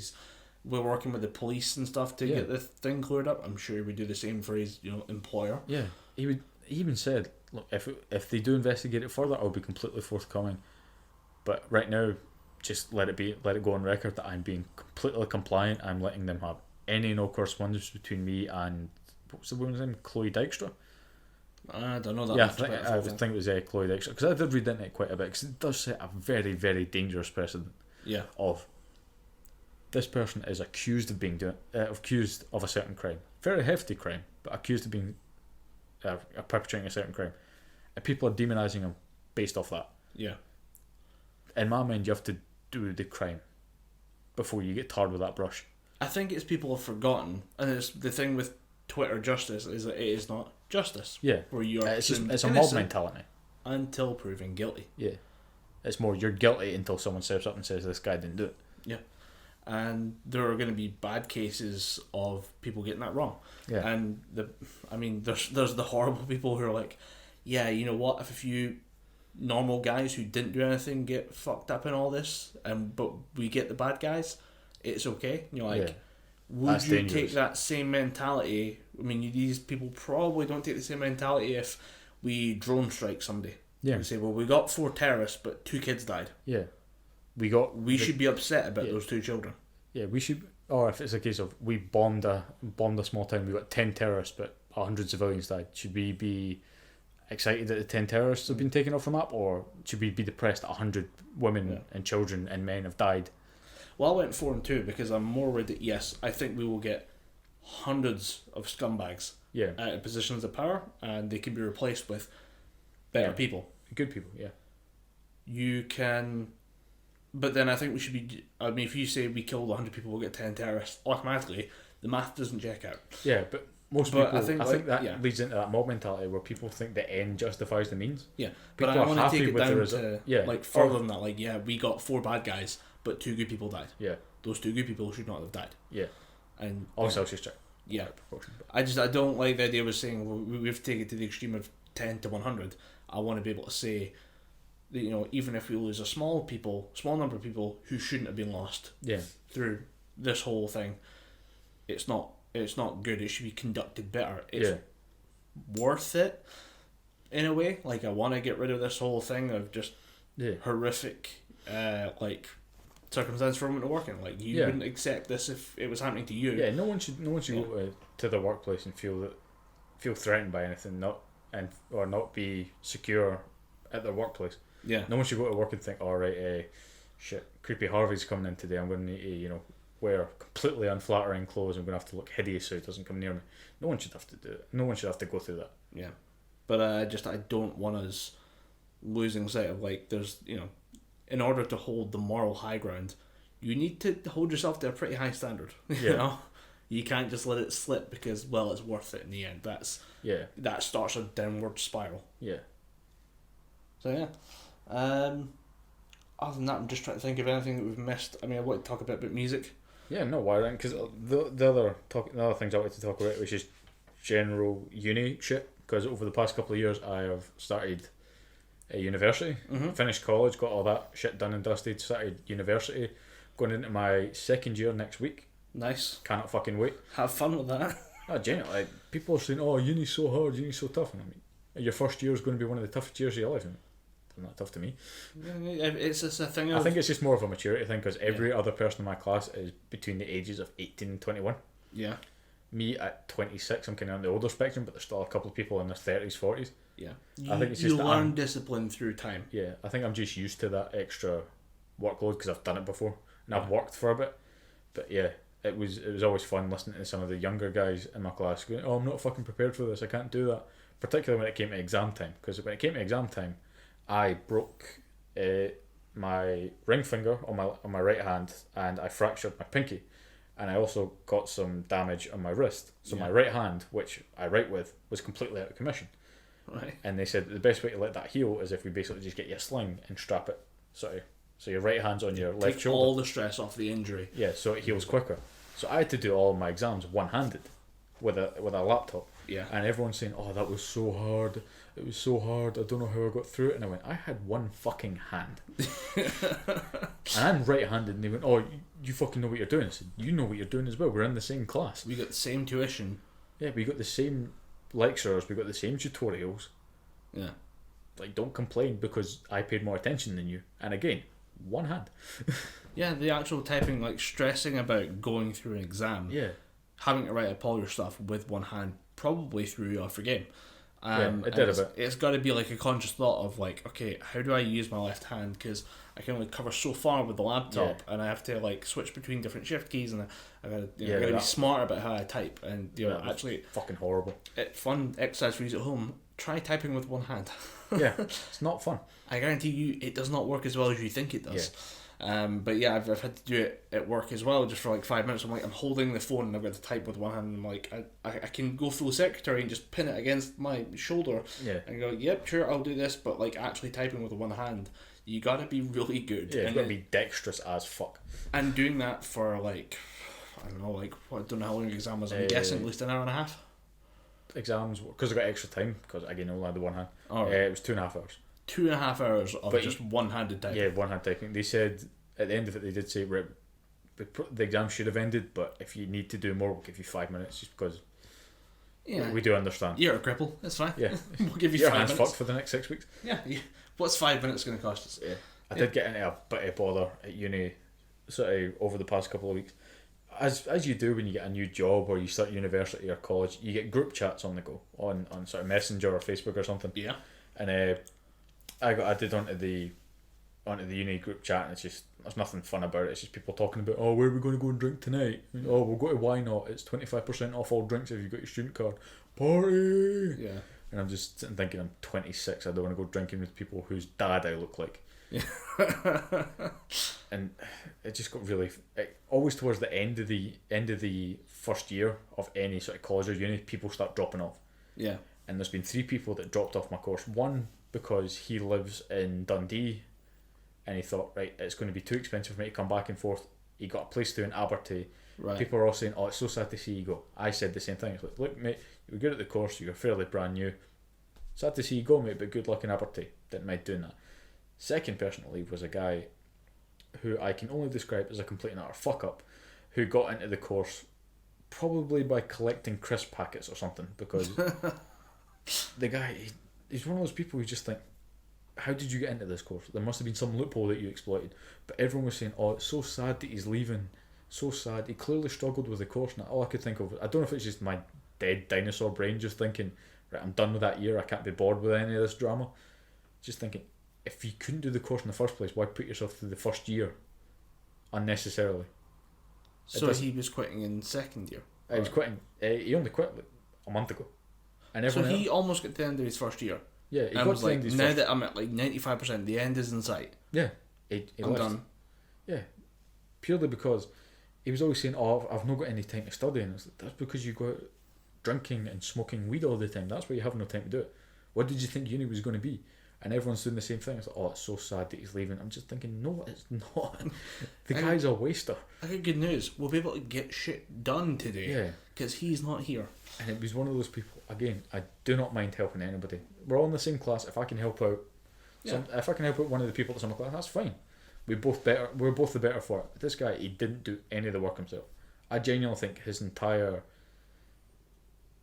we're working with the police and stuff to get the thing cleared up, I'm sure he would do the same for his employer. Yeah, he even said, "Look, if they do investigate it further, I'll be completely forthcoming. But right now, just let it go on record that I'm being completely compliant. I'm letting them have any and all correspondence between me and, what was the woman's name? Chloe Dykstra?" I don't know that. Yeah, I think it was Chloe Dykstra, because I did read into it quite a bit, because it does set a very, very dangerous precedent. Yeah. Of this person is accused of a certain crime, very hefty crime, but accused of being perpetrating a certain crime, and people are demonising him based off that. Yeah. In my mind, you have to do the crime before you get tarred with that brush. I think it's people have forgotten, and it's the thing with Twitter justice is that it is not justice. Yeah. Where you are it's a mob mentality until proven guilty. Yeah. It's more, you're guilty until someone steps up and says this guy didn't do it. Yeah. And there are going to be bad cases of people getting that wrong. Yeah. And there's the horrible people who are like, yeah, you know what, if a few normal guys who didn't do anything get fucked up in all this, but we get the bad guys, it's okay. Would that's you dangerous. Take that same mentality? I mean, these people probably don't take the same mentality if we drone strike somebody. Yeah. We say, well, we got 4 terrorists, but 2 kids died. Yeah. We should be upset about those 2 children. Yeah, we should. Or if it's a case of we bombed a small town, we got 10 terrorists, but 100 civilians died. Should we be excited that the 10 terrorists have been taken off the map, or should we be depressed that 100 women and children and men have died? Well, I went 4 and 2 because I'm more worried that, yes, I think we will get hundreds of scumbags out of positions of power, and they can be replaced with better people. Good people, yeah. You can But then I think we should be. I mean, if you say we killed 100 people, we'll get 10 terrorists. Automatically, the math doesn't check out. Yeah, but most But people, I think that leads into that mob mentality where people think the end justifies the means. Yeah, People but I are want to happy take it with the down result. to like further than that. Like, yeah, we got 4 bad guys, but 2 good people died. Yeah, Those 2 good people should not have died. yeah. And Obviously, I was just checking. yeah, Proportion, but I don't like the idea of saying, well, we've taken it to the extreme of 10 to 100. I want to be able to say that, you know, even if we lose a small number of people who shouldn't have been lost yeah, through this whole thing, it's not good. It should be conducted better. It's yeah, worth it in a way. Like, I want to get rid of this whole thing of just yeah. horrific like circumstance for women to work in. Like, you Yeah. wouldn't accept this if it was happening to you. Yeah, no one should go to their workplace and feel threatened by anything, or not be secure at their workplace. Yeah. No one should go to work and think, all right, shit, creepy Harvey's coming in today. I'm going to need to, wear completely unflattering clothes. I'm going to have to look hideous so he doesn't come near me. No one should have to do it. No one should have to go through that. Yeah. But I don't want us losing sight of, like, there's, in order to hold the moral high ground, you need to hold yourself to a pretty high standard. Yeah. You know? You can't just let it slip because, well, it's worth it in the end. That starts a downward spiral. Yeah. So, yeah. Other than that, I'm just trying to think of anything that we've missed. I mean, I want to talk a bit about music. Yeah, no, why not? Because the other things I wanted to talk about was just general uni shit. Because over the past couple of years, I have started a university, finished college, got all that shit done and dusted, started university, going into my second year next week. Nice. Cannot fucking wait. Have fun with that. Oh, genuinely, like, people are saying, "Oh, uni's so hard, uni's so tough," and I mean, your first year is going to be one of the toughest years of your life. And it's not tough to me. It's just a thing of... I think it's just more of a maturity thing because every other person in my class is between the ages of 18 and 21. Yeah. Me at 26, I'm kind of on the older spectrum, but there's still a couple of people in their 30s, 40s. Yeah. I think it's you just learn discipline through time. Yeah, I think I'm just used to that extra workload because I've done it before and I've worked for a bit. But yeah, it was always fun listening to some of the younger guys in my class going, "Oh, I'm not fucking prepared for this. I can't do that." Particularly when it came to exam time, because when it came to exam time, I broke my ring finger on my right hand and I fractured my pinky, and I also got some damage on my wrist. So my right hand, which I write with, was completely out of commission. Right. And they said the best way to let that heal is if we basically just get you a sling and strap it. So your right hand's on your left Take shoulder. all the stress off the injury. Yeah, so it heals quicker. So I had to do all my exams one-handed with a laptop. Yeah. And everyone's saying, "Oh, that was so hard. It was so hard. I don't know how I got through it." And I went, "I had one fucking hand." And I'm right-handed. And they went, "Oh, you fucking know what you're doing." I said, "You know what you're doing as well. We're in the same class. We got the same tuition. Yeah, we got the same lecturers. We got the same tutorials. Yeah. Like, don't complain because I paid more attention than you." And again, one hand. Yeah, the actual typing, like stressing about going through an exam. Yeah. Having to write up all your stuff with one hand probably threw you off your game. It did a bit. It's got to be like a conscious thought of like, okay, how do I use my left hand? Because I can only cover so far with the laptop, and I have to like switch between different shift keys, and I gotta, I gotta be smart about how I type. And actually, fucking horrible. Fun exercise for you at home. Try typing with one hand. Yeah, it's not fun. I guarantee you, it does not work as well as you think it does. But yeah, I've had to do it at work as well, just for like 5 minutes. I'm holding the phone and I've got to type with one hand, and I'm like, I can go full secretary and just pin it against my shoulder and go, "Yep, sure, I'll do this," but like actually typing with one hand, you gotta be really good. Yeah, you've got to be dexterous as fuck. And doing that for like, I don't know, I don't know how long the exam was, I'm guessing at least an hour and a half. Exams, because I got extra time, because again I only had the one hand. Right. It was 2.5 hours. 2.5 hours of just one-handed typing. Yeah, one-hand typing. They said at the end of it, they did say the exam should have ended, but if you need to do more, we'll give you 5 minutes, just because we do understand. You're a cripple, it's fine. Yeah. We'll give you Your 5 hand's minutes. fucked for the next 6 weeks. Yeah. What's 5 minutes going to cost us? Yeah. I did get into a bit of bother at uni sort of over the past couple of weeks. As you do when you get a new job or you start university or college, you get group chats on the go on sort of Messenger or Facebook or something. Yeah. And I got added onto the uni group chat, and it's just, there's nothing fun about it. It's just people talking about, "Oh, where are we going to go and drink tonight? Oh, we'll go to Why Not. It's 25% off all drinks if you've got your student card. Party!" Yeah. And I'm just sitting thinking, I'm 26. I don't want to go drinking with people whose dad I look like. And it just got really always towards the end of the first year of any sort of college or uni, people start dropping off. Yeah. And there's been 3 people that dropped off my course. One because he lives in Dundee, and he thought, right, it's going to be too expensive for me to come back and forth. He got a place to in Abertay. Right. People are all saying, oh, it's so sad to see you go. I said the same thing. It's like, look, mate, you were good at the course, you were fairly brand new. Sad to see you go, mate, but good luck in Abertay. Didn't mind doing that. Second person to leave was a guy who I can only describe as a complete and utter fuck up, who got into the course probably by collecting crisp packets or something, because the guy, he's one of those people who just think, how did you get into this course? There must have been some loophole that you exploited. But everyone was saying, oh, it's so sad that he's leaving. So sad. He clearly struggled with the course. And all I could think of, I don't know if it's just my dead dinosaur brain just thinking, right, I'm done with that year. I can't be bored with any of this drama. Just thinking, if you couldn't do the course in the first place, why put yourself through the first year unnecessarily? So he was quitting in second year? He was quitting. He only quit like a month ago. And so he almost got to the end of his first year? Yeah, he got was to the end of his now that I'm at like 95%, the end is in sight. Yeah, I'm left. Done. Yeah, purely because he was always saying, oh, I've not got any time to study. And it's like, that's because you go out drinking and smoking weed all the time. That's why you have no time to do it. What did you think uni was going to be? And everyone's doing the same thing. It's like, oh, it's so sad that he's leaving. I'm just thinking, no, it's not. The guy's a waster. I got good news. We'll be able to get shit done today. Yeah. Because he's not here. And it was one of those people, again, I do not mind helping anybody. We're all in the same class. If I can help out, if I can help out one of the people that's in my class, that's fine. We're both the better for it. This guy, he didn't do any of the work himself. I genuinely think his entire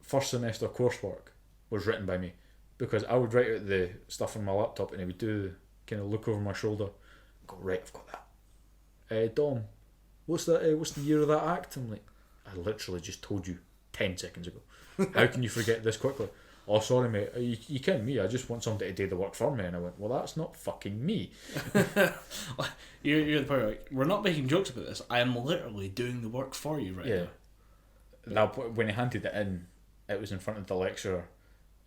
first semester coursework was written by me, because I would write out the stuff on my laptop and he would do kind of look over my shoulder and go, right, I've got that. Dom, what's that? What's the year of that act? I'm like, I literally just told you 10 seconds ago. How can you forget this quickly? Oh, sorry, mate. You kidding me? I just want somebody to do the work for me. And I went, well, that's not fucking me. You're the part like, we're not making jokes about this. I am literally doing the work for you right now. Now, when he handed it in, it was in front of the lecturer,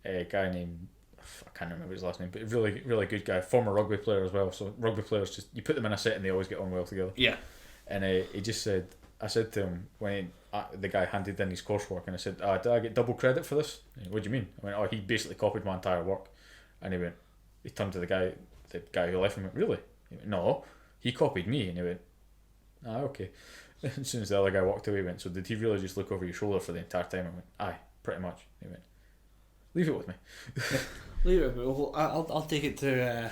a guy named, I can't remember his last name, but a really, really good guy, former rugby player as well. So rugby players, just you put them in a set and they always get on well together. Yeah. And he just said, I said to him when the guy handed in his coursework, and I said, did I get double credit for this? He went, what do you mean? I went, oh, he basically copied my entire work. And he turned to the guy who left him and went, really? He went, no, he copied me. And he went, okay. As soon as the other guy walked away, he went, so did he really just look over your shoulder for the entire time? I went, aye, pretty much. He went, leave it with me. Leave it with me. Well, I'll take it to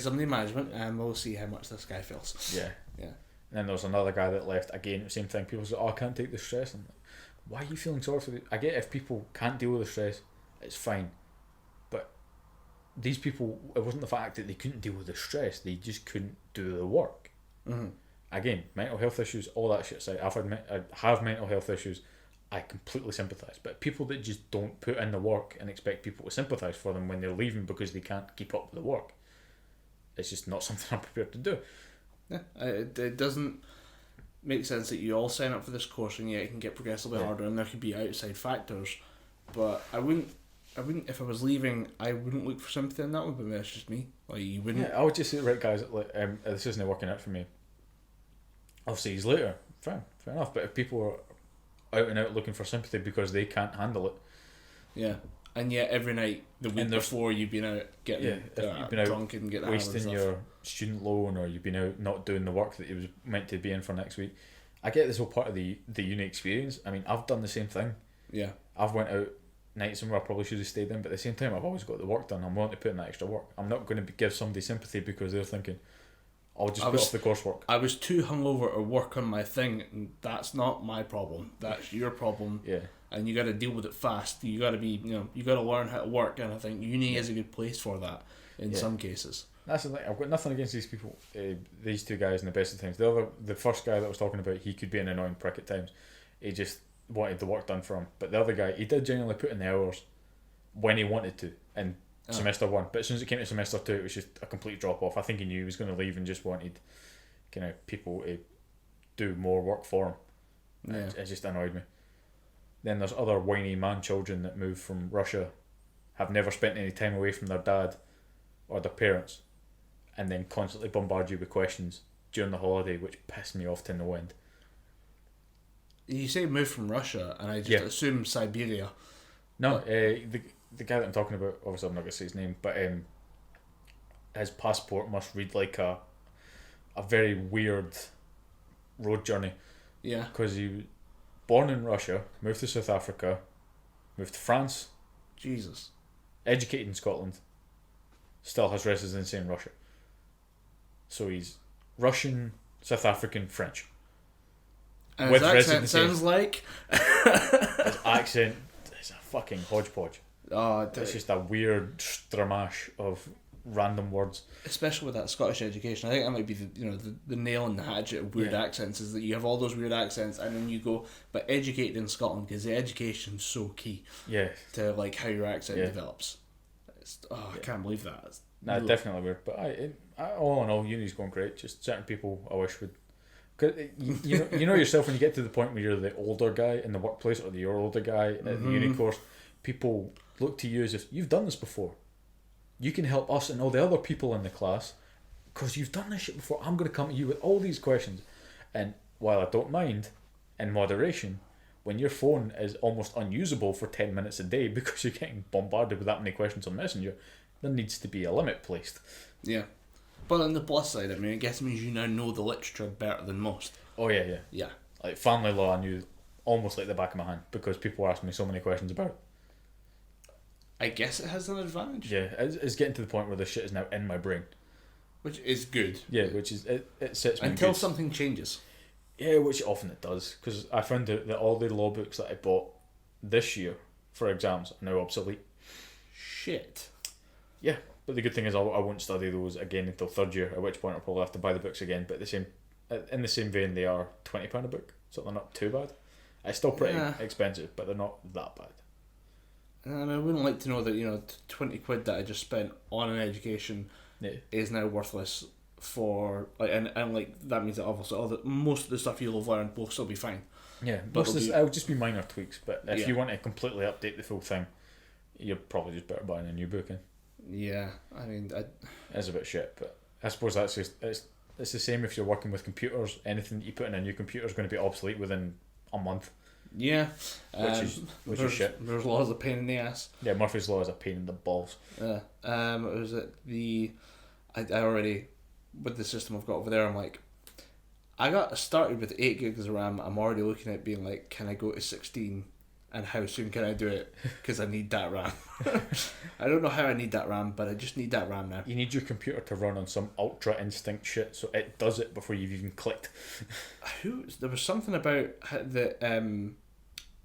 somebody management and we'll see how much this guy feels. Yeah. Yeah. And then there was another guy that left, again, same thing. People say, oh, I can't take the stress. I'm like, why are you feeling sorry for I get if people can't deal with the stress, it's fine. But these people, it wasn't the fact that they couldn't deal with the stress, they just couldn't do the work. Mm-hmm. Again, mental health issues, all that shit aside, I have mental health issues, I completely sympathise. But people that just don't put in the work and expect people to sympathise for them when they're leaving because they can't keep up with the work, it's just not something I'm prepared to do. Yeah, it doesn't make sense that you all sign up for this course and it can get progressively harder and there could be outside factors, but I wouldn't if I was leaving, I wouldn't look for sympathy in that one, but maybe that's just me. Like, you wouldn't. Yeah, I would just say, right guys, like, this isn't working out for me. I'll see you later. Fair enough. But if people are out and out looking for sympathy because they can't handle it, yeah. And yet every night the week before you've been out getting you've been drunk and getting wasting your student loan, or you've been out not doing the work that you was meant to be in for next week. I get this whole part of the uni experience. I mean, I've done the same thing. Yeah. I've went out nights where I probably should have stayed in, but at the same time I've always got the work done. I'm willing to put in that extra work. I'm not going to give somebody sympathy because they're thinking, I'll just put off the coursework. I was too hungover to work on my thing, and that's not my problem. That's your problem. Yeah. And you got to deal with it fast. You got to be, you got to learn how to work. And I think uni is a good place for that in some cases. That's the thing. I've got nothing against these people, these two guys, in the best of times. The first guy that I was talking about, he could be an annoying prick at times. He just wanted the work done for him. But the other guy, he did genuinely put in the hours when he wanted to in semester 1. But as soon as it came to semester 2, it was just a complete drop off. I think he knew he was going to leave and just wanted kind of people to do more work for him. Yeah. It just annoyed me. Then there's other whiny man children that move from Russia, have never spent any time away from their dad or their parents, and then constantly bombard you with questions during the holiday, which pissed me off to no end. You say move from Russia, and I just Yeah. assume Siberia. No, the guy that I'm talking about, obviously I'm not going to say his name, but his passport must read like a very weird road journey, Yeah. because he was born in Russia, moved to South Africa, moved to France, Jesus. educated in Scotland, still has residency in Russia. So he's Russian, South African, French. And With his accent residency. sounds like... His accent is a fucking hodgepodge. Oh, It's just a weird stramash of random words. especially with that Scottish education. I think that might be the nail in the hatchet of weird accents, is that you have all those weird accents and then you go, but educated in Scotland, because the education's so key Yeah. to like how your accent Yeah. develops. I can't believe that. It's Nah, really- definitely weird. But all in all, uni's going great. Just certain people I wish would. Cause you know yourself, when you get to the point where you're the older guy in the workplace or the older guy at the uni course, people look to you as if you've done this before. You can help us and all the other people in the class because you've done this shit before. I'm going to come to you with all these questions. And while I don't mind, in moderation, when your phone is almost unusable for 10 minutes a day because you're getting bombarded with that many questions on Messenger, there needs to be a limit placed. Yeah. But on the plus side, I mean, I guess it means you now know the literature better than most. Oh yeah, yeah. Yeah. Like family law, I knew almost like the back of my hand because people asked me so many questions about it. I guess it has an advantage. Yeah, it's getting to the point where this shit is now in my brain. Which is good. Yeah, which is it sets me Until good. something changes. Yeah, which often it does, because I found out that all the law books that I bought this year for exams are now obsolete. Shit. Yeah, but the good thing is I won't study those again until third year, at which point I'll probably have to buy the books again. But in the same vein, they are £20 a book, so they're not too bad. It's still pretty expensive, but they're not that bad. And I wouldn't like to know that 20 quid that I just spent on an education is now worthless for and like that means that obviously most of the stuff you'll have learned will still be fine. Yeah, but it'll just be minor tweaks. But if Yeah. you want to completely update the full thing, you're probably just better buying a new book. Yeah, I mean, It's a bit shit, but I suppose that's just it's the same if you're working with computers. Anything that you put in a new computer is going to be obsolete within a month. yeah, Which is shit. There's laws of pain in the ass. Yeah, Murphy's Law is a pain in the balls. Was it I already, with the system I've got over there, I'm like, I got started with 8 gigs of RAM. I'm already looking at being like, can I go to 16, and how soon can I do it? Because I need that RAM. I don't know how I need that RAM, but I just need that RAM now. You need your computer to run on some ultra instinct shit, so it does it before you've even clicked. There was something about that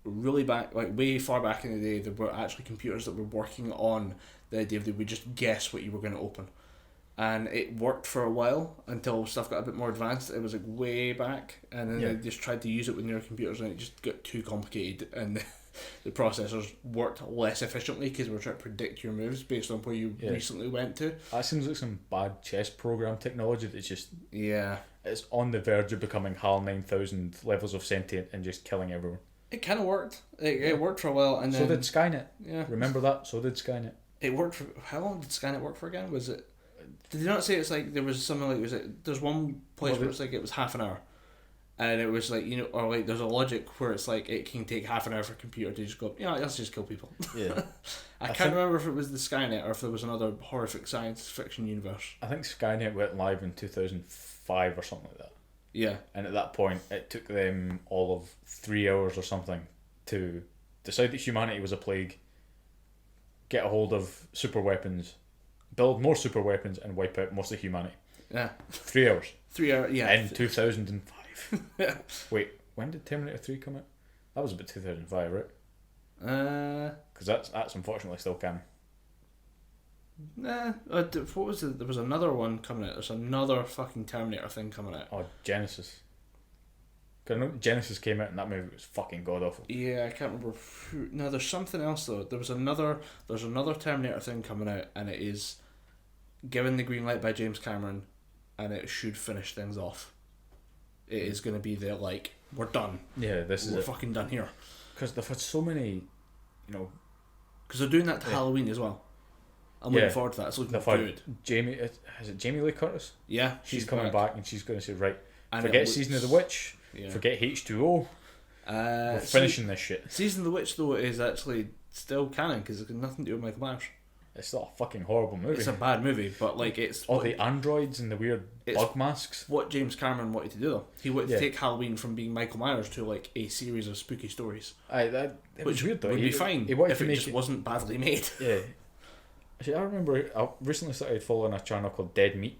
really back, like way far back in the day, there were actually computers that were working on the idea of they would just guess what you were going to open. And it worked for a while until stuff got a bit more advanced. It was like way back, and then they just tried to use it with newer computers, and it just got too complicated, and the processors worked less efficiently because we were trying to predict your moves based on where you recently went to. That seems like some bad chess program technology that's just it's on the verge of becoming HAL 9000 levels of sentient and just killing everyone. It kind of worked. It worked for a while, and then So did Skynet. Yeah, Remember that? So did Skynet. it worked for how long did Skynet work for again? Was it? Did they not say it's like there was something like there's one place where it's like it was half an hour, and it was like or like there's a logic where it's like it can take half an hour for a computer to just go let's just kill people. Yeah. I can't remember if it was the Skynet or if there was another horrific science fiction universe. I think Skynet went live in 2005 or something like that. Yeah. And at that point, it took them all of 3 hours or something to decide that humanity was a plague, get a hold of super weapons, build more super weapons, and wipe out most of humanity. Yeah. 3 hours. 3 hours, yeah. In 2005. Wait, when did Terminator 3 come out? That was about 2005, right? Because that's unfortunately still canon. Nah. What was it? There was another one coming out. There's another fucking Terminator thing coming out. Oh, Genesis. Because I know Genesis came out and that movie was fucking god awful. Yeah, I can't remember. No, there's something else though. There's another Terminator thing coming out, and it is given the green light by James Cameron, and it should finish things off. It is going to be the like, we're done. Yeah, we're fucking done here. Because they've had so many, Because they're doing that to Halloween as well. I'm looking forward to that. It's looking good. Jamie, is it Jamie Lee Curtis? Yeah, she's coming back and she's going to say, right, and forget Season of the Witch, forget H2O, we're finishing this shit. Season of the Witch, though, is actually still canon because it's got nothing to do with Michael Myers. It's not a fucking horrible movie. It's a bad movie, but like it's all the androids and the weird bug masks. What James Cameron wanted to do, though, he wanted to take Halloween from being Michael Myers to like a series of spooky stories. It was weird though. Would be fine if it just wasn't badly made. Yeah. Actually, I remember I recently started following a channel called Dead Meat.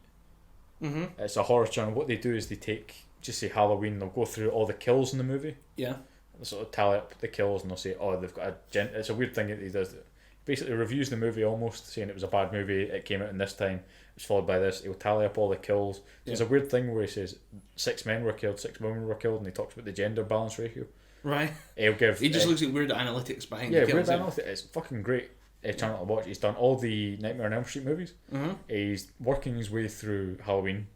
Mm-hmm. It's a horror channel. What they do is they take, just say Halloween, they'll go through all the kills in the movie. Yeah. They'll sort of tally up the kills and they'll say, oh, they've got it's a weird thing that he does. Basically reviews the movie almost, saying it was a bad movie, it came out in this time, it was followed by this. He'll tally up all the kills. There's a weird thing where he says 6 men were killed, 6 women were killed, and he talks about the gender balance ratio. Right. He just looks at weird analytics behind the weird kills. analytics. It's fucking great channel to watch. He's done all the Nightmare on Elm Street movies. Mm-hmm. He's working his way through Halloween.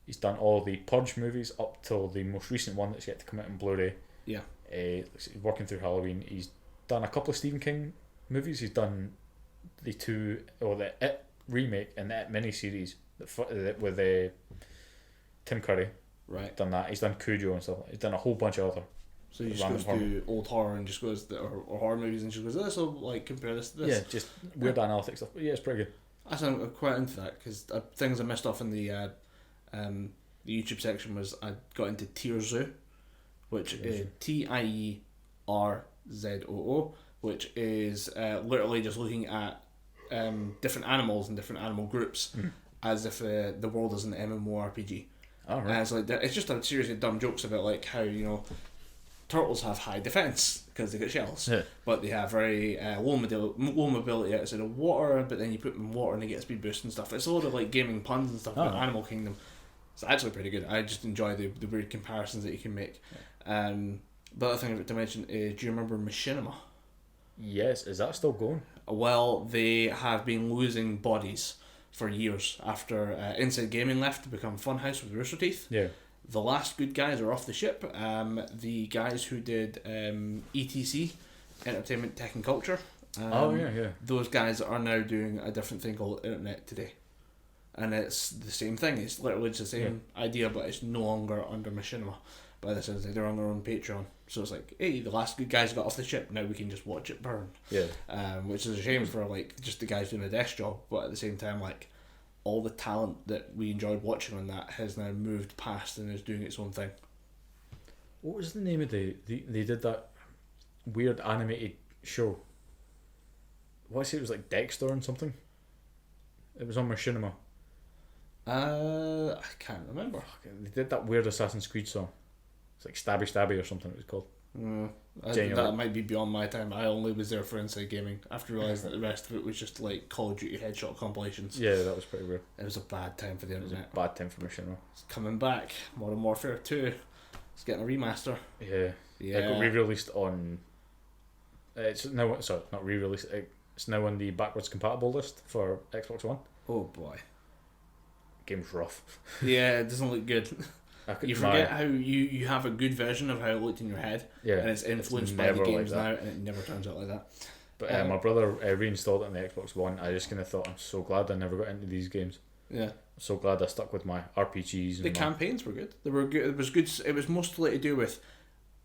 He's done all the Purge movies up till the most recent one that's yet to come out in Blu-ray. Yeah. He's working through Halloween. He's done a couple of Stephen King movies. He's done the It remake and the It miniseries with Tim Curry. Right. Done that. He's done Cujo and stuff. He's done a whole bunch of other. So he just goes to old horror and just goes or horror movies and just goes, this will like compare this to this. Yeah, just weird analytics stuff. But yeah, it's pretty good. I'm quite into that because things I missed off in the YouTube section was I got into Tierzoo, which is TIERZOO, which is literally just looking at different animals and different animal groups as if the world is an MMORPG. Oh, right. And it's like it's just a series of dumb jokes about like how turtles have high defense because they get shells, but they have very low mobility outside of water. But then you put them in water and they get a speed boost and stuff. It's a lot of like gaming puns and stuff about Animal Kingdom. It's actually pretty good. I just enjoy the weird comparisons that you can make. The other thing to mention is, do you remember Machinima? Yes, is that still going? Well, they have been losing bodies for years after Inside Gaming left to become Funhouse with Rooster Teeth. Yeah. The last good guys are off the ship. The guys who did ETC, Entertainment, Tech and Culture. Those guys are now doing a different thing called Internet Today. And it's the same thing. It's literally just the same idea, but it's no longer under Machinima. By this time, they're on their own Patreon. So it's like, hey, the last good guys got off the ship. Now we can just watch it burn. Yeah. Which is a shame for like just the guys doing a desk job, but at the same time, like all the talent that we enjoyed watching on that has now moved past and is doing its own thing. What was the name of they did that weird animated show? What I say it was like Dexter and something. It was on Machinima. I can't remember. They did that weird Assassin's Creed song. It's like Stabby Stabby or something it was called. That might be beyond my time. I only was there for Inside Gaming after realising that the rest of it was just like Call of Duty headshot compilations. Yeah, that was pretty weird. It was a bad time for the internet. It was a bad time for Machinima. It's coming back. Modern Warfare 2. It's getting a remaster. Yeah. It got re-released on... It's now... Sorry, not re-released. It's now on the backwards compatible list for Xbox One. Oh boy. Game's rough. Yeah, it doesn't look good. You forget how you have a good version of how it looked in your head, and it's influenced by the games now, and it never turns out like that. But my brother reinstalled it on the Xbox One. I just kind of thought, I'm so glad I never got into these games. Yeah, I'm so glad I stuck with my RPGs. The campaigns were good. They were good. It was good. It was mostly to do with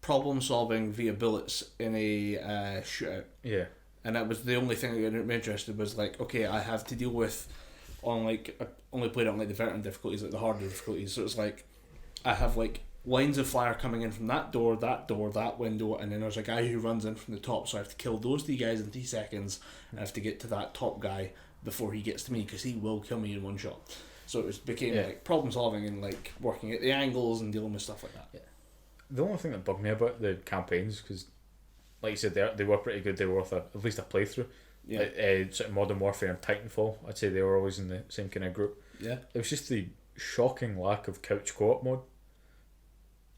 problem solving via bullets in a shootout. Yeah, and that was the only thing that got me interested. Was like, okay, I have to deal with on like I only played it on like the veteran difficulties, like the harder difficulties. So it's like I have like lines of fire coming in from that door, that window, and then there's a guy who runs in from the top. So I have to kill those 3 guys in 3 seconds. And I have to get to that top guy before he gets to me because he will kill me in one shot. So it became like problem solving and like working at the angles and dealing with stuff like that. Yeah. The only thing that bugged me about the campaigns, because like you said, they were pretty good. They were worth at least a playthrough. Yeah. Like, sort of Modern Warfare and Titanfall, I'd say they were always in the same kind of group. Yeah. It was just the shocking lack of couch co-op mode.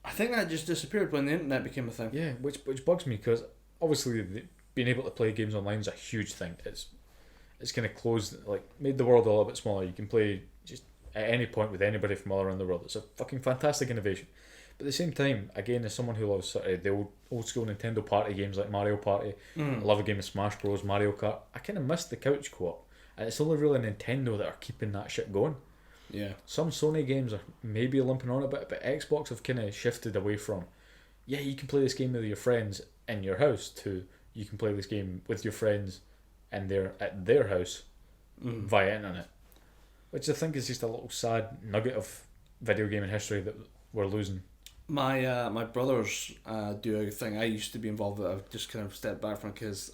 I think that just disappeared when the internet became a thing. Yeah, which bugs me because obviously being able to play games online is a huge thing. It's kind of closed, like made the world a little bit smaller. You can play just at any point with anybody from all around the world. It's a fucking fantastic innovation. But at the same time, again, as someone who loves sort of the old school Nintendo party games like Mario Party, I love a game of Smash Bros, Mario Kart. I kind of missed the couch co-op. And it's only really Nintendo that are keeping that shit going. Yeah. Some Sony games are maybe limping on a bit, but Xbox have kind of shifted away from, yeah, you can play this game with your friends in your house, to you can play this game with your friends and they're at their house via internet. Which I think is just a little sad nugget of video gaming history that we're losing. My brothers do a thing I used to be involved with. I've just kind of stepped back from, because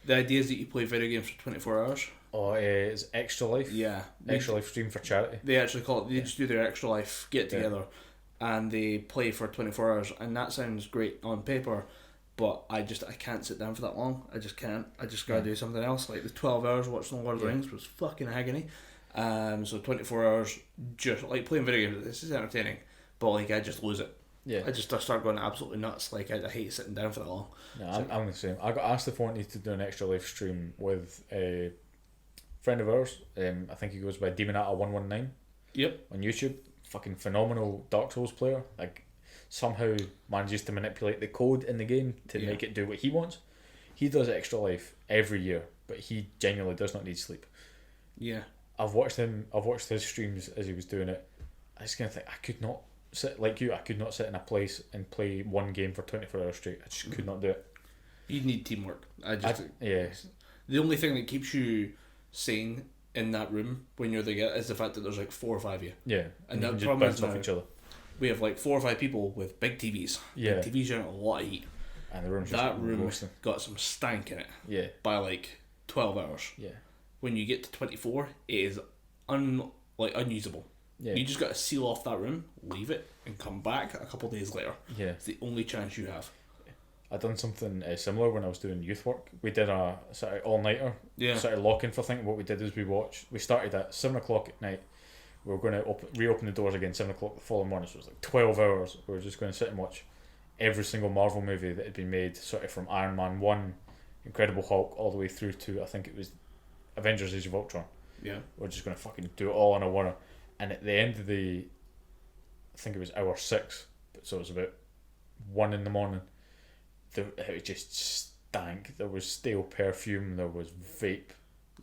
the idea is that you play video games for 24 hours. Oh, it's Extra Life? Yeah. Extra Life stream for charity. They actually call it, they just do their Extra Life get together and they play for 24 hours, and that sounds great on paper, but I can't sit down for that long. I just can't. I just gotta do something else. Like the 12 hours watching the Lord of the Rings was fucking agony. So 24 hours just like playing video games. This is entertaining, but like I just lose it. Yeah. I start going absolutely nuts. Like I hate sitting down for that long. Yeah, I'm the same. I got asked if I wanted to do an Extra Life stream with a friend of ours. I think he goes by Demonata119. Yep. On YouTube. Fucking phenomenal Dark Souls player. Like somehow manages to manipulate the code in the game to make it do what he wants. He does Extra Life every year, but he genuinely does not need sleep. Yeah. I've watched his streams as he was doing it. I just kind of think I could not sit like you. I could not sit in a place and play one game for 24 hours straight. I just could not do it. You need teamwork. Yeah. The only thing that keeps you sane in that room when you're there is the fact that there's like 4 or 5 of you. Yeah. And you that just problem bounce is off now, each other. we have like 4 or 5 people with big TVs. Yeah. Big TVs generate a lot of heat. And the room's That just room roasting. got some stank in it. Yeah. By like 12 hours. Yeah. When you get to 24, it is unusable. Yeah. You just got to seal off that room, leave it, and come back a couple of days later. Yeah. It's the only chance you have. I done something similar when I was doing youth work. We did a sort of all-nighter, sort of lock-in for thing. What we did is we started at 7 o'clock at night. We were going to reopen the doors again 7 o'clock the following morning, so it was like 12 hours. We were just going to sit and watch every single Marvel movie that had been made, sort of from Iron Man 1, Incredible Hulk, all the way through to, I think it was Avengers Age of Ultron. Yeah. We're just going to fucking do it all in a winner. And at the end of I think it was hour 6, so it was about 1 in the morning, it just stank. There was stale perfume, there was vape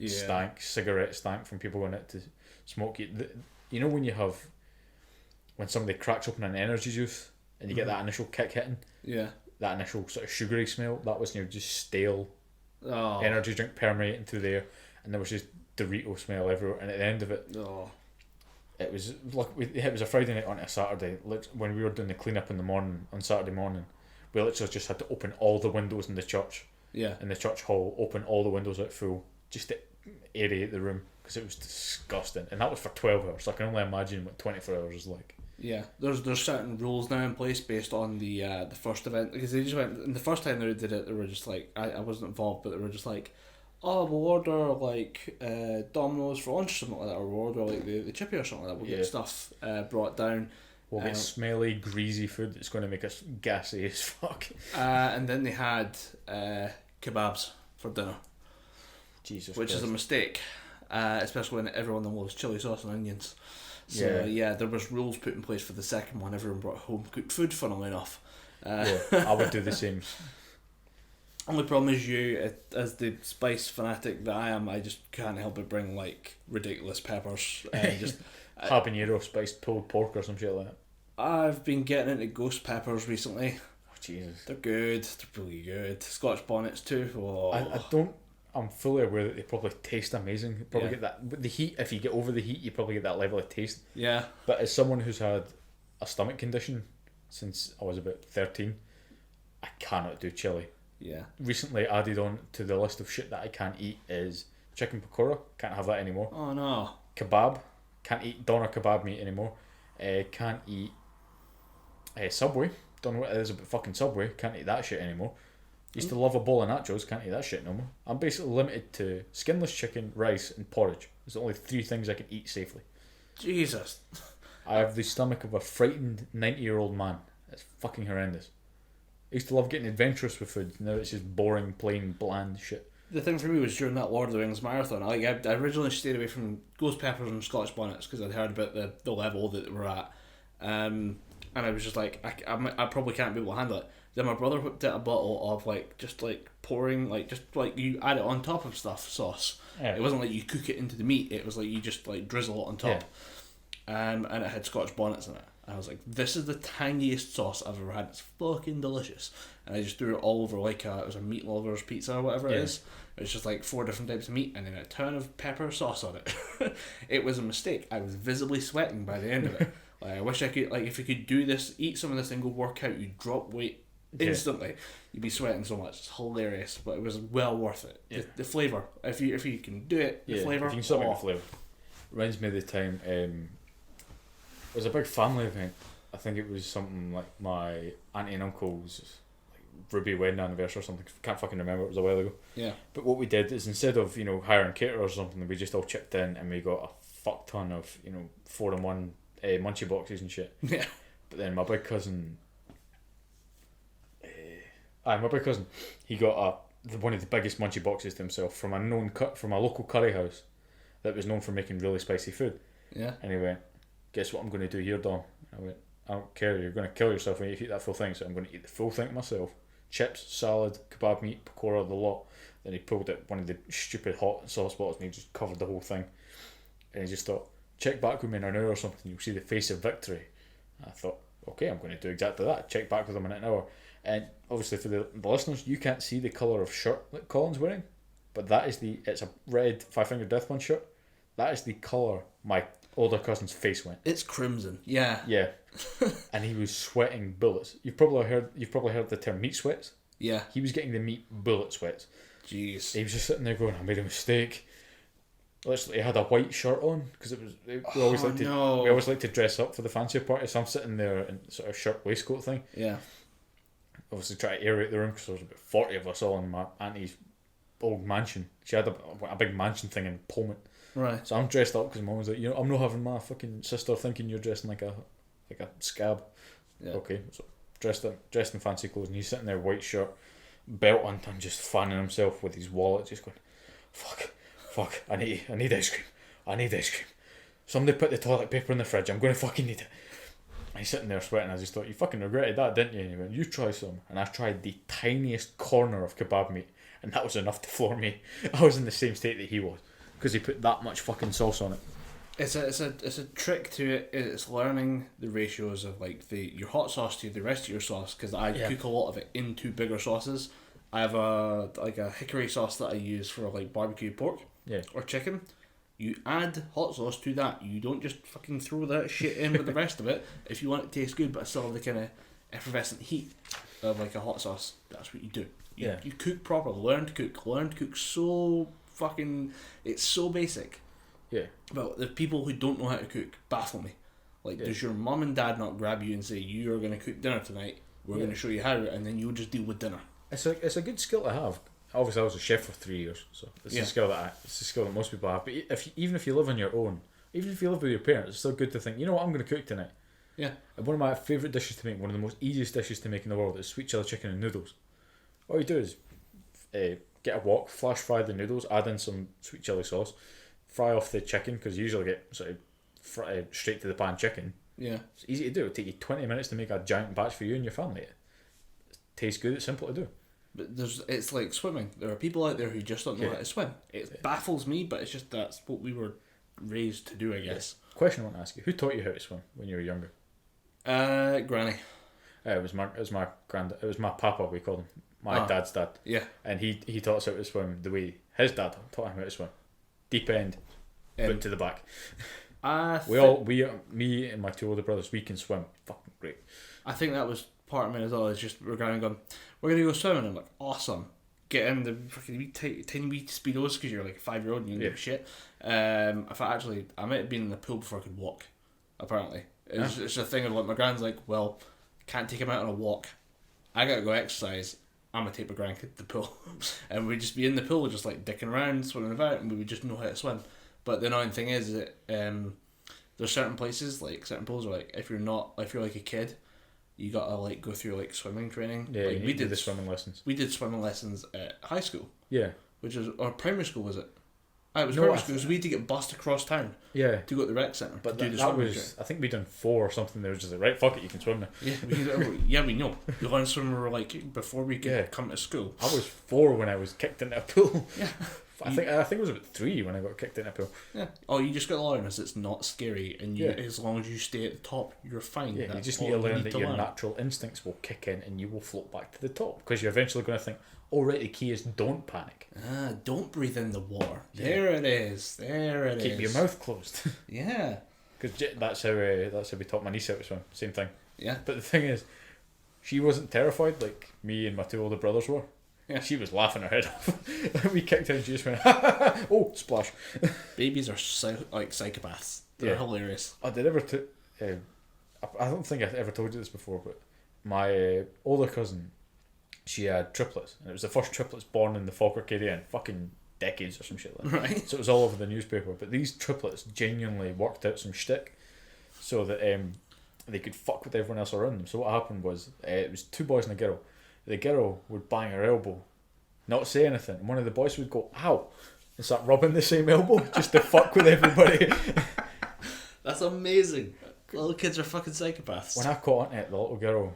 stank, cigarette stank from people going out to smoke. You know when somebody cracks open an energy juice and you get that initial kick hitting? Yeah. That initial sort of sugary smell, that was just stale Oh. energy drink permeating through there, and there was just Dorito smell everywhere. And at the end of it, it was it was a Friday night onto a Saturday. When we were doing the clean up in the morning on Saturday morning, we literally just had to open all the windows in the church. Yeah. In the church hall, open all the windows out full just to aerate the room, because it was disgusting. And that was for 12 hours. So I can only imagine what 24 hours is like. Yeah, there's certain rules now in place based on the first event, because they just went, and the first time they did it, they were just like, I wasn't involved, but they were just like, oh, we'll order like Domino's for lunch or something like that, or we'll order like the chippy or something like that. We'll get stuff brought down. We'll get smelly, greasy food that's going to make us gassy as fuck. And then they had kebabs for dinner. Jesus Which Christ. is a mistake, especially when everyone loves chili sauce and onions. So there was rules put in place for the second one. Everyone brought home cooked food, funnily enough. I would do the same. Only problem is you, as the spice fanatic that I am, I just can't help but bring like ridiculous peppers. Just habanero spiced pulled pork or some shit like that. I've been getting into ghost peppers recently. Oh Jesus! They're good. They're really good. Scotch bonnets too. Oh. I don't. I'm fully aware that they probably taste amazing. You probably get that. But the heat, if you get over the heat, you probably get that level of taste. Yeah. But as someone who's had a stomach condition since I was about 13, I cannot do chili. Yeah. Recently added on to the list of shit that I can't eat is chicken pakora. Can't have that anymore. Oh no. Kebab. Can't eat doner kebab meat anymore. Can't eat Subway. Don't know what it is about fucking Subway. Can't eat that shit anymore. Used to love a bowl of nachos. Can't eat that shit no more. I'm basically limited to skinless chicken, rice and porridge. It's the only 3 things I can eat safely. Jesus. I have the stomach of a frightened 90-year-old man. It's fucking horrendous. I used to love getting adventurous with food. Now it's just boring, plain, bland shit. The thing for me was during that Lord of the Rings marathon. I originally stayed away from ghost peppers and Scotch bonnets because I'd heard about the level that they were at, and I was just like, I probably can't be able to handle it. Then my brother whipped out a bottle of just pouring just you add it on top of stuff sauce. Yeah. It wasn't like you cook it into the meat. It was like you just drizzle it on top. And it had Scotch bonnets in it. And I was like, this is the tangiest sauce I've ever had. It's fucking delicious. And I just threw it all over it was a meat lover's pizza or whatever it is. It was just 4 different types of meat and then a ton of pepper sauce on it. It was a mistake. I was visibly sweating by the end of it. I wish I could, if you could do this, eat some of this and go work out, you'd drop weight instantly. You'd be sweating so much. It's hilarious, but it was well worth it. Yeah. The flavour, if you can do it, the flavour. If you can still make the flavour. Reminds me of the time, it was a big family event. I think it was something like my auntie and uncle's Ruby wedding anniversary or something. Can't fucking remember, it was a while ago. Yeah. But what we did is instead of, hiring caterers or something, we just all chipped in and we got a fuck ton of, 4-in-1 munchie boxes and shit. Yeah. But then my big cousin, he got one of the biggest munchie boxes to himself from a local curry house that was known for making really spicy food. Yeah. And he went, guess what I'm going to do here, Dom? I went, I don't care, you're going to kill yourself when you eat that full thing, so I'm going to eat the full thing myself. Chips, salad, kebab meat, pakora, the lot. Then he pulled out one of the stupid hot sauce bottles and he just covered the whole thing. And he just thought, check back with me in an hour or something, you'll see the face of victory. And I thought, okay, I'm going to do exactly that. Check back with him in an hour. And obviously for the listeners, you can't see the colour of shirt that Colin's wearing, but it's a red Five Finger Death Punch shirt. That is the colour my older cousin's face went. It's crimson. Yeah. Yeah. And he was sweating bullets. You've probably heard the term meat sweats. Yeah. He was getting the meat bullet sweats. Jeez. He was just sitting there going, I made a mistake. Literally, he had a white shirt on because we always like to dress up for the fancier party. So I'm sitting there in sort of shirt waistcoat thing. Yeah. Obviously, try to aerate the room because there was about 40 of us all in my auntie's old mansion. She had a big mansion thing in Pullman. Right. So I'm dressed up because mum was like, I'm not having my fucking sister thinking you're dressing like a scab. Yeah. Okay, so dressed in fancy clothes, and he's sitting there, white shirt, belt undone, just fanning himself with his wallet, just going, fuck, I need ice cream. Somebody put the toilet paper in the fridge, I'm going to fucking need it. And he's sitting there sweating. I just thought, you fucking regretted that, didn't you? And he went, you try some. And I tried the tiniest corner of kebab meat, and that was enough to floor me. I was in the same state that he was, because he put that much fucking sauce on it. It's a trick to it. It's learning the ratios of your hot sauce to the rest of your sauce, because I cook a lot of it into bigger sauces. I have a hickory sauce that I use for barbecue pork or chicken. You add hot sauce to that. You don't just fucking throw that shit in with the rest of it. If you want it to taste good but still have the kind of effervescent heat of a hot sauce, that's what you do. You cook properly. Learn to cook so fucking... It's so basic. Yeah. But the people who don't know how to cook baffle me. Does your mum and dad not grab you and say, you are going to cook dinner tonight, we're going to show you how, and then you'll just deal with dinner? It's a good skill to have. Obviously, I was a chef for 3 years, so it's a skill that most people have. But even if you live on your own, even if you live with your parents, it's still good to think, you know what, I'm going to cook tonight. Yeah. And one of my favourite dishes to make, one of the most easiest dishes to make in the world, is sweet chili chicken and noodles. All you do is get a wok, flash fry the noodles, add in some sweet chili sauce, fry off the chicken, because you usually get sort of straight to the pan chicken. Yeah. It's easy to do. It'll take you 20 minutes to make a giant batch for you and your family. It tastes good, it's simple to do. But it's like swimming. There are people out there who just don't know how to swim. It baffles me, but it's just that's what we were raised to do, I guess. Question I want to ask you: who taught you how to swim when you were younger? Granny. It was my granddad. It was my papa. We called him my dad's dad. Yeah. And he taught us how to swim the way his dad taught him how to swim. Deep end, but to the back. Me and my 2 older brothers, we can swim fucking great. I think that was part of me as well. It's just we're going, we're gonna go swimming. I'm like, awesome. Get in the fucking wee tiny wee speedos because you're like a 5-year-old and you don't give a shit. I might have been in the pool before I could walk. Apparently, it's a thing of my grand's like, well, can't take him out on a walk. I gotta go exercise. I'm gonna take my grand kid to the pool, and we'd just be in the pool, just dicking around, swimming about, and we would just know how to swim. But the annoying thing is that there's certain places, certain pools, where if you're like a kid, you gotta go through swimming training. Yeah, we did the swimming lessons. We did swimming lessons at high school. Yeah, or primary school was it? It was perfect because we had to get bussed across town Yeah. to go to the rec centre. But to do the that swimming was, trip. I think we'd done 4 or something. They were just like, right, fuck it, you can swim now. Yeah, we know. We learned swimming we were like before we could come to school. I was 4 when I was kicked into a pool. Yeah. I think it was about 3 when I got kicked into a pool. Yeah. Oh, you just got to learn is it's not scary, and as long as you stay at the top, you're fine. Yeah, That's you just all need to learn that your learn. natural instincts will kick in and you will float back to the top, because you're eventually going to think, oh right, the key is don't panic. Don't breathe in the water. There it is. There it is. Keep your mouth closed. Yeah. Because that's how we taught my niece how to swim. Same thing. Yeah. But the thing is, she wasn't terrified like me and my 2 older brothers were. Yeah. She was laughing her head off. We kicked her and she just went, oh, splash. Babies are like psychopaths. They're hilarious. I don't think I ever told you this before, but my older cousin, she had triplets, and it was the first triplets born in the Falkirk area in fucking decades or some shit like that. Right. So it was all over the newspaper. But these triplets genuinely worked out some shtick so that they could fuck with everyone else around them. So what happened was, it was 2 boys and a girl. The girl would bang her elbow, not say anything, and one of the boys would go, ow, and start rubbing the same elbow just to fuck with everybody. That's amazing. Little kids are fucking psychopaths. When I caught on it, the little girl,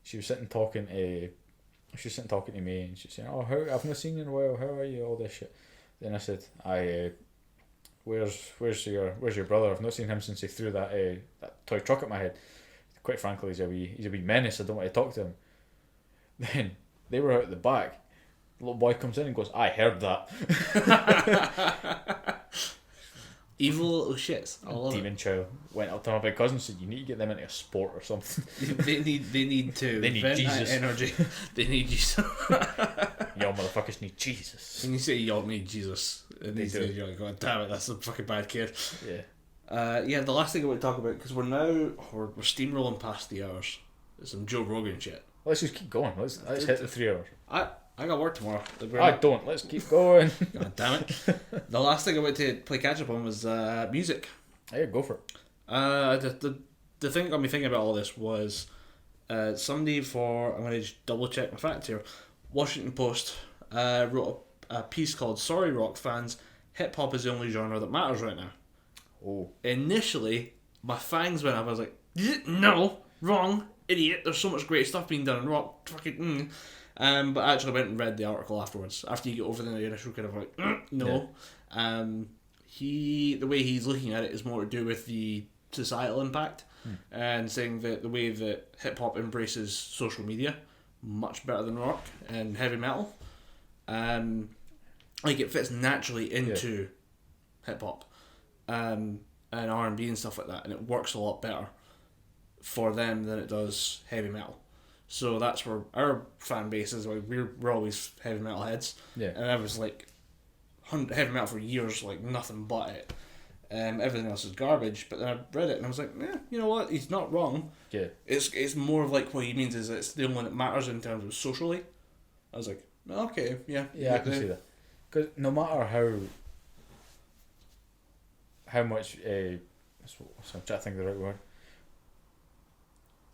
she was sitting talking to me, and she was saying, oh, I've not seen you in a while, how are you, all this shit. Then I said, where's your brother? I've not seen him since he threw that toy truck at my head. Quite frankly, he's a wee menace, I don't want to talk to him. Then they were out at the back. The little boy comes in and goes, I heard that. Evil little shits. I love Demon child went up to my big cousin and said, you need to get them into a sport or something. They need They need vent Jesus. that energy. They need Jesus. Y'all motherfuckers need Jesus. When you say y'all need Jesus, and They they say do. you're like, God damn it, that's a fucking bad kid. Yeah. The last thing I want to talk about, because we're steamrolling past the hours. There's some Joe Rogan shit. Let's just keep going. Let's hit the 3 hours. I got work tomorrow. I don't. Let's keep going. God damn it. The last thing I went to play catch up on was music. Yeah, go for it. The thing that got me thinking about all this was somebody I'm going to just double check my facts here. Washington Post wrote a piece called Sorry Rock Fans, Hip Hop is the only genre that matters right now. Oh. Initially, my fangs went up. I was like, no, wrong, idiot. There's so much great stuff being done in rock. Fucking but I actually went and read the article afterwards. After you get over the initial kind of like, no. Yeah. The way he's looking at it is more to do with the societal impact and saying that the way that hip hop embraces social media much better than rock and heavy metal. Like it fits naturally into hip hop. And R&B and stuff like that, and it works a lot better for them than it does heavy metal. So that's where our fan base is. Like we're always heavy metal heads, and I was like heavy metal for years, like nothing but it. Everything else is garbage. But then I read it and I was like, you know what? He's not wrong. Yeah, it's more of like what he means is it's the only one that matters in terms of socially. I was like, okay, yeah, I can see that. Because no matter how much I'm trying to think of the right word.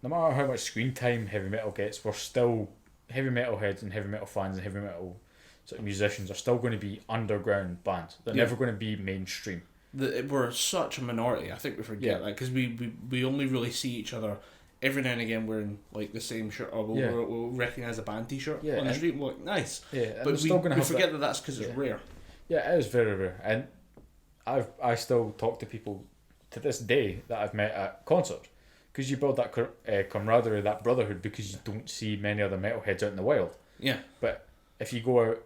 No matter how much screen time heavy metal gets, we're still heavy metal heads and heavy metal fans and heavy metal sort of musicians are still going to be underground bands. They're never going to be mainstream. We're such a minority. I think we forget that because we only really see each other every now and again wearing like the same shirt, or we'll recognise a band T-shirt on the street and we're like, nice. Yeah, but we forget that that's because it's rare. Yeah, it is very rare, and I still talk to people to this day that I've met at concerts, because you build that camaraderie, that brotherhood, because you don't see many other metalheads out in the wild. Yeah. But if you go out,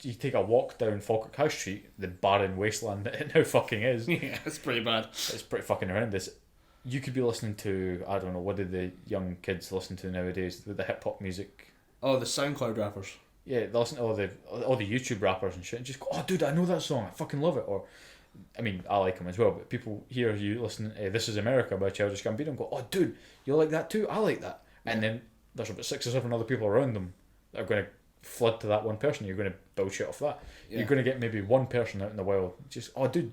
you take a walk down Falkirk High Street, the barren wasteland that it now fucking is. Yeah, it's pretty bad. It's pretty fucking horrendous. You could be listening to, I don't know, what do the young kids listen to nowadays? The hip hop music. Oh, the SoundCloud rappers. Yeah, they listen to all the YouTube rappers and shit, and just go, oh dude, I know that song, I fucking love it. Or, I mean, I like them as well, but people hear you listen to This Is America by Childish Gambino and go, oh dude, you like that too? I like that. And then there's about 6 or 7 other people around them that are going to flood to that one person. You're going to bullshit off that. Yeah. You're going to get maybe one person out in the wild just, oh dude,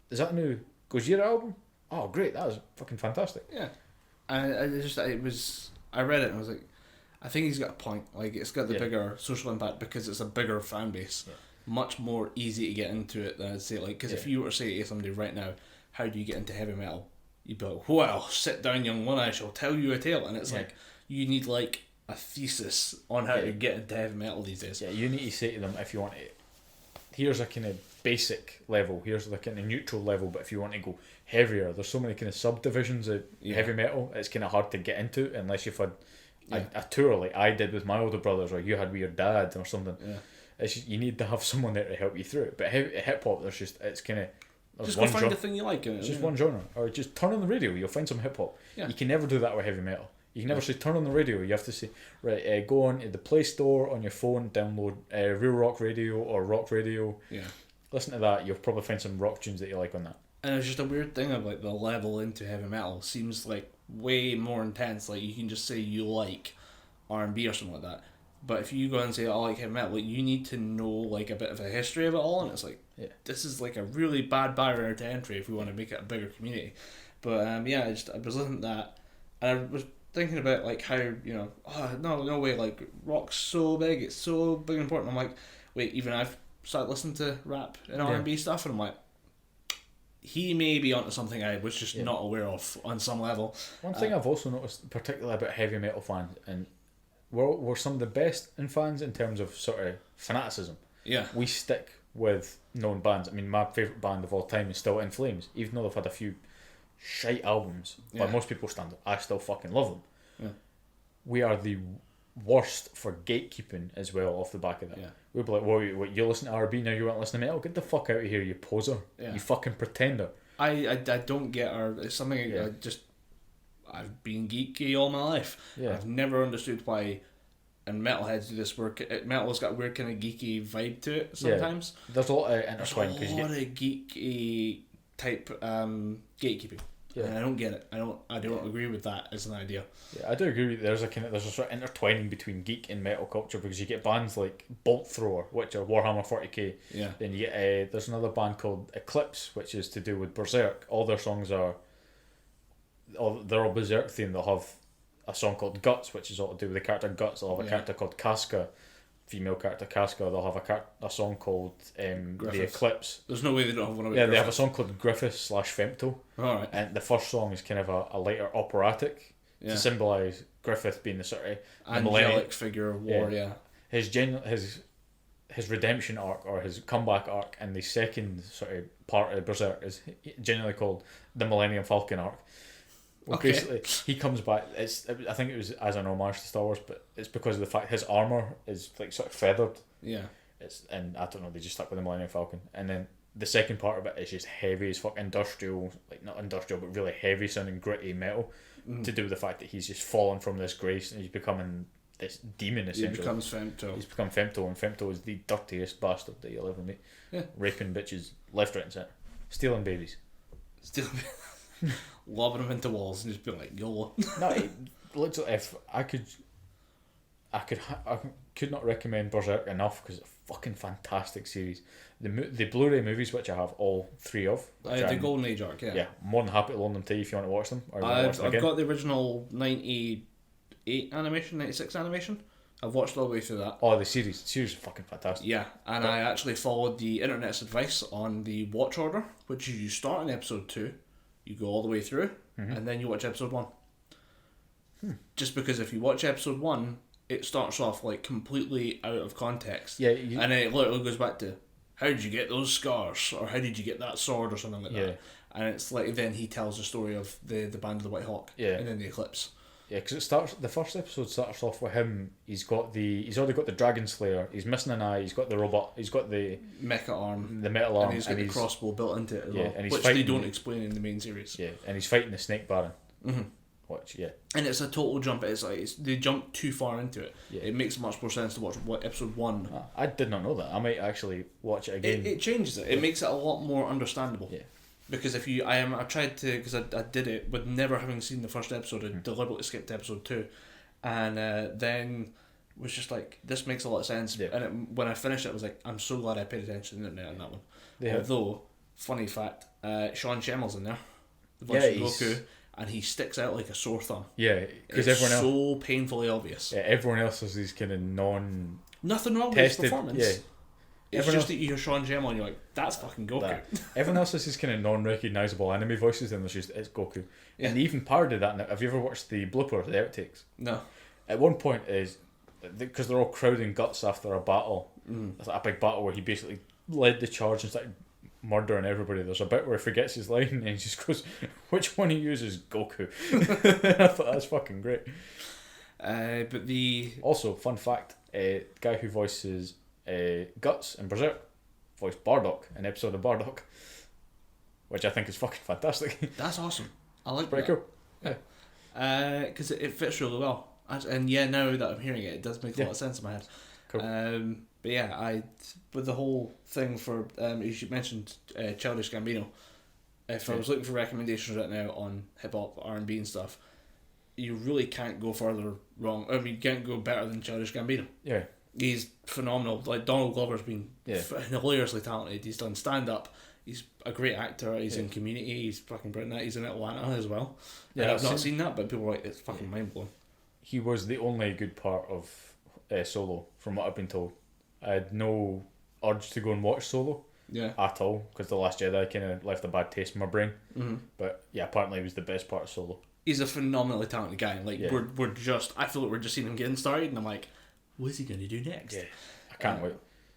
is that a new Gojira album? Oh great, that was fucking fantastic. Yeah. I read it and I was like, I think he's got a point. Like, it's got the bigger social impact because it's a bigger fan base. Yeah. much more easy to get into it than I'd say, like, because if you were to say to somebody right now, how do you get into heavy metal? You'd be like, well, sit down, young one, I shall tell you a tale. And it's like, you need like a thesis on how to get into heavy metal these days. Yeah, you need to say to them, if you want to, here's a kind of basic level, here's the kind of neutral level, but if you want to go heavier, there's so many kind of subdivisions of heavy metal, it's kind of hard to get into unless you've had a tour like I did with my older brothers, or you had with your dad or something. It's just, you need to have someone there to help you through it. But hip hop, there's just, it's kind of, just go find the thing you like in it. It's just one genre, or just turn on the radio, you'll find some hip hop. You can never do that with heavy metal. You can never say turn on the radio. You have to say, right, go on to the Play Store on your phone, download Real Rock Radio or Rock Radio. Listen to that. You'll probably find some rock tunes that you like on that. And it's just a weird thing of like the level into heavy metal seems like way more intense. Like you can just say you like R&B or something like that. But if you go and say I like heavy metal, like, you need to know like a bit of a history of it all, and it's like this is like a really bad barrier to entry if we want to make it a bigger community. But I was listening to that, and I was thinking about like how, you know, no way, like rock's so big, it's so big and important. I'm like, wait, even I've started listening to rap and R&B stuff, and I'm like, he may be onto something I was just not aware of on some level. One thing I've also noticed particularly about heavy metal fans, and we're some of the best in fans in terms of sort of fanaticism. We stick with known bands. I mean, my favourite band of all time is still In Flames, even though they've had a few shite albums by most people's standards. I still fucking love them. We are the worst for gatekeeping as well off the back of that. We'd be like, what, you listen to R&B now, you want to listen to metal? Get the fuck out of here, you poser. You fucking pretender. I don't get it's something I've been geeky all my life. I've never understood why, and metalheads do this work. Metal's got a weird kind of geeky vibe to it sometimes. There's a lot of intertwine. There's a lot of geeky type gatekeeping. And I don't get it. I don't agree with that as an idea. I do agree with you. There's a sort of intertwining between geek and metal culture, because you get bands like Bolt Thrower, which are Warhammer 40k. Then you get there's another band called Eclipse, which is to do with Berserk. All their songs they're all Berserk themed. They'll have a song called Guts, which is all to do with the character Guts. They'll have a character called Casca, female character Casca. They'll have a song called The Eclipse. There's no way they don't have one of it. They have a song called Griffiths / Femto. Alright. And the first song is kind of a lighter operatic to symbolise Griffith being the sort of angelic figure of war. His redemption arc, or his comeback arc, and the second sort of part of Berserk is generally called the Millennium Falcon arc. Well, basically, he comes back. I think it was as an homage to Star Wars, but it's because of the fact his armor is like sort of feathered. And I don't know, they just stuck with the Millennium Falcon. And then the second part of it is just heavy as fuck, industrial, like not industrial, but really heavy sounding, gritty metal, to do with the fact that he's just fallen from this grace and he's becoming this demon essentially. He becomes Femto. He's become Femto, and Femto is the dirtiest bastard that you'll ever meet. Raping bitches left, right, and centre, stealing babies. Lobbing them into walls and just being like, YOLO. Literally, if I could not recommend Berserk enough, because it's a fucking fantastic series. The Blu-ray movies, which I have all three of. The Golden Age arc, more than happy to loan them to you if you want to watch them. Or I've got the original 98 animation, 96 animation. I've watched all the way through that. Oh, the series is fucking fantastic. And I actually followed the internet's advice on the watch order, which is you start in episode 2, you go all the way through, and then you watch episode 1. Just because if you watch episode 1, it starts off like completely out of context. And then it literally goes back to, how did you get those scars? Or how did you get that sword? Or something like that. And it's like, then he tells the story of the Band of the White Hawk. And then the Eclipse. Because the first episode starts off with him. He's already got the Dragon Slayer. He's missing an eye. He's got the robot. He's got the mecha arm, the metal arm, and he's got the crossbow built into it as well, and which they don't explain in the main series. And he's fighting the Snake Baron. Which and it's a total jump. It's like they jump too far into it. It makes much more sense to watch episode 1. I did not know that. I might actually watch it again. It changes it. It makes it a lot more understandable. Because if you, I tried to, because I did it with never having seen the first episode. I deliberately skipped episode 2, and then was just like, this makes a lot of sense. And when I finished it, I was like, I'm so glad I paid attention to the internet on that one. Although, funny fact, Sean Schemmel's in there, the voice of Goku, and he sticks out like a sore thumb. Because everyone else, so painfully obvious. Everyone else has these kind of nothing wrong with his performance. It's Everyone just that you hear Sean Gemma and you're like, that's fucking Goku. Everyone else is just kind of non-recognisable anime voices, and it's Goku. Yeah. And they even parodied that now. Have you ever watched the blooper, the outtakes? No. At one point, because they're all crowding guts after a battle, it's like a big battle where he basically led the charge and started murdering everybody. There's a bit where he forgets his line and he just goes, which one he uses? Goku. I thought that's fucking great. But the... Also, fun fact, the guy who voices Guts in Berserk voiced Bardock in an episode of Bardock, which I think is fucking fantastic. That's awesome. I like Pretty that. cool. Yeah. Because it fits really well. And yeah, now that I'm hearing it, it does make a lot of sense in my head. Cool. But yeah, with the whole thing for you mentioned Childish Gambino. If I was looking for recommendations right now on hip hop, R&B and stuff, you really can't go further wrong. I mean, you can't go better than Childish Gambino. Yeah. He's phenomenal. Like Donald Glover's been Yeah. hilariously talented. He's done stand up. He's a great actor. He's in Community. He's fucking brilliant. He's in Atlanta as well. Yeah, I've not seen that, but people are like, it's fucking mind blowing. He was the only good part of Solo, from what I've been told. I had no urge to go and watch Solo at all, because The Last Jedi kind of left a bad taste in my brain. Mm-hmm. But yeah, apparently it was the best part of Solo. He's a phenomenally talented guy. Like we're just, I feel like we're just seeing him getting started, and I'm like, what is he going to do next? Yeah, I can't wait.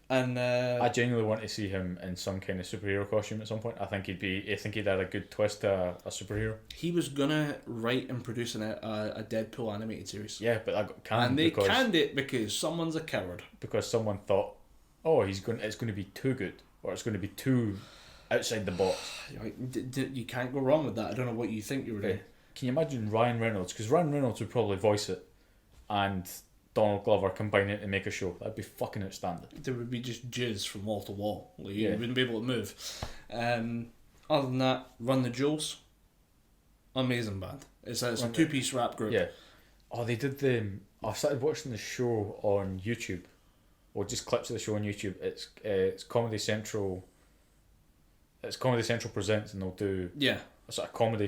And I genuinely want to see him in some kind of superhero costume at some point. I think he'd add a good twist to a superhero. He was gonna write and produce a Deadpool animated series. Yeah, but I got canned. And they canned it because someone's a coward. Because someone thought, oh, it's going to be too good, or it's going to be too outside the box. You can't go wrong with that. I don't know what you think you were doing. Can you imagine Ryan Reynolds? Because Ryan Reynolds would probably voice it, and Donald Glover combine it and make a show. That'd be fucking outstanding. There would be just jizz from wall to wall. Like, you wouldn't be able to move. Other than that, Run the Jewels. Amazing band. It's a two-piece rap group. Yeah. Oh, they did I started watching the show on YouTube, or just clips of the show on YouTube. It's Comedy Central. It's Comedy Central Presents, and they'll do a sort of comedy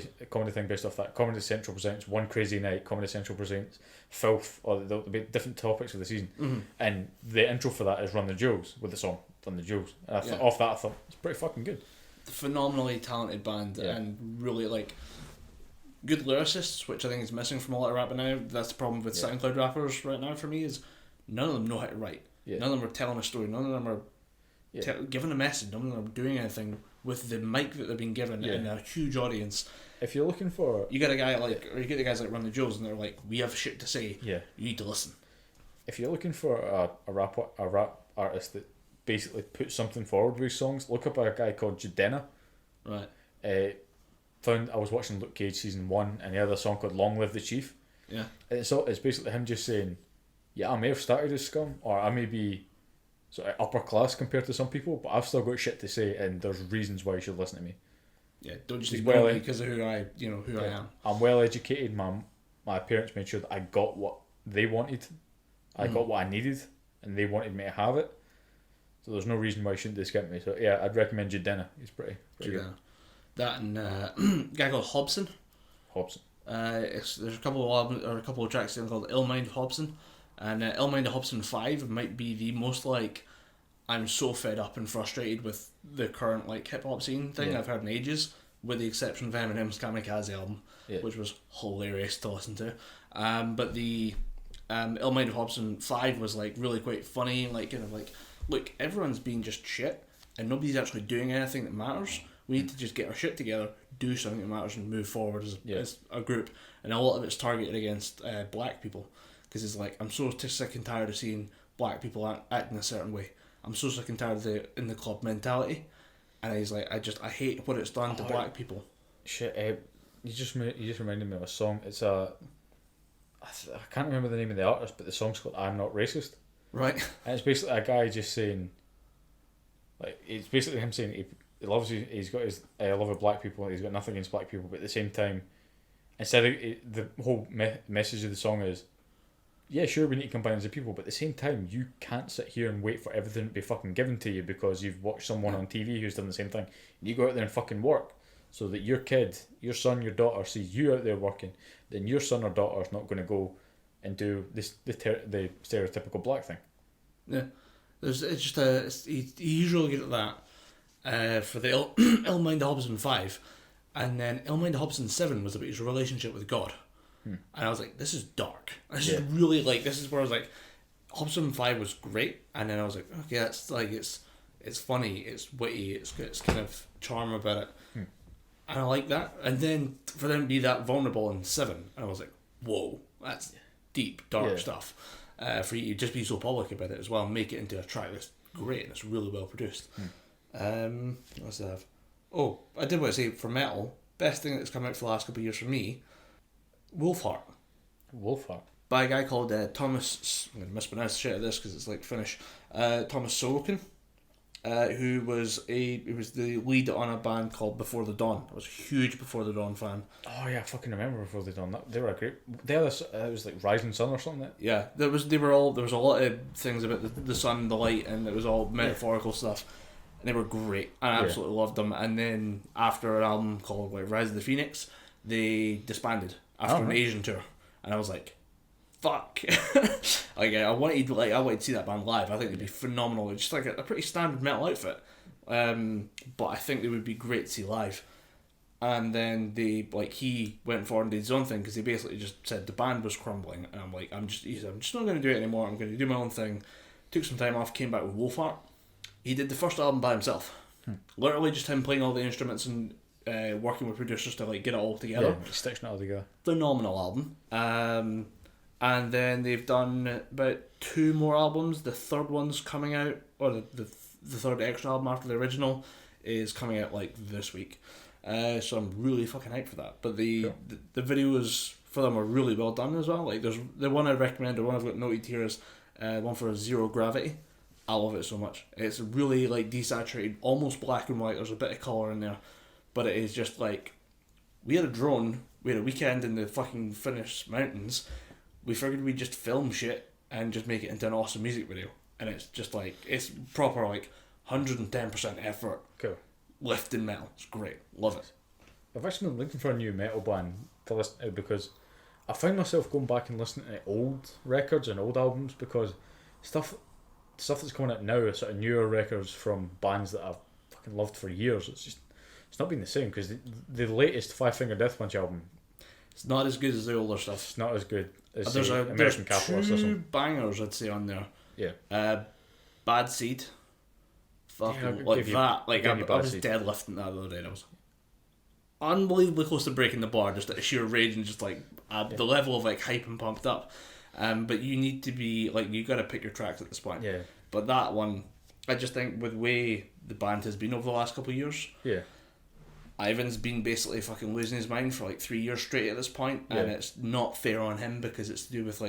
thing based off that. Comedy Central Presents One Crazy Night. Comedy Central Presents Filth, or there'll be different topics for the season. And the intro for that is Run the Jewels, with the song Run the Jewels. And off that, I thought it's pretty fucking good. Phenomenally talented band, and really like good lyricists, which I think is missing from a lot of rapping now. That's the problem with SoundCloud rappers right now for me, is none of them know how to write. None of them are telling a story. None of them are giving a message. None of them are doing anything with the mic that they've been given in a huge audience. If you're looking for... You get a guy like... Or you get the guys like Run the Jewels, and they're like, we have shit to say. Yeah. You need to listen. If you're looking for a rap artist that basically puts something forward with his songs, look up a guy called Jadena. Right. I was watching Luke Cage season 1, and he had a song called Long Live the Chief. Yeah. And it's basically him just saying, yeah, I may have started as scum, or I may be sort of upper class compared to some people, but I've still got shit to say, and there's reasons why you should listen to me. Yeah, don't just ignore me because of who I am. I'm well educated. My parents made sure that I got what they wanted. I got what I needed, and they wanted me to have it. So there's no reason why you shouldn't discount me. So yeah, I'd recommend Jadena. He's pretty good. That and a guy called Hobson. There's a couple of albums, or a couple of tracks called Ill Mind Hobson, and Ill Mind Hobson 5 might be the most like, I'm so fed up and frustrated with the current like hip hop scene thing I've heard in ages, with the exception of Eminem's Kamikaze album, which was hilarious to listen to. But the Ill Mind Hobson 5 was like really quite funny, like kind of like, look, everyone's being just shit and nobody's actually doing anything that matters. We need to just get our shit together, do something that matters, and move forward as a group. And a lot of it's targeted against black people, because it's like, I'm so sick and tired of seeing black people acting a certain way. I'm so sick and tired of the in the club mentality, and he's like, I hate what it's done to black people. Shit, you just reminded me of a song. It's I can't remember the name of the artist, but the song's called "I'm Not Racist." Right. And it's basically a guy just saying, like, it's basically him saying he loves you. He's got his love of black people. He's got nothing against black people, but at the same time, instead of the whole message of the song is, yeah, sure, we need to combine as a people, but at the same time, you can't sit here and wait for everything to be fucking given to you because you've watched someone on TV who's done the same thing. You go out there and fucking work so that your kid, your son, your daughter sees you out there working. Then your son or daughter is not going to go and do the stereotypical black thing. Yeah. It's just he's really good at that. For the Illmind Hobson 5, and then Illmind Hobson 7 was about his relationship with God, and I was like, this is dark. This is really like, this is where I was like, Hobson 5 was great, and then I was like, okay, that's like, it's funny, it's witty, it's kind of charm about it, and I like that. And then for them to be that vulnerable in 7, I was like, whoa, that's deep, dark stuff. For you to just be so public about it as well, and make it into a track that's great and it's really well produced. What else did I have? Oh, I did want to say, for metal, best thing that's come out for the last couple of years for me, Wolfheart. Wolfheart. By a guy called Thomas, I'm going to mispronounce the shit of this because it's like Finnish, Thomas Sorokin, who was the lead on a band called Before the Dawn. I was a huge Before the Dawn fan. Oh yeah, I fucking remember Before the Dawn. They were a great. They had this. It was like Rising Sun or something. Yeah, there was a lot of things about the sun, the light, and it was all metaphorical stuff. And they were great. I absolutely loved them. And then after an album called Rise of the Phoenix, they disbanded after an Asian tour, and I was like, fuck. Like I wanted to see that band live. I think they'd be phenomenal. It's just like a pretty standard metal outfit, but I think they would be great to see live. And then he went forward and did his own thing, because he basically just said the band was crumbling, and I'm like, I'm just not going to do it anymore. I'm going to do my own thing. Took some time off, came back with Wolfheart. He did the first album by himself, literally just him playing all the instruments and working with producers to get it all together. Yeah, stitching it all together. Phenomenal album. And then they've done about 2 more albums. The third one's coming out, or the third extra album after the original is coming out this week. So I'm really fucking hyped for that. But the videos for them are really well done as well. There's the one I recommend, the one I've got noted here is one for Zero Gravity. I love it so much. It's really desaturated, almost black and white. There's a bit of colour in there, but it is just we had a drone. We had a weekend in the fucking Finnish mountains. We figured we'd just film shit and just make it into an awesome music video. And it's just it's proper 110% effort. Cool. Lifting metal. It's great. Love it. I've actually been looking for a new metal band to listen to, because I find myself going back and listening to old records and old albums, because stuff that's coming out now is sort of newer records from bands that I've fucking loved for years. It's not been the same, because the latest Five Finger Death Punch album, it's not as good as the older stuff. It's not as good as there's American Capitalist or something. 2 bangers I'd say on there. Yeah. Bad Seed. Fucking that. I was deadlifting that the other day, and I was unbelievably close to breaking the bar, just at a sheer rage and just the level of hype and pumped up. But you need to be you got to pick your tracks at this point. Yeah. But that one, I just think with the way the band has been over the last couple of years. Yeah. Ivan's been basically fucking losing his mind for 3 years straight at this point, and it's not fair on him, because it's to do with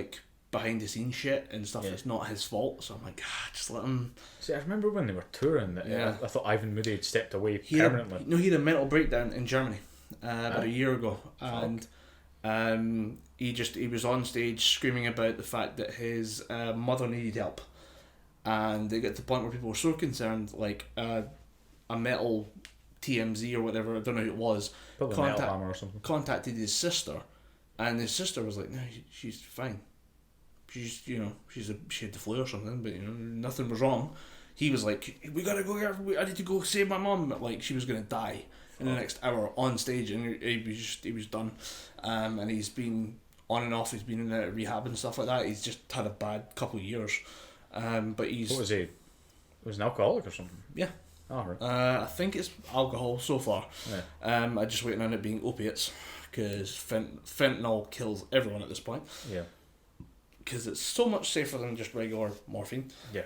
behind the scenes shit and stuff that's not his fault. So I'm like, just let him. See, I remember when they were touring that I thought Ivan Moody had stepped away permanently. He had a mental breakdown in Germany about a year ago, and he was on stage screaming about the fact that his mother needed help, and they got to the point where people were so concerned, a metal TMZ or whatever, I don't know who it was, Metal Hammer or something, contacted his sister, and his sister was like, no, she's fine. She had the flu or something, but nothing was wrong. He was like, we gotta go here, I need to go save my mum. She was gonna die in the next hour on stage, and he was done. And he's been on and off. He's been in and out of rehab and stuff like that. He's just had a bad couple of years. But he's. What was he? Was an alcoholic or something? Yeah. Oh, right. I think it's alcohol so far. Yeah. I'm just waiting on it being opiates, because fentanyl kills everyone at this point. Yeah. Because it's so much safer than just regular morphine. Yeah.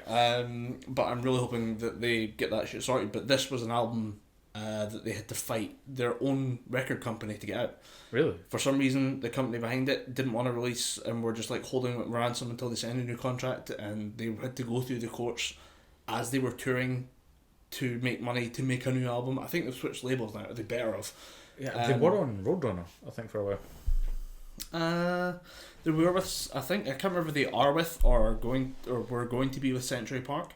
But I'm really hoping that they get that shit sorted. But this was an album that they had to fight their own record company to get out. Really? For some reason, the company behind it didn't want to release, and were just holding it ransom until they signed a new contract, and they had to go through the courts as they were touring to make money to make a new album. I think they've switched labels now. They better have. Yeah, they were on Roadrunner, I think, for a while. They were with, I can't remember if they are with or were going to be with Century Park,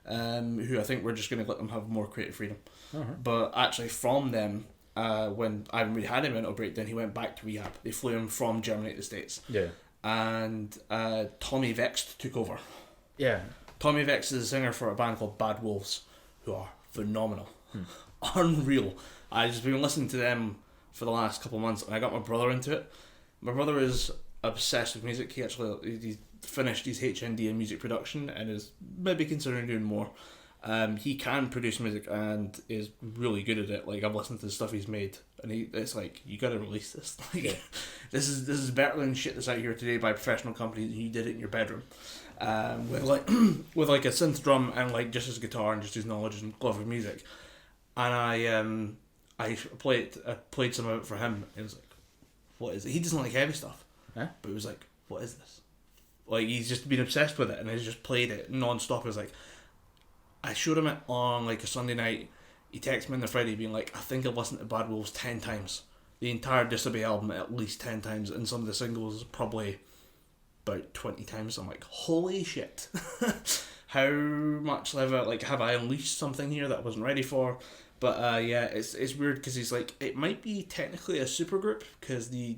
who I think we're just going to let them have more creative freedom. Uh-huh. But actually from them, when Ivan Reid had a mental breakdown, he went back to rehab. They flew him from Germany to the States. Yeah. And Tommy Vext took over. Yeah. Tommy Vex is a singer for a band called Bad Wolves, who are phenomenal. Unreal. I've just been listening to them for the last couple of months, and I got my brother into it. My brother is obsessed with music. He finished his HND in music production and is maybe considering doing more. He can produce music and is really good at it. Like, I've listened to the stuff he's made, and it's like, you gotta release this. Like, Yeah. this is better than shit that's out here today by professional companies. You did it in your bedroom, with like with like a synth drum and like just his guitar and just his knowledge and love of music. And I played some of it for him. It was like, what is it? He doesn't like heavy stuff, Huh? but it was like, what is this? Like, he's just been obsessed with it, and he's just played it non-stop. It was like, I showed him it on like a Sunday night. He texted me on the Friday being like, I think I've listened to Bad Wolves 10 times. The entire Disobey album at least 10 times, and some of the singles probably about 20 times. I'm like, holy shit. How much have I unleashed something here that I wasn't ready for? But yeah, it's weird because he's like, it might be technically a supergroup because the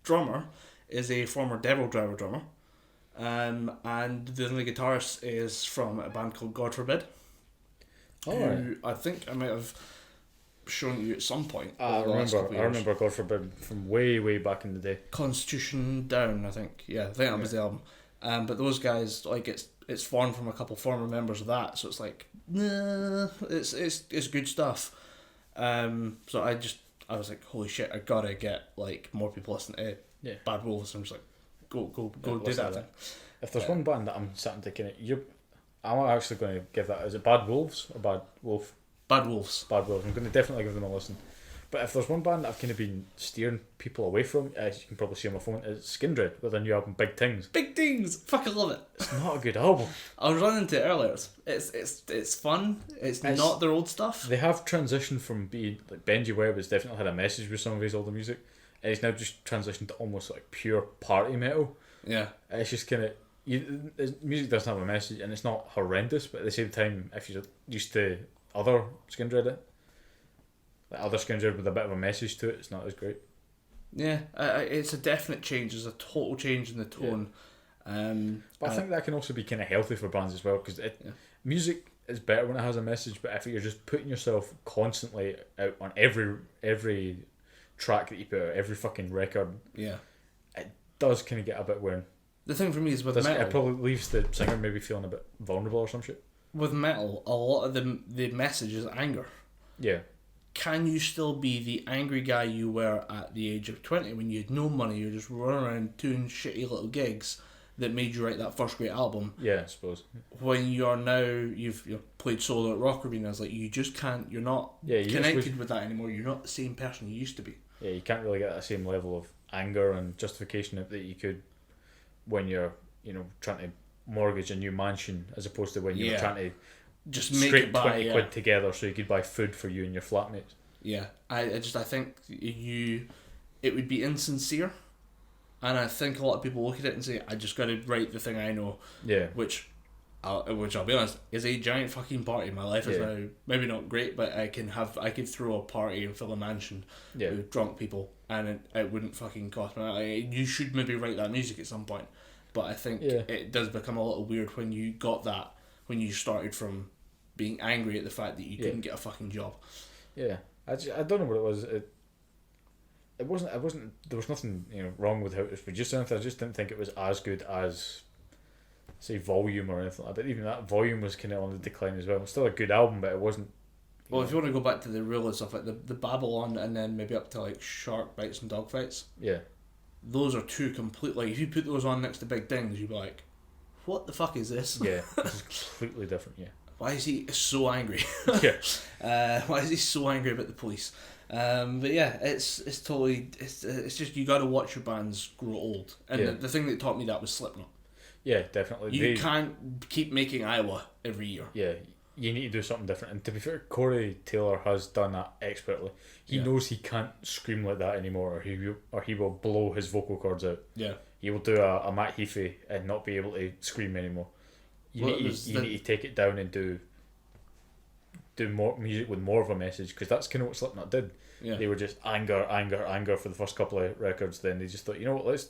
drummer is a former Devil Driver drummer. And the only guitarist is from a band called God Forbid. Oh, who I think I might have shown you at some point. I over the last couple of years. remember God Forbid from way back in the day. Constitution Down, I think. Yeah, I think that was the album. But those guys, like, it's formed from a couple former members of that, so it's like, nah, it's good stuff. So I was like, holy shit, I gotta get like more people listening to Bad Wolves. I'm just like, go do that thing. If there's one band that I'm sitting thinking, I'm actually going to give that. Is it Bad Wolves or Bad Wolf? Bad Wolves. Bad Wolves. I'm going to definitely give them a listen. But if there's one band that I've kind of been steering people away from, as you can probably see on my phone, it's Skindred with their new album Big Things. Big Things. Fucking love it. It's not a good album. I was running into it earlier. It's fun. It's not their old stuff. They have transitioned from being like Benji Webb has definitely had a message with some of his older music, and he's now just transitioned to almost like pure party metal. Yeah. It's just kind of music doesn't have a message, and it's not horrendous, but at the same time, if you're used to other Skindred, like other Skindred with a bit of a message to it, it's not as great. Yeah, it's a definite change. There's a total change in the tone. Yeah. But I think that can also be kind of healthy for bands as well, because music is better when it has a message. But if you're just putting yourself constantly out on every track that you put out, every fucking record, it does kind of get a bit weird. The thing for me is with metal, it probably leaves the singer maybe feeling a bit vulnerable or some shit. With metal, a lot of the message is anger. Yeah. Can you still be the angry guy you were at the age of 20 when you had no money, you were just running around doing shitty little gigs that made you write that first great album? Yeah, I suppose. When you are now, you've played solo at rock arenas, like, you just can't, you're not connected with that anymore. You're not the same person you used to be. Yeah, you can't really get that same level of anger and justification that you could when you're, trying to mortgage a new mansion, as opposed to when you were trying to just make scrape it by 20 quid together so you could buy food for you and your flatmates. Yeah, I think it would be insincere, and I think a lot of people look at it and say, I just got to write the thing I know. Yeah. Which I'll be honest, is a giant fucking party. My life is now maybe not great, but I could throw a party and fill a mansion with drunk people, and it wouldn't fucking cost me. Like, you should maybe write that music at some point, but I think it does become a little weird when you got that, when you started from being angry at the fact that you couldn't get a fucking job. Yeah, I don't know what it was. It wasn't. There was nothing wrong with how it was produced. I just didn't think it was as good as, say, Volume or anything like that. But even that Volume was kind of on the decline as well. It was still a good album, but it wasn't. Well, if you want to go back to the real stuff, like the Babylon, and then maybe up to like Shark Bites and Dog Fights. Yeah. Those are two complete. Like, if you put those on next to Big Things, you'd be like, "What the fuck is this?" Yeah, this is completely different. Yeah. Why is he so angry? Why is he so angry about the police? But yeah, it's totally it's just, you got to watch your bands grow old, and the thing that taught me that was Slipknot. Yeah, definitely. You can't keep making Iowa every year. Yeah, you need to do something different. And to be fair, Corey Taylor has done that expertly. He knows he can't scream like that anymore, or he will blow his vocal cords out. Yeah, he will do a Matt Heafy and not be able to scream anymore. You need to take it down and do more music with more of a message, because that's kind of what Slipknot did. Yeah. They were just anger for the first couple of records. Then they just thought, you know what, let's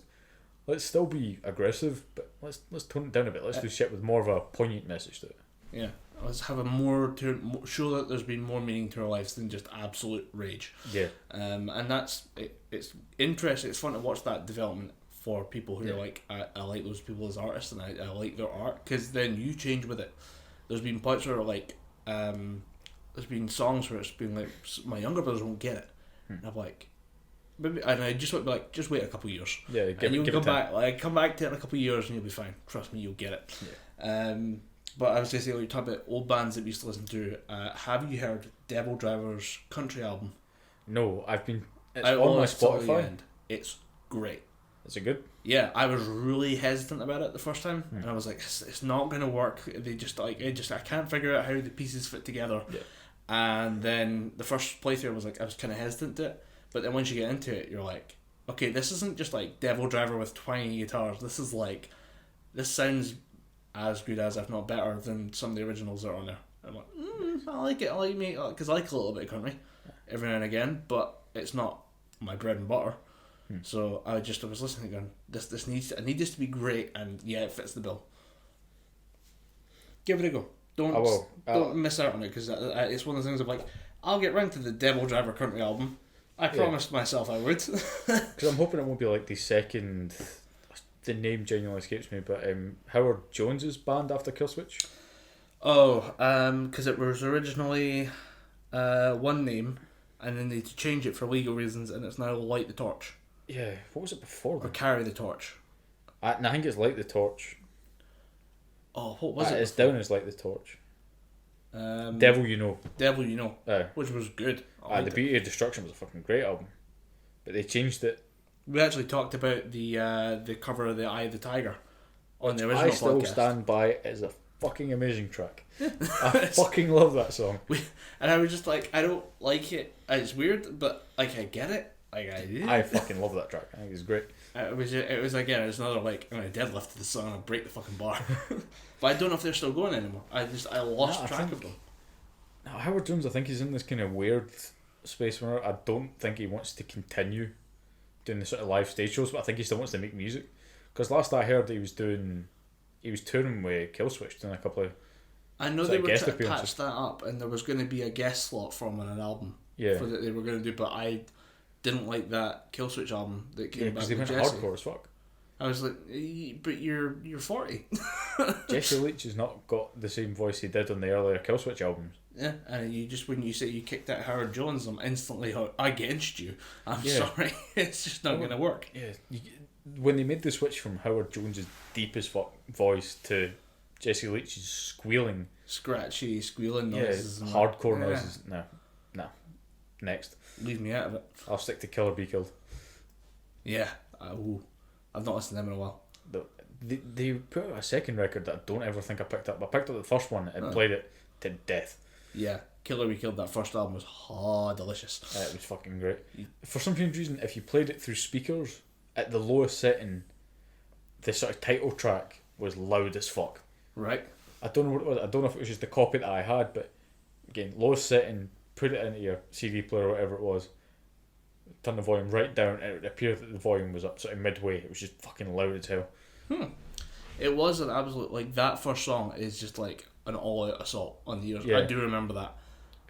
let's still be aggressive, but let's tone it down a bit. Let's do shit with more of a poignant message to it. Yeah, let's have a more to show that there's been more meaning to our lives than just absolute rage. Yeah. And that's it. It's interesting. It's fun to watch that development for people who are like, I like those people as artists and I like their art, because then you change with it. There's been parts where like there's been songs where it's been like, my younger brothers won't get it, and I'm like, maybe, and I just went like, just wait a couple of years. Yeah, and you'll come back. Like, come back to it in a couple of years and you'll be fine. Trust me, you'll get it. Yeah. But I was going to say, when you talk about old bands that we used to listen to, have you heard Devil Driver's country album? No, it's on my Spotify. It's great. Is it good? Yeah, I was really hesitant about it the first time, and I was like, it's not going to work. They just like, I can't figure out how the pieces fit together. Yeah. And then the first playthrough was like, I was kind of hesitant to it, but then once you get into it, you're like, okay, this isn't just like Devil Driver with twangy guitars. This sounds as good as, if not better, than some of the originals that are on there. I'm like, I like it. I like me, because I like a little bit of country every now and again, but it's not my bread and butter. So I was listening, going, I need this to be great, and yeah, it fits the bill. Give it a go. Don't miss out on it, because it's one of the things of like, I'll get round to the Devil Driver country album. I promised myself I would. Because I'm hoping it won't be like the second. The name genuinely escapes me, but Howard Jones's band after Killswitch. Oh, because it was originally one name, and then they had to change it for legal reasons, and it's now Light the Torch. Yeah, what was it before? Or Carry the Torch. I think it's Light the Torch. Oh, what was it? It's down as Light the Torch. Devil You Know. Devil You Know. Which was good. The Beauty of Destruction was a fucking great album, but they changed it. We actually talked about the cover of the Eye of the Tiger on the original podcast. I still stand by it as a fucking amazing track. I fucking love that song. And I was just like, I don't like it. It's weird, but like, I get it. Like, I fucking love that track. I think it's great. It was again, it's another like, I'm gonna deadlift the song and break the fucking bar. But I don't know if they're still going anymore. I lost track of them. No, Howard Jones, I think he's in this kind of weird space where I don't think he wants to continue doing the sort of live stage shows, but I think he still wants to make music. Because last I heard, he was touring with Killswitch, doing a couple of. I know they were trying to patch that up, and there was going to be a guest slot from on an album. Yeah. That they were going to do, but I didn't like that Killswitch album that came back with Jesse. Jesse. Hardcore as fuck. I was like, but you're 40. Jesse Leach has not got the same voice he did on the earlier Killswitch albums. Yeah, and you just, when you say you kicked out Howard Jones, I'm instantly against you. I'm sorry, it's just not going to work. Yeah, when they made the switch from Howard Jones's deep as fuck voice to Jesse Leach's squealing, scratchy, squealing noises, hardcore noises. No, next. Leave me out of it. I'll stick to Kill or Be Killed. Yeah, I've not listened to them in a while. They put out a second record that I don't ever think I picked up. I picked up the first one and played it to death. Yeah, Kill or Be Killed, that first album was delicious. It was fucking great. For some strange reason, if you played it through speakers, at the lowest setting, the sort of title track was loud as fuck. Right. I don't know what it was. I don't know if it was just the copy that I had, but again, lowest setting, put it into your CD player or whatever it was, turn the volume right down, and it would appear that the volume was up sort of midway. It was just fucking loud as hell. It was an absolute, like, that first song is just like an all-out assault on the ears. Yeah. I do remember that.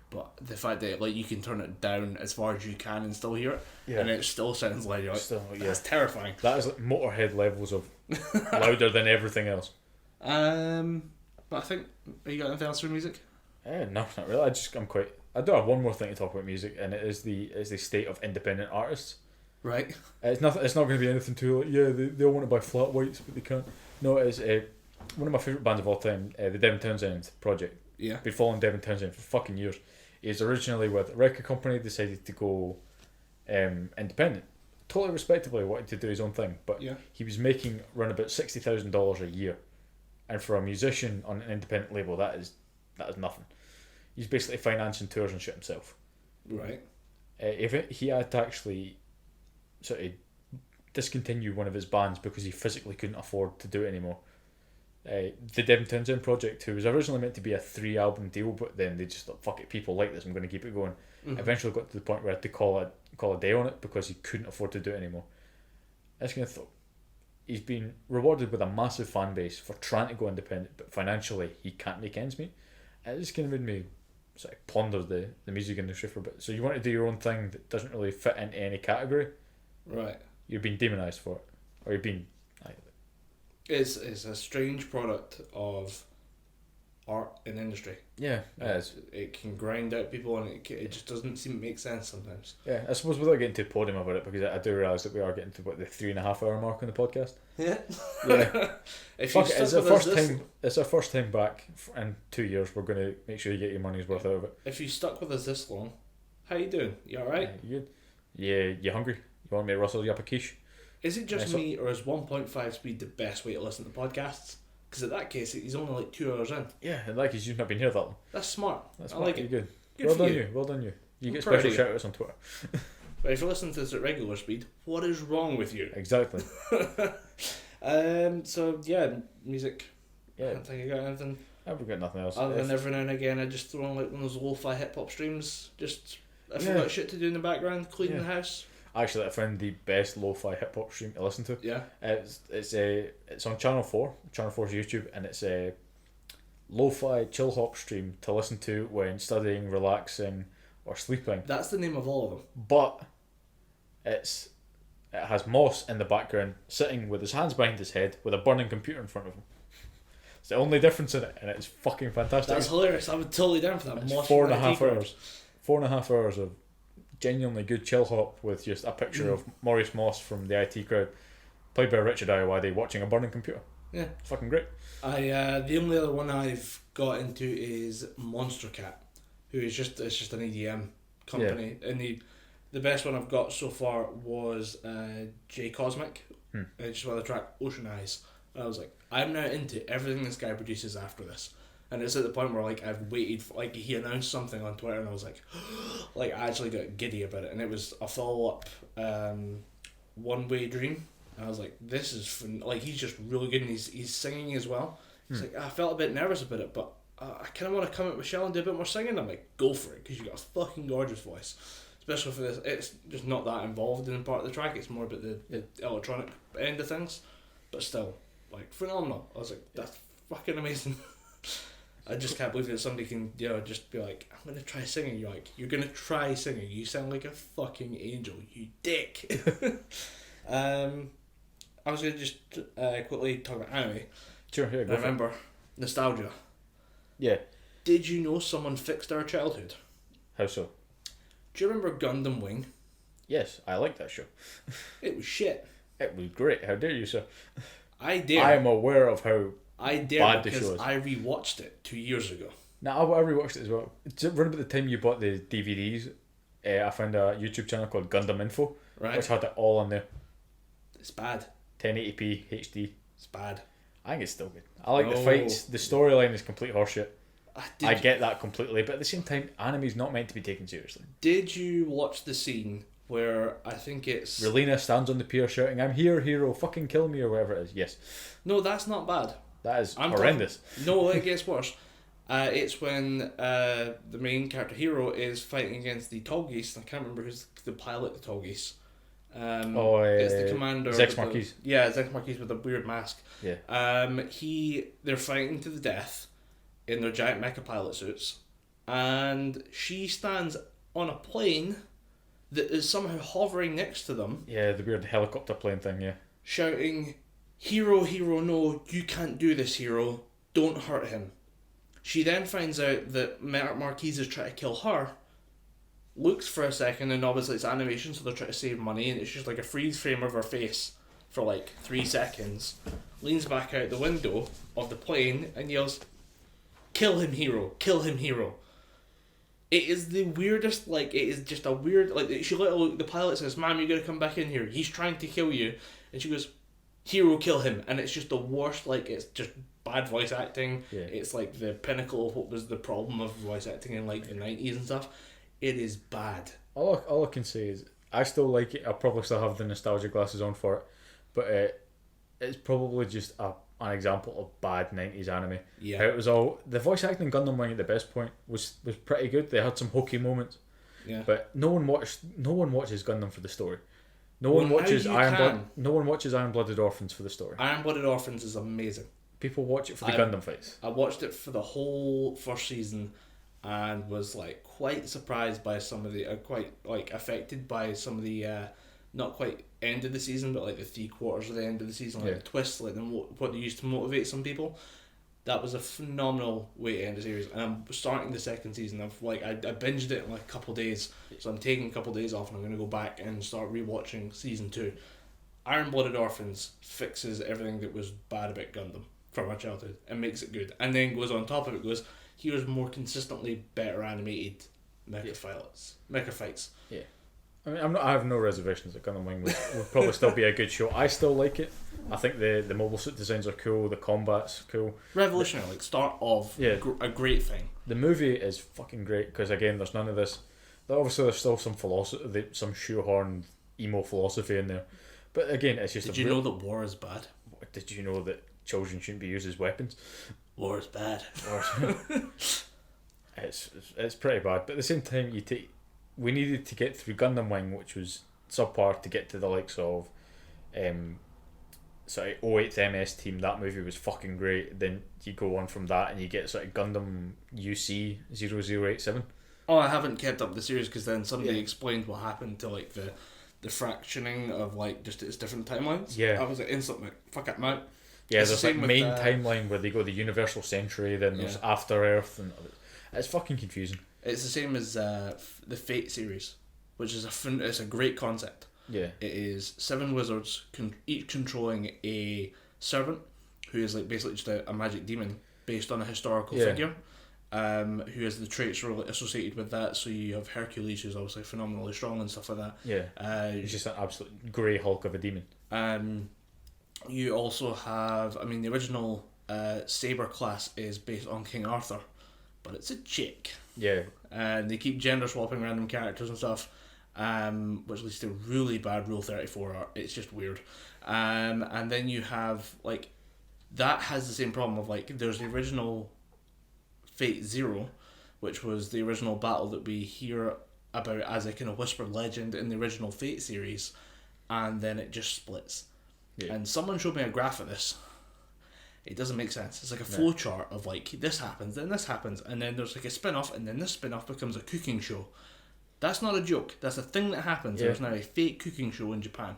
But the fact that like you can turn it down as far as you can and still hear it, and it still sounds like you're like, that's terrifying. That is like Motorhead levels of louder than everything else. But I think, you got anything else for music? No, not really. I do have one more thing to talk about music, and it is the state of independent artists. Right. It's not going to be anything too like, they all want to buy flat whites but they can't. No, it is one of my favourite bands of all time, the Devin Townsend Project. Yeah. Been following Devin Townsend for fucking years. He's originally with a record company, decided to go independent. Totally respectably wanted to do his own thing, but he was making around about $60,000 a year. And for a musician on an independent label, that is nothing. He's basically financing tours and shit himself. Right. He had to actually sort of discontinue one of his bands because he physically couldn't afford to do it anymore. The Devin Townsend Project, who was originally meant to be a 3-album deal, but then they just thought, fuck it, people like this, I'm going to keep it going. Eventually got to the point where I had to call a day on it because he couldn't afford to do it anymore. I was going to thought, he's been rewarded with a massive fan base for trying to go independent, but financially he can't make ends meet. It just kind of made me sort of ponder the music industry for a bit. So you want to do your own thing that doesn't really fit into any category, Right. you're being demonised for it, or you're being. It's a strange product of art in industry. Yeah, it is. It can grind out people, and it just doesn't seem to make sense sometimes. Yeah, I suppose without getting too podium about it, because I do realise that we are getting to the 3.5 hour mark on the podcast. Yeah. Yeah. If Fuck you it, it's stuck our with us first this, time. It's our first time back in 2 years. We're going to make sure you get your money's worth out of it. if you stuck with us this long, how you doing? You alright? You good? Yeah, you hungry? You want me to rustle you up a quiche? Is it just Yeah, so- me, or is 1.5 speed the best way to listen to podcasts? Because in that case, he's only like 2 hours in. Yeah, and like you've not been here that long. That's smart. That's I like you're it. good. Good Well for done you. you. Well done you. You I'm get proud of special you. shout outs on Twitter. But if you're listening to this at regular speed, what is wrong with you? Exactly. So yeah, music. I Yeah, don't think I got anything. I've got nothing else. Other than every now and again, I just throw on like one of those lo-fi hip hop streams. Just if Yeah. I've got shit to do in the background, cleaning Yeah. the house. Actually, I found the best lo-fi hip hop stream to listen to. Yeah. It's on Channel 4, Channel 4's YouTube, and it's a lo-fi chill hop stream to listen to when studying, relaxing, or sleeping. That's the name of all of them. But it has Moss in the background, sitting with his hands behind his head, with a burning computer in front of him. It's the only difference in it, and it's fucking fantastic. That's hilarious. I would totally down for that. It's Moss 4.5 from IT hours. 4.5 hours of genuinely good chill hop with just a picture of Maurice Moss from the IT crowd, played by Richard Ayoade, watching a burning computer. Yeah. It's fucking great. The only other one I've got into is Monster Cat, who is just an EDM company, and the best one I've got so far was J Cosmic, just by the track Ocean Eyes. And I was like, I'm now into everything this guy produces after this, and it's at the point where like I've waited for, like he announced something on Twitter and I was like, like I actually got giddy about it, and it was a follow up, One Way Dream. And I was like, this is fun. Like he's just really good, and he's singing as well. It's like I felt a bit nervous about it, but I kind of want to come at Michelle and do a bit more singing. I'm like, go for it, because you got a fucking gorgeous voice, especially for this. It's just not that involved in part of the track. It's more about the electronic end of things, but still, like phenomenal. I was like, that's fucking amazing. I just can't believe that somebody can, just be like, I'm gonna try singing. You're like, you're gonna try singing. You sound like a fucking angel, you dick. I was gonna just quickly talk about anime. Sure, yeah, I go for it. remember nostalgia. Yeah. Did you know someone fixed our childhood? How so? Do you remember Gundam Wing? Yes, I like that show. It was shit. It was great. How dare you, sir? I dare. I am aware of how. I dare bad the because show is. I rewatched it 2 years ago. Now I rewatched it as well. Around about the time you bought the DVDs, I found a YouTube channel called Gundam Info, Right? which had it all on there. It's bad. 1080p HD. It's bad. I think it's still good. I like the No. fights. The storyline is complete horseshit. Did, I get that completely, but at the same time, anime's not meant to be taken seriously. Did you watch the scene where I think it's... Relena stands on the pier shouting, "I'm here, hero, fucking kill me," or whatever it is. Yes, No, that's not bad. that is I'm horrendous. No, it gets worse. It's when the main character hero is fighting against the tall geese. I can't remember who's the pilot of the tall geese. It's the commander. Zex with the- Marquis. Yeah, Zex Marquis with a weird mask. Yeah. They're fighting to the death in their giant mecha pilot suits, and she stands on a plane that is somehow hovering next to them, Yeah, the weird helicopter plane thing, yeah. shouting, "Hero, hero, no, you can't do this, hero. Don't hurt him." She then finds out that Marquis is trying to kill her, looks for a second, and obviously it's animation, so they're trying to save money, and it's just like a freeze frame of her face for like 3 seconds, leans back out the window of the plane and yells, "Kill him, hero, kill him, hero." It is the weirdest, like, it is just a weird, like, she literally, the pilot says, "Ma'am, you gotta come back in here, he's trying to kill you," and she goes, "Hero, kill him," and it's just the worst, like, it's just bad voice acting. Yeah. It's like the pinnacle of what was the problem of voice acting in like the 90s and stuff. It is bad. All I can say is I still like it. I probably still have the nostalgia glasses on for it, but it's probably just an example of bad 90s anime. Yeah. How it was all the voice acting in Gundam Wing at the best point was pretty good. They had some hokey moments, Yeah. but no one watches Gundam for the story. No one Well, watches now you can. No one watches Iron Blooded Orphans for the story. Iron Blooded Orphans is amazing. People watch it for the I- Gundam fights. I watched it for the whole first season, and was like quite surprised by some of the, quite like affected by some of the, not quite end of the season, but like the 3/4 of the end of the season, like Yeah. the twists, like what they used to motivate some people. That was a phenomenal way to end the series, and I'm starting the second season. I binged it in like a couple of days, so I'm taking a couple of days off, and I'm going to go back and start rewatching season 2. Iron Blooded Orphans fixes everything that was bad about Gundam from our childhood and makes it good, and then goes on top of it, goes, here's more consistently better animated mecha fights. Yeah. I mean, I have no reservations that Gundam Wing would probably still be a good show. I still like it. I think the mobile suit designs are cool. The combat's cool. Revolutionary, like start of a great thing. The movie is fucking great because again, there's none of this. Obviously, there's still some philosophy, some shoehorn emo philosophy in there. But again, it's just. Did you know that war is bad? Did you know that children shouldn't be used as weapons? War is bad. It's pretty bad. But at the same time, we needed to get through Gundam Wing, which was subpar, to get to the likes of, 08th MS Team. That movie was fucking great. Then you go on from that and you get sort of Gundam UC 0087. Oh, I haven't kept up with the series because then somebody explained what happened to like the fractioning of like just its different timelines. Yeah. I was like instantly like, fuck it, man. Yeah, It's there's the like same with, main timeline where they go the Universal Century, then there's Yeah. After Earth, and it's fucking confusing. It's the same as the Fate series, which is it's a great concept. Yeah. It is 7 wizards, each controlling a servant, who is like basically just a magic demon based on a historical figure, who has the traits associated with that. So you have Hercules, who's obviously phenomenally strong and stuff like that. Yeah. He's just an absolute grey Hulk of a demon. You also have, I mean, the original Saber class is based on King Arthur, but it's a chick. Yeah. And they keep gender swapping random characters and stuff, which leads to really bad Rule 34 art. It's just weird. And then you have, like, that has the same problem of, like, there's the original Fate Zero, which was the original battle that we hear about as a kind of whispered legend in the original Fate series, and then it just splits. Yeah. And someone showed me a graph of this. It doesn't make sense. It's like a flow chart of like, this happens, then this happens, and then there's like a spin-off, and then this spin-off becomes a cooking show. That's not a joke. That's a thing that happens. Yeah. There's now a fake cooking show in Japan.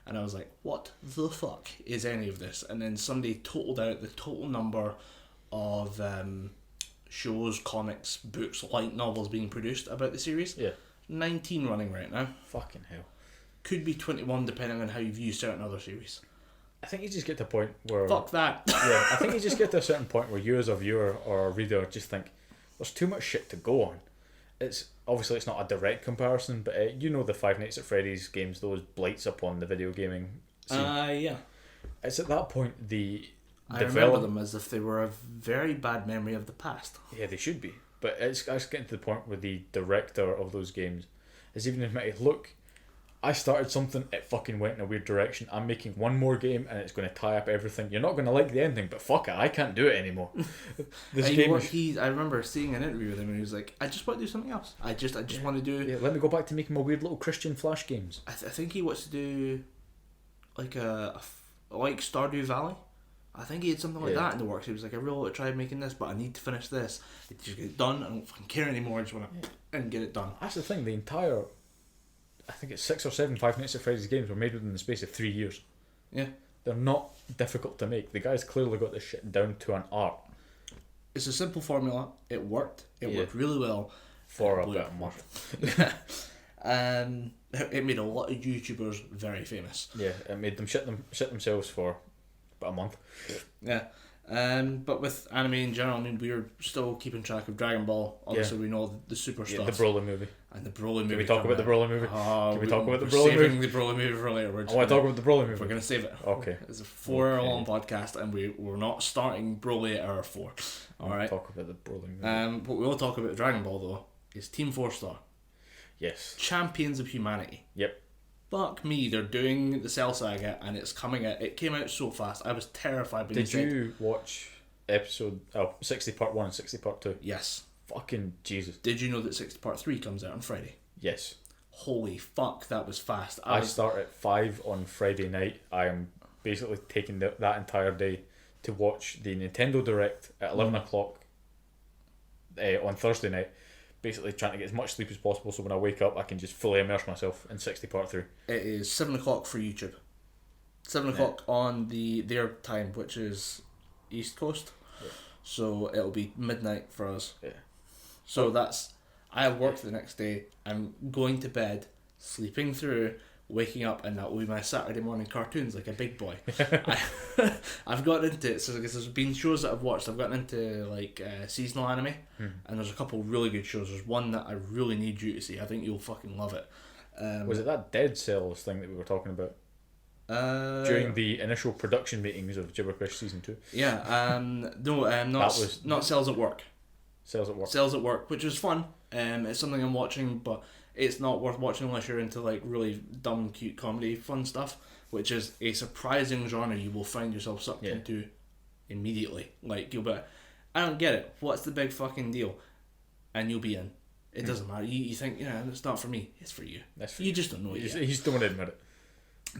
And I was like, what the fuck is any of this? And then somebody totaled out the total number of shows, comics, books, light novels being produced about the series. Yeah. 19 running right now. Fucking hell. Could be 21 depending on how you view certain other series. I think you just get to a point where... Fuck that. Yeah, I think you just get to a certain point where you as a viewer or a reader just think, there's too much shit to go on. It's obviously it's not a direct comparison, but you know the Five Nights at Freddy's games, those blights upon the video gaming scene. Yeah. It's at that point I remember them as if they were a very bad memory of the past. Yeah, they should be. But it's getting to the point where the director of those games has even admitted, look, I started something, it fucking went in a weird direction. I'm making one more game and it's going to tie up everything. You're not going to like the ending, but fuck it, I can't do it anymore. I remember seeing an interview with him and he was like, I just want to do something else. I just want to do... Yeah, let me go back to making my weird little Christian Flash games. I think he wants to do like like Stardew Valley. I think he had something like that in the works. He was like, I really want to try making this, but I need to finish this. Just get it done. I don't fucking care anymore. I just want to and get it done. That's the thing. The entire... I think it's 6 or 7 Five Nights at Freddy's games were made within the space of 3 years. Yeah. They're not difficult to make. The guy's clearly got this shit down to an art. It's a simple formula. It worked. It worked really well. For about a month. It made a lot of YouTubers very famous. Yeah, it made them shit themselves for about a month. Yeah. But with anime in general, I mean, we're still keeping track of Dragon Ball. Obviously, we know the super stuff. The Broly movie. And the Broly movie. Can we talk about the Broly movie? Can we talk about the Broly movie? We're saving the Broly movie for later. I want to talk about the Broly movie. We're going to save it. Okay. It's a 4-hour-long podcast, and we're not starting Broly at hour 4. Alright? Talk about the Broly movie. What we will talk about Dragon Ball, though, is Team 4-Star. Yes. Champions of Humanity. Yep. Fuck me, they're doing the Cell Saga, and it's coming out. It came out so fast. I was terrified. Did you watch episode 60 part 1 and 60 part 2? Yes. Fucking Jesus. Did you know that 60 part 3 comes out on Friday? Yes. holy fuck, that was fast. I start at 5 on Friday night. I am basically taking that entire day to watch the Nintendo Direct at 11 o'clock on Thursday night. Basically trying to get as much sleep as possible so when I wake up I can just fully immerse myself in 60 part through. It is 7 o'clock for YouTube. 7 o'clock on their time, which is East Coast. Yeah. So it'll be midnight for us. Yeah. So that's... I have work the next day. I'm going to bed, sleeping through, waking up, and that will be my Saturday morning cartoons like a big boy. I've gotten into it, so because there's been shows that I've watched. I've gotten into like seasonal anime, and there's a couple really good shows. There's one that I really need you to see. I think you'll fucking love it. Was it that Dead Cells thing that we were talking about? During the initial production meetings of Gibberpish season 2. Yeah, not Cells at Work. Cells at Work. Cells at Work, which is fun. It's something I'm watching, but it's not worth watching unless you're into like really dumb, cute comedy, fun stuff, which is a surprising genre you will find yourself sucked into immediately. Like you'll be, I don't get it. What's the big fucking deal? And you'll be in. It doesn't matter. You think, it's not for me. It's for you. That's for you just don't know it yet. You just don't want to admit it.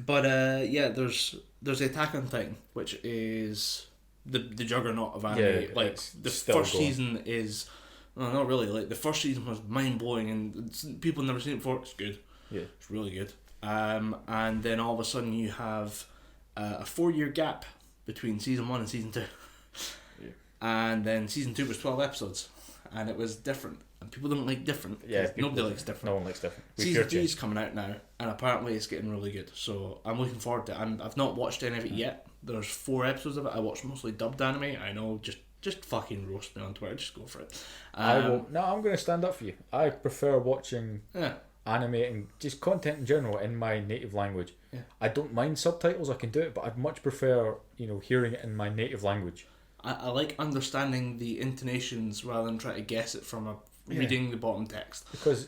But there's Attack on Titan, which is the juggernaut of anime. Yeah, like the first season is, no, not really. Like the first season was mind blowing, and people never seen it before. It's good. Yeah, it's really good. And then all of a sudden you have a 4-year gap between season 1 and season 2. Yeah. And then season 2 was 12 episodes, and it was different. And people don't like different. Yeah, nobody likes different. No one likes different. Season 3 is coming out now, and apparently it's getting really good. So I'm looking forward to it. I've not watched any of it yet. There's 4 episodes of it. I watched mostly dubbed anime. I know, just fucking roast me on Twitter. Just go for it. I will. No, I'm going to stand up for you. I prefer watching anime and just content in general in my native language. Yeah. I don't mind subtitles. I can do it, but I'd much prefer hearing it in my native language. I like understanding the intonations rather than trying to guess it from reading the bottom text.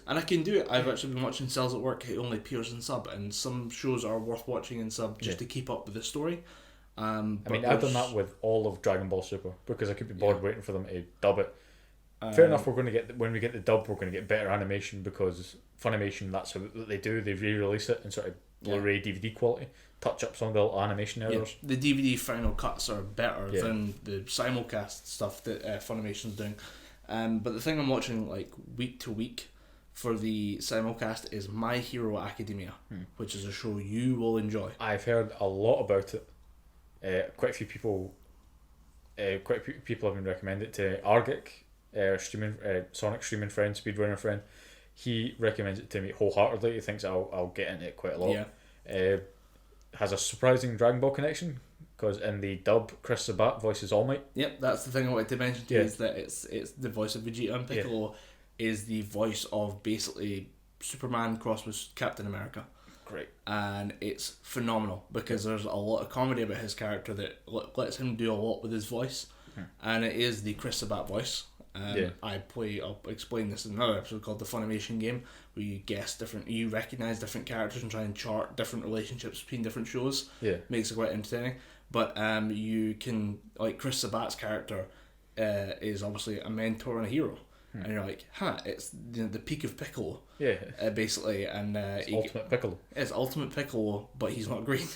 And I can do it. I've actually been watching Cells at Work. It only appears in sub, and some shows are worth watching in sub just to keep up with the story. I've done that with all of Dragon Ball Super because I could be bored waiting for them to dub it. Fair enough. We're going to get when we get the dub, we're going to get better animation because Funimation. That's how they do. They re-release it in sort of Blu-ray DVD quality, touch up some of the little animation errors. The DVD final cuts are better than the simulcast stuff that Funimation's doing. But the thing I'm watching like week to week for the simulcast is My Hero Academia, which is a show you will enjoy. I've heard a lot about it. Quite a few people have been recommended it to Argic, Sonic streaming friend, speedrunner friend. He recommends it to me wholeheartedly. He thinks I'll get into it quite a lot. Yeah. Has a surprising Dragon Ball connection because in the dub, Chris Sabat voices All Might. Yep, that's the thing I wanted to mention to you is that it's the voice of Vegeta, and Piccolo is the voice of basically Superman crossed with Captain America. Great. And it's phenomenal because there's a lot of comedy about his character that lets him do a lot with his voice, and it is the Chris Sabat voice. I'll explain this in another episode called The Funimation Game, where you recognise different characters and try and chart different relationships between different shows. Yeah. Makes it quite entertaining. But you can, like, Chris Sabat's character is obviously a mentor and a hero. And you're like, it's the peak of Piccolo. Yeah. Basically. And Ultimate Piccolo. It's Ultimate Piccolo, but he's not green.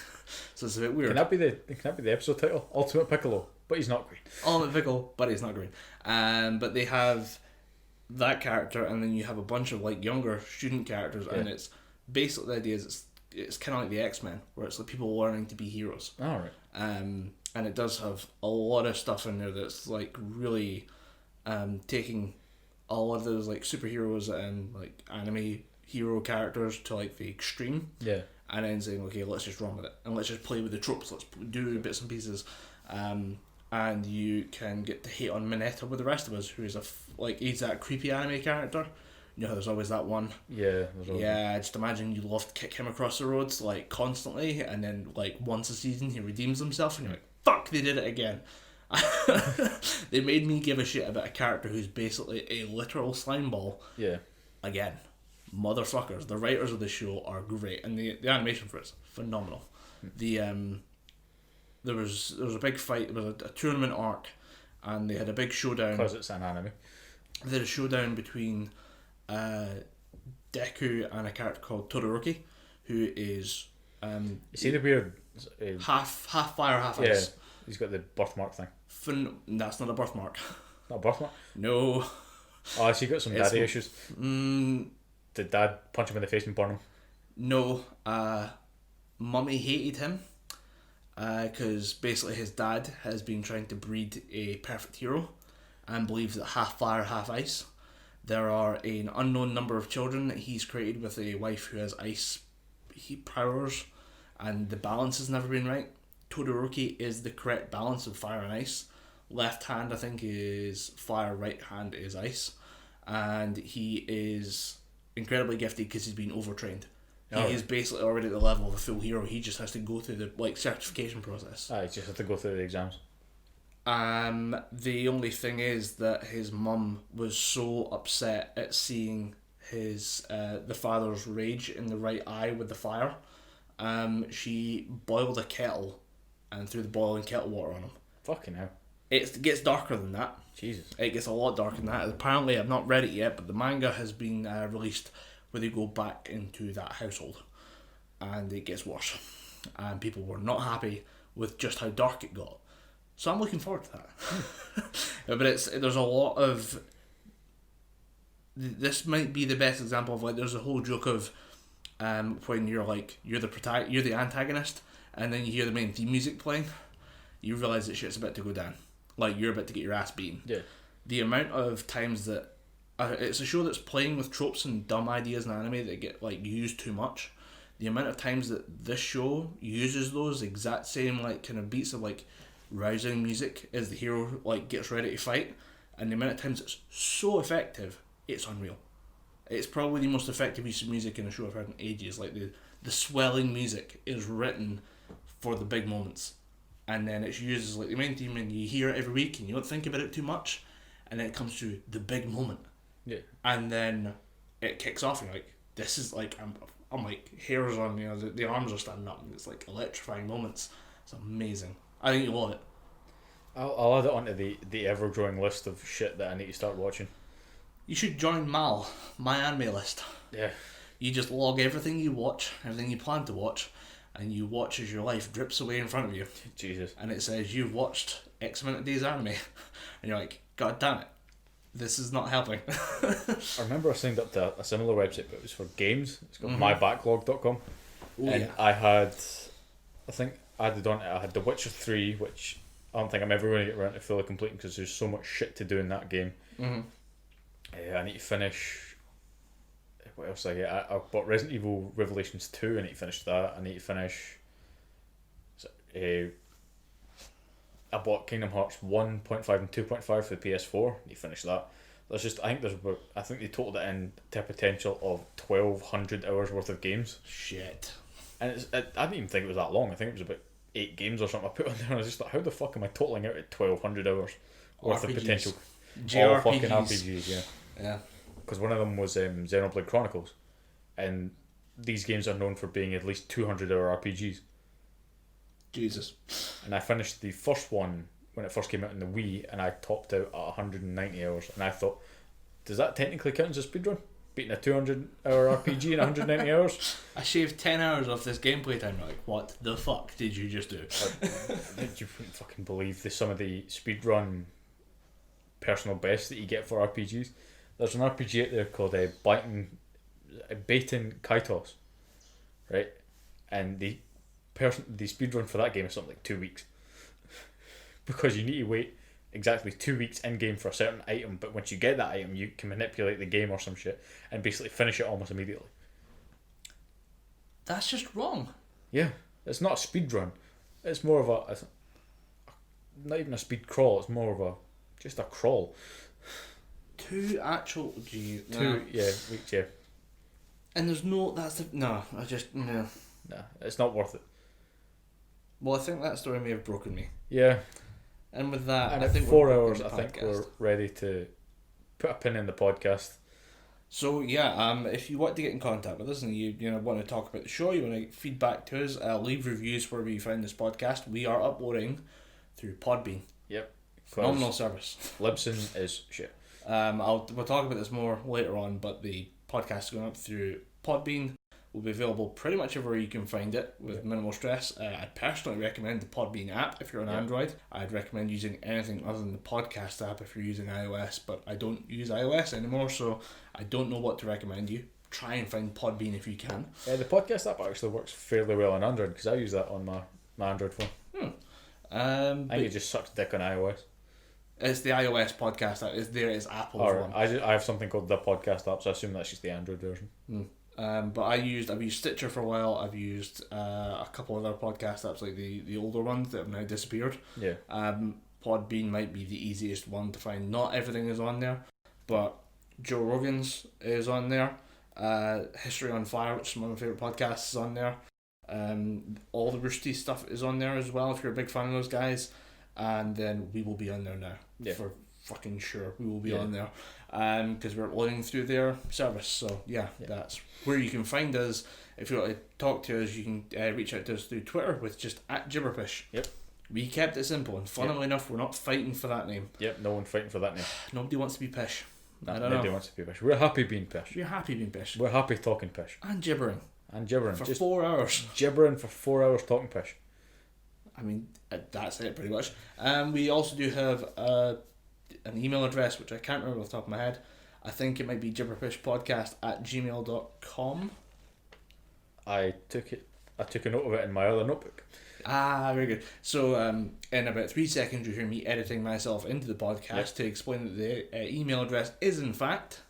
So it's a bit weird. Can that be the episode title? Ultimate Piccolo, but he's not green. Ultimate Piccolo, but he's not green. But they have that character, and then you have a bunch of like younger student characters, and it's basically the idea is it's kind of like the X-Men, where it's like people learning to be heroes. All right. And it does have a lot of stuff in there that's like really taking a lot of those like superheroes and like anime hero characters to like the extreme. Yeah. And then saying, okay, let's just run with it and let's just play with the tropes. Let's do bits and pieces. And you can get to hate on Mineta with the rest of us, who is he's that creepy anime character. You know, there's always that one. Yeah. I just imagine you love to kick him across the roads like constantly, and then like once a season he redeems himself, and you're like, fuck, they did it again. They made me give a shit about a character who's basically a literal slime ball. Yeah. Again, motherfuckers. The writers of the show are great, and the animation for it's phenomenal. There was a big fight. There was a tournament arc, and they had a big showdown. Because it's an anime. They had a showdown between Deku and a character called Todoroki, who is You see the weird... half fire, half yeah, ice. he's got the birthmark thing. That's not a birthmark. Not a birthmark? No. Oh, has he got some daddy issues? Did dad punch him in the face and burn him? No. Mummy hated him because basically his dad has been trying to breed a perfect hero and believes that half fire, half ice. There are an unknown number of children that he's created with a wife who has ice heat powers, and the balance has never been right. Todoroki is the correct balance of fire and ice. Left hand, I think, is fire, right hand is ice. And he is incredibly gifted because he's been overtrained. He is basically already at the level of a full hero. He just has to go through the certification process. He just has to go through the exams. The only thing is that his mum was so upset at seeing his the father's rage in the right eye with the fire. She boiled a kettle and threw the boiling kettle water on him. Fucking hell. It gets darker than that. Jesus. It gets a lot darker than that. Apparently, I've not read it yet, but the manga has been released where they go back into that household, and it gets worse. And people were not happy with just how dark it got. So I'm looking forward to that. But there's a lot of... This might be the best example of, like, there's a whole joke of when you're the antagonist, and then you hear the main theme music playing, you realise that shit's about to go down. Like, you're about to get your ass beaten. Yeah. The amount of times that... it's a show that's playing with tropes and dumb ideas in anime that get, like, used too much. The amount of times that this show uses those exact same, like, kind of beats of, like, rousing music as the hero, like, gets ready to fight, and the amount of times it's so effective, it's unreal. It's probably the most effective use of music in a show I've heard in ages. Like, the swelling music is written for the big moments, and then it's used as, like, the main theme, and you hear it every week and you don't think about it too much, and then it comes to the big moment. Yeah. And then it kicks off and you're like, this is like, I'm like, hairs on, the arms are standing up, and it's like electrifying moments. It's amazing. I think you'll love it. I'll add it onto the ever-growing list of shit that I need to start watching. You should join my anime list. Yeah. You just log everything you watch, everything you plan to watch, and you watch as your life drips away in front of you. Jesus. And it says you've watched X amount of days anime. And you're like, God damn it, this is not helping. I remember I signed up to a similar website, but it was for games. It's called mybacklog.com. And I had The Witcher 3, which I don't think I'm ever going to get around to fully completing because there's so much shit to do in that game. I need to finish... What else did I get? I bought Resident Evil Revelations 2. I need to finish that. I need to finish... I bought Kingdom Hearts 1.5 and 2.5 for the PS4. I need to finish that. I think they totaled it in to a potential of 1,200 hours worth of games. Shit. And I didn't even think it was that long. I think it was about 8 games or something I put on there, and I was just like, how the fuck am I totaling out at 1,200 hours worth of potential? All fucking RPGs, yeah. Yeah. Because one of them was Xenoblade Chronicles, and these games are known for being at least 200-hour RPGs. Jesus. And I finished the first one when it first came out in the Wii, and I topped out at 190 hours, and I thought, does that technically count as a speedrun? Beating a 200-hour RPG in 190 hours? I shaved 10 hours off this gameplay time. Like, what the fuck did you just do? You wouldn't fucking believe some of the speedrun personal bests that you get for RPGs. There's an RPG out there called Baten Kaitos, right? And the speedrun for that game is something like 2 weeks. Because you need to wait exactly 2 weeks in game for a certain item, but once you get that item, you can manipulate the game or some shit and basically finish it almost immediately. That's just wrong. Yeah, it's not a speed run. It's more of not even a speed crawl. It's more of just a crawl. 2 actual weeks, yeah. And there's no. No. It's not worth it. Well, I think that story may have broken me. Yeah. And with that, and I think 4 hours, I think we're ready to put a pin in the podcast. So yeah, if you want to get in contact with us and you want to talk about the show, you want to feedback to us, leave reviews wherever you find this podcast. We are uploading through Podbean. Yep. Phenomenal service. Libsyn is shit. We'll talk about this more later on, but the podcast is going up through Podbean. Will be available pretty much everywhere you can find it with minimal stress. I'd personally recommend the Podbean app if you're on Android. I'd recommend using anything other than the podcast app if you're using iOS, but I don't use iOS anymore, so I don't know what to recommend you. Try and find Podbean if you can. The podcast app actually works fairly well on Android because I use that on my Android phone. I think it just sucks dick on iOS. It's the iOS podcast app. It's Apple's one. I have something called the podcast app, so I assume that's just the Android version. But I've used Stitcher for a while. I've used a couple of other podcast apps, like the older ones that have now disappeared. Yeah. Podbean might be the easiest one to find. Not everything is on there, but Joe Rogan's is on there. History on Fire, which is one of my favourite podcasts, is on there. All the Roosty stuff is on there as well if you're a big fan of those guys. And then we will be on there now. Yeah. For fucking sure. We will be on there. Because we're uploading through their service. So that's where you can find us. If you want to talk to us, you can reach out to us through Twitter with just @Gibberpish. Yep. We kept it simple, and funnily enough, we're not fighting for that name. Yep, no one fighting for that name. Nobody wants to be Pish. Nobody wants to be Pish. We're happy being Pish. You're happy being Pish. We're happy talking Pish. And gibbering. For just 4 hours. Gibbering for 4 hours talking Pish. I mean, that's it pretty much. We also do have an email address, which I can't remember off the top of my head. I think it might be gibberpishpodcast@gmail.com. I took a note of it in my other notebook. Very good. So in about 3 seconds you'll hear me editing myself into the podcast to explain that the email address is in fact...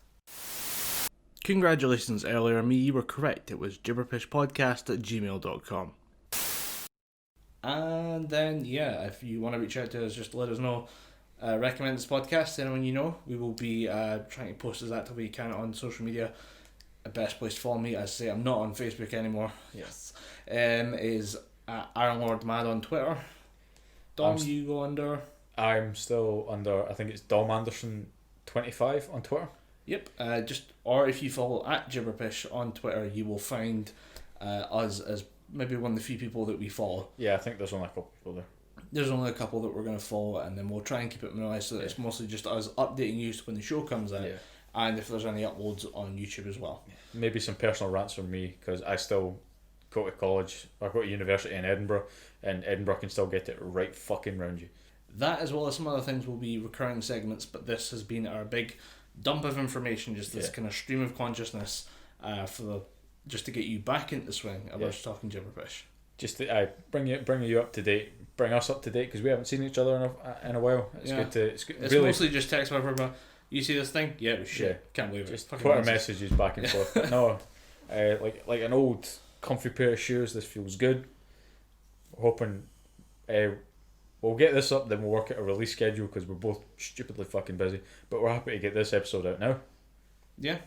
Congratulations, earlier me, you were correct. It was gibberpishpodcast@gmail.com. And then, if you want to reach out to us, just let us know. Recommend this podcast to anyone you know. We will be trying to post as actively as we can on social media. The best place to follow me, as I say, I'm not on Facebook anymore. Yes. Is Iron Lord Mad on Twitter. Dom, you go under? I'm still under, I think it's Dom Anderson 25 on Twitter. Yep. Or if you follow @Gibberpish on Twitter, you will find us as maybe one of the few people that we follow. Yeah, I think there's only a couple people there. There's only a couple that we're going to follow, and then we'll try and keep it minimalised so that it's mostly just us updating you when the show comes out, and if there's any uploads on YouTube as well. Maybe some personal rants from me, because I still go to college, or go to university in Edinburgh, and Edinburgh can still get it right fucking round you. That, as well as some other things, will be recurring segments, but this has been our big dump of information, just this kind of stream of consciousness just to get you back into the swing of us talking Gibberpish. Just to bring you up to date, bring us up to date, because we haven't seen each other in a while. It's good to. It's really, mostly just text everyone. You see this thing? Yeah, it was shit. Can't believe it. Just Twitter messages back and forth. But no, like an old comfy pair of shoes. This feels good. Hoping we'll get this up, then we'll work out a release schedule because we're both stupidly fucking busy. But we're happy to get this episode out now. Yeah.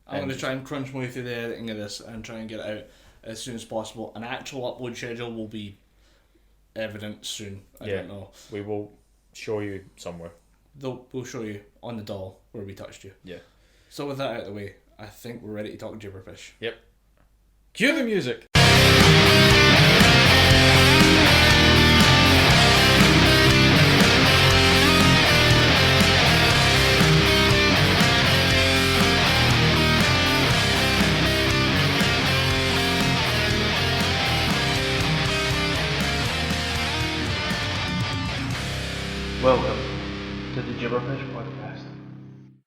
I'm going to try and crunch my way through the editing of this and try and get it out as soon as possible. An actual upload schedule will be evident soon. I don't know. We will show you somewhere. We'll show you on the doll where we touched you. Yeah. So with that out of the way, I think we're ready to talk Gibberpish. Yep. Cue the music! Welcome to the Gibberpish Podcast.